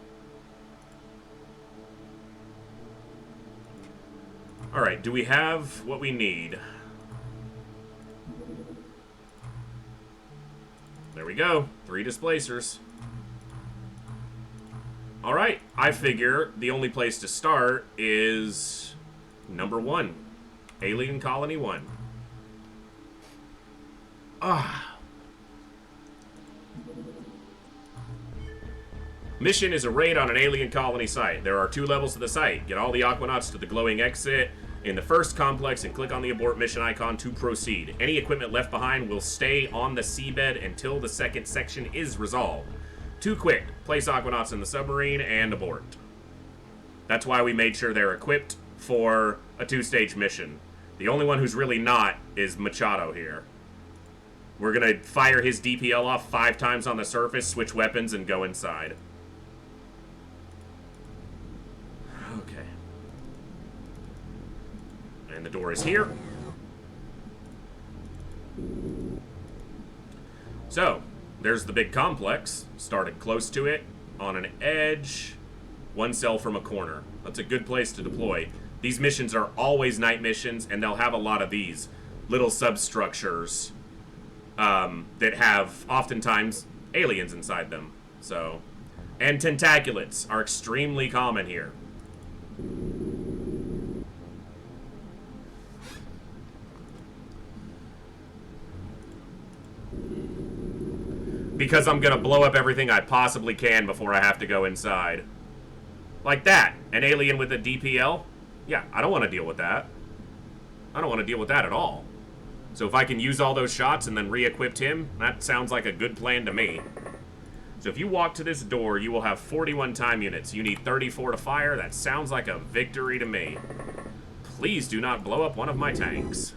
Alright, do we have what we need? There we go. 3 displacers. Alright, I figure the only place to start is number 1. Alien Colony 1. Mission is a raid on an alien colony site. There are 2 levels to the site. Get all the Aquanauts to the glowing exit in the first complex and click on the abort mission icon to proceed. Any equipment left behind will stay on the seabed until the second section is resolved. 2 quick. Place Aquanauts in the submarine and abort. That's why we made sure they're equipped for a 2-stage mission. The only one who's really not is Machado here. We're going to fire his DPL off 5 times on the surface, switch weapons, and go inside. Okay. And the door is here. So, there's the big complex. Started close to it. on an edge, 1 cell from a corner. That's a good place to deploy. These missions are always night missions, and they'll have a lot of these little substructures that have, oftentimes, aliens inside them. So, and tentaculats are extremely common here. Because I'm gonna blow up everything I possibly can before I have to go inside. Like that. An alien with a DPL? Yeah, I don't want to deal with that. I don't want to deal with that at all. So if I can use all those shots and then re-equip him, that sounds like a good plan to me. So if you walk to this door, you will have 41 time units. You need 34 to fire. That sounds like a victory to me. Please do not blow up one of my tanks.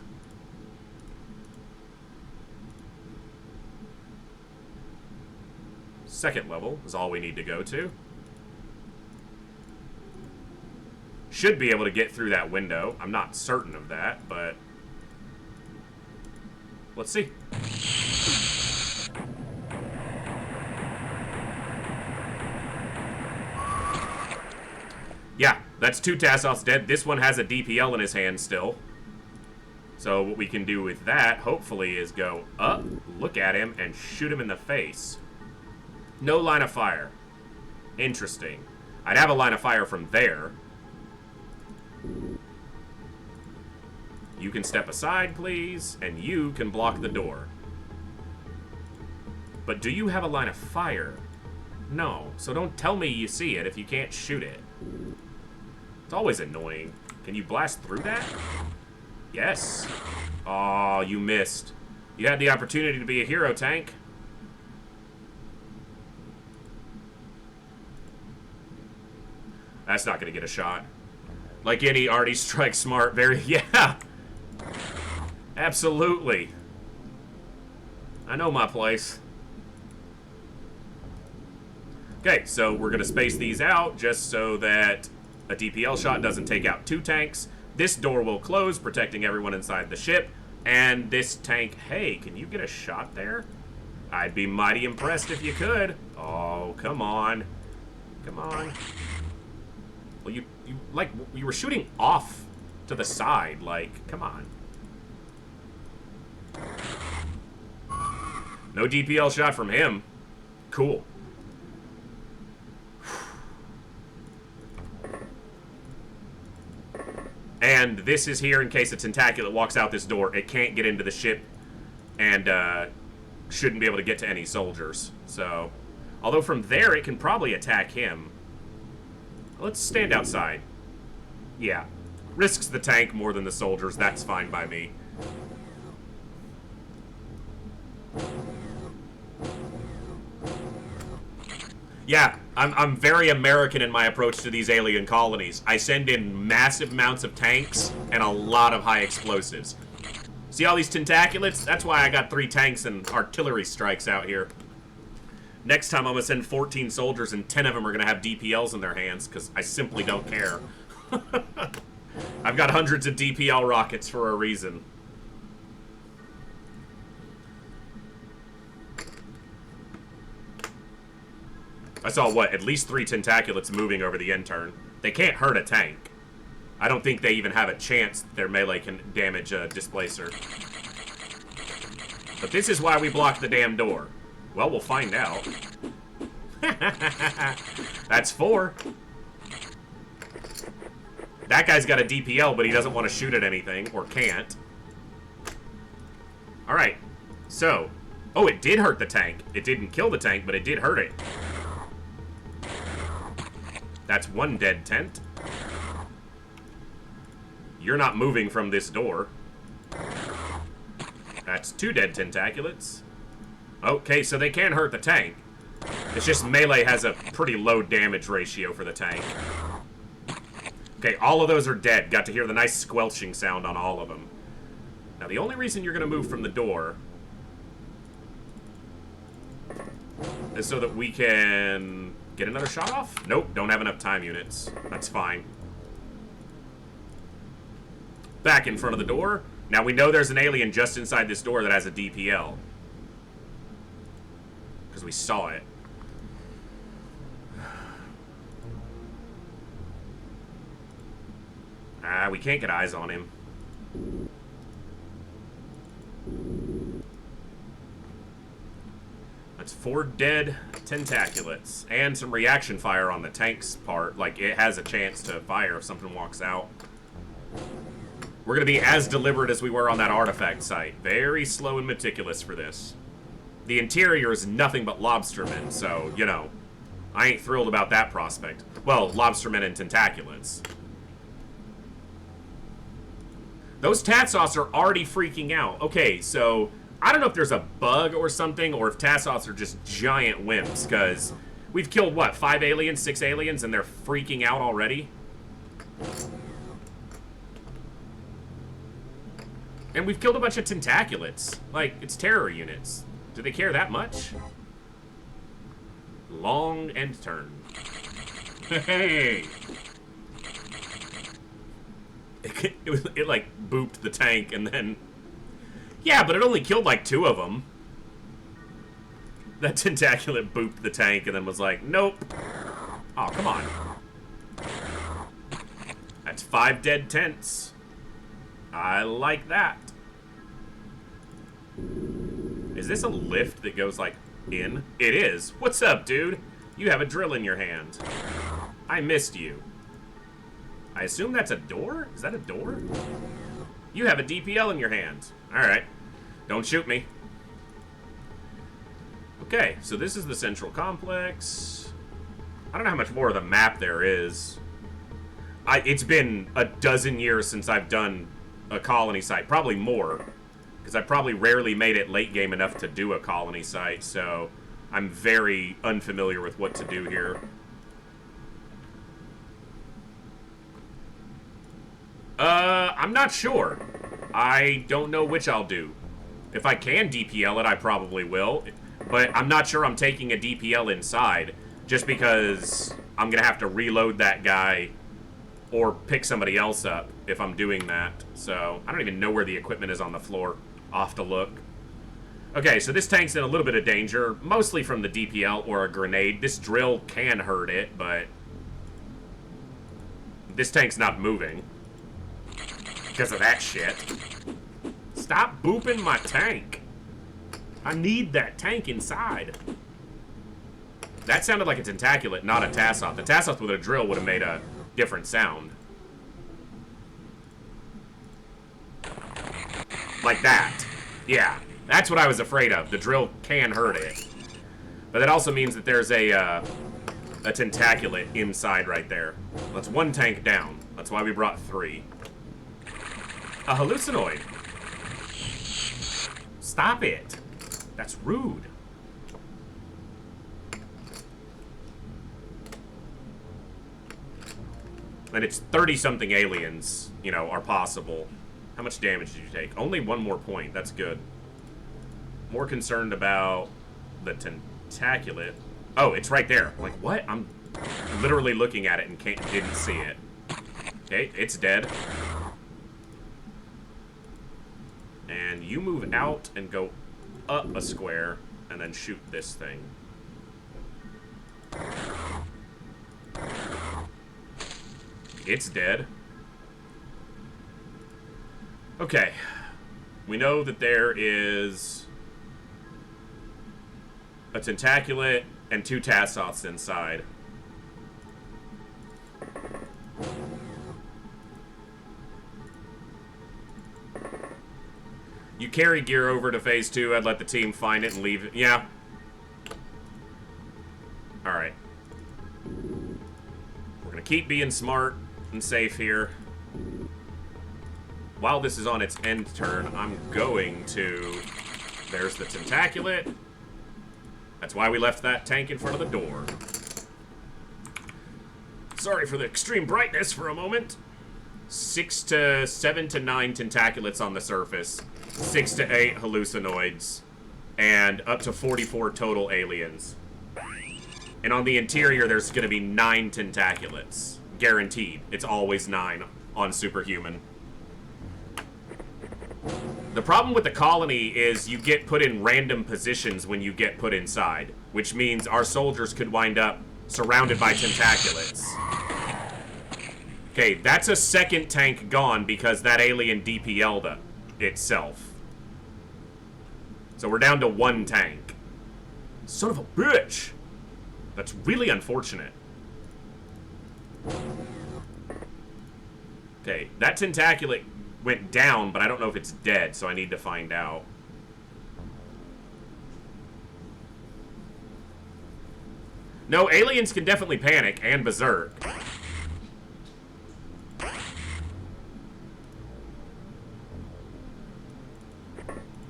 Second level is all we need to go to. Should be able to get through that window. I'm not certain of that, but let's see. Yeah, that's 2 Tassels dead. This one has a DPL in his hand still. So what we can do with that, hopefully, is go up, look at him, and shoot him in the face. No line of fire. Interesting. I'd have a line of fire from there. You can step aside, please, and you can block the door. But do you have a line of fire? No, so don't tell me you see it if you can't shoot it. It's always annoying. Can you blast through that? Yes. Aw, you missed. You had the opportunity to be a hero tank. That's not going to get a shot. Like any Artie Strike Smart, very... Yeah! Absolutely. I know my place. Okay, so we're going to space these out just so that a DPL shot doesn't take out 2 tanks. This door will close, protecting everyone inside the ship. And this tank... Hey, can you get a shot there? I'd be mighty impressed if you could. Oh, come on. Come on. Well, you were shooting off to the side, like, come on. No DPL shot from him. Cool. And this is here in case a tentaculat walks out this door. It can't get into the ship and shouldn't be able to get to any soldiers. So, although from there it can probably attack him. Let's stand outside. Yeah. Risks the tank more than the soldiers. That's fine by me. Yeah, I'm very American in my approach to these alien colonies. I send in massive amounts of tanks and a lot of high explosives. See all these tentaculats? That's why I got 3 tanks and artillery strikes out here. Next time I'm going to send 14 soldiers and 10 of them are going to have DPLs in their hands because I simply don't care. I've got hundreds of DPL rockets for a reason. I saw, what, at least 3 tentaculats moving over the intern. They can't hurt a tank. I don't think they even have a chance their melee can damage a displacer. But this is why we blocked the damn door. Well, we'll find out. That's 4. That guy's got a DPL, but he doesn't want to shoot at anything, or can't. Alright, so... Oh, it did hurt the tank. It didn't kill the tank, but it did hurt it. That's 1 dead tent. You're not moving from this door. That's 2 dead tentaculats. Okay, so they can hurt the tank. It's just melee has a pretty low damage ratio for the tank. Okay, all of those are dead. Got to hear the nice squelching sound on all of them. Now, the only reason you're going to move from the door is so that we can get another shot off? Nope, don't have enough time units. That's fine. Back in front of the door. Now, we know there's an alien just inside this door that has a DPL. Because we saw it. We can't get eyes on him. That's 4 dead tentaculats. And some reaction fire on the tank's part. Like, it has a chance to fire if something walks out. We're going to be as deliberate as we were on that artifact site. Very slow and meticulous for this. The interior is nothing but lobstermen, so, you know, I ain't thrilled about that prospect. Well, lobstermen and tentaculats. Those Tassoths are already freaking out. Okay, so I don't know if there's a bug or something, or if Tassoths are just giant wimps, because we've killed, what, 5 aliens, 6 aliens, and they're freaking out already? And we've killed a bunch of tentaculats. Like, it's terror units. Do they care that much? Long end turn. Hey! It like, booped the tank and then... Yeah, but it only killed, like, 2 of them. That tentaculat booped the tank and then was like, nope. Oh, come on. That's 5 dead tents. I like that. Is this a lift that goes, like, in? It is. What's up, dude? You have a drill in your hand. I missed you. I assume that's a door? Is that a door? You have a DPL in your hand. Alright. Don't shoot me. Okay, so this is the central complex. I don't know how much more of the map there is. It's been a dozen years since I've done a colony site. Probably more. Because I probably rarely made it late game enough to do a colony site, so I'm very unfamiliar with what to do here. I'm not sure. I don't know which I'll do. If I can DPL it, I probably will. But I'm not sure I'm taking a DPL inside, just because I'm going to have to reload that guy or pick somebody else up if I'm doing that. So, I don't even know where the equipment is on the floor. I'll have to look. Okay, so this tank's in a little bit of danger, mostly from the DPL or a grenade. This drill can hurt it, but this tank's not moving because of that shit. Stop booping my tank. I need that tank inside. That sounded like a tentaculat, not a Tassoth. The Tassoth with a drill would have made a different sound. Like that. Yeah, that's what I was afraid of. The drill can hurt it. But that also means that there's a tentaculat inside right there. That's 1 tank down. That's why we brought 3. A hallucinoid. Stop it. That's rude. And it's 30-something aliens, you know, are possible. How much damage did you take? Only 1 more point. That's good. More concerned about the tentaculat. Oh, it's right there. Like, what? I'm literally looking at it and didn't see it. Okay, it's dead. And you move out and go up a square and then shoot this thing. It's dead. Okay. We know that there is a tentaculat and 2 Tassoths inside. You carry gear over to phase 2. I'd let the team find it and leave it. Yeah. Alright. We're gonna keep being smart and safe here. While this is on its end turn, I'm going to... There's the tentaculat. That's why we left that tank in front of the door. Sorry for the extreme brightness for a moment. 6 to 7 to 9 tentaculats on the surface. 6 to 8 hallucinoids. And up to 44 total aliens. And on the interior, there's going to be 9 tentaculats. Guaranteed. It's always 9 on Superhuman. The problem with the colony is you get put in random positions when you get put inside, which means our soldiers could wind up surrounded by tentaculats. Okay, that's a second tank gone because that alien DPL'd itself. So we're down to 1 tank. Son of a bitch! That's really unfortunate. Okay, that tentaculate went down, but I don't know if it's dead, so I need to find out. No, aliens can definitely panic and berserk.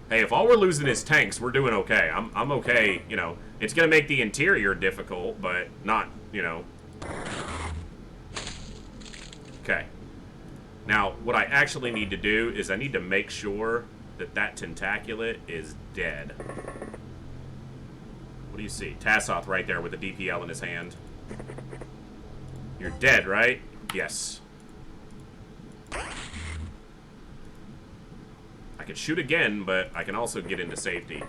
Hey, if all we're losing is tanks, we're doing okay. I'm okay, you know. It's gonna make the interior difficult, but not, you know. Okay. Now, what I actually need to do is I need to make sure that that tentaculate is dead. What do you see? Tassoth right there with the DPL in his hand. You're dead, right? Yes. I could shoot again, but I can also get into safety.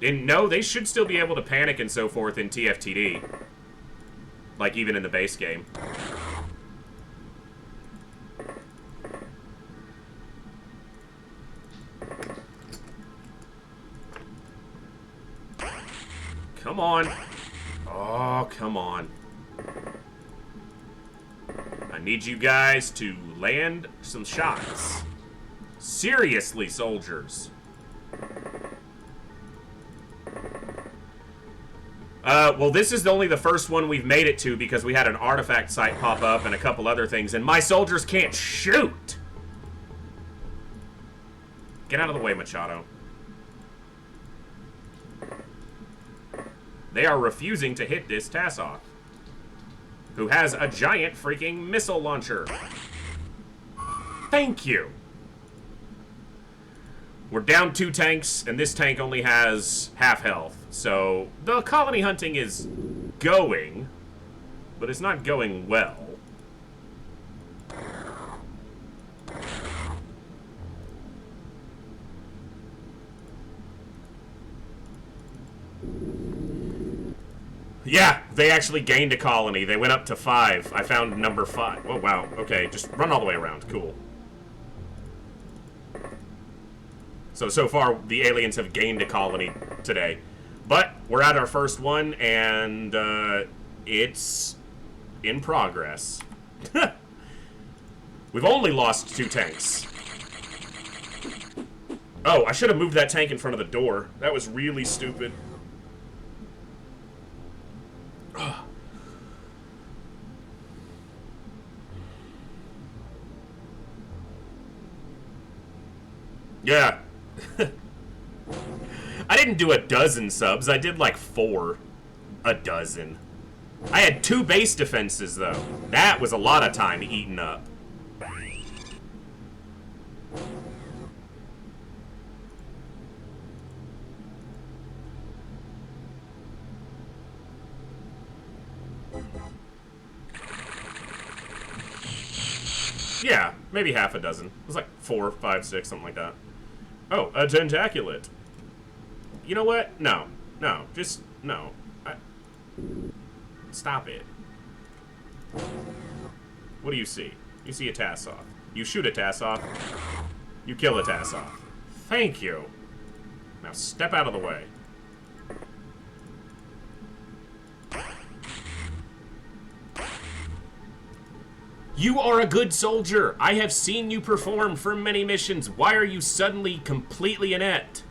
No, they should still be able to panic and so forth in TFTD. Like, even in the base game. Come on. Oh, come on. I need you guys to land some shots. Seriously, soldiers. Well, this is only the first one we've made it to because we had an artifact site pop up and a couple other things, and my soldiers can't shoot! Get out of the way, Machado. They are refusing to hit this Tassoth, who has a giant freaking missile launcher. Thank you! We're down 2 tanks, and this tank only has half health. So, the colony hunting is going, but it's not going well. Yeah, they actually gained a colony. They went up to 5. I found number 5. Oh, wow. Okay, just run all the way around. Cool. So far, the aliens have gained a colony today. But we're at our first one, and it's in progress. We've only lost 2 tanks. Oh, I should have moved that tank in front of the door. That was really stupid. Yeah. I didn't do a dozen subs. I did like 4. A dozen. I had 2 base defenses, though. That was a lot of time eaten up. Yeah, maybe half a dozen. It was like 4, 5, 6, something like that. Oh, a tentaculate. You know what? No. No. Just, no. Stop it. What do you see? You see a Tassoth. You shoot a Tassoth. You kill a Tassoth. Thank you. Now step out of the way. You are a good soldier. I have seen you perform for many missions. Why are you suddenly completely inept?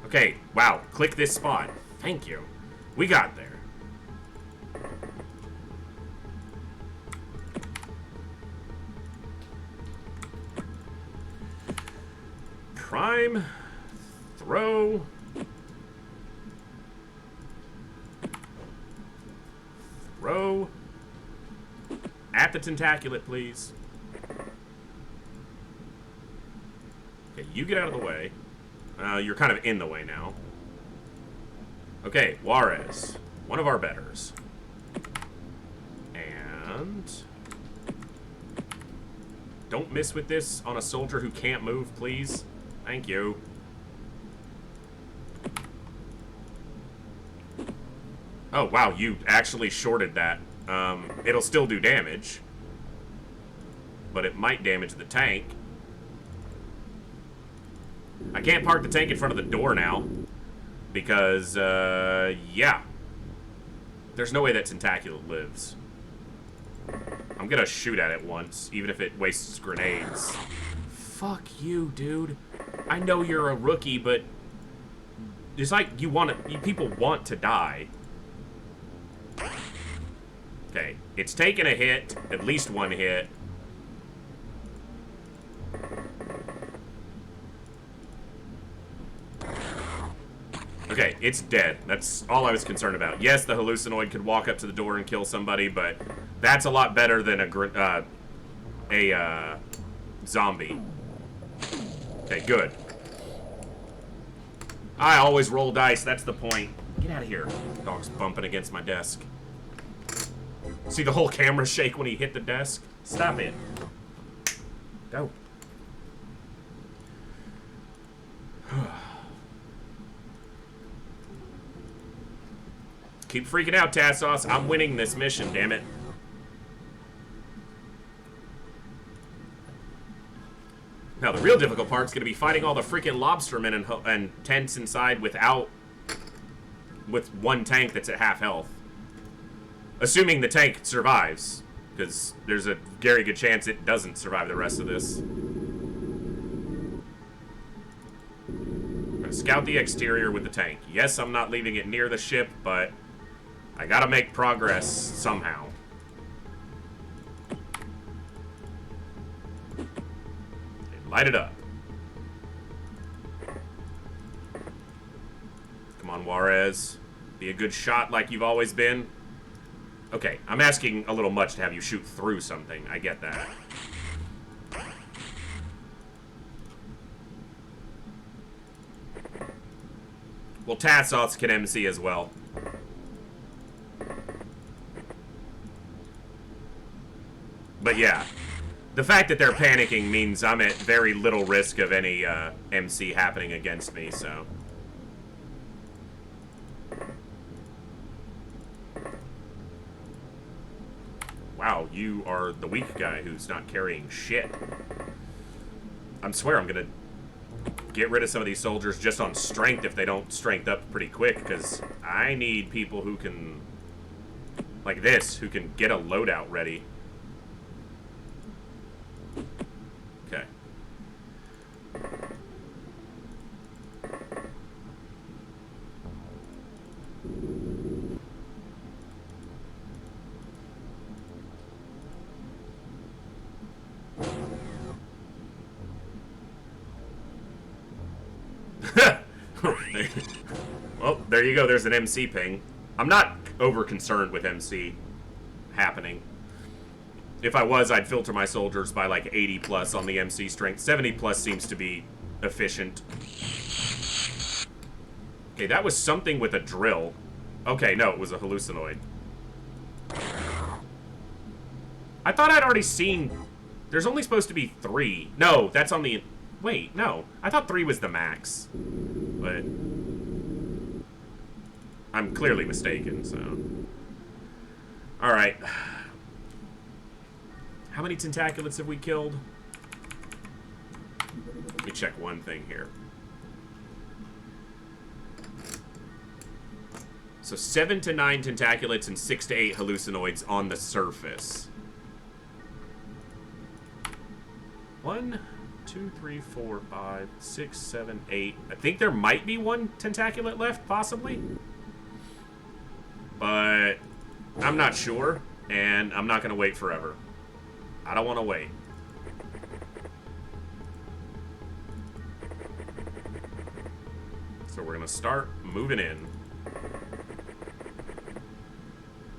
Okay, wow. Click this spot. Thank you. We got there. Prime. Throw. Throw. At the tentaculate, please. Okay, you get out of the way. You're kind of in the way now. Okay, Juarez. One of our betters. And... don't miss with this on a soldier who can't move, please. Thank you. Oh, wow, you actually shorted that. It'll still do damage. But it might damage the tank. I can't park the tank in front of the door now. Because, yeah. There's no way that tentaculate lives. I'm gonna shoot at it once, even if it wastes grenades. Fuck you, dude. I know you're a rookie, but it's like people want to die. Okay, it's taken a hit, at least one hit. Okay, it's dead. That's all I was concerned about. Yes, the hallucinoid could walk up to the door and kill somebody, but that's a lot better than a zombie. Okay, good. I always roll dice, that's the point. Get out of here. Dog's bumping against my desk. See the whole camera shake when he hit the desk? Stop it. Go. Keep freaking out, Tassos. I'm winning this mission, damn it. Now, the real difficult part's gonna be fighting all the freaking lobstermen and tents inside with one tank that's at half health. Assuming the tank survives, because there's a very good chance it doesn't survive the rest of this. I'm gonna scout the exterior with the tank. Yes, I'm not leaving it near the ship, but I gotta make progress somehow. Okay, light it up. Come on, Juarez. Be a good shot like you've always been. Okay, I'm asking a little much to have you shoot through something. I get that. Well, Tassos can MC as well. But yeah, the fact that they're panicking means I'm at very little risk of any MC happening against me, so. Wow, you are the weak guy who's not carrying shit. I swear I'm gonna get rid of some of these soldiers just on strength if they don't strength up pretty quick, because I need people who can, like this, who can get a loadout ready. Okay. Well, there you go. There's an MC ping. I'm not over concerned with MC happening. If I was, I'd filter my soldiers by like 80 plus on the MC strength. 70 plus seems to be efficient. Okay, that was something with a drill. Okay, no, it was a hallucinoid. I thought I'd already seen... There's only supposed to be 3. No, that's on the... Wait, no. I thought 3 was the max. But... I'm clearly mistaken, so... Alright. How many tentaculats have we killed? Let me check one thing here. So 7 to 9 tentaculats and 6 to 8 hallucinoids on the surface. 1, 2, 3, 4, 5, 6, 7, 8. I think there might be 1 tentaculate left, possibly. But I'm not sure, and I'm not going to wait forever. I don't want to wait. So we're going to start moving in.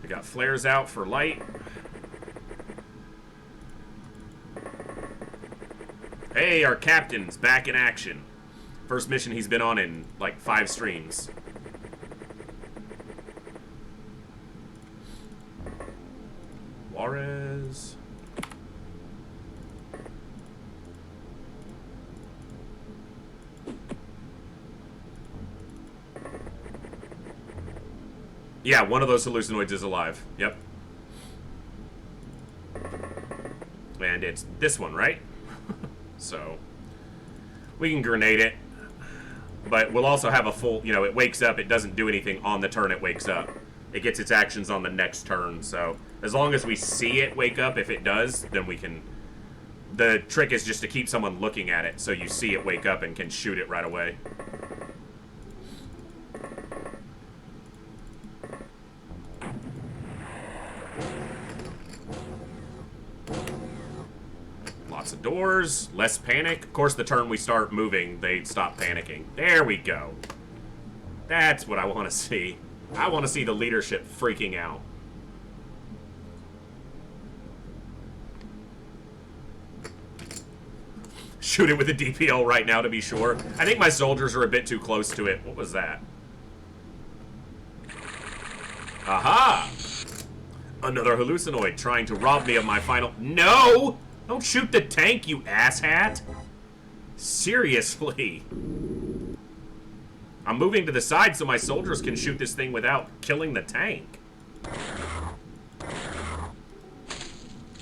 We got flares out for light. Hey, our captain's back in action. First mission he's been on in like 5 streams. Juarez. Yeah, one of those hallucinoids is alive. Yep. And it's this one, right? So we can grenade it. But we'll also have a full, you know, it wakes up. It doesn't do anything on the turn it wakes up. It gets its actions on the next turn. So as long as we see it wake up, if it does, then we can... The trick is just to keep someone looking at it so you see it wake up and can shoot it right away. Lots of doors, less panic. Of course, the turn we start moving, they stop panicking. There we go. That's what I want to see. I want to see the leadership freaking out. Shoot it with a DPL right now to be sure. I think my soldiers are a bit too close to it. What was that? Aha! Another hallucinoid trying to rob me of my final... No! Don't shoot the tank, you asshat! Seriously. I'm moving to the side so my soldiers can shoot this thing without killing the tank.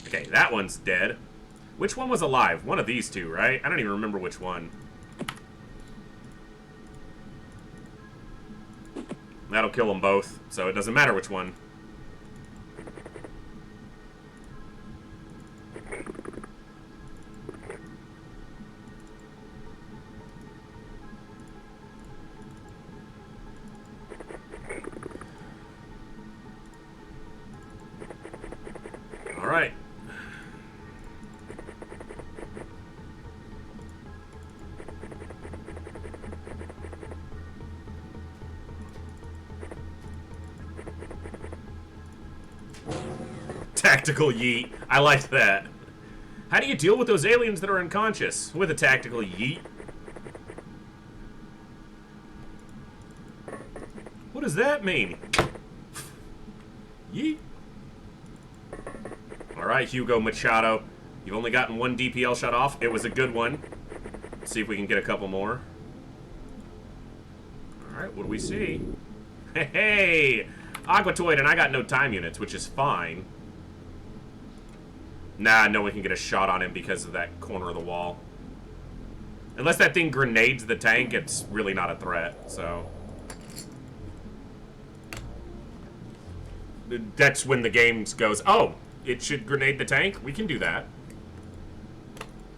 Okay, that one's dead. Which one was alive? One of these two, right? I don't even remember which one. That'll kill them both, so it doesn't matter which one. All right. Tactical yeet. I like that. How do you deal with those aliens that are unconscious? With a tactical yeet. What does that mean? Yeet. Alright, Hugo Machado. You've only gotten one DPL shot off. It was a good one. Let's see if we can get a couple more. Alright, what do we see? Hey! Aquatoid, and I got no time units, which is fine. Nah, no one can get a shot on him because of that corner of the wall. Unless that thing grenades the tank, it's really not a threat, so... That's when the game goes, oh, it should grenade the tank? We can do that.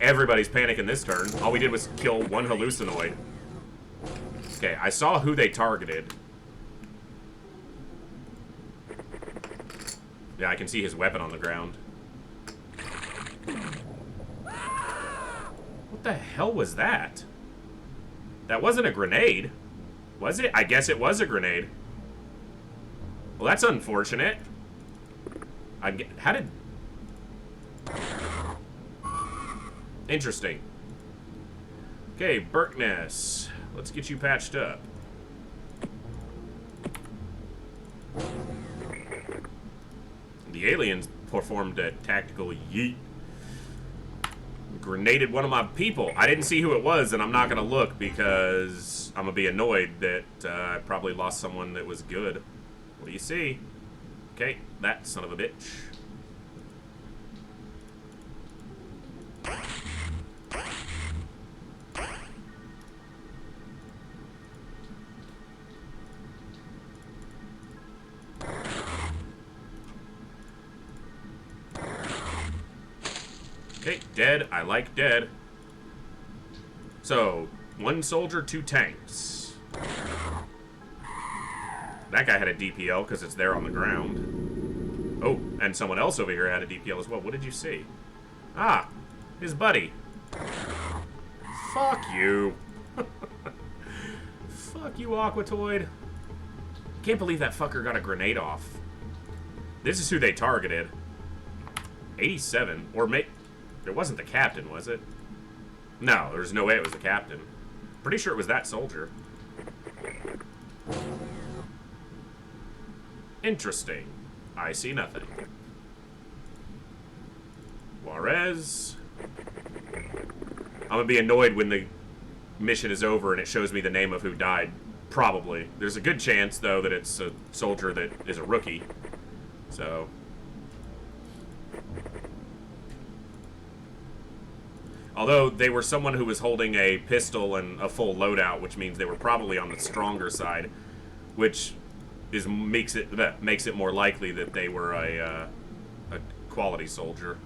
Everybody's panicking this turn. All we did was kill one hallucinoid. Okay, I saw who they targeted. Yeah, I can see his weapon on the ground. What the hell was that? That wasn't a grenade. Was it? I guess it was a grenade. Well, that's unfortunate. How did... Interesting. Okay, Burkness. Let's get you patched up. The aliens performed a tactical yeet. Grenaded one of my people. I didn't see who it was, and I'm not going to look because I'm going to be annoyed that I probably lost someone that was good. What do you see? Okay, that son of a bitch. Okay, dead. I like dead. So, one soldier, two tanks. That guy had a DPL because it's there on the ground. Oh, and someone else over here had a DPL as well. What did you see? Ah, his buddy. Fuck you. Fuck you, Aquatoid. Can't believe that fucker got a grenade off. This is who they targeted. 87. Or it wasn't the captain, was it? No, there's no way it was the captain. Pretty sure it was that soldier. Interesting. I see nothing. Juarez. I'm gonna be annoyed when the mission is over and it shows me the name of who died Probably. There's a good chance, though, that it's a soldier that is a rookie. So... Although they were someone who was holding a pistol and a full loadout, which means they were probably on the stronger side, which makes it more likely that they were a quality soldier.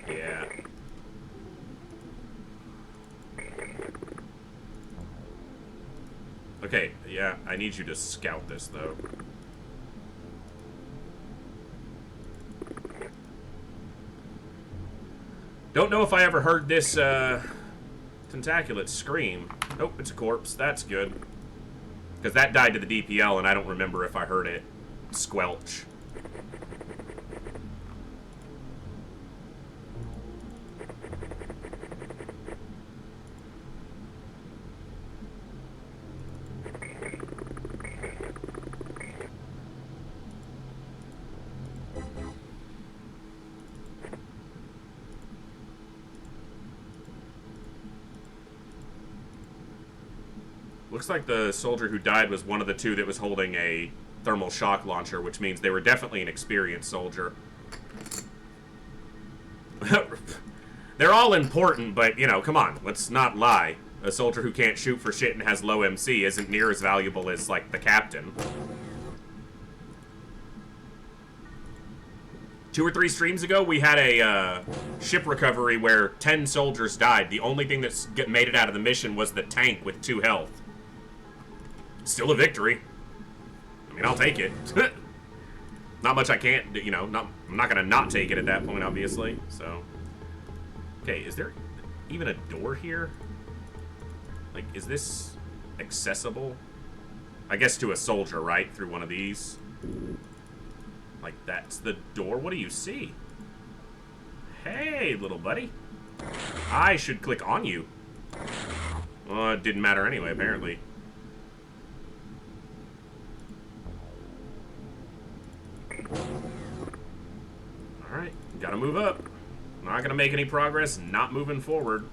Yeah. Okay, yeah, I need you to scout this, though. Don't know if I ever heard this, tentaculats scream. Nope, it's a corpse. That's good. Because that died to the DPL, and I don't remember if I heard it squelch. Looks like the soldier who died was one of the two that was holding a thermal shock launcher, which means they were definitely an experienced soldier. They're all important, but, you know, come on, let's not lie. A soldier who can't shoot for shit and has low MC isn't near as valuable as, like, the captain. 2 or 3 streams ago, we had a ship recovery where 10 soldiers died. The only thing that made it out of the mission was the tank with 2 health. Still a victory. I mean, I'll take it. Not much I can't, you know, I'm not gonna not take it at that point, obviously, so. Okay, is there even a door here? Like, is this accessible? I guess to a soldier, right? Through one of these. Like, that's the door? What do you see? Hey, little buddy. I should click on you. Well, it didn't matter anyway, apparently. Alright, gotta move up. Not gonna make any progress, not moving forward.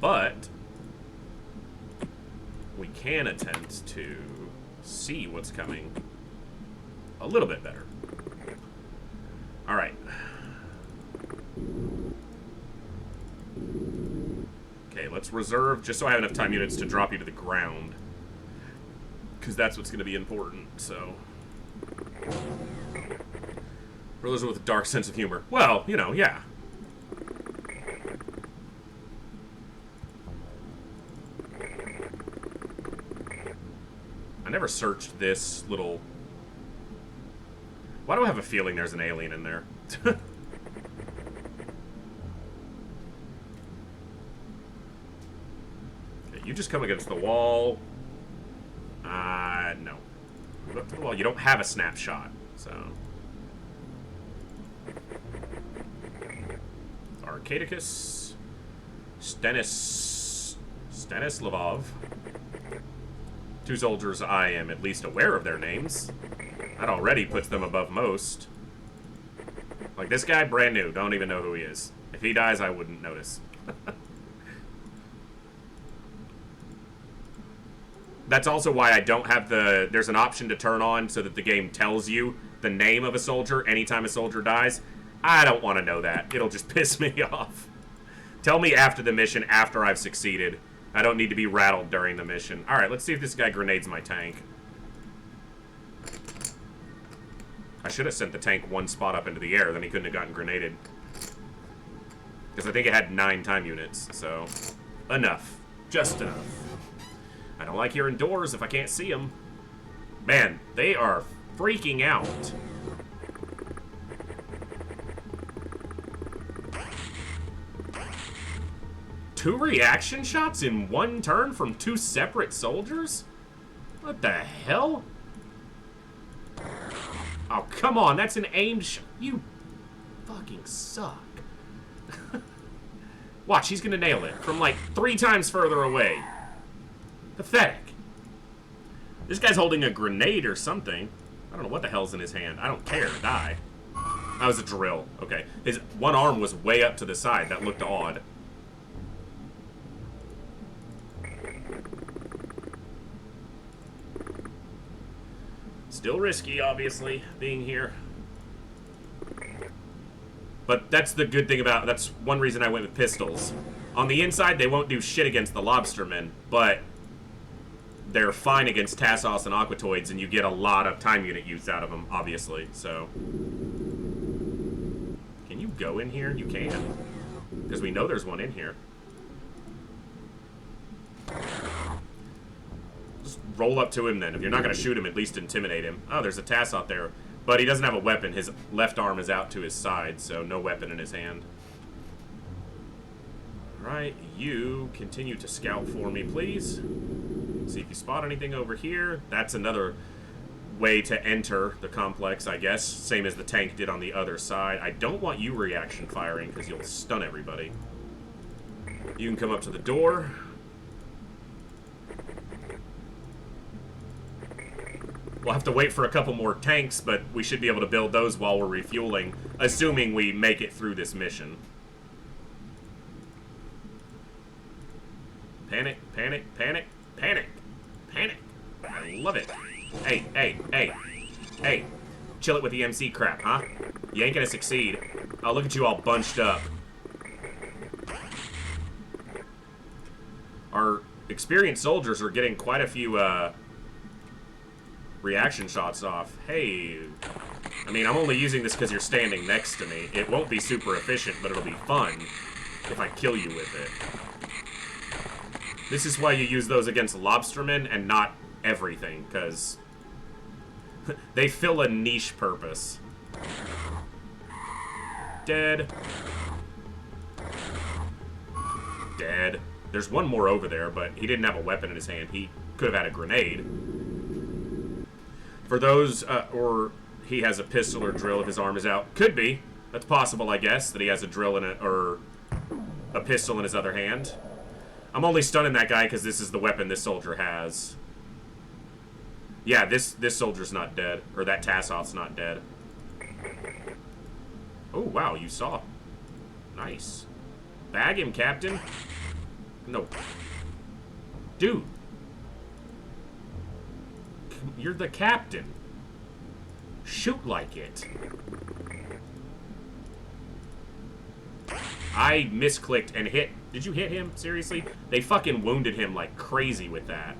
But we can attempt to see what's coming a little bit better. Alright. Okay, let's reserve, just so I have enough time units to drop you to the ground. Because that's what's going to be important, so. Brothers with a dark sense of humor. Well, you know, yeah. I never searched this little... Why do I have a feeling there's an alien in there? Okay, you just come against the wall. No. Move up to the wall. You don't have a snapshot, so... Arcadicus. Stanislavov. 2 soldiers I am at least aware of their names. That already puts them above most. Like, this guy, brand new. Don't even know who he is. If he dies, I wouldn't notice. That's also why I don't have the... There's an option to turn on so that the game tells you the name of a soldier anytime a soldier dies. I don't want to know that. It'll just piss me off. Tell me after the mission, after I've succeeded. I don't need to be rattled during the mission. Alright, let's see if this guy grenades my tank. I should have sent the tank 1 spot up into the air, then he couldn't have gotten grenaded. Because I think it had 9 time units, so... Enough. Just enough. I don't like hearing doors if I can't see them. Man, they are freaking out. Two reaction shots in 1 turn from 2 separate soldiers? What the hell? Oh, come on, that's an aimed shot. You fucking suck. Watch, he's gonna nail it from like 3 times further away. Pathetic. This guy's holding a grenade or something. I don't know what the hell's in his hand. I don't care. Die. That was a drill. Okay. His one arm was way up to the side. That looked odd. Still risky, obviously, being here. But that's the good thing about... That's one reason I went with pistols. On the inside, they won't do shit against the lobstermen, but they're fine against Tassos and Aquatoids, and you get a lot of time unit use out of them, obviously, so... Can you go in here? You can. Because we know there's one in here. Just roll up to him, then. If you're not going to shoot him, at least intimidate him. Oh, there's a Tassot there. But he doesn't have a weapon. His left arm is out to his side, so no weapon in his hand. Alright, you continue to scout for me, please. See if you spot anything over here. That's another way to enter the complex, I guess. Same as the tank did on the other side. I don't want you reaction firing, because you'll stun everybody. You can come up to the door. We'll have to wait for a couple more tanks, but we should be able to build those while we're refueling, assuming we make it through this mission. Panic, panic, panic, panic, panic. I love it. Hey, hey, hey, hey. Chill it with the MC crap, huh? You ain't gonna succeed. Oh, look at you all bunched up. Our experienced soldiers are getting quite a few, reaction shots off. Hey, I mean, I'm only using this because you're standing next to me. It won't be super efficient, but it'll be fun if I kill you with it. This is why you use those against lobstermen and not everything, because they fill a niche purpose. Dead. Dead. There's one more over there, but he didn't have a weapon in his hand. He could have had a grenade. For those, or he has a pistol or drill if his arm is out. Could be. That's possible, I guess, that he has a drill in it, or a pistol in his other hand. I'm only stunning that guy because this is the weapon this soldier has. Yeah, this soldier's not dead. Or that Tassot's not dead. Oh, wow, you saw. Nice. Bag him, Captain. No. Dude. You're the captain. Shoot like it. I misclicked and hit. Did you hit him? Seriously? They fucking wounded him like crazy with that.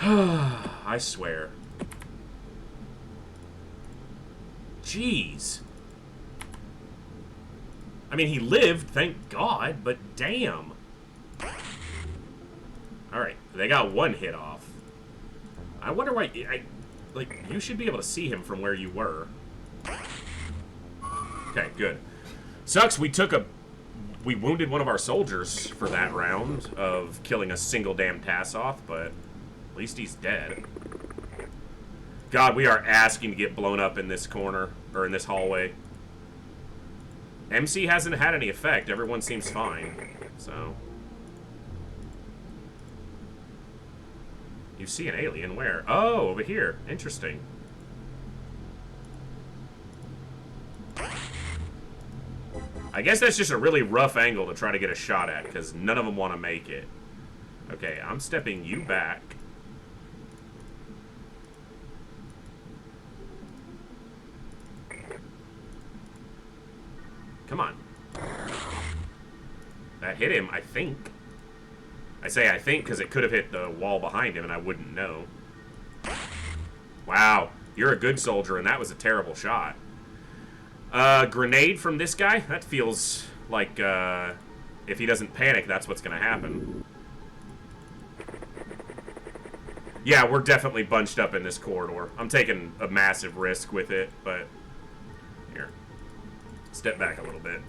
I swear. Jeez. I mean, he lived, thank God, but damn. Alright, they got one hit off. I wonder why... like, you should be able to see him from where you were. Okay, good. Sucks, we wounded one of our soldiers for that round of killing a single damn Tassot, but at least he's dead. God, we are asking to get blown up in this corner, or in this hallway. MC hasn't had any effect. Everyone seems fine, so... You see an alien where? Oh, over here. Interesting. I guess that's just a really rough angle to try to get a shot at, because none of them want to make it. Okay, I'm stepping you back. Come on. That hit him, I think. I say I think because it could have hit the wall behind him and I wouldn't know. Wow, you're a good soldier and that was a terrible shot. Grenade from this guy? That feels like, if he doesn't panic, that's what's going to happen. Yeah, we're definitely bunched up in this corridor. I'm taking a massive risk with it, but... Here. Step back a little bit.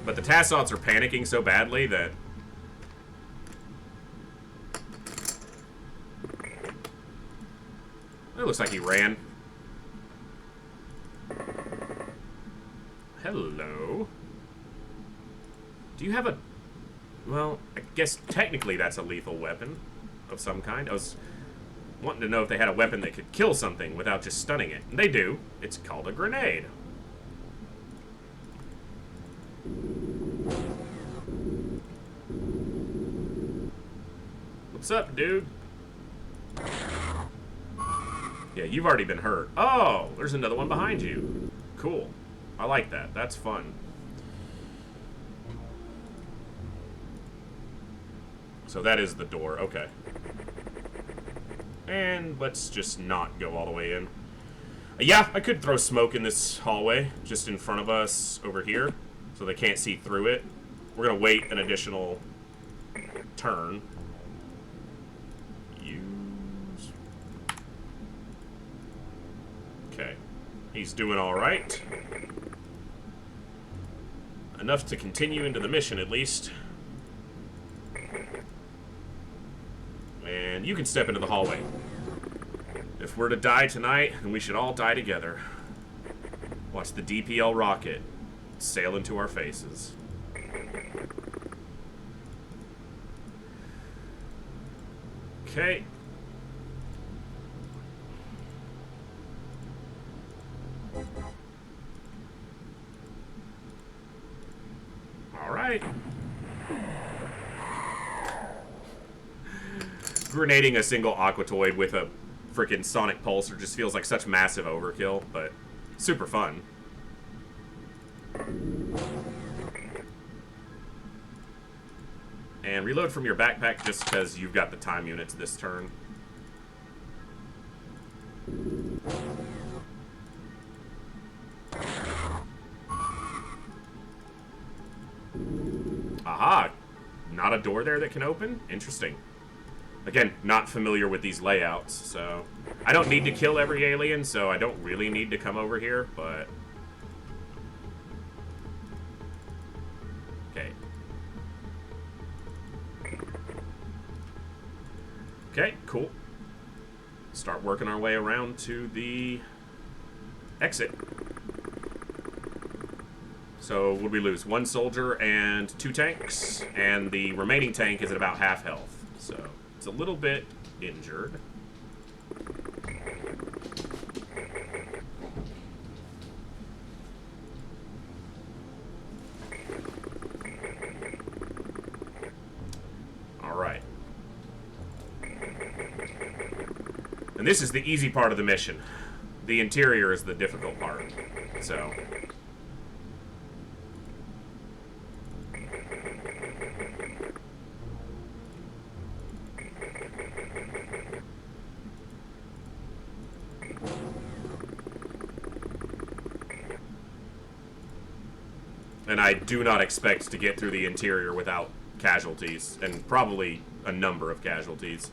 But the Tassots are panicking so badly that... It looks like he ran. Hello. Do you have a... Well, I guess technically that's a lethal weapon of some kind. I was wanting to know if they had a weapon that could kill something without just stunning it. And they do. It's called a grenade. What's up, dude? Yeah, you've already been hurt. Oh, there's another one behind you. Cool. I like that. That's fun. So that is the door. Okay. And let's just not go all the way in. Yeah, I could throw smoke in this hallway just in front of us over here so they can't see through it. We're going to wait an additional turn. Use. Okay. He's doing all right. Enough to continue into the mission, at least. And you can step into the hallway. If we're to die tonight, then we should all die together. Watch the DPL rocket sail into our faces. Okay. All right. Grenading a single Aquatoid with a freaking sonic pulsar just feels like such massive overkill, but super fun. And reload from your backpack just because you've got the time units this turn. Aha! Not a door there that can open? Interesting. Again, not familiar with these layouts, so... I don't need to kill every alien, so I don't really need to come over here, but... Okay. Okay, cool. Start working our way around to the exit. So, would we lose? 1 soldier and 2 tanks, and the remaining tank is at about half health, so... It's a little bit injured. All right. And this is the easy part of the mission. The interior is the difficult part. So... And I do not expect to get through the interior without casualties, and probably a number of casualties.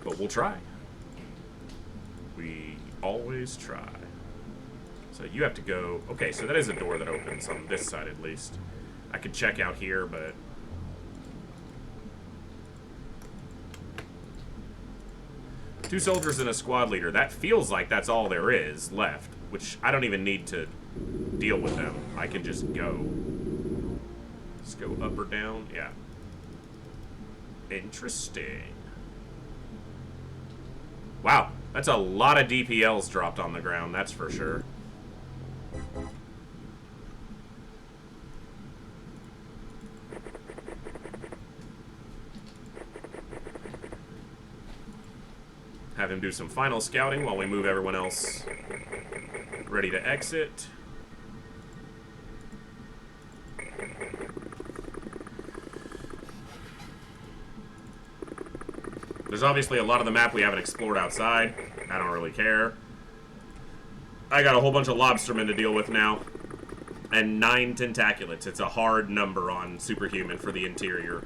But we'll try. We always try. So you have to go... Okay, so that is a door that opens on this side at least. I could check out here, but... Two soldiers and a squad leader. That feels like that's all there is left, which I don't even need to deal with them. I can just go. Let's go up or down. Yeah. Interesting. Wow, that's a lot of DPLs dropped on the ground, that's for sure. Have him do some final scouting while we move everyone else ready to exit. There's obviously a lot of the map we haven't explored outside. I don't really care. I got a whole bunch of lobstermen to deal with now. And 9 tentaculats. It's a hard number on Superhuman for the interior.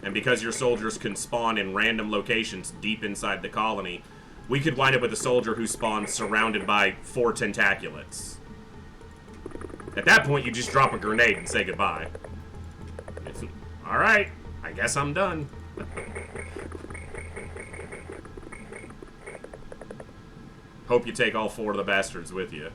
And because your soldiers can spawn in random locations deep inside the colony, we could wind up with a soldier who spawns surrounded by 4 tentaculats. At that point, you just drop a grenade and say goodbye. Alright, I guess I'm done. Hope you take all 4 of the bastards with you.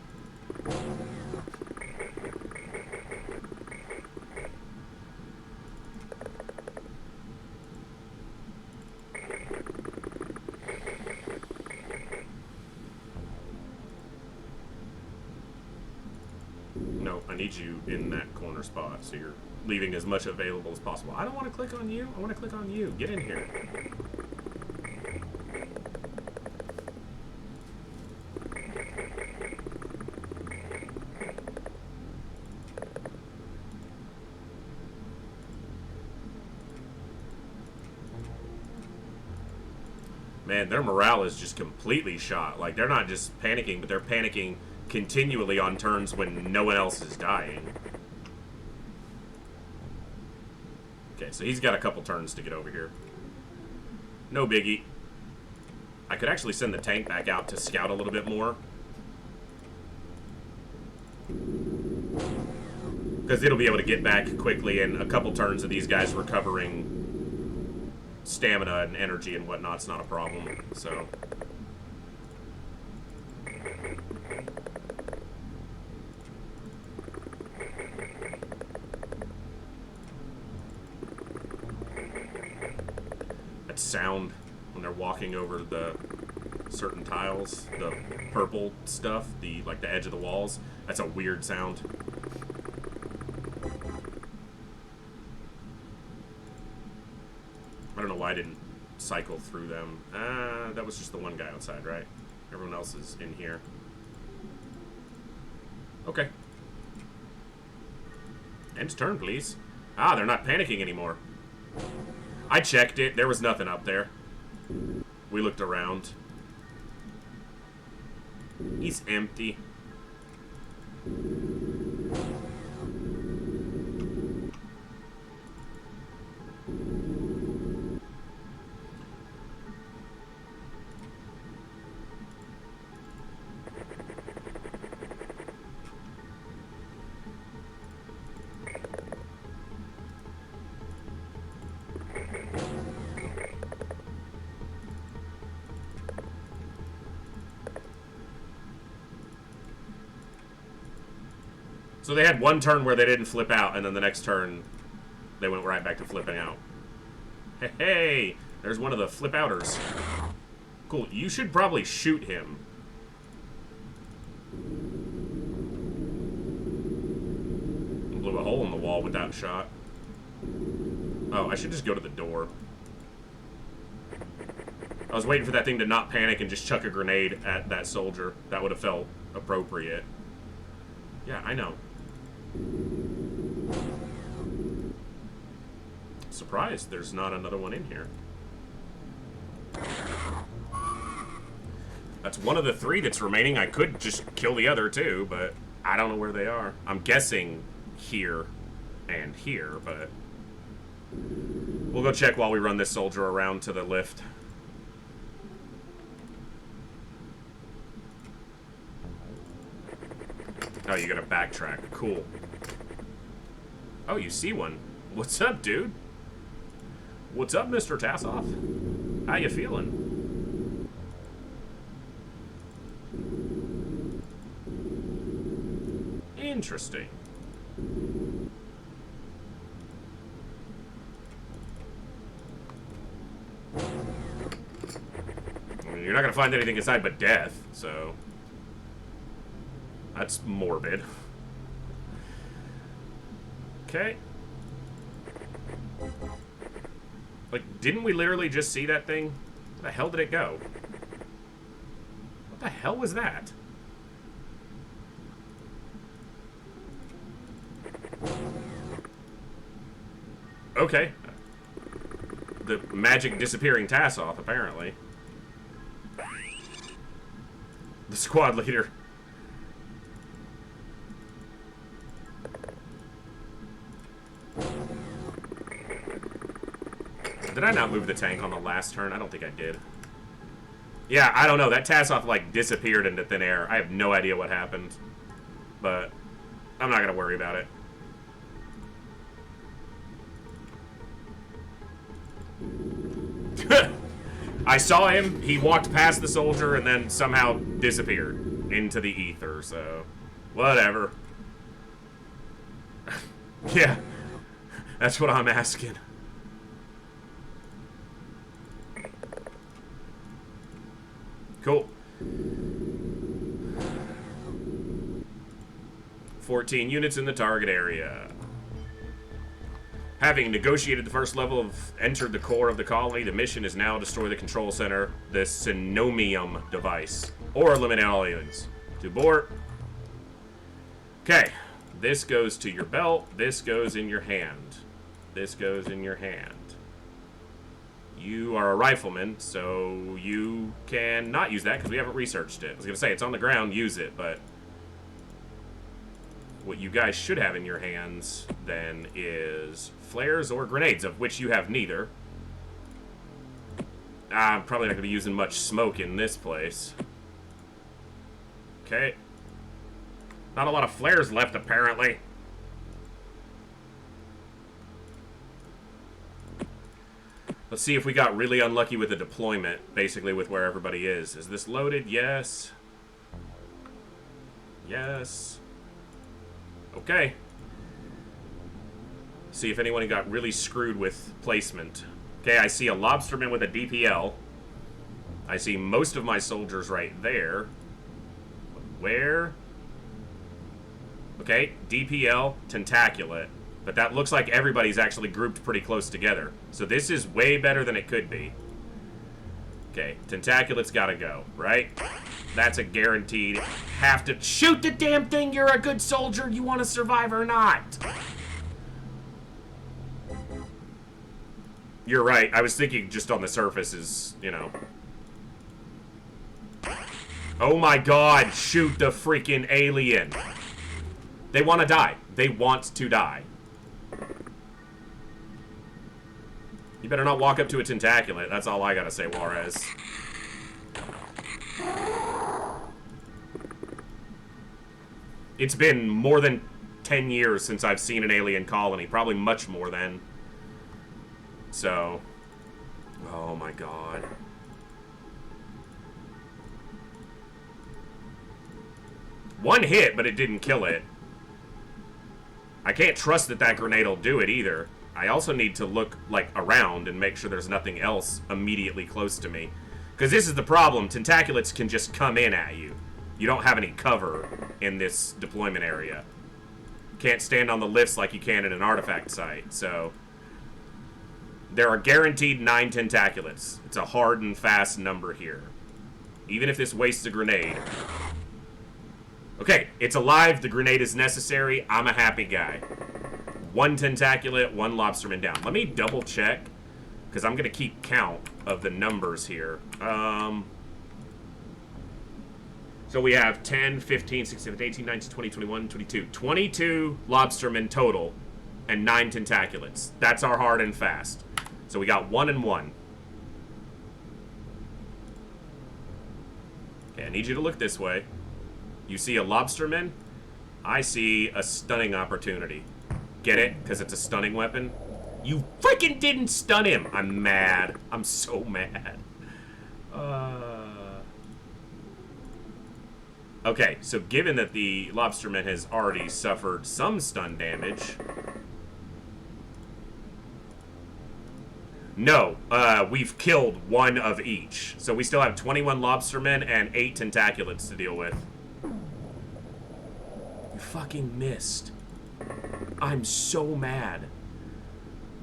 need you in that corner spot, so you're leaving as much available as possible. I don't want to click on you. I want to click on you. Get in here. Man, their morale is just completely shot. Like, they're not just panicking, but they're panicking continually on turns when no one else is dying. Okay, so he's got a couple turns to get over here. No biggie. I could actually send the tank back out to scout a little bit more. Because it'll be able to get back quickly, and a couple turns of these guys recovering stamina and energy and whatnot's not a problem, so. That sound when they're walking over the certain tiles, the purple stuff, like the edge of the walls, that's a weird sound. I don't know why I didn't cycle through them. That was just the one guy outside, right? Everyone else is in here. Okay. End turn, please. Ah, they're not panicking anymore. I checked it. There was nothing up there. We looked around. He's empty. So they had one turn where they didn't flip out, and then the next turn, they went right back to flipping out. Hey, hey, there's one of the flip outers. Cool, you should probably shoot him. Blew a hole in the wall with that shot. Oh, I should just go to the door. I was waiting for that thing to not panic and just chuck a grenade at that soldier. That would have felt appropriate. Yeah, I know. Surprised there's not another one in here. That's one of the 3 that's remaining. I could just kill the other 2, but I don't know where they are. I'm guessing here and here, but we'll go check while we run this soldier around to the lift. Oh, you gotta backtrack. Cool. Oh, you see one. What's up, dude? What's up, Mr. Tassoff? How you feeling? Interesting. I mean, you're not gonna find anything inside but death, so that's morbid. Okay. Like, didn't we literally just see that thing? Where the hell did it go? What the hell was that? Okay. The magic disappearing Tassoff, apparently. The squad leader. Did I not move the tank on the last turn? I don't think I did. Yeah, I don't know. That Tassoff, like, disappeared into thin air. I have no idea what happened. But I'm not going to worry about it. I saw him. He walked past the soldier and then somehow disappeared into the ether, so whatever. Yeah, that's what I'm asking. Cool. 14 units in the target area. Having negotiated the first level of entered the core of the colony, the mission is now destroy the control center, the Synomium device, or eliminate all aliens. To abort. Okay, this goes to your belt, this goes in your hand. This goes in your hand. You are a rifleman, so you can not use that because we haven't researched it. I was going to say, it's on the ground, use it, but what you guys should have in your hands, then, is flares or grenades, of which you have neither. I'm probably not going to be using much smoke in this place. Okay. Not a lot of flares left, apparently. Let's see if we got really unlucky with the deployment, basically with where everybody is. Is this loaded? Yes. Yes. Okay. See if anyone got really screwed with placement. Okay, I see a lobsterman with a DPL. I see most of my soldiers right there. Where? Okay, DPL, tentaculat. But that looks like everybody's actually grouped pretty close together. So this is way better than it could be. Okay, tentaculat's gotta go, right? That's a guaranteed. Have to shoot the damn thing, you're a good soldier, you want to survive or not. You're right, I was thinking just on the surface is, you know. Oh my god, shoot the freaking alien. They want to die. They want to die. You better not walk up to a tentaculat. That's all I gotta say, Juarez. It's been more than 10 years since I've seen an alien colony. Probably much more than. So. Oh my god. One hit, but it didn't kill it. I can't trust that that grenade will do it either. I also need to look, like, around and make sure there's nothing else immediately close to me. Because this is the problem. Tentaculats can just come in at you. You don't have any cover in this deployment area. Can't stand on the lifts like you can in an artifact site, so... There are guaranteed 9 tentaculats. It's a hard and fast number here. Even if this wastes a grenade. Okay, it's alive. The grenade is necessary. I'm a happy guy. 1 tentaculat, 1 lobsterman down. Let me double check, because I'm going to keep count of the numbers here. So we have 10, 15, 16, 17, 18, 19, 20, 21, 22. 22 lobstermen total, and 9 tentaculats. That's our hard and fast. So we got 1 and 1. Okay, I need you to look this way. You see a lobsterman? I see a stunning opportunity. Get it? Because it's a stunning weapon? You freaking didn't stun him! I'm mad. I'm so mad. Okay, so given that the lobsterman has already suffered some stun damage... No, we've killed 1 of each. So we still have 21 lobstermen and 8 tentaculats to deal with. You fucking missed. I'm so mad.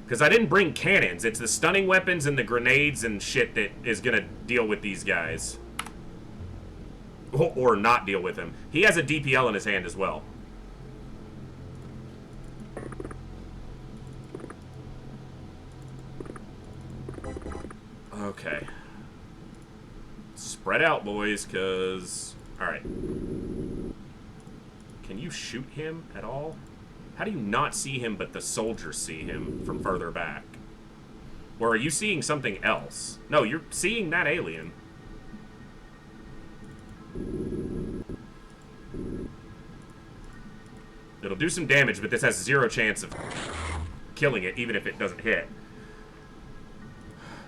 Because I didn't bring cannons. It's the stunning weapons and the grenades and shit that is going to deal with these guys. Or not deal with him. He has a DPL in his hand as well. Okay. Spread out, boys, because... Alright. Can you shoot him at all? How do you not see him but the soldiers see him from further back? Or are you seeing something else? No, you're seeing that alien. It'll do some damage, but this has 0 chance of killing it, even if it doesn't hit.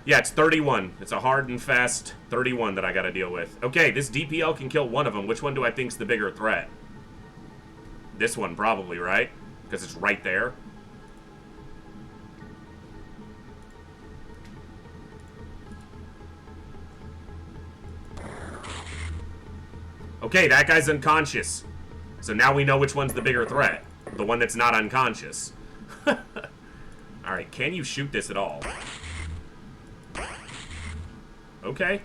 Yeah, it's 31. It's a hard and fast 31 that I gotta deal with. Okay, this DPL can kill 1 of them. Which one do I think's the bigger threat? This one, probably, right? Because it's right there. Okay, that guy's unconscious. So now we know which one's the bigger threat. The one that's not unconscious. Alright, can you shoot this at all? Okay.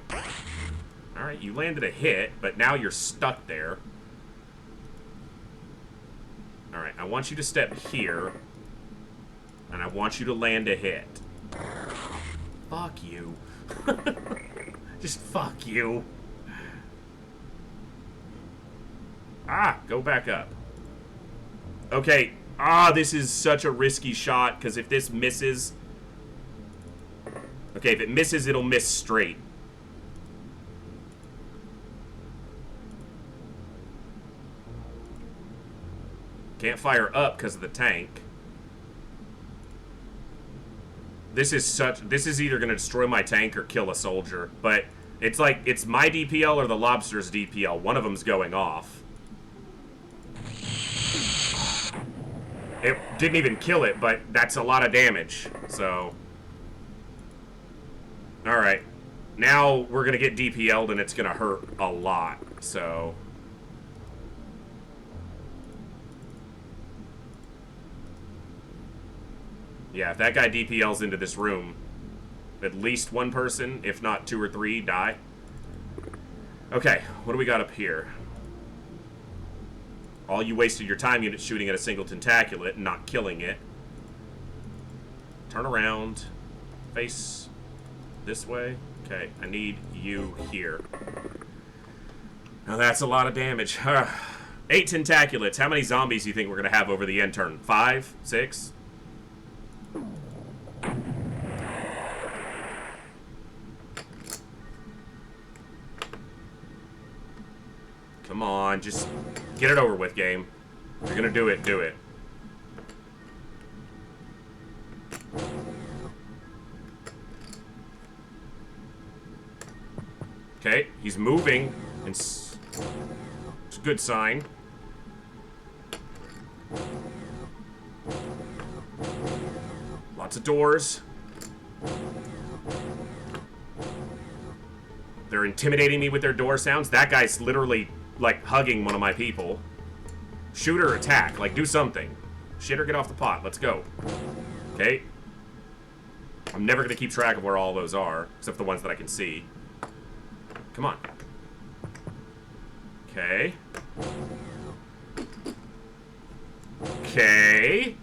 Alright, you landed a hit, but now you're stuck there. Alright, I want you to step here. And I want you to land a hit. Fuck you. Just fuck you. Ah, go back up. Okay. Ah, this is such a risky shot, because if this misses... Okay, if it misses, it'll miss straight. Can't fire up because of the tank. This is either going to destroy my tank or kill a soldier. But it's like, it's my DPL or the lobster's DPL. One of them's going off. It didn't even kill it, but that's a lot of damage. So. Alright. Now we're going to get DPL'd and it's going to hurt a lot. So. Yeah, if that guy DPLs into this room, at least one person, if not 2 or 3, die. Okay, what do we got up here? All you wasted your time unit shooting at a single tentaculat and not killing it. Turn around. Face this way. Okay, I need you here. Now that's a lot of damage. 8 tentaculats. How many zombies do you think we're going to have over the end turn? 5? 6? Come on, just get it over with, game. If you're gonna do it, do it. Okay, he's moving. It's a good sign. Lots of doors. They're intimidating me with their door sounds. That guy's literally, like, hugging one of my people. Shoot or attack. Like, do something. Shit or get off the pot. Let's go. Okay. I'm never going to keep track of where all those are, except the ones that I can see. Come on. Okay. Okay.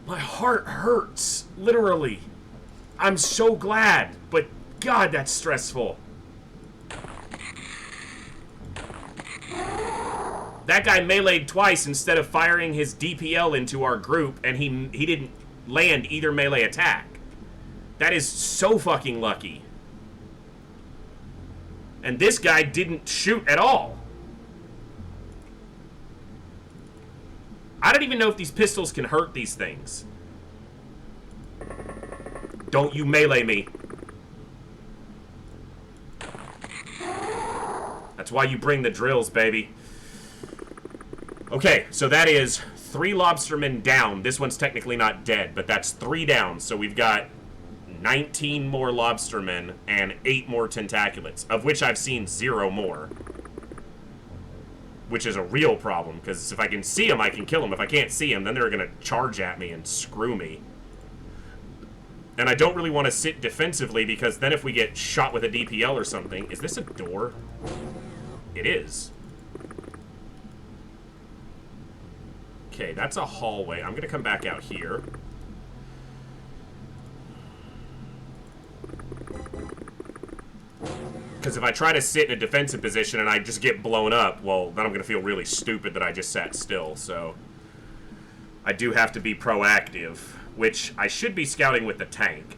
My heart hurts. Literally. I'm so glad, but God, that's stressful. That guy meleeed twice instead of firing his DPL into our group, and he didn't land either melee attack. That is so fucking lucky. And this guy didn't shoot at all. I don't even know if these pistols can hurt these things. Don't you melee me. That's why you bring the drills, baby. Okay, so that is 3 lobstermen down. This one's technically not dead, but that's 3 down. So we've got 19 more lobstermen and 8 more tentaculats, of which I've seen 0 more. Which is a real problem, because if I can see them, I can kill them. If I can't see them, then they're going to charge at me and screw me. And I don't really want to sit defensively, because then if we get shot with a DPL or something... Is this a door? It is. Okay, that's a hallway. I'm going to come back out here. Because if I try to sit in a defensive position and I just get blown up, well, then I'm going to feel really stupid that I just sat still. So I do have to be proactive, which I should be scouting with the tank.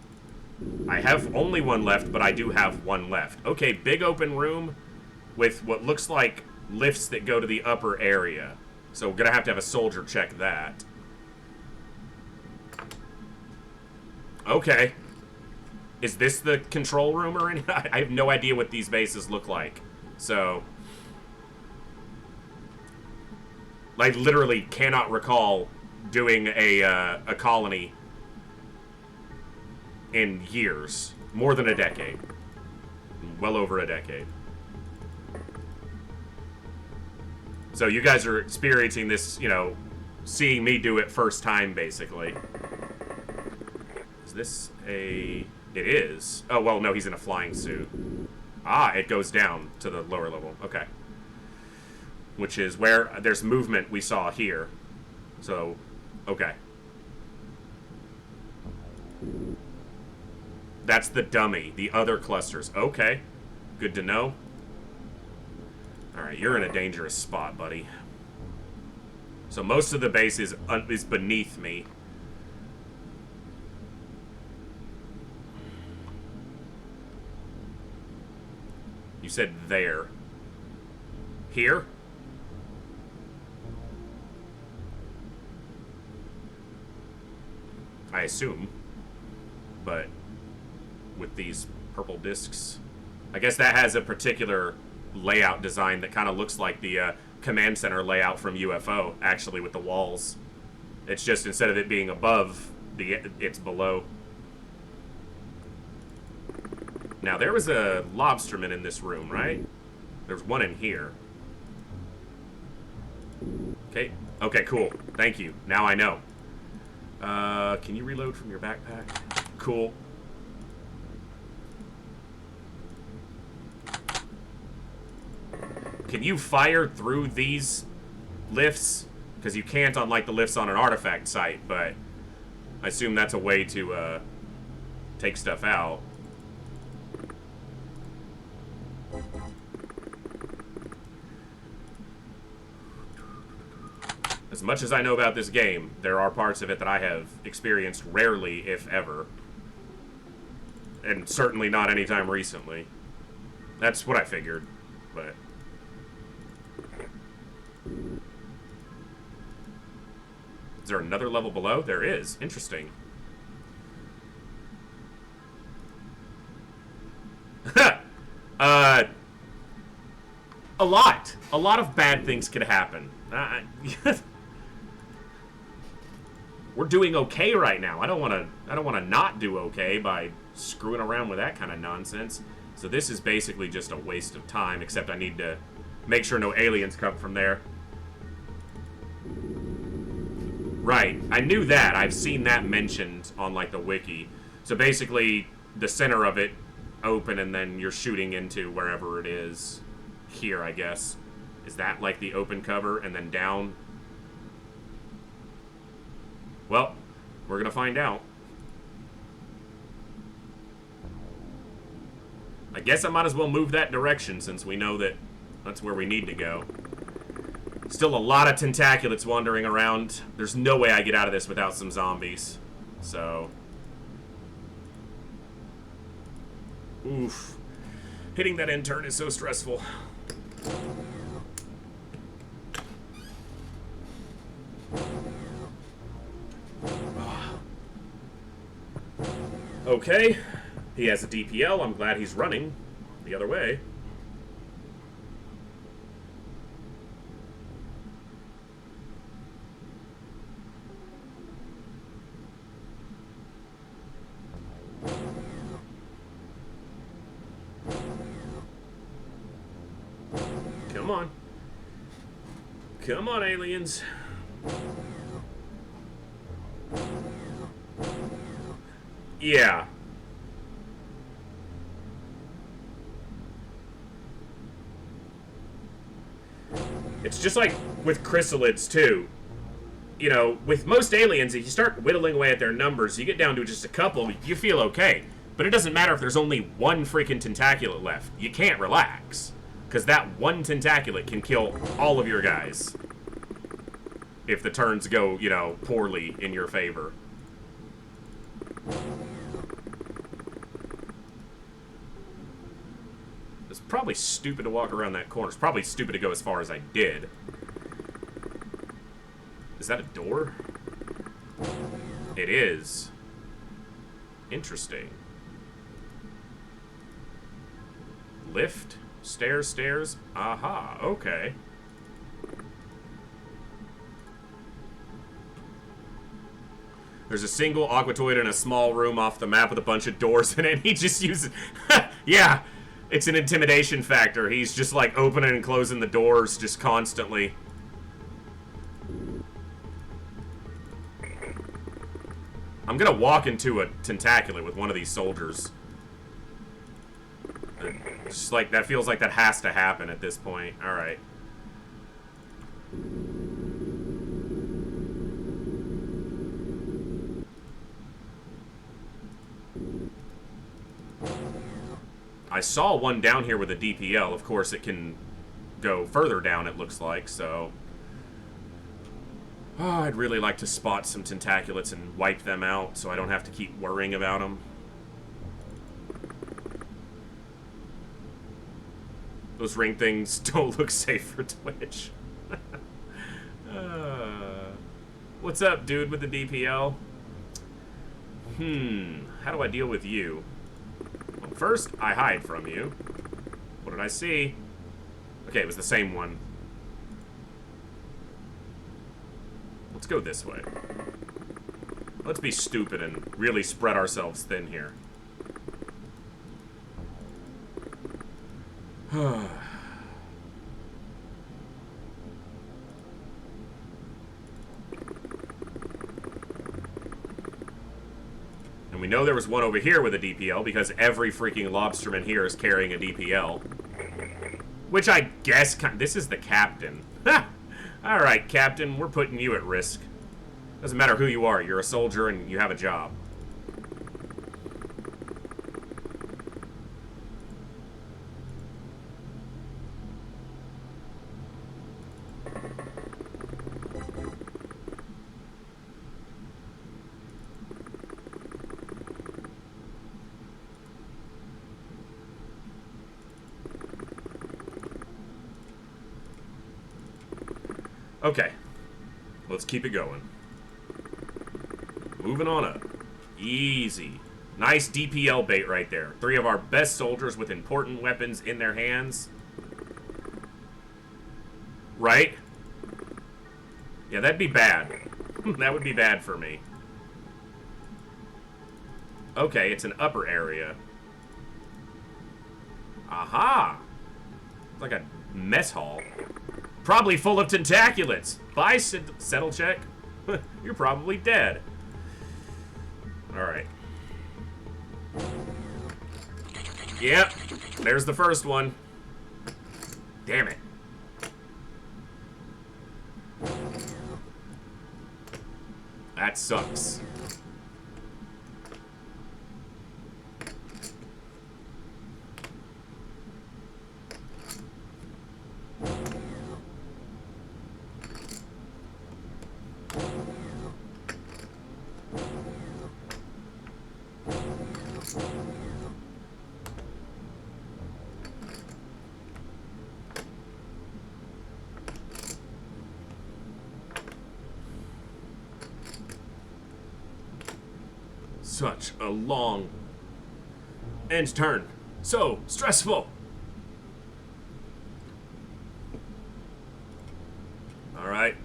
I have only 1 left, but I do have 1 left. Okay, big open room with what looks like lifts that go to the upper area. So we're going to have a soldier check that. Okay. Is this the control room or anything? I have no idea what these bases look like. So, I literally cannot recall doing a colony in years. More than a decade. Well over a decade. So you guys are experiencing this, you know, seeing me do it first time, basically. Is this a... It is. Oh, well, no, he's in a flying suit. Ah, it goes down to the lower level. Okay. Which is where there's movement we saw here. So, okay. That's the dummy. The other clusters. Okay. Good to know. Alright, you're in a dangerous spot, buddy. So most of the base is beneath me. You said there. Here? I assume. But with these purple discs, I guess that has a particular layout design that kind of looks like the command center layout from UFO, actually, with the walls. It's just instead of it being above, it's below. Now, there was a lobsterman in this room, right? There's one in here. Okay. Okay, cool. Thank you. Now I know. Can you reload from your backpack? Cool. Can you fire through these lifts? Because you can't on, like, the lifts on an artifact site, but I assume that's a way to, take stuff out. As much as I know about this game, there are parts of it that I have experienced rarely, if ever. And certainly not anytime recently. That's what I figured, but... Is there another level below? There is. Interesting. A lot. A lot of bad things could happen. We're doing okay right now. I don't want to not do okay by screwing around with that kind of nonsense. So this is basically just a waste of time, except I need to make sure no aliens come from there. Right. I knew that. I've seen that mentioned on, like, the wiki. So basically, the center of it open, and then you're shooting into wherever it is. Here, I guess. Is that, like, the open cover, and then down? Well, we're gonna find out. I guess I might as well move that direction, since we know that that's where we need to go. Still a lot of tentaculats wandering around. There's no way I get out of this without some zombies. So... Oof. Hitting that end turn is so stressful. Okay. He has a DPL. I'm glad he's running the other way. Come on. Come on, aliens. Yeah. It's just like with chrysalids, too. You know, with most aliens, if you start whittling away at their numbers, you get down to just a couple, you feel okay. But it doesn't matter if there's only one freaking tentaculate left. You can't relax. Because that one tentaculate can kill all of your guys. If the turns go, you know, poorly in your favor. It's probably stupid to walk around that corner. It's probably stupid to go as far as I did. Is that a door? It is. Interesting. Lift? Stairs, stairs? Aha, okay. There's a single aquatoid in a small room off the map with a bunch of doors in it. He just uses... Yeah. It's an intimidation factor. He's just like opening and closing the doors just constantly. I'm gonna walk into a tentaculate with one of these soldiers. Just like, that feels like that has to happen at this point. Alright. I saw one down here with a DPL. Of course, it can go further down, it looks like, so... Oh, I'd really like to spot some tentaculats and wipe them out so I don't have to keep worrying about them. Those ring things don't look safe for Twitch. What's up, dude, with the DPL? How do I deal with you? Well, first, I hide from you. What did I see? Okay, it was the same one. Let's go this way. Let's be stupid and really spread ourselves thin here. And we know there was one over here with a DPL because every freaking lobsterman here is carrying a DPL. Which I guess... This is the captain. Ha! Alright, Captain, we're putting you at risk. Doesn't matter who you are, you're a soldier and you have a job. Okay, let's keep it going. Moving on up. Easy. Nice DPL bait right there. 3 of our best soldiers with important weapons in their hands. Right? Yeah, that'd be bad. That would be bad for me. Okay, it's an upper area. Aha! It's like a mess hall. Probably full of tentaculats. Bye, settle check. You're probably dead. Alright. Yep. There's the first one. Damn it. That sucks. Such a long end turn. So stressful. Alright.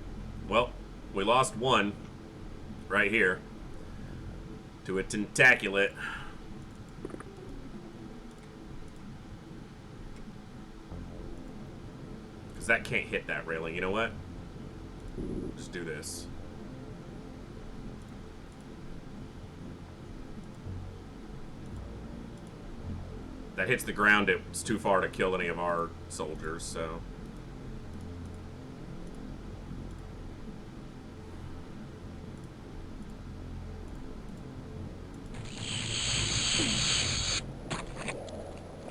Well, we lost one right here to a tentaculate. Because that can't hit that railing. You know what? Just do this. That hits the ground, it's too far to kill any of our soldiers, so...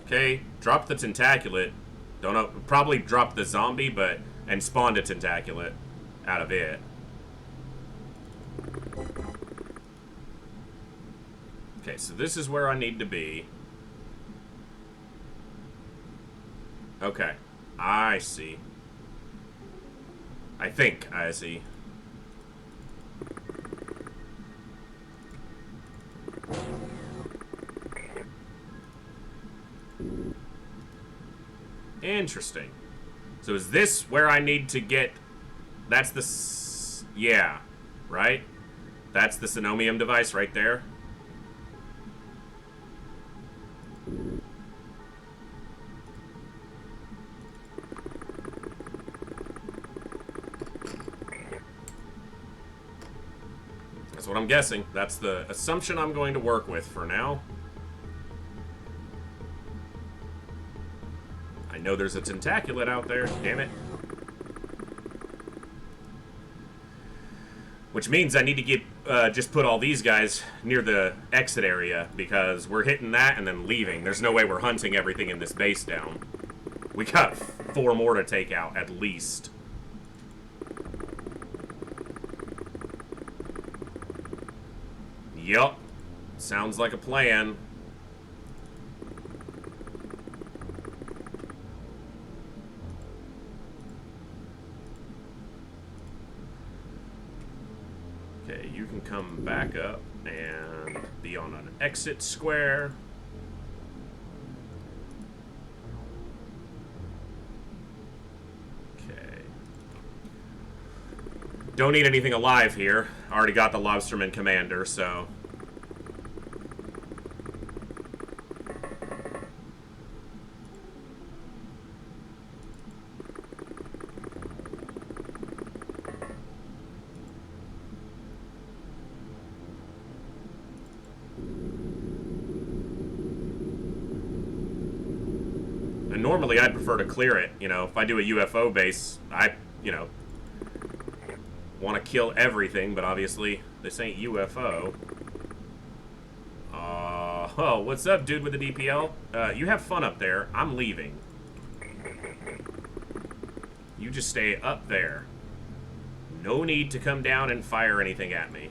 Okay, drop the tentaculate. Don't know, probably drop the zombie, but... and spawned a tentaculate out of it. Okay, so this is where I need to be. Okay, I see. I think I see. Interesting. So is this where I need to get... That's the... Yeah, right? That's the Synomium device right there. That's what I'm guessing. That's the assumption I'm going to work with for now. I know there's a tentaculat out there, damn it. Which means I need to get, just put all these guys near the exit area, because we're hitting that and then leaving. There's no way we're hunting everything in this base down. We got 4 more to take out, at least. Yup. Sounds like a plan. Okay, you can come back up and be on an exit square. Okay. Don't need anything alive here. Already got the Lobsterman Commander, so... And normally I'd prefer to clear it, you know, if I do a UFO base, you know, want to kill everything, but obviously this ain't UFO. Oh, what's up, dude with the DPL? You have fun up there. I'm leaving. You just stay up there. No need to come down and fire anything at me.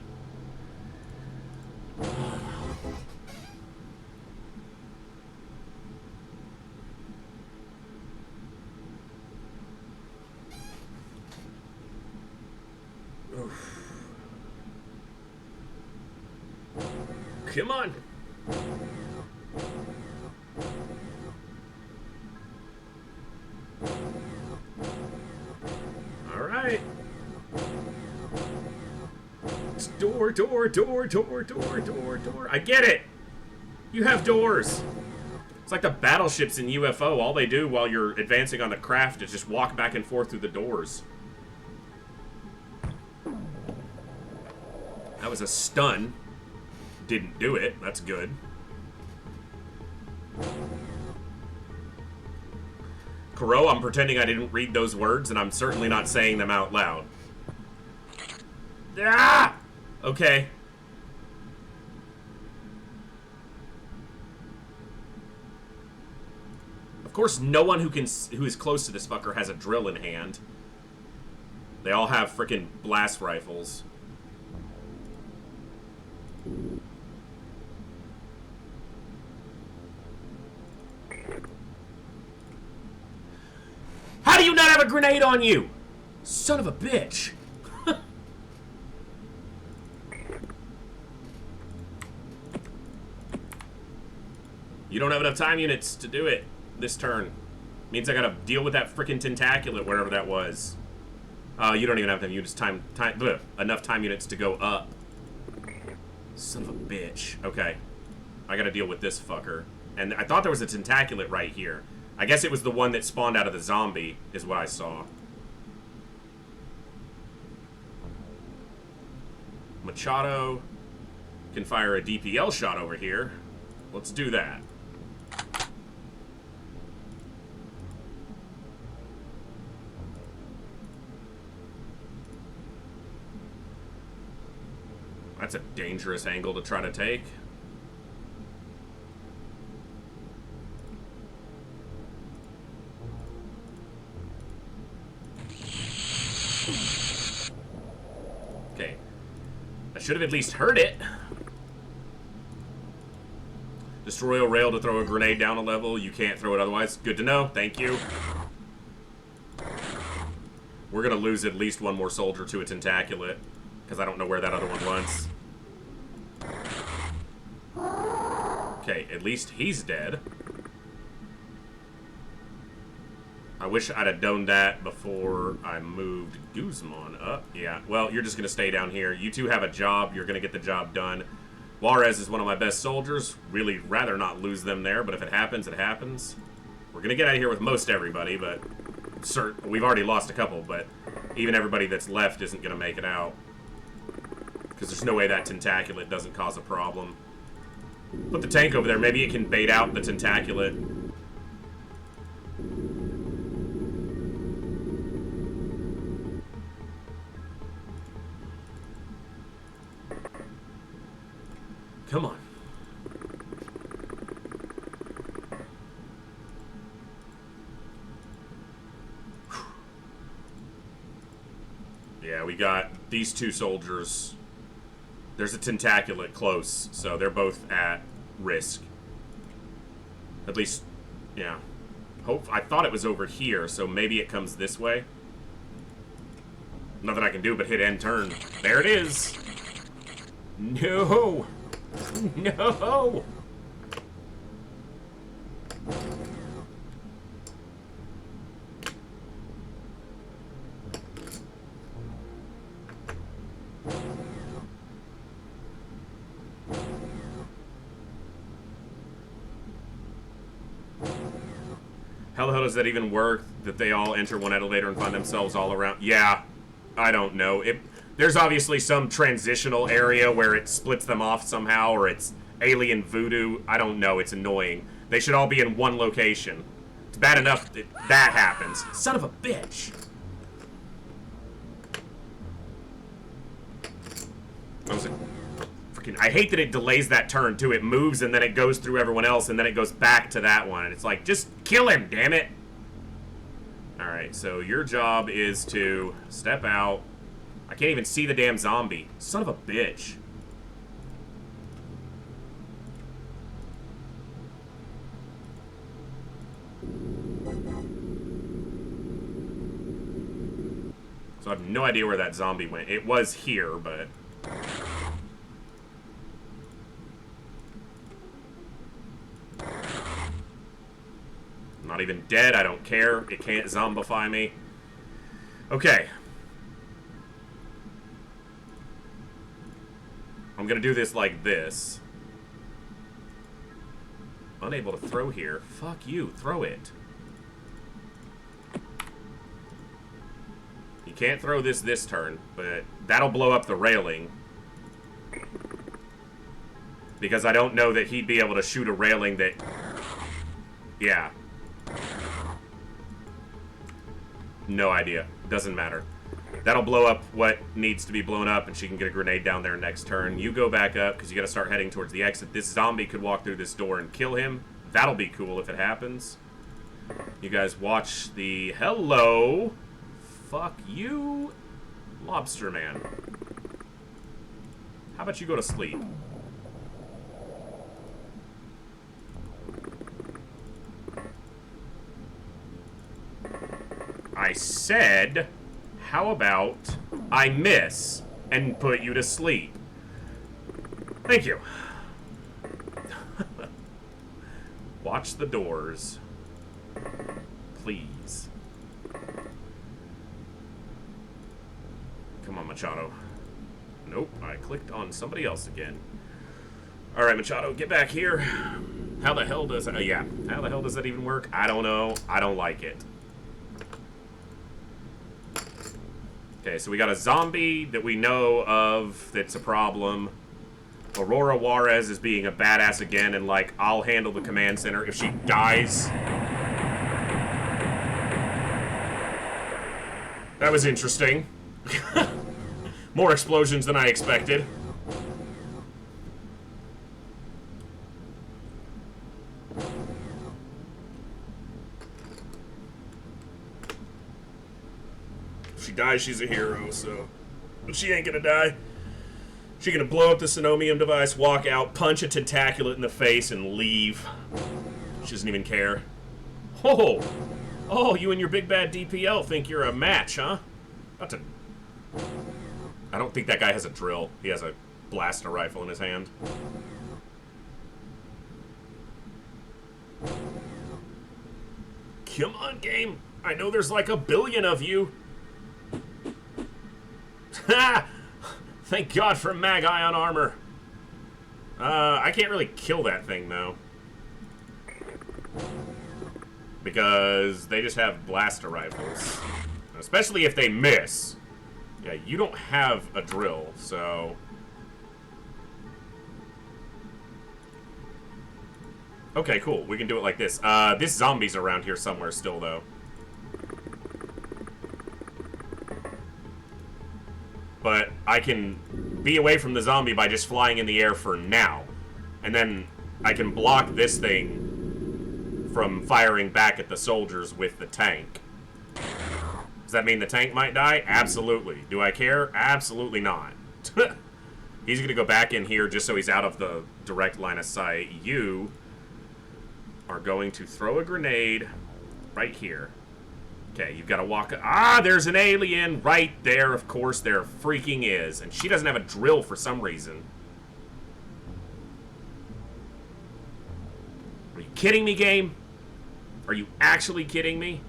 Come on. All right. It's door. I get it. You have doors. It's like the battleships in UFO. All they do while you're advancing on the craft is just walk back and forth through the doors. That was a stun. Didn't do it. That's good. Kuro, I'm pretending I didn't read those words, and I'm certainly not saying them out loud. Ah! Okay. Of course, no one who is close to this fucker has a drill in hand. They all have frickin' blast rifles. How do you not have a grenade on you? Son of a bitch. You don't have enough time units to do it this turn. Means I gotta deal with that frickin' tentaculat, wherever that was. You don't even have enough time units to go up. Son of a bitch. Okay. I gotta deal with this fucker. And I thought there was a tentaculat right here. I guess it was the one that spawned out of the zombie, is what I saw. Machado can fire a DPL shot over here. Let's do that. That's a dangerous angle to try to take. Okay. I should have at least heard it. Destroy a rail to throw a grenade down a level. You can't throw it otherwise. Good to know. Thank you. We're going to lose at least one more soldier to a tentaculat, because I don't know where that other one was. Okay, at least he's dead. I wish I'd have done that before I moved Guzman up. Yeah, well, you're just going to stay down here. You two have a job. You're going to get the job done. Juarez is one of my best soldiers. Really rather not lose them there, but if it happens, it happens. We're going to get out of here with most everybody, but we've already lost a couple, but even everybody that's left isn't going to make it out. Because there's no way that tentaculate doesn't cause a problem. Put the tank over there. Maybe it can bait out the tentaculate. Come on. Yeah, we got these two soldiers. There's a tentaculate close, so they're both at risk. At least, yeah. I thought it was over here, so maybe it comes this way. Nothing I can do but hit end turn. There it is. No. No. How the hell does that even work? That they all enter one elevator and find themselves all around? Yeah, I don't know. There's obviously some transitional area where it splits them off somehow, or it's alien voodoo. I don't know. It's annoying. They should all be in one location. It's bad enough that that happens. Son of a bitch. I hate that it delays that turn, too. It moves, and then it goes through everyone else, and then it goes back to that one. And it's like, just kill him, damn it! Alright, so your job is to step out. I can't even see the damn zombie. Son of a bitch. So I have no idea where that zombie went. It was here, but... Not even dead, I don't care. It can't zombify me. Okay. I'm gonna do this like this. Unable to throw here. Fuck you, throw it. You can't throw this turn, but that'll blow up the railing. Because I don't know that he'd be able to shoot a railing that... Yeah. No idea. Doesn't matter. That'll blow up what needs to be blown up, and she can get a grenade down there next turn. You go back up, because you gotta start heading towards the exit. This zombie could walk through this door and kill him. That'll be cool if it happens. You guys watch the... Hello! Fuck you, Lobster Man. How about you go to sleep? I said, how about I miss and put you to sleep? Thank you. Watch the doors. Please. Come on, Machado. Nope, I clicked on somebody else again. Alright, Machado, get back here. How the hell does... yeah, how the hell does that even work? I don't know. I don't like it. Okay, so we got a zombie that we know of that's a problem. Aurora Juarez is being a badass again, and, like, I'll handle the command center if she dies. That was interesting. More explosions than I expected. If she dies, she's a hero, so... But she ain't gonna die. She's gonna blow up the Synomium device, walk out, punch a tentaculate in the face, and leave. She doesn't even care. Oh! Oh, you and your big bad DPL think you're a match, huh? About to... I don't think that guy has a drill. He has a blaster rifle in his hand. Come on, game. I know there's like 1 billion of you. Ha! Thank God for mag-ion armor. I can't really kill that thing, though. Because they just have blaster rifles. Especially if they miss. Yeah, you don't have a drill, so... Okay, cool. We can do it like this. This zombie's around here somewhere still, though. But I can be away from the zombie by just flying in the air for now. And then I can block this thing from firing back at the soldiers with the tank. Does that mean the tank might die? Absolutely. Do I care? Absolutely not. He's going to go back in here just so he's out of the direct line of sight. You are going to throw a grenade right here. Okay, you've got to walk... Ah, there's an alien right there. Of course there freaking is. And she doesn't have a drill for some reason. Are you kidding me, game? Are you actually kidding me?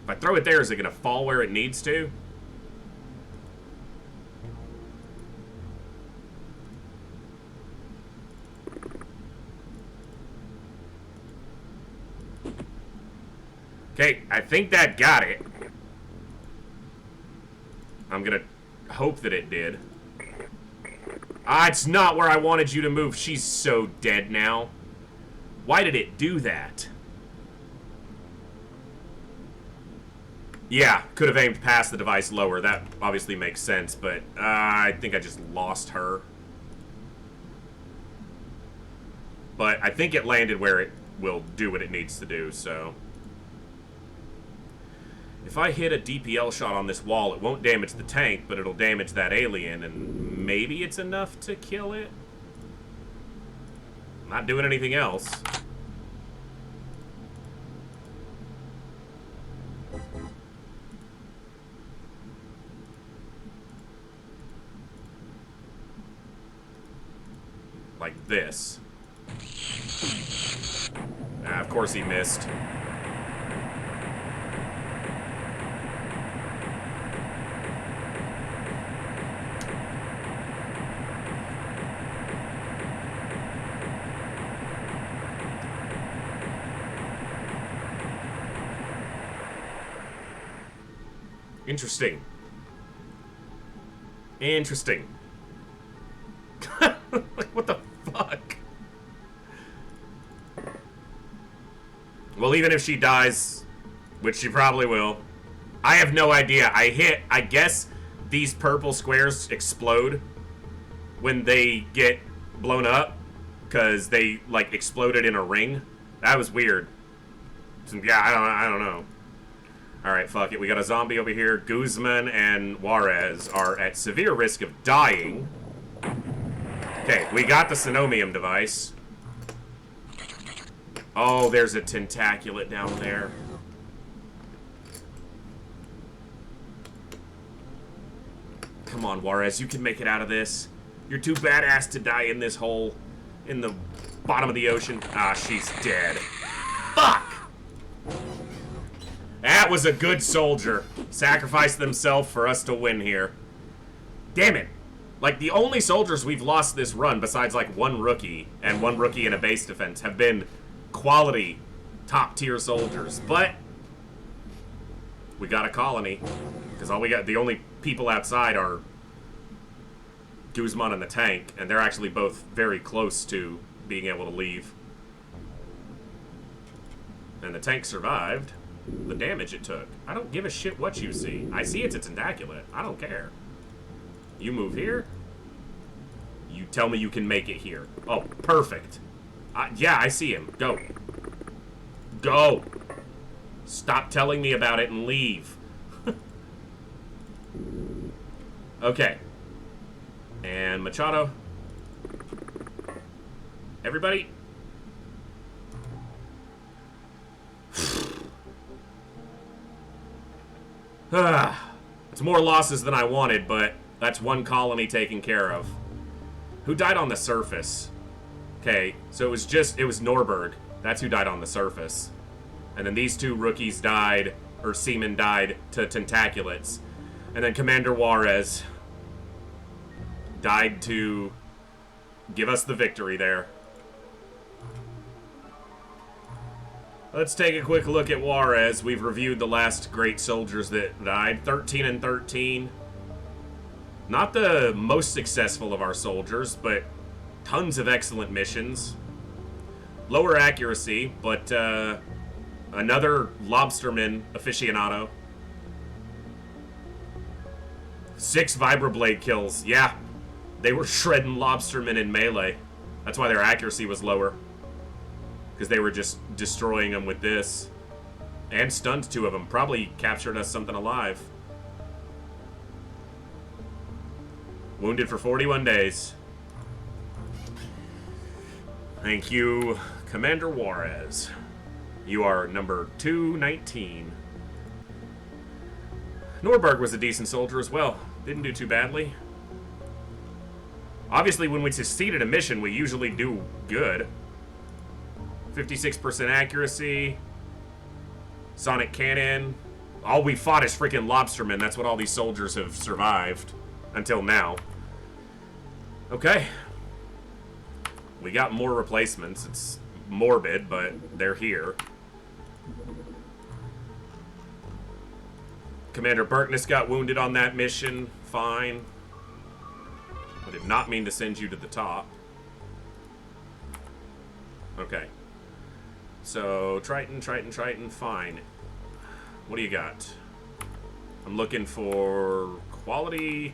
If I throw it there, is it going to fall where it needs to? Okay, I think that got it. I'm gonna hope that it did. Ah, it's not where I wanted you to move. She's so dead now. Why did it do that? Yeah, could have aimed past the device lower. That obviously makes sense, but I think I just lost her. But I think it landed where it will do what it needs to do, so... If I hit a DPL shot on this wall, it won't damage the tank, but it'll damage that alien, and maybe it's enough to kill it? I'm not doing anything else. Like this. Ah, of course he missed. Interesting. Interesting. Like, what the fuck? Well, even if she dies, which she probably will, I have no idea. I guess these purple squares explode when they get blown up, because they, like, exploded in a ring. That was weird. So, yeah, I don't know. Alright, fuck it. We got a zombie over here. Guzman and Juarez are at severe risk of dying. Okay, we got the Synomium device. Oh, there's a tentaculat down there. Come on, Juarez. You can make it out of this. You're too badass to die in this hole in the bottom of the ocean. Ah, she's dead. Fuck! That was a good soldier. Sacrificed themselves for us to win here. Damn it. Like, the only soldiers we've lost this run, besides, like, one rookie, and one rookie in a base defense, have been quality, top-tier soldiers. But we got a colony. Because all we got, the only people outside are Guzman and the tank, and they're actually both very close to being able to leave. And the tank survived the damage it took. I don't give a shit what you see. I see it's a tentaculat. I don't care. You move here. You tell me you can make it here. Oh, perfect. Yeah, I see him. Go. Go. Stop telling me about it and leave. Okay. And Machado. Everybody. It's more losses than I wanted, but that's one colony taken care of. Who died on the surface? Okay, so it was Norberg. That's who died on the surface. And then these two rookies died, or seamen died, to tentaculats. And then Commander Juarez died to give us the victory there. Let's take a quick look at Juarez. We've reviewed the last great soldiers that died. 13 and 13. Not the most successful of our soldiers, but Tons of excellent missions. Lower accuracy, but another lobsterman aficionado. 6 vibroblade kills. Yeah, they were shredding lobstermen in melee. That's why their accuracy was lower. Because they were just destroying them with this. And stunned 2 of them. Probably captured us something alive. Wounded for 41 days. Thank you, Commander Juarez. You are number 219. Norberg was a decent soldier as well. Didn't do too badly. Obviously, when we succeed at a mission, we usually do good. 56% accuracy. Sonic cannon. All we fought is freaking lobstermen. That's what all these soldiers have survived. Until now. Okay. We got more replacements. It's morbid, but they're here. Commander Burkness got wounded on that mission. Fine. I did not mean to send you to the top. Okay. So, Triton, fine. What do you got? I'm looking for quality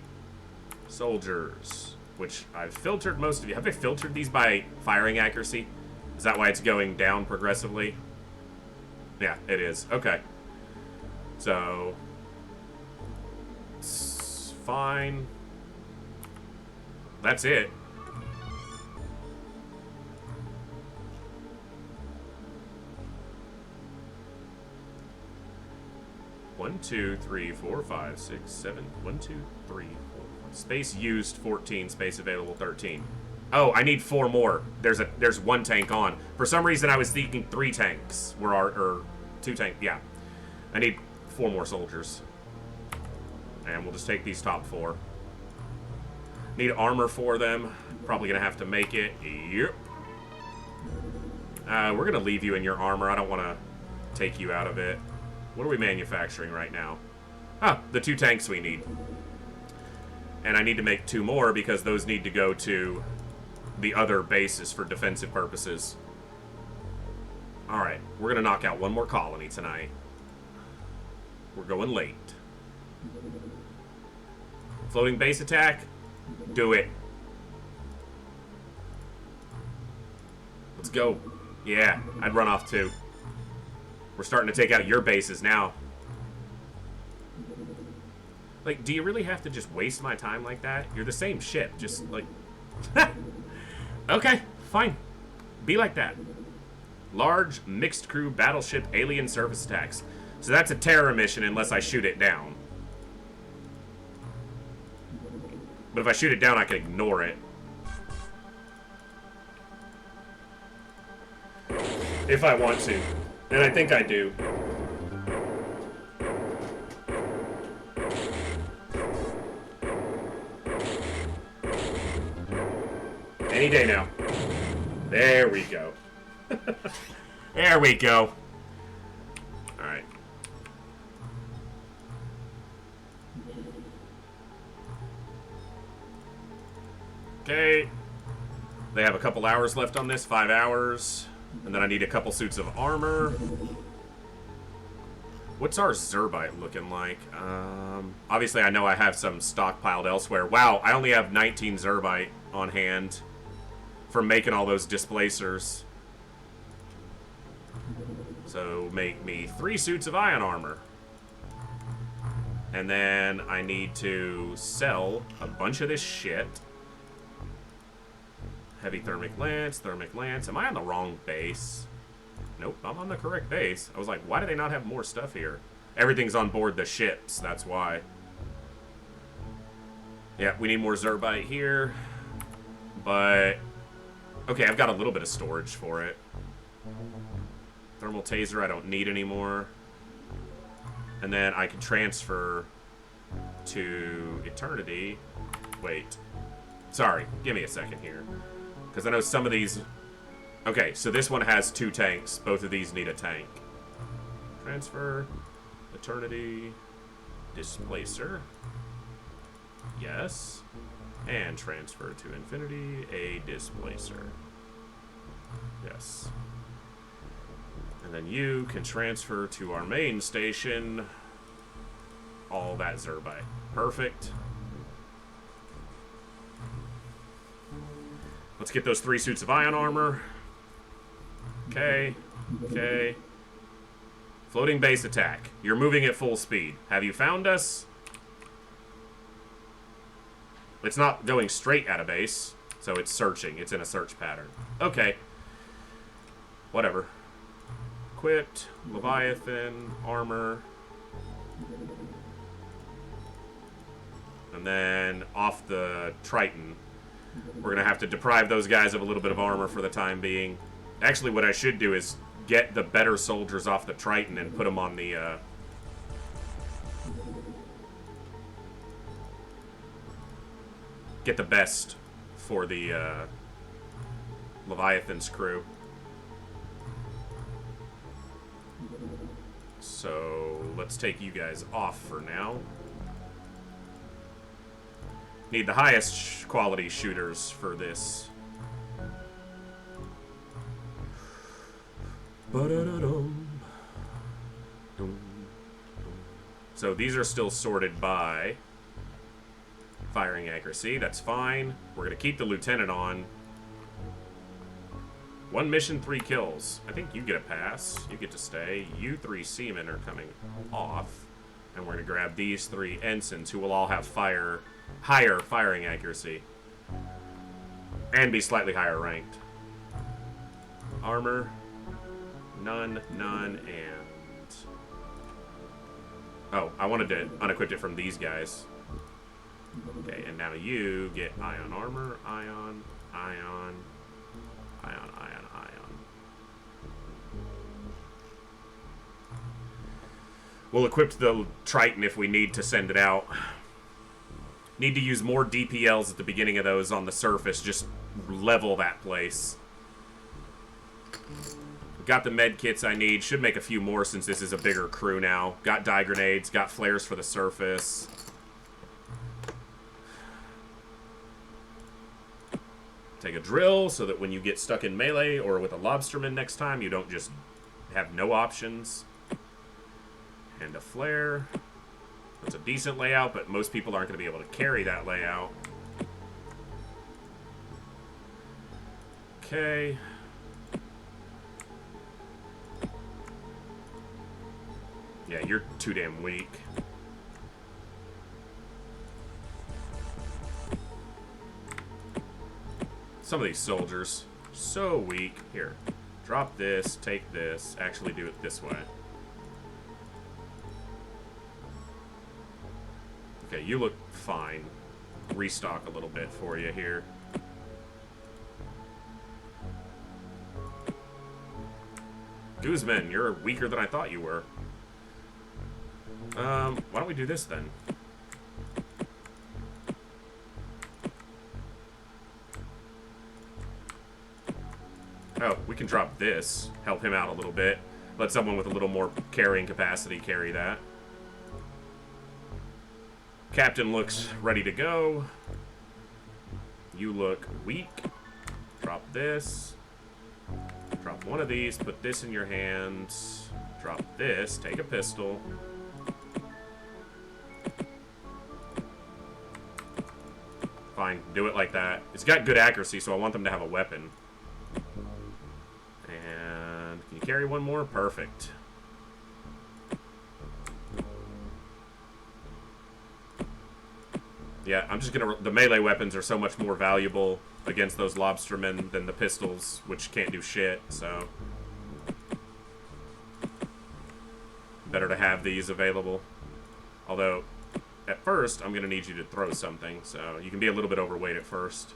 soldiers, which I've filtered most of you. Have I filtered these by firing accuracy? Is that why it's going down progressively? Yeah, it is. Okay. So, it's fine. That's it. One, two, three, four, five, six, seven. 1, 2, 3, 4. Space used 14. Space available 13. Oh, I need 4 more. There's 1 tank on. For some reason, I was thinking 3 tanks were or 2 tanks. Yeah, I need 4 more soldiers, and we'll just take these top 4. Need armor for them. Probably gonna have to make it. Yep. We're gonna leave you in your armor. I don't want to take you out of it. What are we manufacturing right now? Ah, the 2 tanks we need. And I need to make 2 more because those need to go to the other bases for defensive purposes. Alright, we're going to knock out 1 more colony tonight. We're going late. Floating base attack? Do it. Let's go. Yeah, I'd run off too. We're starting to take out your bases now. Like, do you really have to just waste my time like that? You're the same ship, just like... Okay, fine. Be like that. Large, mixed crew battleship alien surface attacks. So that's a terror mission unless I shoot it down. But if I shoot it down, I can ignore it. If I want to. And I think I do. Any day now. There we go. There we go. Alright. Okay. They have a couple hours left on this. 5 hours. And then I need a couple suits of armor. What's our Zerbite looking like? Obviously, I know I have some stockpiled elsewhere. Wow, I only have 19 Zerbite on hand from making all those displacers. So make me 3 suits of ion armor. And then I need to sell a bunch of this shit. Heavy thermic lance, thermic lance. Am I on the wrong base? Nope, I'm on the correct base. I was like, why do they not have more stuff here? Everything's on board the ships, that's why. Yeah, we need more Zerbite here. But, okay, I've got a little bit of storage for it. Thermal taser I don't need anymore. And then I can transfer to Eternity. Wait. Sorry, give me a second here. Because I know some of these... Okay, so this one has 2 tanks. Both of these need a tank. Transfer. Eternity. Displacer. Yes. And transfer to infinity a displacer. Yes. And then you can transfer to our main station all that Zerbite. Perfect. Let's get those 3 suits of ion armor. Okay. Okay. Floating base attack. You're moving at full speed. Have you found us? It's not going straight at a base, so it's searching. It's in a search pattern. Okay. Whatever. Equipped. Leviathan. Armor. And then off the Triton. We're going to have to deprive those guys of a little bit of armor for the time being. Actually, what I should do is get the better soldiers off the Triton and put them on the... get the best for the Leviathan's crew. So let's take you guys off for now. Need the highest quality shooters for this. So these are still sorted by firing accuracy. That's fine. We're going to keep the lieutenant on. 1 mission, 3 kills. I think you get a pass. You get to stay. You 3 seamen are coming off. And we're going to grab these 3 ensigns who will all have higher firing accuracy. And be slightly higher ranked. Armor. None, none, and... Oh, I wanted to unequip it from these guys. Okay, and now you get ion armor, ion, ion, ion, ion, ion. We'll equip the Triton if we need to send it out. Need to use more DPLs at the beginning of those on the surface. Just level that place. Got the med kits I need. Should make a few more since this is a bigger crew now. Got dye grenades. Got flares for the surface. Take a drill so that when you get stuck in melee or with a lobsterman next time, you don't just have no options. And a flare. It's a decent layout, but most people aren't going to be able to carry that layout. Okay. Yeah, you're too damn weak. Some of these soldiers, so weak. Here, drop this, take this, actually do it this way. Okay, you look fine. Restock a little bit for you here. Guzman, you're weaker than I thought you were. Why don't we do this then? Oh, we can drop this. Help him out a little bit. Let someone with a little more carrying capacity carry that. Captain looks ready to go. You look weak. Drop this. Drop one of these. Put this in your hands. Drop this. Take a pistol. Fine, do it like that. It's got good accuracy, so I want them to have a weapon. And can you carry one more? Perfect. Yeah, I'm just gonna... The melee weapons are so much more valuable against those lobstermen than the pistols, which can't do shit, so... Better to have these available. Although... At first, I'm going to need you to throw something, so you can be a little bit overweight at first.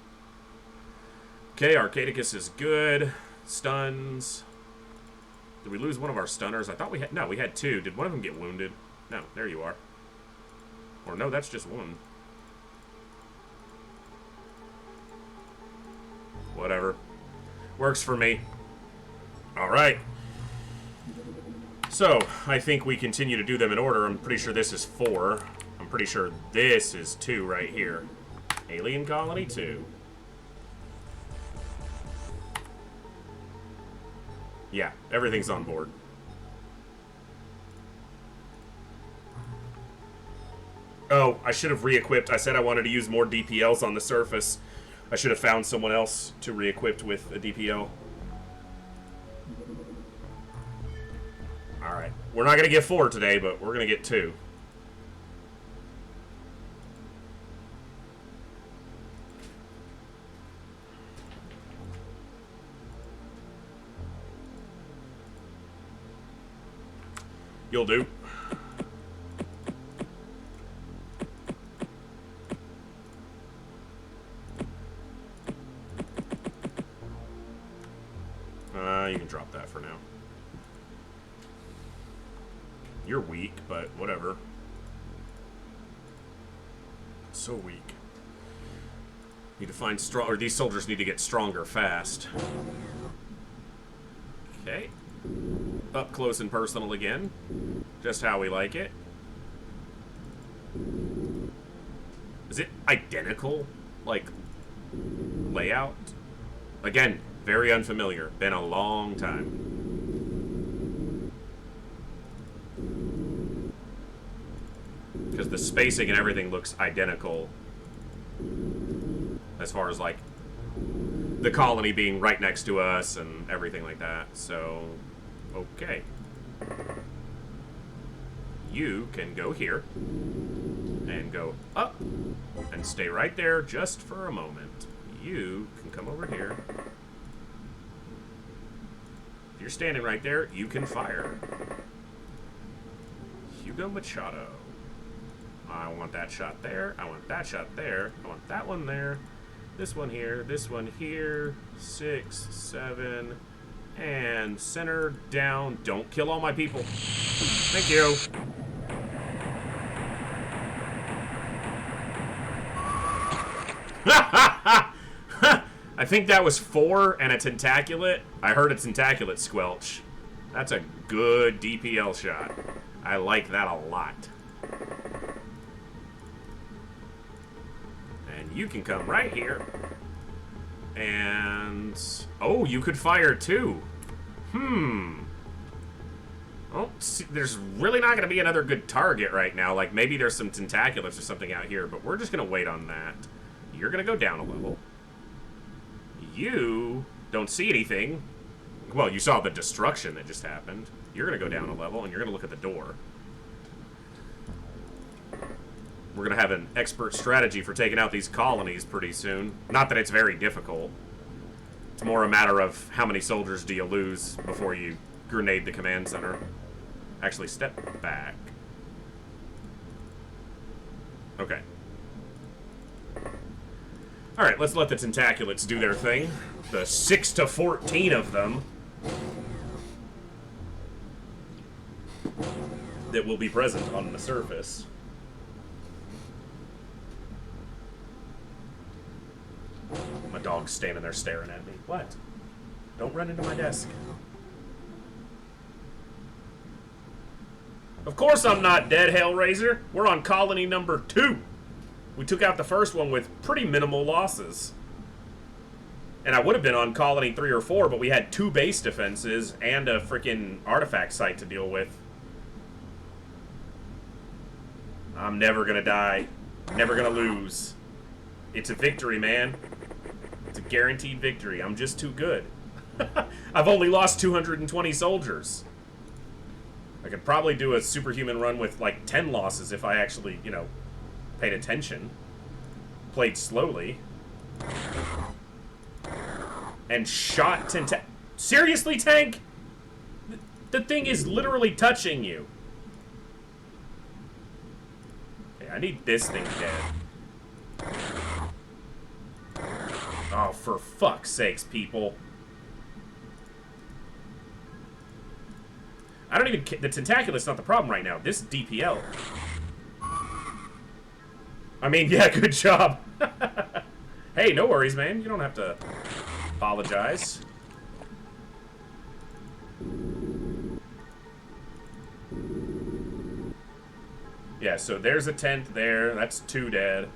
Okay, Arcadicus is good. Stuns. Did we lose one of our stunners? I thought we had... No, we had 2. Did one of them get wounded? No, there you are. Or no, that's just one. Whatever. Works for me. Alright. So, I think we continue to do them in order. I'm pretty sure this is 4. I'm pretty sure this is 2 right here. Alien Colony 2. Yeah, everything's on board. Oh, I should have re-equipped. I said I wanted to use more DPLs on the surface. I should have found someone else to re-equip with a DPL. Alright. We're not going to get 4 today, but we're going to get 2. You'll do. You can drop that for now. You're weak, but whatever. So weak. Need to find strong, or these soldiers need to get stronger fast. Okay. Up close and personal again. Just how we like it. Is it identical? Like, layout? Again, very unfamiliar. Been a long time. Because the spacing and everything looks identical. As far as, like, the colony being right next to us and everything like that. So, okay. You can go here. And go up. And stay right there just for a moment. You can come over here. If you're standing right there, you can fire. Hugo Machado. I want that shot there. I want that shot there. I want that one there. This one here. This one here. 6, 7. And center down. Don't kill all my people. Thank you. I think that was 4 and a tentaculate. I heard a tentaculate squelch. That's a good DPL shot. I like that a lot. And you can come right here. And... oh, you could fire too. Oh, see, there's really not going to be another good target right now. Like, maybe there's some tentaculats or something out here, but we're just going to wait on that. You're going to go down a level. You don't see anything. Well, you saw the destruction that just happened. You're going to go down a level, and you're going to look at the door. We're going to have an expert strategy for taking out these colonies pretty soon. Not that it's very difficult. It's more a matter of how many soldiers do you lose before you grenade the command center. Actually, step back. Okay. Alright, let's let the tentaculats do their thing. The 6 to 14 of them that will be present on the surface. My dog's standing there staring at me. What? Don't run into my desk. Of course I'm not dead, Hellraiser. We're on colony number 2. We took out the first one with pretty minimal losses. And I would have been on colony 3 or 4, but we had 2 base defenses and a freaking artifact site to deal with. I'm never gonna die. Never gonna lose. It's a victory, man. It's a guaranteed victory. I'm just too good. I've only lost 220 soldiers. I could probably do a superhuman run with like 10 losses if I actually, you know, paid attention. Played slowly. And shot seriously, tank? The thing is literally touching you. Okay, I need this thing dead. Oh, for fuck's sakes, people. I don't even... the tentaculus not the problem right now. This DPL. I mean, yeah, good job. Hey, no worries, man. You don't have to apologize. Yeah, so there's a tent there. That's 2 dead.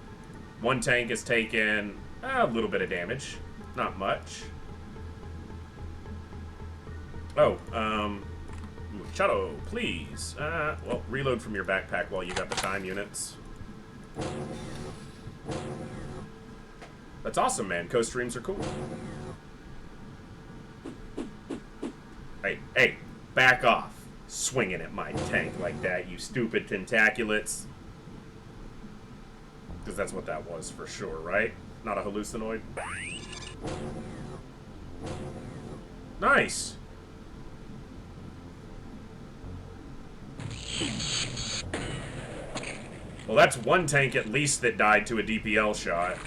One tank has taken a little bit of damage. Not much. Oh, Shadow, please. Well, reload from your backpack while you got the time units. That's awesome, man. Co-streams are cool. Hey, back off. Swinging at my tank like that, you stupid tentaculats. Because that's what that was for sure, right? Not a hallucinoid. Nice. Well, that's one tank at least that died to a DPL shot.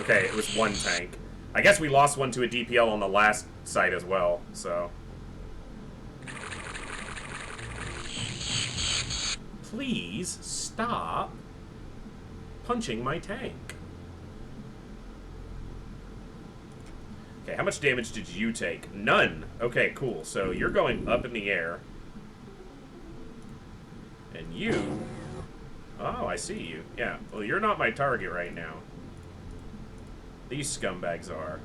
Okay, it was one tank. I guess we lost one to a DPL on the last site as well, so. Please stop punching my tank. Okay, how much damage did you take? None. Okay, cool. So you're going up in the air. And you... Oh, I see you. Yeah, well, you're not my target right now. These scumbags are.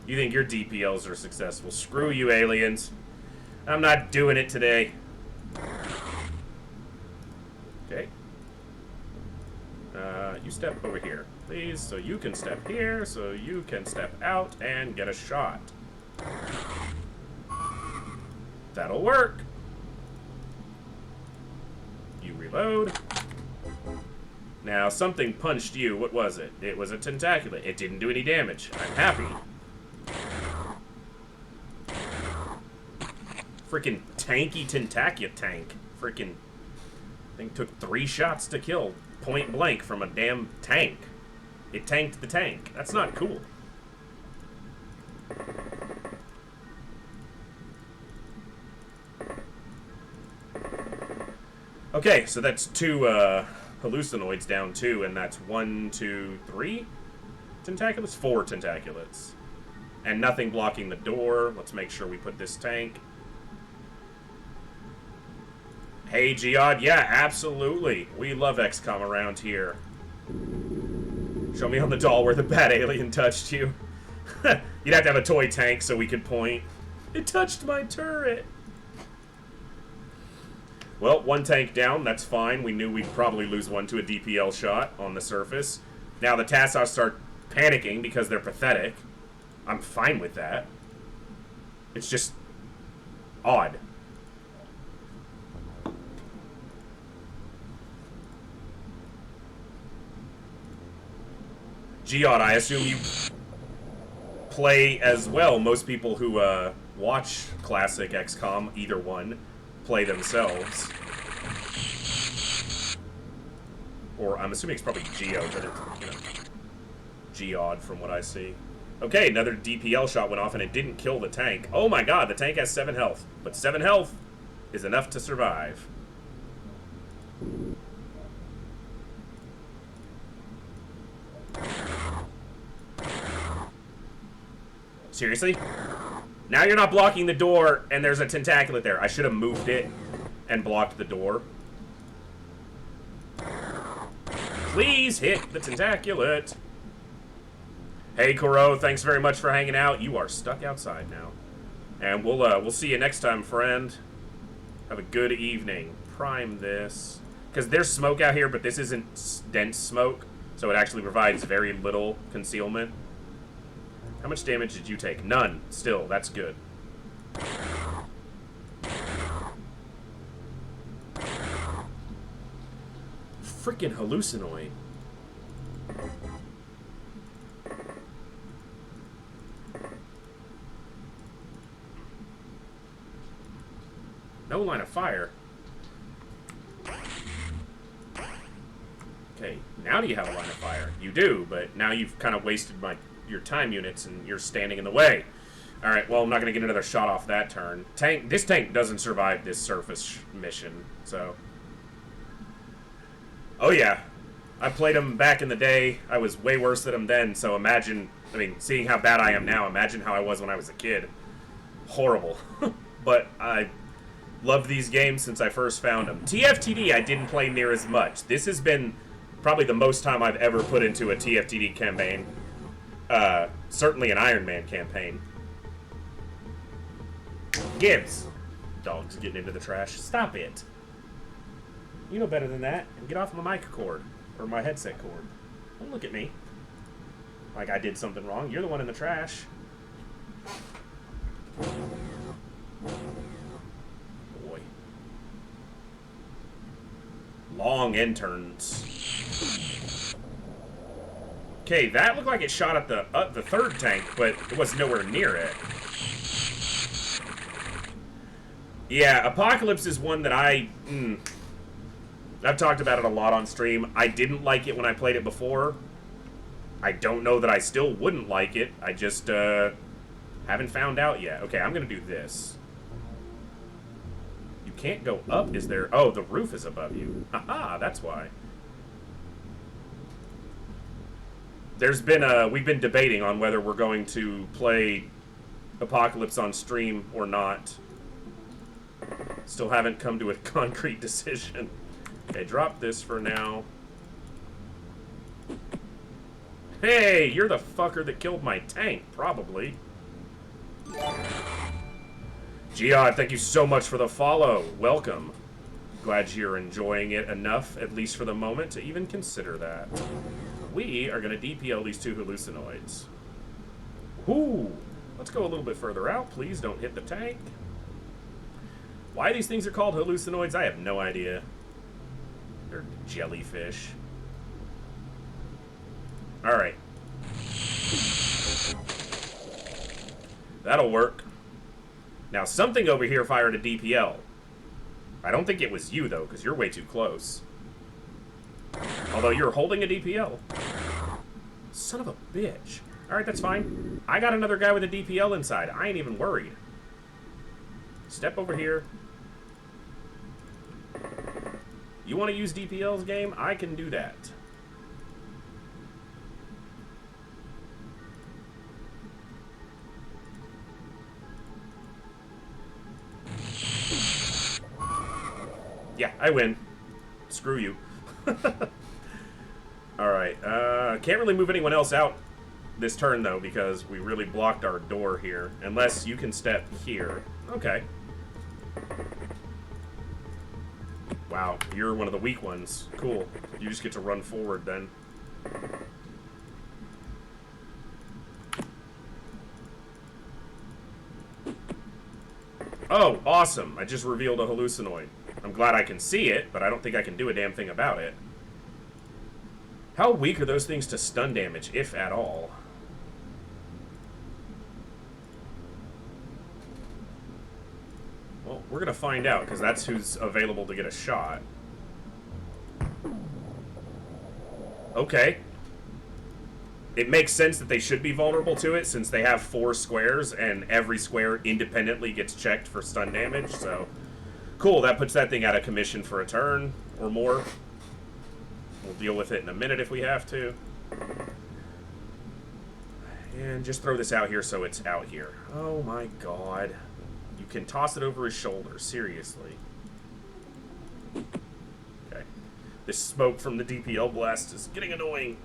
You think your DPLs are successful. Screw you, aliens. I'm not doing it today. Okay. You step over here, please, so you can step here, so you can step out and get a shot. That'll work. You reload. Now, something punched you. What was it? It was a tentaculate. It didn't do any damage. I'm happy. Freaking tanky tentacular tank. Freaking thing took 3 shots to kill point blank from a damn tank. It tanked the tank. That's not cool. Okay, so that's 2 hallucinoids down 2, and that's 1, 2, 3 tentaculats? 4 tentaculats. And nothing blocking the door. Let's make sure we put this tank. Hey, Geod, yeah, absolutely. We love XCOM around here. Show me on the doll where the bad alien touched you. You'd have to have a toy tank so we could point. It touched my turret. Well, 1 tank down, that's fine. We knew we'd probably lose 1 to a DPL shot on the surface. Now the Tassos start panicking because they're pathetic. I'm fine with that. It's just odd. Geod, I assume you play as well. Most people who watch classic XCOM, either one, play themselves. Or I'm assuming it's probably Geod, but it's, you know, Geod from what I see. Okay, another DPL shot went off and it didn't kill the tank. Oh my god, the tank has 7 health. But 7 health is enough to survive. Seriously? Now you're not blocking the door, and there's a tentaculate there. I should have moved it and blocked the door. Please hit the tentaculate. Hey, Koro, thanks very much for hanging out. You are stuck outside now. And we'll see you next time, friend. Have a good evening. Prime this. Because there's smoke out here, but this isn't dense smoke, so it actually provides very little concealment. How much damage did you take? None. Still, that's good. Freaking hallucinoid. No line of fire. Okay, now do you have a line of fire? You do, but now you've kind of wasted your time units and you're standing in the way. Alright, well, I'm not going to get another shot off that turn. This tank doesn't survive this surface mission, so... Oh yeah, I played him back in the day. I was way worse than him then, so imagine... I mean, seeing how bad I am now, imagine how I was when I was a kid. Horrible. But Loved these games since I first found them. TFTD I didn't play near as much. This has been probably the most time I've ever put into a TFTD campaign. Certainly an Iron Man campaign. Gibbs. Dog's getting into the trash. Stop it. You know better than that. And get off my mic cord. Or my headset cord. Don't look at me like I did something wrong. You're the one in the trash. Boy. Long end turns. Okay, that looked like it shot at the third tank, but it was nowhere near it. Yeah, Apocalypse is one that I've talked about it a lot on stream. I didn't like it when I played it before. I don't know that I still wouldn't like it. I just haven't found out yet. Okay, I'm gonna do this. You can't go up, is there? Oh, the roof is above you. Haha, that's why. There's been we've been debating on whether we're going to play Apocalypse on stream or not. Still haven't come to a concrete decision. Okay, drop this for now. Hey, you're the fucker that killed my tank, probably. Jihad, thank you so much for the follow. Welcome. Glad you're enjoying it enough, at least for the moment, to even consider that. We are going to DPL these two hallucinoids. Ooh, let's go a little bit further out. Please don't hit the tank. Why these things are called hallucinoids, I have no idea. They're jellyfish. Alright. That'll work. Now, something over here fired a DPL. I don't think it was you, though, because you're way too close. Although you're holding a DPL. Son of a bitch. Alright, that's fine. I got another guy with a DPL inside. I ain't even worried. Step over here. You want to use DPL's game? I can do that. Yeah, I win. Screw you. Alright, can't really move anyone else out this turn, though, because we really blocked our door here. Unless you can step here. Okay. Wow, you're one of the weak ones. Cool. You just get to run forward, then. Oh, awesome. I just revealed a hallucinoid. I'm glad I can see it, but I don't think I can do a damn thing about it. How weak are those things to stun damage, if at all? Well, we're gonna find out, because that's who's available to get a shot. Okay. It makes sense that they should be vulnerable to it, since they have 4 squares, and every square independently gets checked for stun damage, so... Cool, that puts that thing out of commission for a turn, or more. We'll deal with it in a minute if we have to. And just throw this out here so it's out here. Oh my god. You can toss it over his shoulder, seriously. Okay. This smoke from the DPL blast is getting annoying.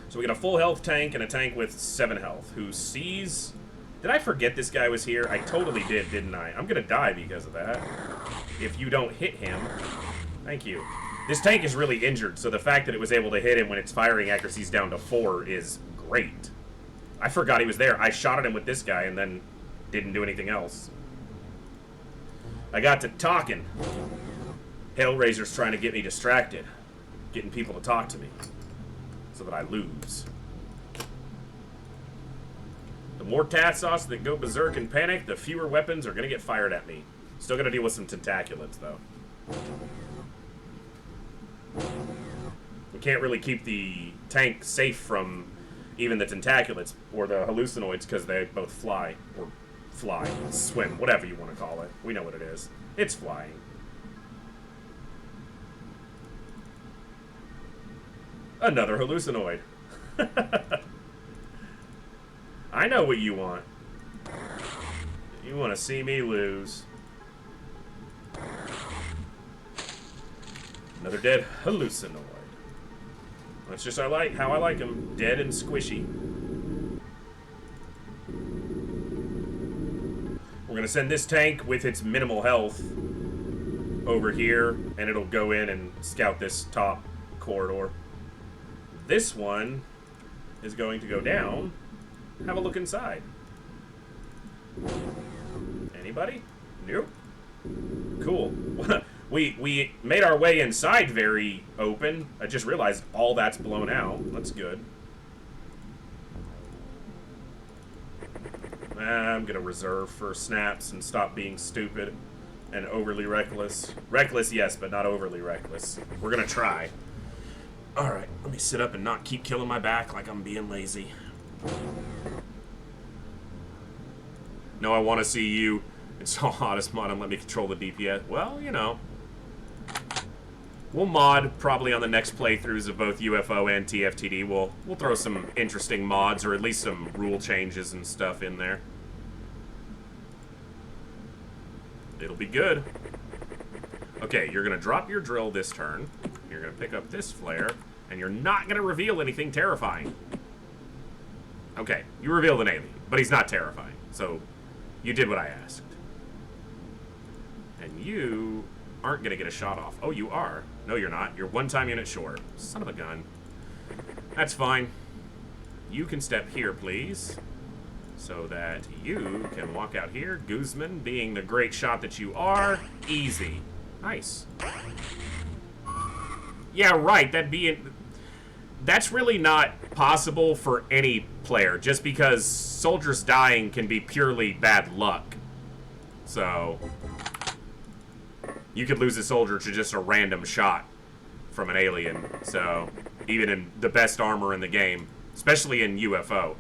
So we got a full health tank and a tank with 7 health, who sees... Did I forget this guy was here? I totally did, didn't I? I'm gonna die because of that. If you don't hit him. Thank you. This tank is really injured, so the fact that it was able to hit him when its firing accuracy is down to 4 is great. I forgot he was there. I shot at him with this guy and then didn't do anything else. I got to talking. Hellraiser's trying to get me distracted. Getting people to talk to me. So that I lose. The more Tatsauce that go berserk and panic, the fewer weapons are going to get fired at me. Still going to deal with some tentaculats, though. We can't really keep the tank safe from even the tentaculats or the hallucinoids because they both fly. Or fly, swim, whatever you want to call it. We know what it is. It's flying. Another hallucinoid. I know what you want. You want to see me lose. Another dead hallucinoid. That's just how I like them. Dead and squishy. We're going to send this tank with its minimal health over here, and it'll go in and scout this top corridor. This one is going to go down. Have a look inside. Anybody? Nope. Cool. We made our way inside very open. I just realized all that's blown out. That's good. I'm gonna reserve for snaps and stop being stupid and overly reckless. Reckless, yes, but not overly reckless. We're gonna try. Alright, let me sit up and not keep killing my back like I'm being lazy. No, I want to see you install hottest mod and let me control the DPS. Well, you know. We'll mod probably on the next playthroughs of both UFO and TFTD. We'll throw some interesting mods, or at least some rule changes and stuff in there. It'll be good. Okay, you're going to drop your drill this turn. You're going to pick up this flare, and you're not going to reveal anything terrifying. Okay, you revealed an alien, but he's not terrifying, so you did what I asked. And you aren't going to get a shot off. Oh, you are. No, you're not. You're 1 time unit short. Son of a gun. That's fine. You can step here, please, so that you can walk out here. Guzman, being the great shot that you are, easy. Nice. Yeah, right. That's really not possible for any player, just because soldiers dying can be purely bad luck. So you could lose a soldier to just a random shot from an alien. So even in the best armor in the game, especially in UFO.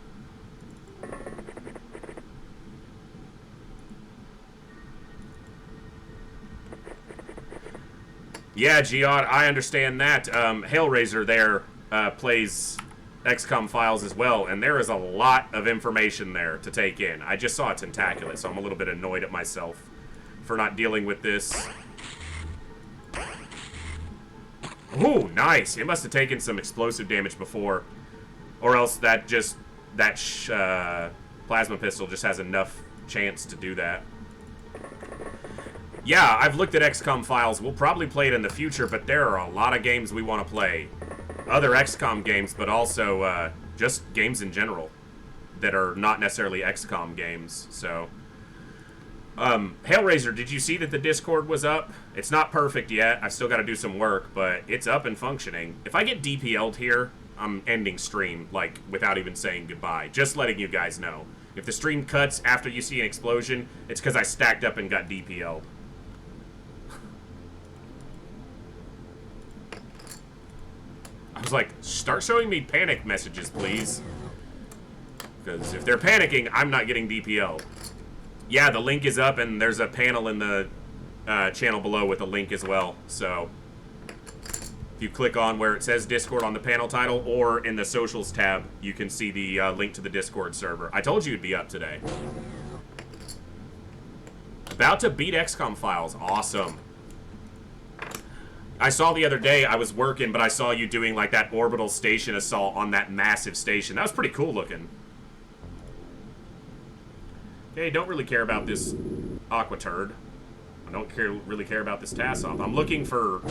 Yeah, Geod, I understand that. Hellraiser there plays XCOM files as well, and there is a lot of information there to take in. I just saw a tentaculate, so I'm a little bit annoyed at myself for not dealing with this. Ooh, nice. It must have taken some explosive damage before, or else that plasma pistol just has enough chance to do that. Yeah, I've looked at XCOM files. We'll probably play it in the future, but there are a lot of games we want to play. Other XCOM games, but also just games in general that are not necessarily XCOM games. So, Hellraiser, did you see that the Discord was up? It's not perfect yet. I still got to do some work, but it's up and functioning. If I get DPL'd here, I'm ending stream, like, without even saying goodbye. Just letting you guys know. If the stream cuts after you see an explosion, it's because I stacked up and got DPL'd. I was like, start showing me panic messages, please. Because if they're panicking, I'm not getting DPL. Yeah, the link is up, and there's a panel in the channel below with a link as well. So, if you click on where it says Discord on the panel title, or in the Socials tab, you can see the link to the Discord server. I told you it'd be up today. About to beat XCOM files. Awesome. I saw the other day, I was working, but I saw you doing like that orbital station assault on that massive station. That was pretty cool looking. Okay, don't really care about this aqua turd. I don't really care about this Tassoff. I'm looking for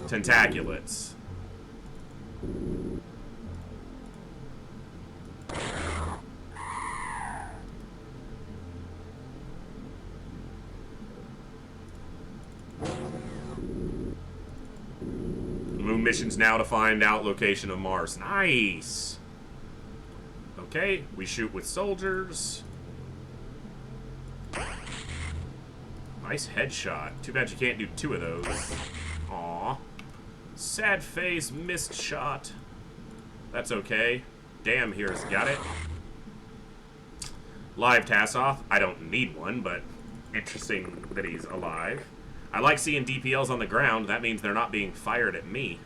tentaculats. Moon missions now to find out location of Mars. Nice. Okay, we shoot with soldiers. Nice headshot. Too bad you can't do 2 of those. Aw. Sad face, missed shot. That's okay. Damn, here's got it. Live Tassoff. I don't need one, but interesting that he's alive. I like seeing DPLs on the ground. That means they're not being fired at me.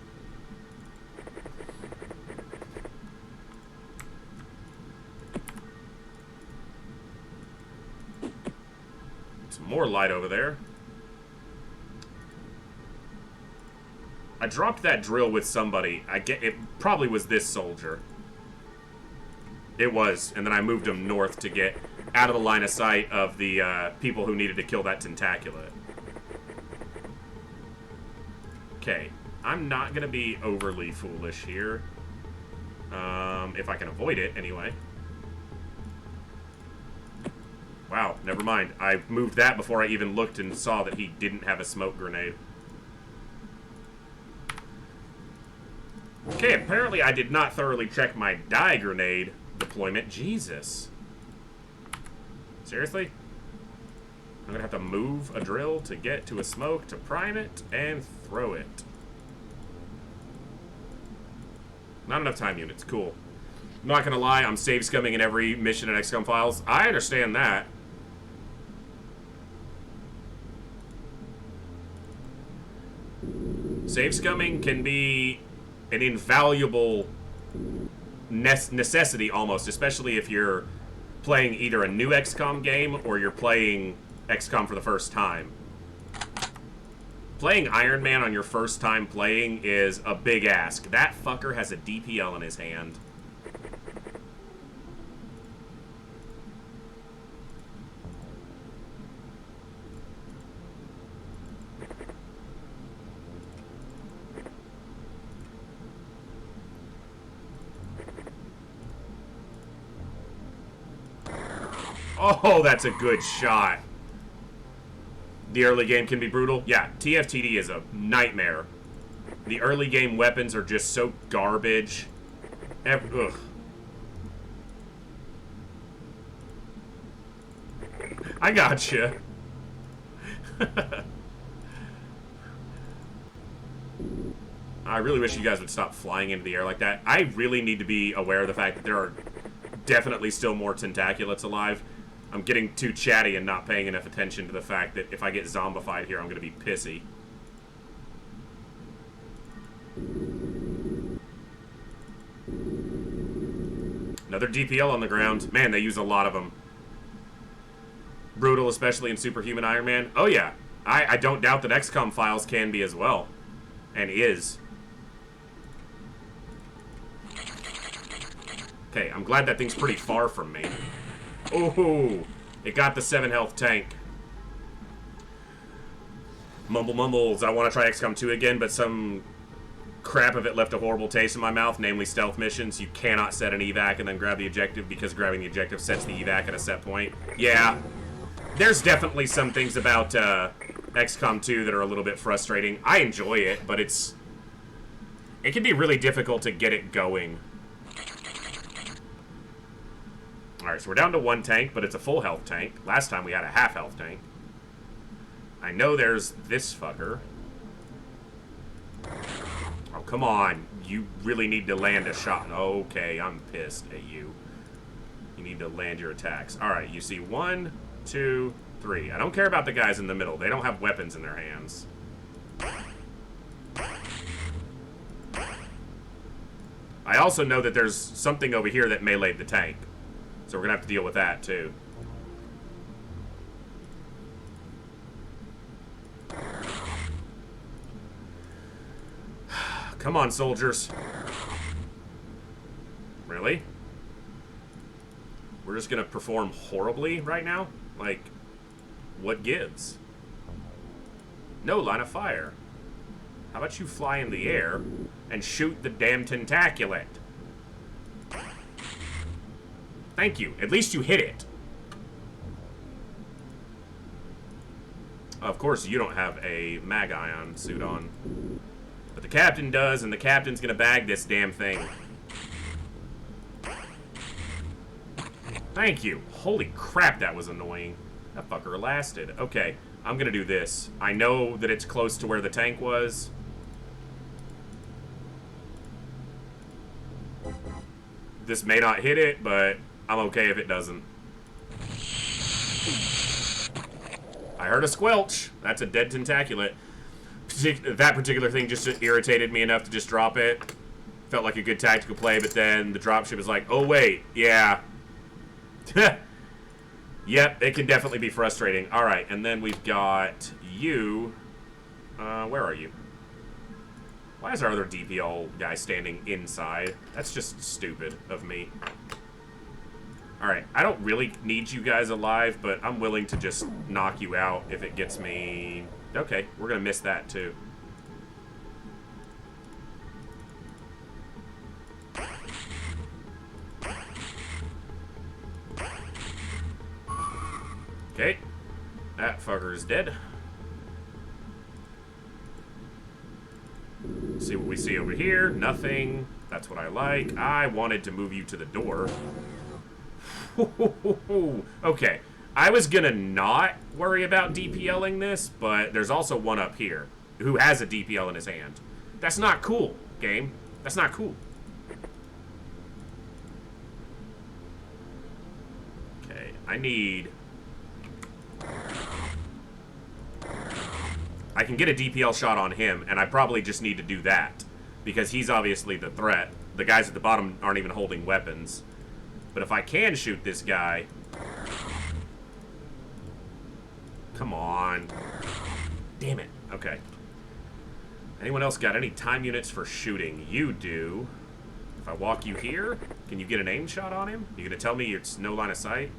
Some more light over there. I dropped that drill with somebody. It probably was this soldier. It was, and then I moved him north to get out of the line of sight of the people who needed to kill that tentaculate. Okay, I'm not going to be overly foolish here. If I can avoid it, anyway. Wow, never mind. I moved that before I even looked and saw that he didn't have a smoke grenade. Okay, apparently I did not thoroughly check my dye grenade deployment. Jesus. Seriously? I'm gonna have to move a drill to get to a smoke, to prime it, and throw it. Not enough time units. Cool. I'm not gonna lie, I'm save scumming in every mission in XCOM files. I understand that. Save scumming can be an invaluable necessity almost, especially if you're playing either a new XCOM game or you're playing XCOM for the first time. Playing Iron Man on your first time playing is a big ask. That fucker has a DPL in his hand. Oh, that's a good shot. The early game can be brutal. Yeah, TFTD is a nightmare. The early game weapons are just so garbage. Ugh. I gotcha. I really wish you guys would stop flying into the air like that. I really need to be aware of the fact that there are definitely still more tentaculats alive. I'm getting too chatty and not paying enough attention to the fact that if I get zombified here, I'm going to be pissy. Another DPL on the ground. Man, they use a lot of them. Brutal, especially in Superhuman Ironman. Oh yeah, I don't doubt that XCOM files can be as well. And is. Okay, I'm glad that thing's pretty far from me. Oh, it got the 7 health tank. Mumbles, I want to try XCOM 2 again, but some crap of it left a horrible taste in my mouth, namely stealth missions. You cannot set an evac and then grab the objective because grabbing the objective sets the evac at a set point. Yeah, there's definitely some things about XCOM 2 that are a little bit frustrating. I enjoy it, but it can be really difficult to get it going. Alright, so we're down to 1 tank, but it's a full health tank. Last time we had a half health tank. I know there's this fucker. Oh, come on. You really need to land a shot. Okay, I'm pissed at you. You need to land your attacks. Alright, you see 1, 2, 3. I don't care about the guys in the middle. They don't have weapons in their hands. I also know that there's something over here that meleeed the tank. So we're going to have to deal with that, too. Come on, soldiers. Really? We're just going to perform horribly right now? Like, what gives? No line of fire. How about you fly in the air and shoot the damn tentaculate? Thank you. At least you hit it. Of course, you don't have a mag-ion suit on. But the captain does, and the captain's gonna bag this damn thing. Thank you. Holy crap, that was annoying. That fucker lasted. Okay, I'm gonna do this. I know that it's close to where the tank was. This may not hit it, but I'm okay if it doesn't. I heard a squelch. That's a dead tentaculate. That particular thing just irritated me enough to just drop it. Felt like a good tactical play, but then the dropship is like, oh wait, yeah. Yep, it can definitely be frustrating. Alright, and then we've got you. Where are you? Why is our other DPL guy standing inside? That's just stupid of me. Alright, I don't really need you guys alive, but I'm willing to just knock you out if it gets me... Okay, we're gonna miss that too. Okay, that fucker is dead. See what we see over here. Nothing. That's what I like. I wanted to move you to the door. Okay, I was gonna not worry about DPLing this, but there's also one up here who has a DPL in his hand. That's not cool, game. That's not cool. Okay, I need... I can get a DPL shot on him, and I probably just need to do that, because he's obviously the threat. The guys at the bottom aren't even holding weapons. But if I can shoot this guy... Come on. Damn it. Okay. Anyone else got any time units for shooting? You do. If I walk you here, can you get an aim shot on him? You gonna tell me it's no line of sight?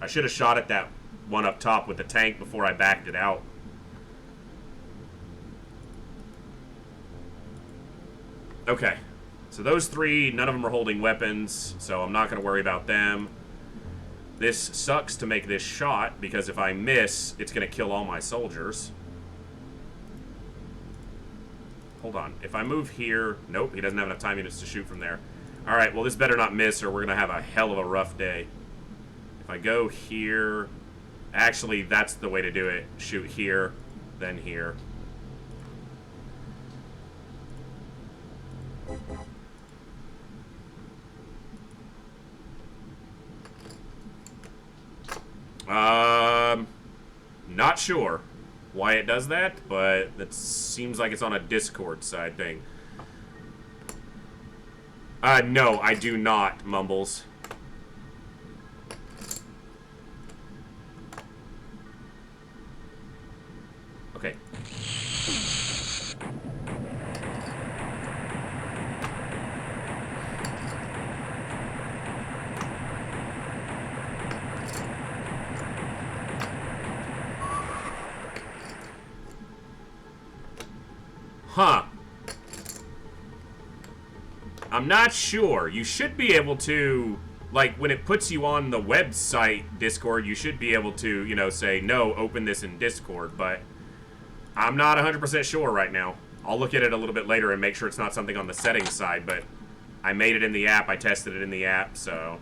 I should have shot at that one up top with the tank before I backed it out. Okay. So those three, none of them are holding weapons, so I'm not going to worry about them. This sucks to make this shot, because if I miss, it's going to kill all my soldiers. Hold on. If I move here... Nope, he doesn't have enough time units to shoot from there. Alright, well this better not miss, or we're going to have a hell of a rough day. If I go here... Actually, that's the way to do it. Shoot here, then here. Not sure why it does that, but it seems like it's on a Discord side thing. No, I do not, Mumbles. Okay. Huh. I'm not sure. You should be able to, like, when it puts you on the website Discord, you should be able to, you know, say, no, open this in Discord, but I'm not 100% sure right now. I'll look at it a little bit later and make sure it's not something on the settings side, but I made it in the app, I tested it in the app, so...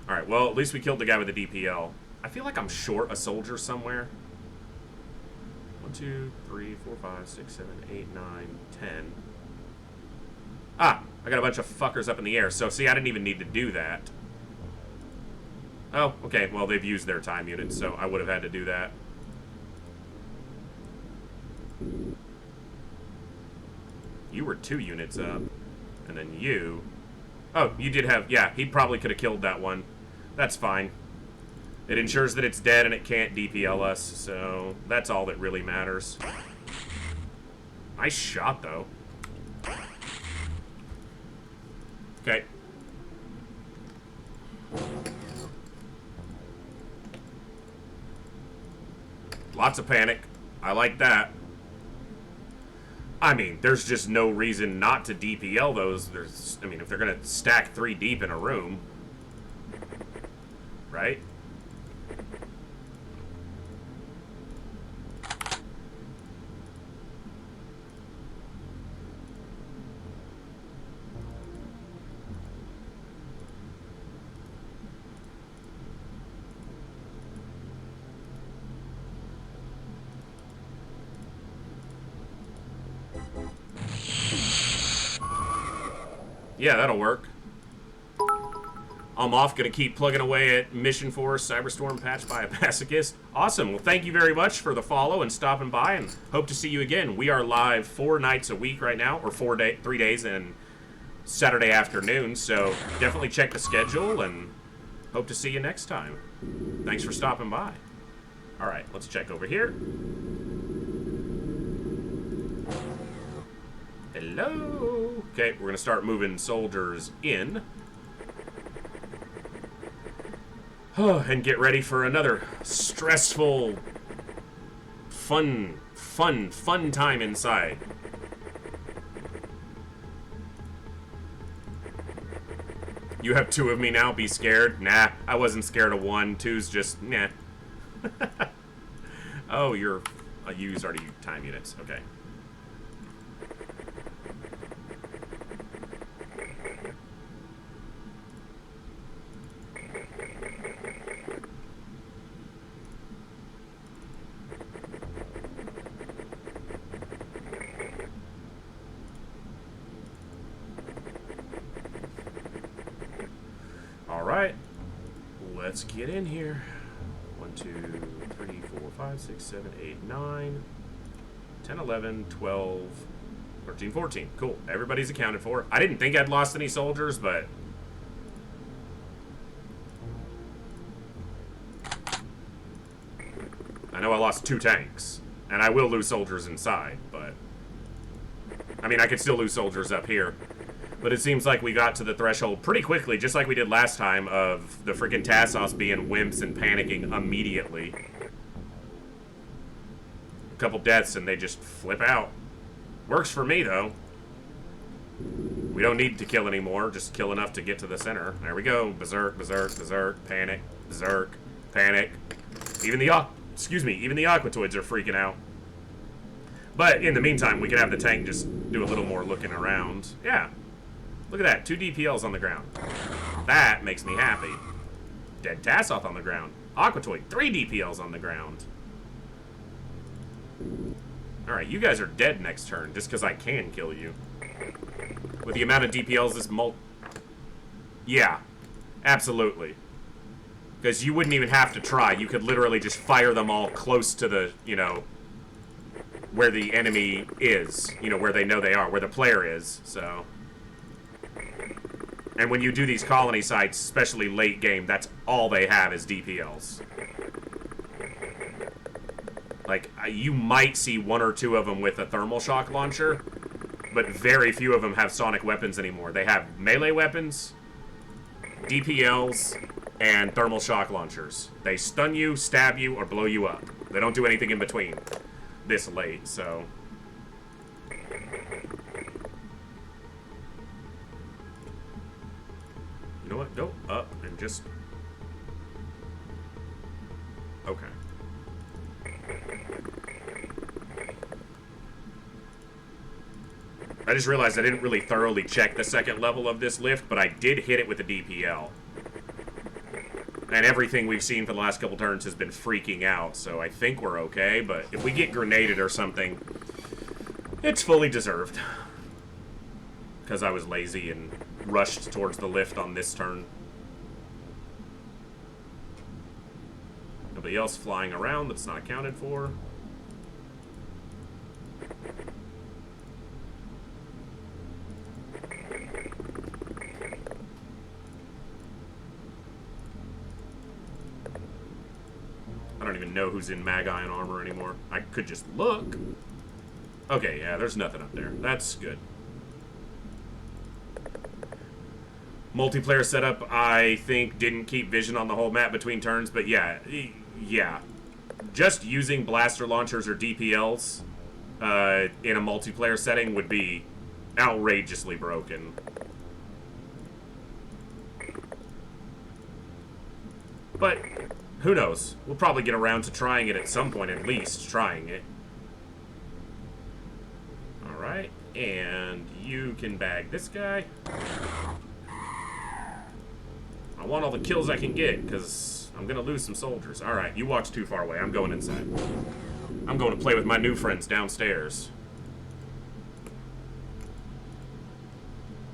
Alright, well, at least we killed the guy with the DPL. I feel like I'm short a soldier somewhere. 1, 2, 3, 4, 5, 6, 7, 8, 9, 10. Ah! I got a bunch of fuckers up in the air. So, see, I didn't even need to do that. Oh, okay. Well, they've used their time units, so I would have had to do that. You were 2 units up. And then you... Oh, you did have... Yeah, he probably could have killed that one. That's fine. It ensures that it's dead and it can't DPL us, so that's all that really matters. Nice shot, though. Okay. Lots of panic. I like that. I mean, there's just no reason not to DPL those. I mean, if they're going to stack 3 deep in a room. Right? Yeah, that'll work. I'm off, gonna keep plugging away at Mission Force Cyberstorm patched by a masochist. Awesome, well thank you very much for the follow and stopping by, and hope to see you again. We are live 4 nights a week right now, or 3 days and Saturday afternoon, so definitely check the schedule, and hope to see you next time. Thanks for stopping by. All right, let's check over here. Hello. Okay, we're gonna start moving soldiers in. Oh, and get ready for another stressful, fun time inside. You have 2 of me now, be scared? Nah, I wasn't scared of 1. 2's just, nah. Oh, you're a use already time units, okay. Alright, let's get in here. 1, 2, 3, 4, 5, 6, 7, 8, 9, 10, 11, 12, 13, 14. Cool, everybody's accounted for. I didn't think I'd lost any soldiers, but... I know I lost 2 tanks, and I will lose soldiers inside, but... I mean, I could still lose soldiers up here. But it seems like we got to the threshold pretty quickly, just like we did last time, of the freaking Tassos being wimps and panicking immediately. A couple deaths and they just flip out. Works for me, though. We don't need to kill anymore, just kill enough to get to the center. There we go. Berserk, berserk, berserk, panic, berserk, panic. Even the Aquatoids are freaking out. But in the meantime, we can have the tank just do a little more looking around. Yeah. Look at that, 2 DPLs on the ground. That makes me happy. Dead Tassoth on the ground. Aquatoid, 3 DPLs on the ground. Alright, you guys are dead next turn, just because I can kill you. With the amount of DPLs this Yeah, absolutely. Because you wouldn't even have to try. You could literally just fire them all close to the, you know, where the enemy is. You know, where they know they are, where the player is, so... And when you do these colony sites, especially late game, that's all they have is DPLs. Like, you might see 1 or 2 of them with a thermal shock launcher, but very few of them have sonic weapons anymore. They have melee weapons, DPLs, and thermal shock launchers. They stun you, stab you, or blow you up. They don't do anything in between this late, so... You know what? Go up and just... Okay. I just realized I didn't really thoroughly check the second level of this lift, but I did hit it with a DPL. And everything we've seen for the last couple turns has been freaking out, so I think we're okay, but if we get grenaded or something, it's fully deserved. Because I was lazy and rushed towards the lift on this turn. Nobody else flying around that's not accounted for. I don't even know who's in Mag-Ion armor anymore. I could just look. Okay, yeah, there's nothing up there. That's good. Multiplayer setup, I think, didn't keep vision on the whole map between turns, but yeah. Just using blaster launchers or DPLs in a multiplayer setting would be outrageously broken. But who knows? We'll probably get around to trying it at some point, at least trying it. Alright, and you can bag this guy. I want all the kills I can get, because I'm going to lose some soldiers. Alright, you walked too far away. I'm going inside. I'm going to play with my new friends downstairs.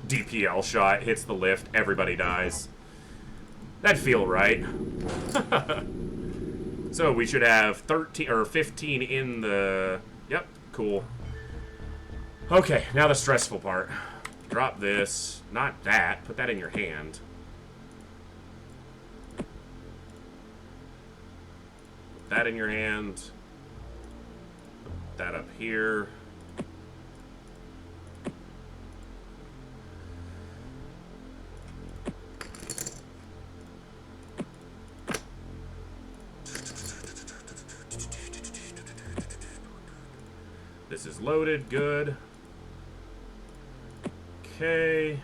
DPL shot, hits the lift, everybody dies. That'd feel right. So we should have 13 or 15 in the... Yep, cool. Okay, now the stressful part. Drop this. Not that. Put that in your hand. that in your hand. Put that up here. This is loaded, good. Okay.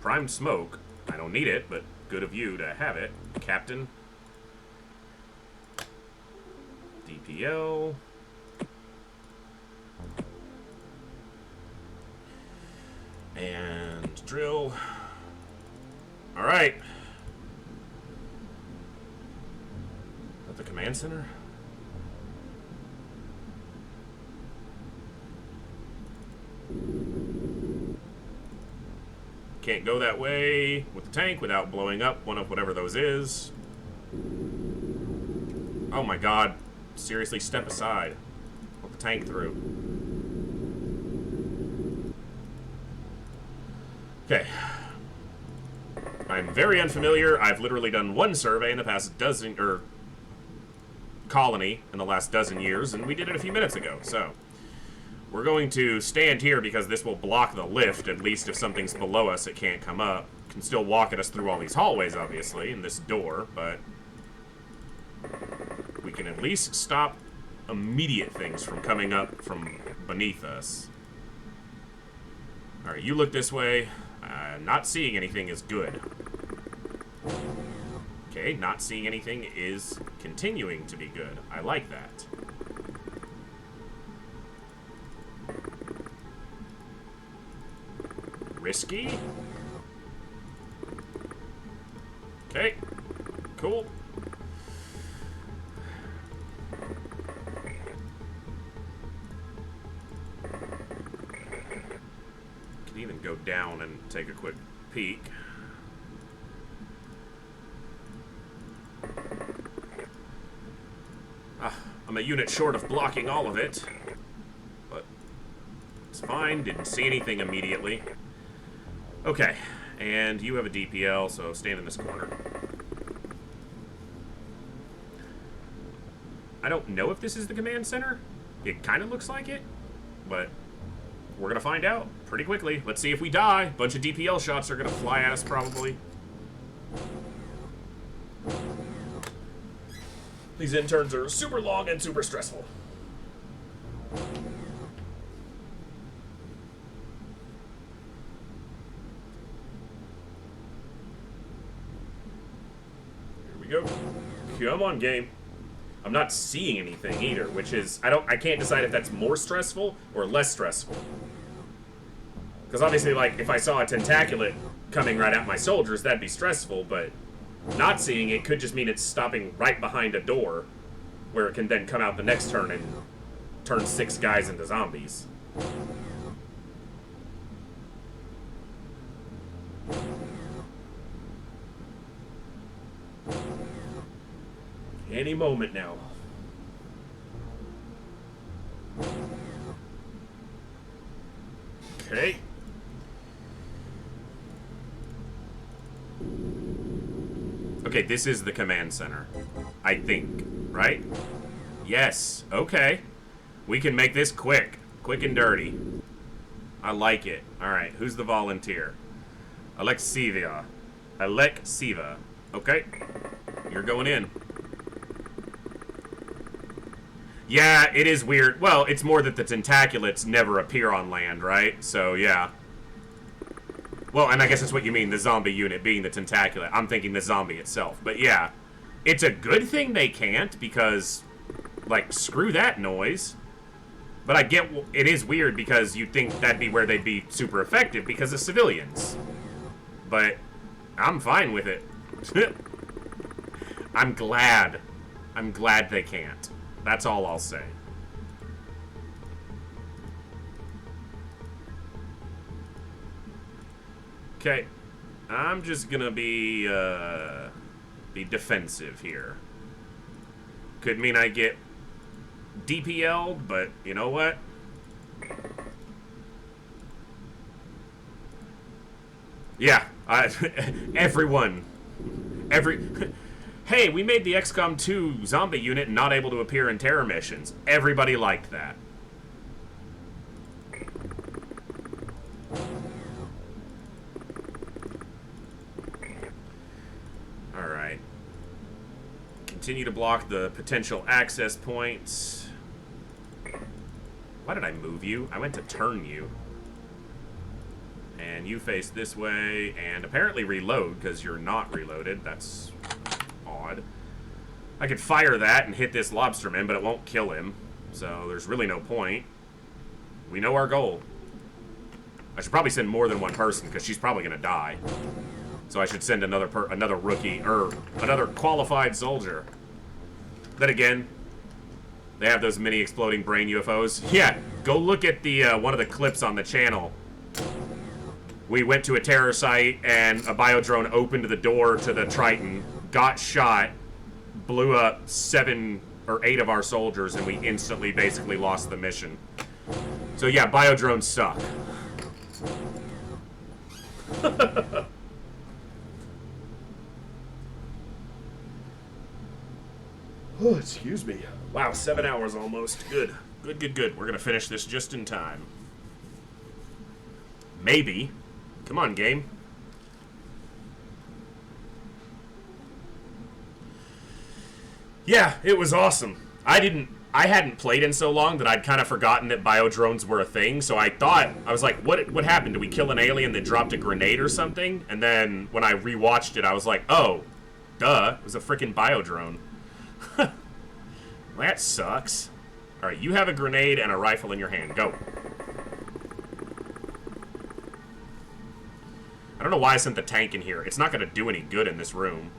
Primed smoke. I don't need it, but good of you to have it, Captain. DPL. And drill. All right. At the command center? Can't go that way with the tank without blowing up one of whatever those is. Oh my god. Seriously, step aside. Let the tank through. Okay. I'm very unfamiliar. I've literally done one survey in the past dozen, or colony in the last dozen years, and we did it a few minutes ago, so. We're going to stand here because this will block the lift. At least if something's below us, it can't come up. Can still walk at us through all these hallways, obviously, and this door, but we can at least stop immediate things from coming up from beneath us. Alright, you look this way. Not seeing anything is good. Okay, not seeing anything is continuing to be good. I like that. Risky. Okay. Cool. Can even go down and take a quick peek. I'm a unit short of blocking all of it, but it's fine. Didn't see anything immediately. Okay, and you have a DPL, so stand in this corner. I don't know if this is the command center. It kind of looks like it, but we're going to find out pretty quickly. Let's see if we die. A bunch of DPL shots are going to fly at us, probably. These interns are super long and super stressful. Go. Come on, game. I'm not seeing anything either, which is I can't decide if that's more stressful or less stressful. Because obviously, like, if I saw a tentaculat coming right at my soldiers, that'd be stressful, but not seeing it could just mean it's stopping right behind a door where it can then come out the next turn and turn 6 guys into zombies. Any moment now. Okay. Okay, this is the command center. I think, right? Yes. Okay. We can make this quick. Quick and dirty. I like it. Alright, who's the volunteer? Alexiva. Okay. You're going in. Yeah, it is weird. Well, it's more that the tentaculats never appear on land, right? So, yeah. Well, and I guess that's what you mean, the zombie unit being the tentaculat. I'm thinking the zombie itself. But, yeah. It's a good thing they can't, because, like, screw that noise. But I get, it is weird because you'd think that'd be where they'd be super effective because of civilians. But I'm fine with it. I'm glad they can't. That's all I'll say. Okay. I'm just gonna be defensive here. Could mean I get DPL'd, but you know what? Yeah, Hey, we made the XCOM 2 zombie unit not able to appear in terror missions. Everybody liked that. Alright. Continue to block the potential access points. Why did I move you? I went to turn you. And you face this way, and apparently reload, because you're not reloaded. That's odd. I could fire that and hit this lobsterman, but it won't kill him. So there's really no point. We know our goal. I should probably send more than one person, because she's probably going to die. So I should send another rookie, or another qualified soldier. Then again, they have those mini exploding brain UFOs. Yeah, go look at the one of the clips on the channel. We went to a terror site, and a biodrone opened the door to the Triton, got shot, blew up 7 or 8 of our soldiers, and we instantly basically lost the mission. So yeah, biodrones suck. Oh, excuse me. Wow, 7 hours almost. Good. Good. We're gonna finish this just in time. Maybe. Come on, game. Yeah, it was awesome. I hadn't played in so long that I'd kind of forgotten that biodrones were a thing, so I was like, what happened? Did we kill an alien that dropped a grenade or something? And then when I rewatched it, I was like, oh, duh, it was a freaking biodrone. That sucks. Alright, you have a grenade and a rifle in your hand. Go. I don't know why I sent the tank in here. It's not going to do any good in this room.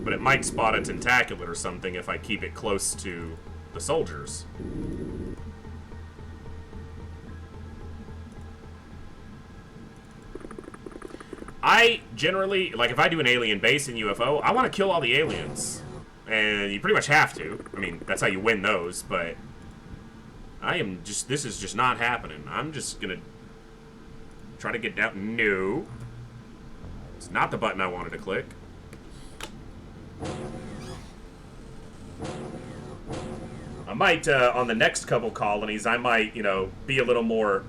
But it might spot a tentaculate or something if I keep it close to the soldiers. I generally, like, if I do an alien base in UFO, I want to kill all the aliens. And you pretty much have to. I mean, that's how you win those, but this is just not happening. I'm just gonna try to get down. No. It's not the button I wanted to click. I might, on the next couple colonies, I might, be a little more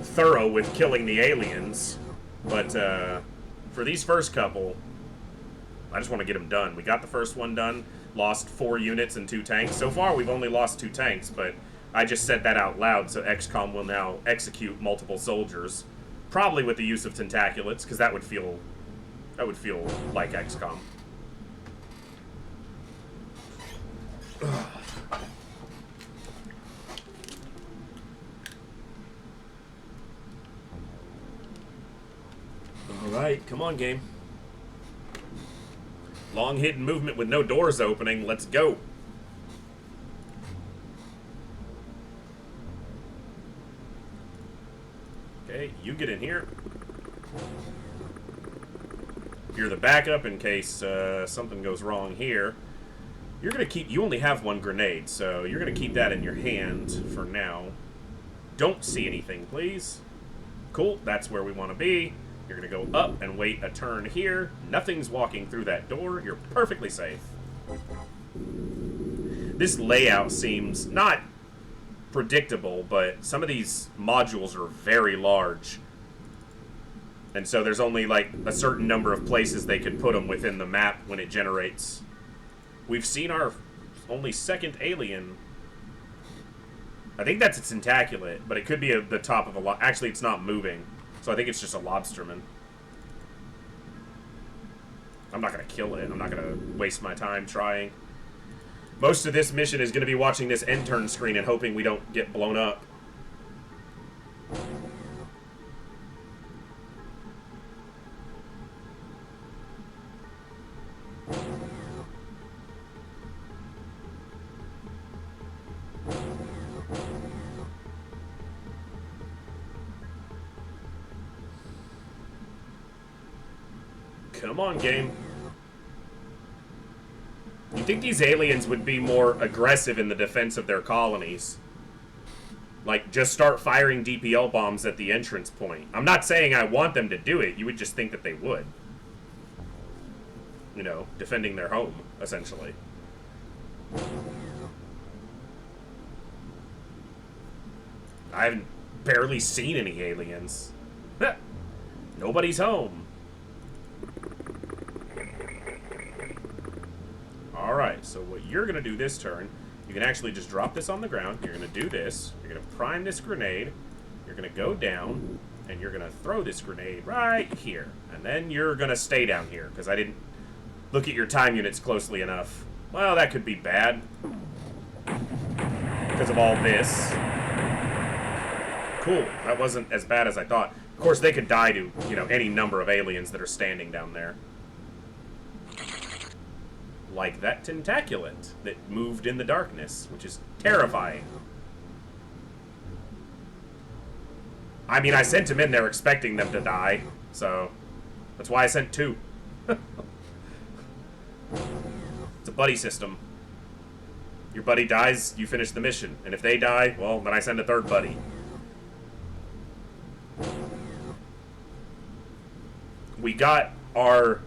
thorough with killing the aliens. But, for these first couple, I just want to get them done. We got the first one done. Lost 4 units and 2 tanks. So far, we've only lost 2 tanks, but I just said that out loud, so XCOM will now execute multiple soldiers. Probably with the use of tentaculats, because that would feel like XCOM. Alright, come on, game. Long hidden movement with no doors opening. Let's go. Okay, you get in here. You're the backup in case something goes wrong here. You're gonna keep. You only have 1 grenade, so you're gonna keep that in your hand for now. Don't see anything, please. Cool. That's where we want to be. You're going to go up and wait a turn here. Nothing's walking through that door. You're perfectly safe. This layout seems not predictable, but some of these modules are very large. And so there's only like a certain number of places they could put them within the map when it generates. We've seen our only 2nd alien. I think that's a tentaculate, but it could be the top of a actually, it's not moving. So I think it's just a lobsterman. I'm not going to kill it. I'm not going to waste my time trying. Most of this mission is going to be watching this end turn screen and hoping we don't get blown up. Come on, game. You think these aliens would be more aggressive in the defense of their colonies? Like, just start firing DPL bombs at the entrance point. I'm not saying I want them to do it. You would just think that they would. You know, defending their home, essentially. I haven't barely seen any aliens. Nobody's home. Alright, so what you're going to do this turn, you can actually just drop this on the ground. You're going to do this. You're going to prime this grenade. You're going to go down, and you're going to throw this grenade right here. And then you're going to stay down here, because I didn't look at your time units closely enough. Well, that could be bad. Because of all this. Cool. That wasn't as bad as I thought. Of course, they could die to, you know, any number of aliens that are standing down there. Like that tentaculat that moved in the darkness, which is terrifying. I mean, I sent him in there expecting them to die, so that's why I sent 2. It's a buddy system. Your buddy dies, you finish the mission. And if they die, well, then I send a 3rd buddy. We got our...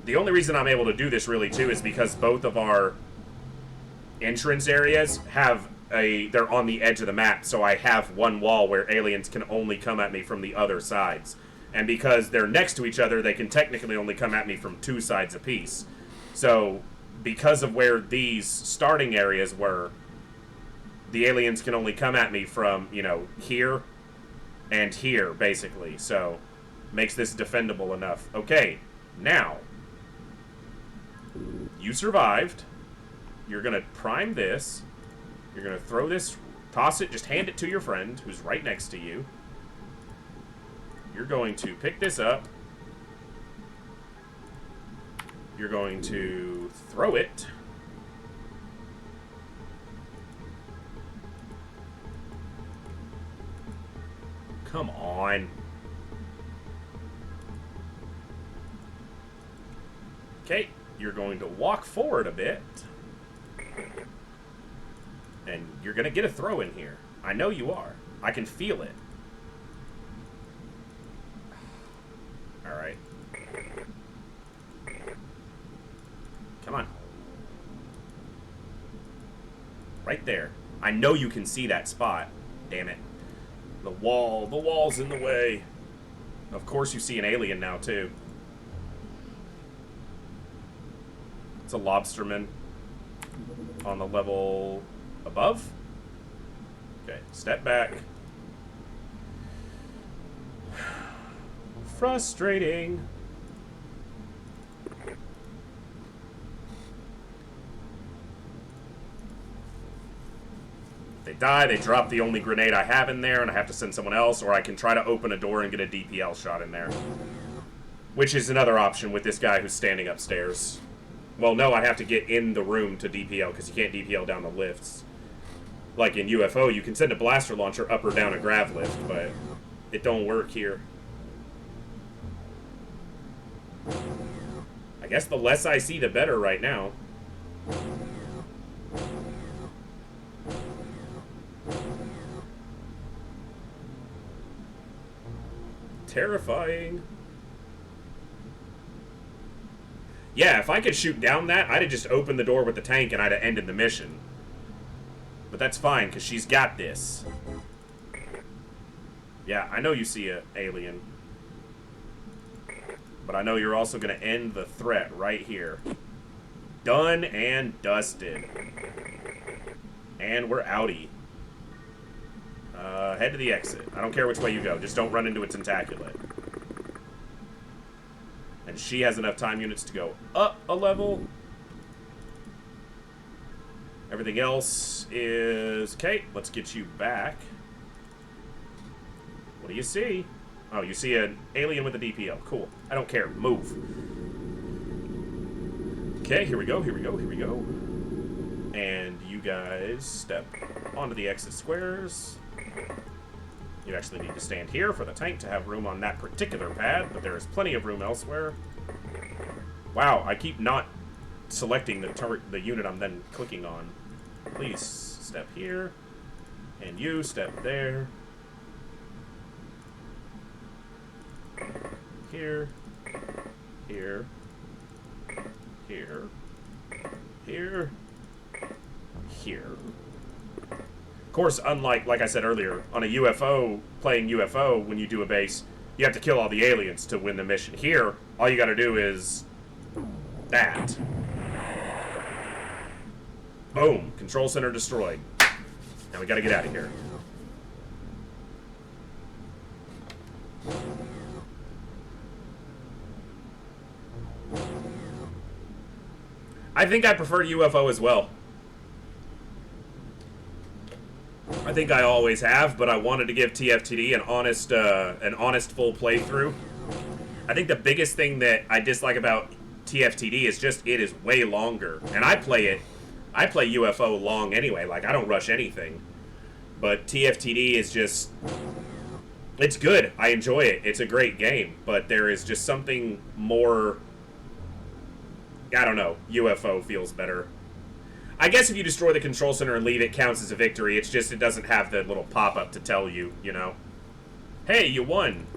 The only reason I'm able to do this, really, too, is because both of our entrance areas have a... They're on the edge of the map, so I have one wall where aliens can only come at me from the other sides. And because they're next to each other, they can technically only come at me from 2 sides apiece. So, because of where these starting areas were, the aliens can only come at me from, you know, here and here, basically. So, makes this defendable enough. Okay, now, you survived. You're going to prime this. You're going to throw this, toss it, just hand it to your friend who's right next to you. You're going to pick this up. You're going to throw it. Come on. Okay, you're going to walk forward a bit. And you're going to get a throw in here. I know you are. I can feel it. Alright. Come on. Right there. I know you can see that spot. Damn it. The wall's in the way. Of course you see an alien now, too. It's a lobsterman on the level above. Okay, step back. Frustrating. They die, they drop the only grenade I have in there, and I have to send someone else, or I can try to open a door and get a DPL shot in there. Which is another option with this guy who's standing upstairs. Well, no, I have to get in the room to DPL, because you can't DPL down the lifts. Like in UFO, you can send a blaster launcher up or down a grav lift, but it don't work here. I guess the less I see, the better right now. Terrifying. Yeah, if I could shoot down that, I'd have just opened the door with the tank and I'd have ended the mission. But that's fine, because she's got this. Yeah, I know you see an alien. But I know you're also going to end the threat right here. Done and dusted. And we're outie. Head to the exit. I don't care which way you go. Just don't run into a tentaculate. And she has enough time units to go up a level. Everything else is... Okay, let's get you back. What do you see? Oh, you see an alien with a DPL. Cool. I don't care. Move. Okay, here we go, here we go, here we go. And you guys step onto the exit squares. You actually need to stand here for the tank to have room on that particular pad, but there is plenty of room elsewhere. Wow, I keep not selecting the unit I'm then clicking on. Please step here. And you step there. Here. Here. Here. Here. Here. Of course, unlike, like I said earlier, on a UFO, playing UFO, when you do a base, you have to kill all the aliens to win the mission. Here, all you gotta do is that. Boom. Control center destroyed. Now we gotta get out of here. I think I prefer UFO as well. I think I always have, but I wanted to give TFTD an honest full playthrough. I think the biggest thing that I dislike about TFTD is just it is way longer, and I play UFO long anyway. Like, I don't rush anything, but TFTD is just, it's good. I enjoy it. It's a great game, but there is just something more. I don't know. UFO feels better. I guess if you destroy the control center and leave, it counts as a victory. It's just it doesn't have the little pop-up to tell you, you know. Hey, you won.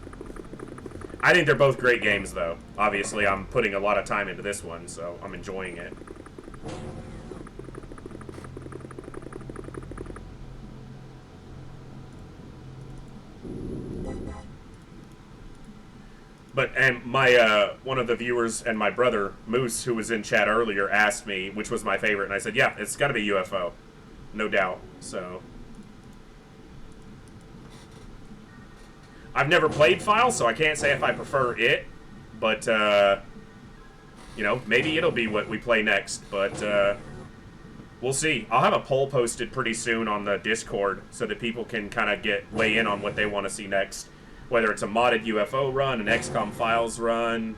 I think they're both great games, though. Obviously, I'm putting a lot of time into this one, so I'm enjoying it. But, and my, one of the viewers and my brother, Moose, who was in chat earlier, asked me which was my favorite, and I said, yeah, it's gotta be UFO. No doubt, so. I've never played File, so I can't say if I prefer it, but, you know, maybe it'll be what we play next, but, we'll see. I'll have a poll posted pretty soon on the Discord so that people can kind of weigh in on what they want to see next. Whether it's a modded UFO run, an XCOM Files run,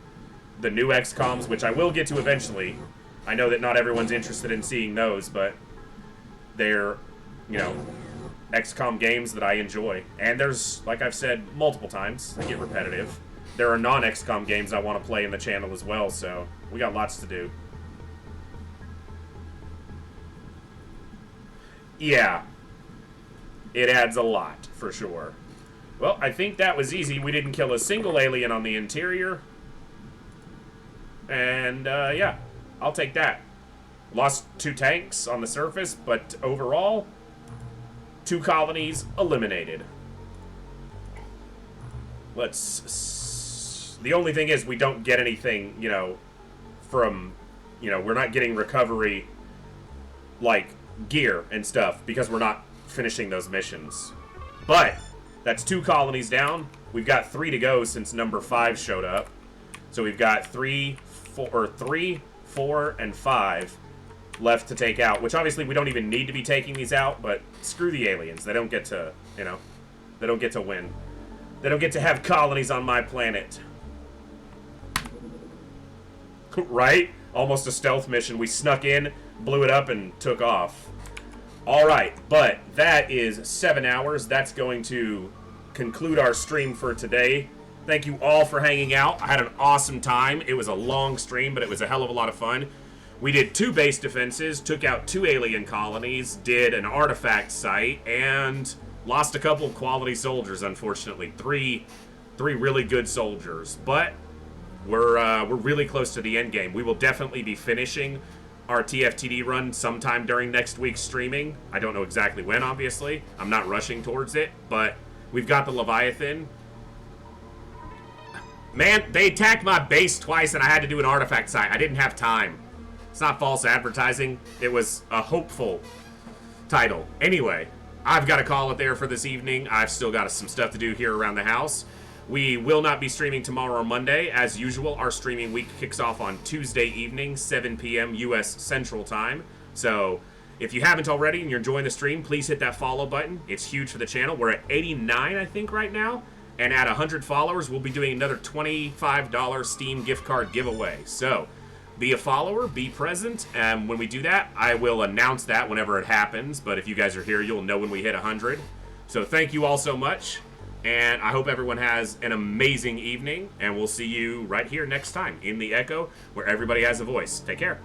the new XCOMs, which I will get to eventually. I know that not everyone's interested in seeing those, but they're, you know, XCOM games that I enjoy. And there's, like I've said multiple times, they get repetitive. There are non-XCOM games I want to play in the channel as well, so we got lots to do. Yeah. It adds a lot, for sure. Well, I think that was easy. We didn't kill a single alien on the interior. And, yeah, I'll take that. Lost 2 tanks on the surface, but overall, 2 colonies eliminated. The only thing is we don't get anything, you know, from, you know, we're not getting recovery, like, gear and stuff, because we're not finishing those missions. But that's 2 colonies down. We've got 3 to go since number 5 showed up. So we've got 3, 4, and 5 left to take out, which obviously we don't even need to be taking these out, but screw the aliens. They don't get to, you know, they don't get to win. They don't get to have colonies on my planet. Right? Almost a stealth mission. We snuck in, blew it up, and took off. Alright, but that is 7 hours. That's going to conclude our stream for today. Thank you all for hanging out. I had an awesome time. It was a long stream, but it was a hell of a lot of fun. We did 2 base defenses, took out 2 alien colonies, did an artifact site, and lost a couple of quality soldiers, unfortunately. 3 really good soldiers. But we're really close to the end game. We will definitely be finishing our TFTD run sometime during next week's streaming. I don't know exactly when, obviously. I'm not rushing towards it, but we've got the Leviathan. Man, they attacked my base twice and I had to do an artifact site. I didn't have time. It's not false advertising. It was a hopeful title. Anyway, I've got to call it there for this evening. I've still got some stuff to do here around the house. We will not be streaming tomorrow or Monday. As usual, our streaming week kicks off on Tuesday evening, 7 p.m. U.S. Central Time. So if you haven't already and you're enjoying the stream, please hit that follow button. It's huge for the channel. We're at 89, I think, right now. And at 100 followers, we'll be doing another $25 Steam gift card giveaway. So be a follower, be present. And when we do that, I will announce that whenever it happens. But if you guys are here, you'll know when we hit 100. So thank you all so much. And I hope everyone has an amazing evening, and we'll see you right here next time in the Echo, where everybody has a voice. Take care.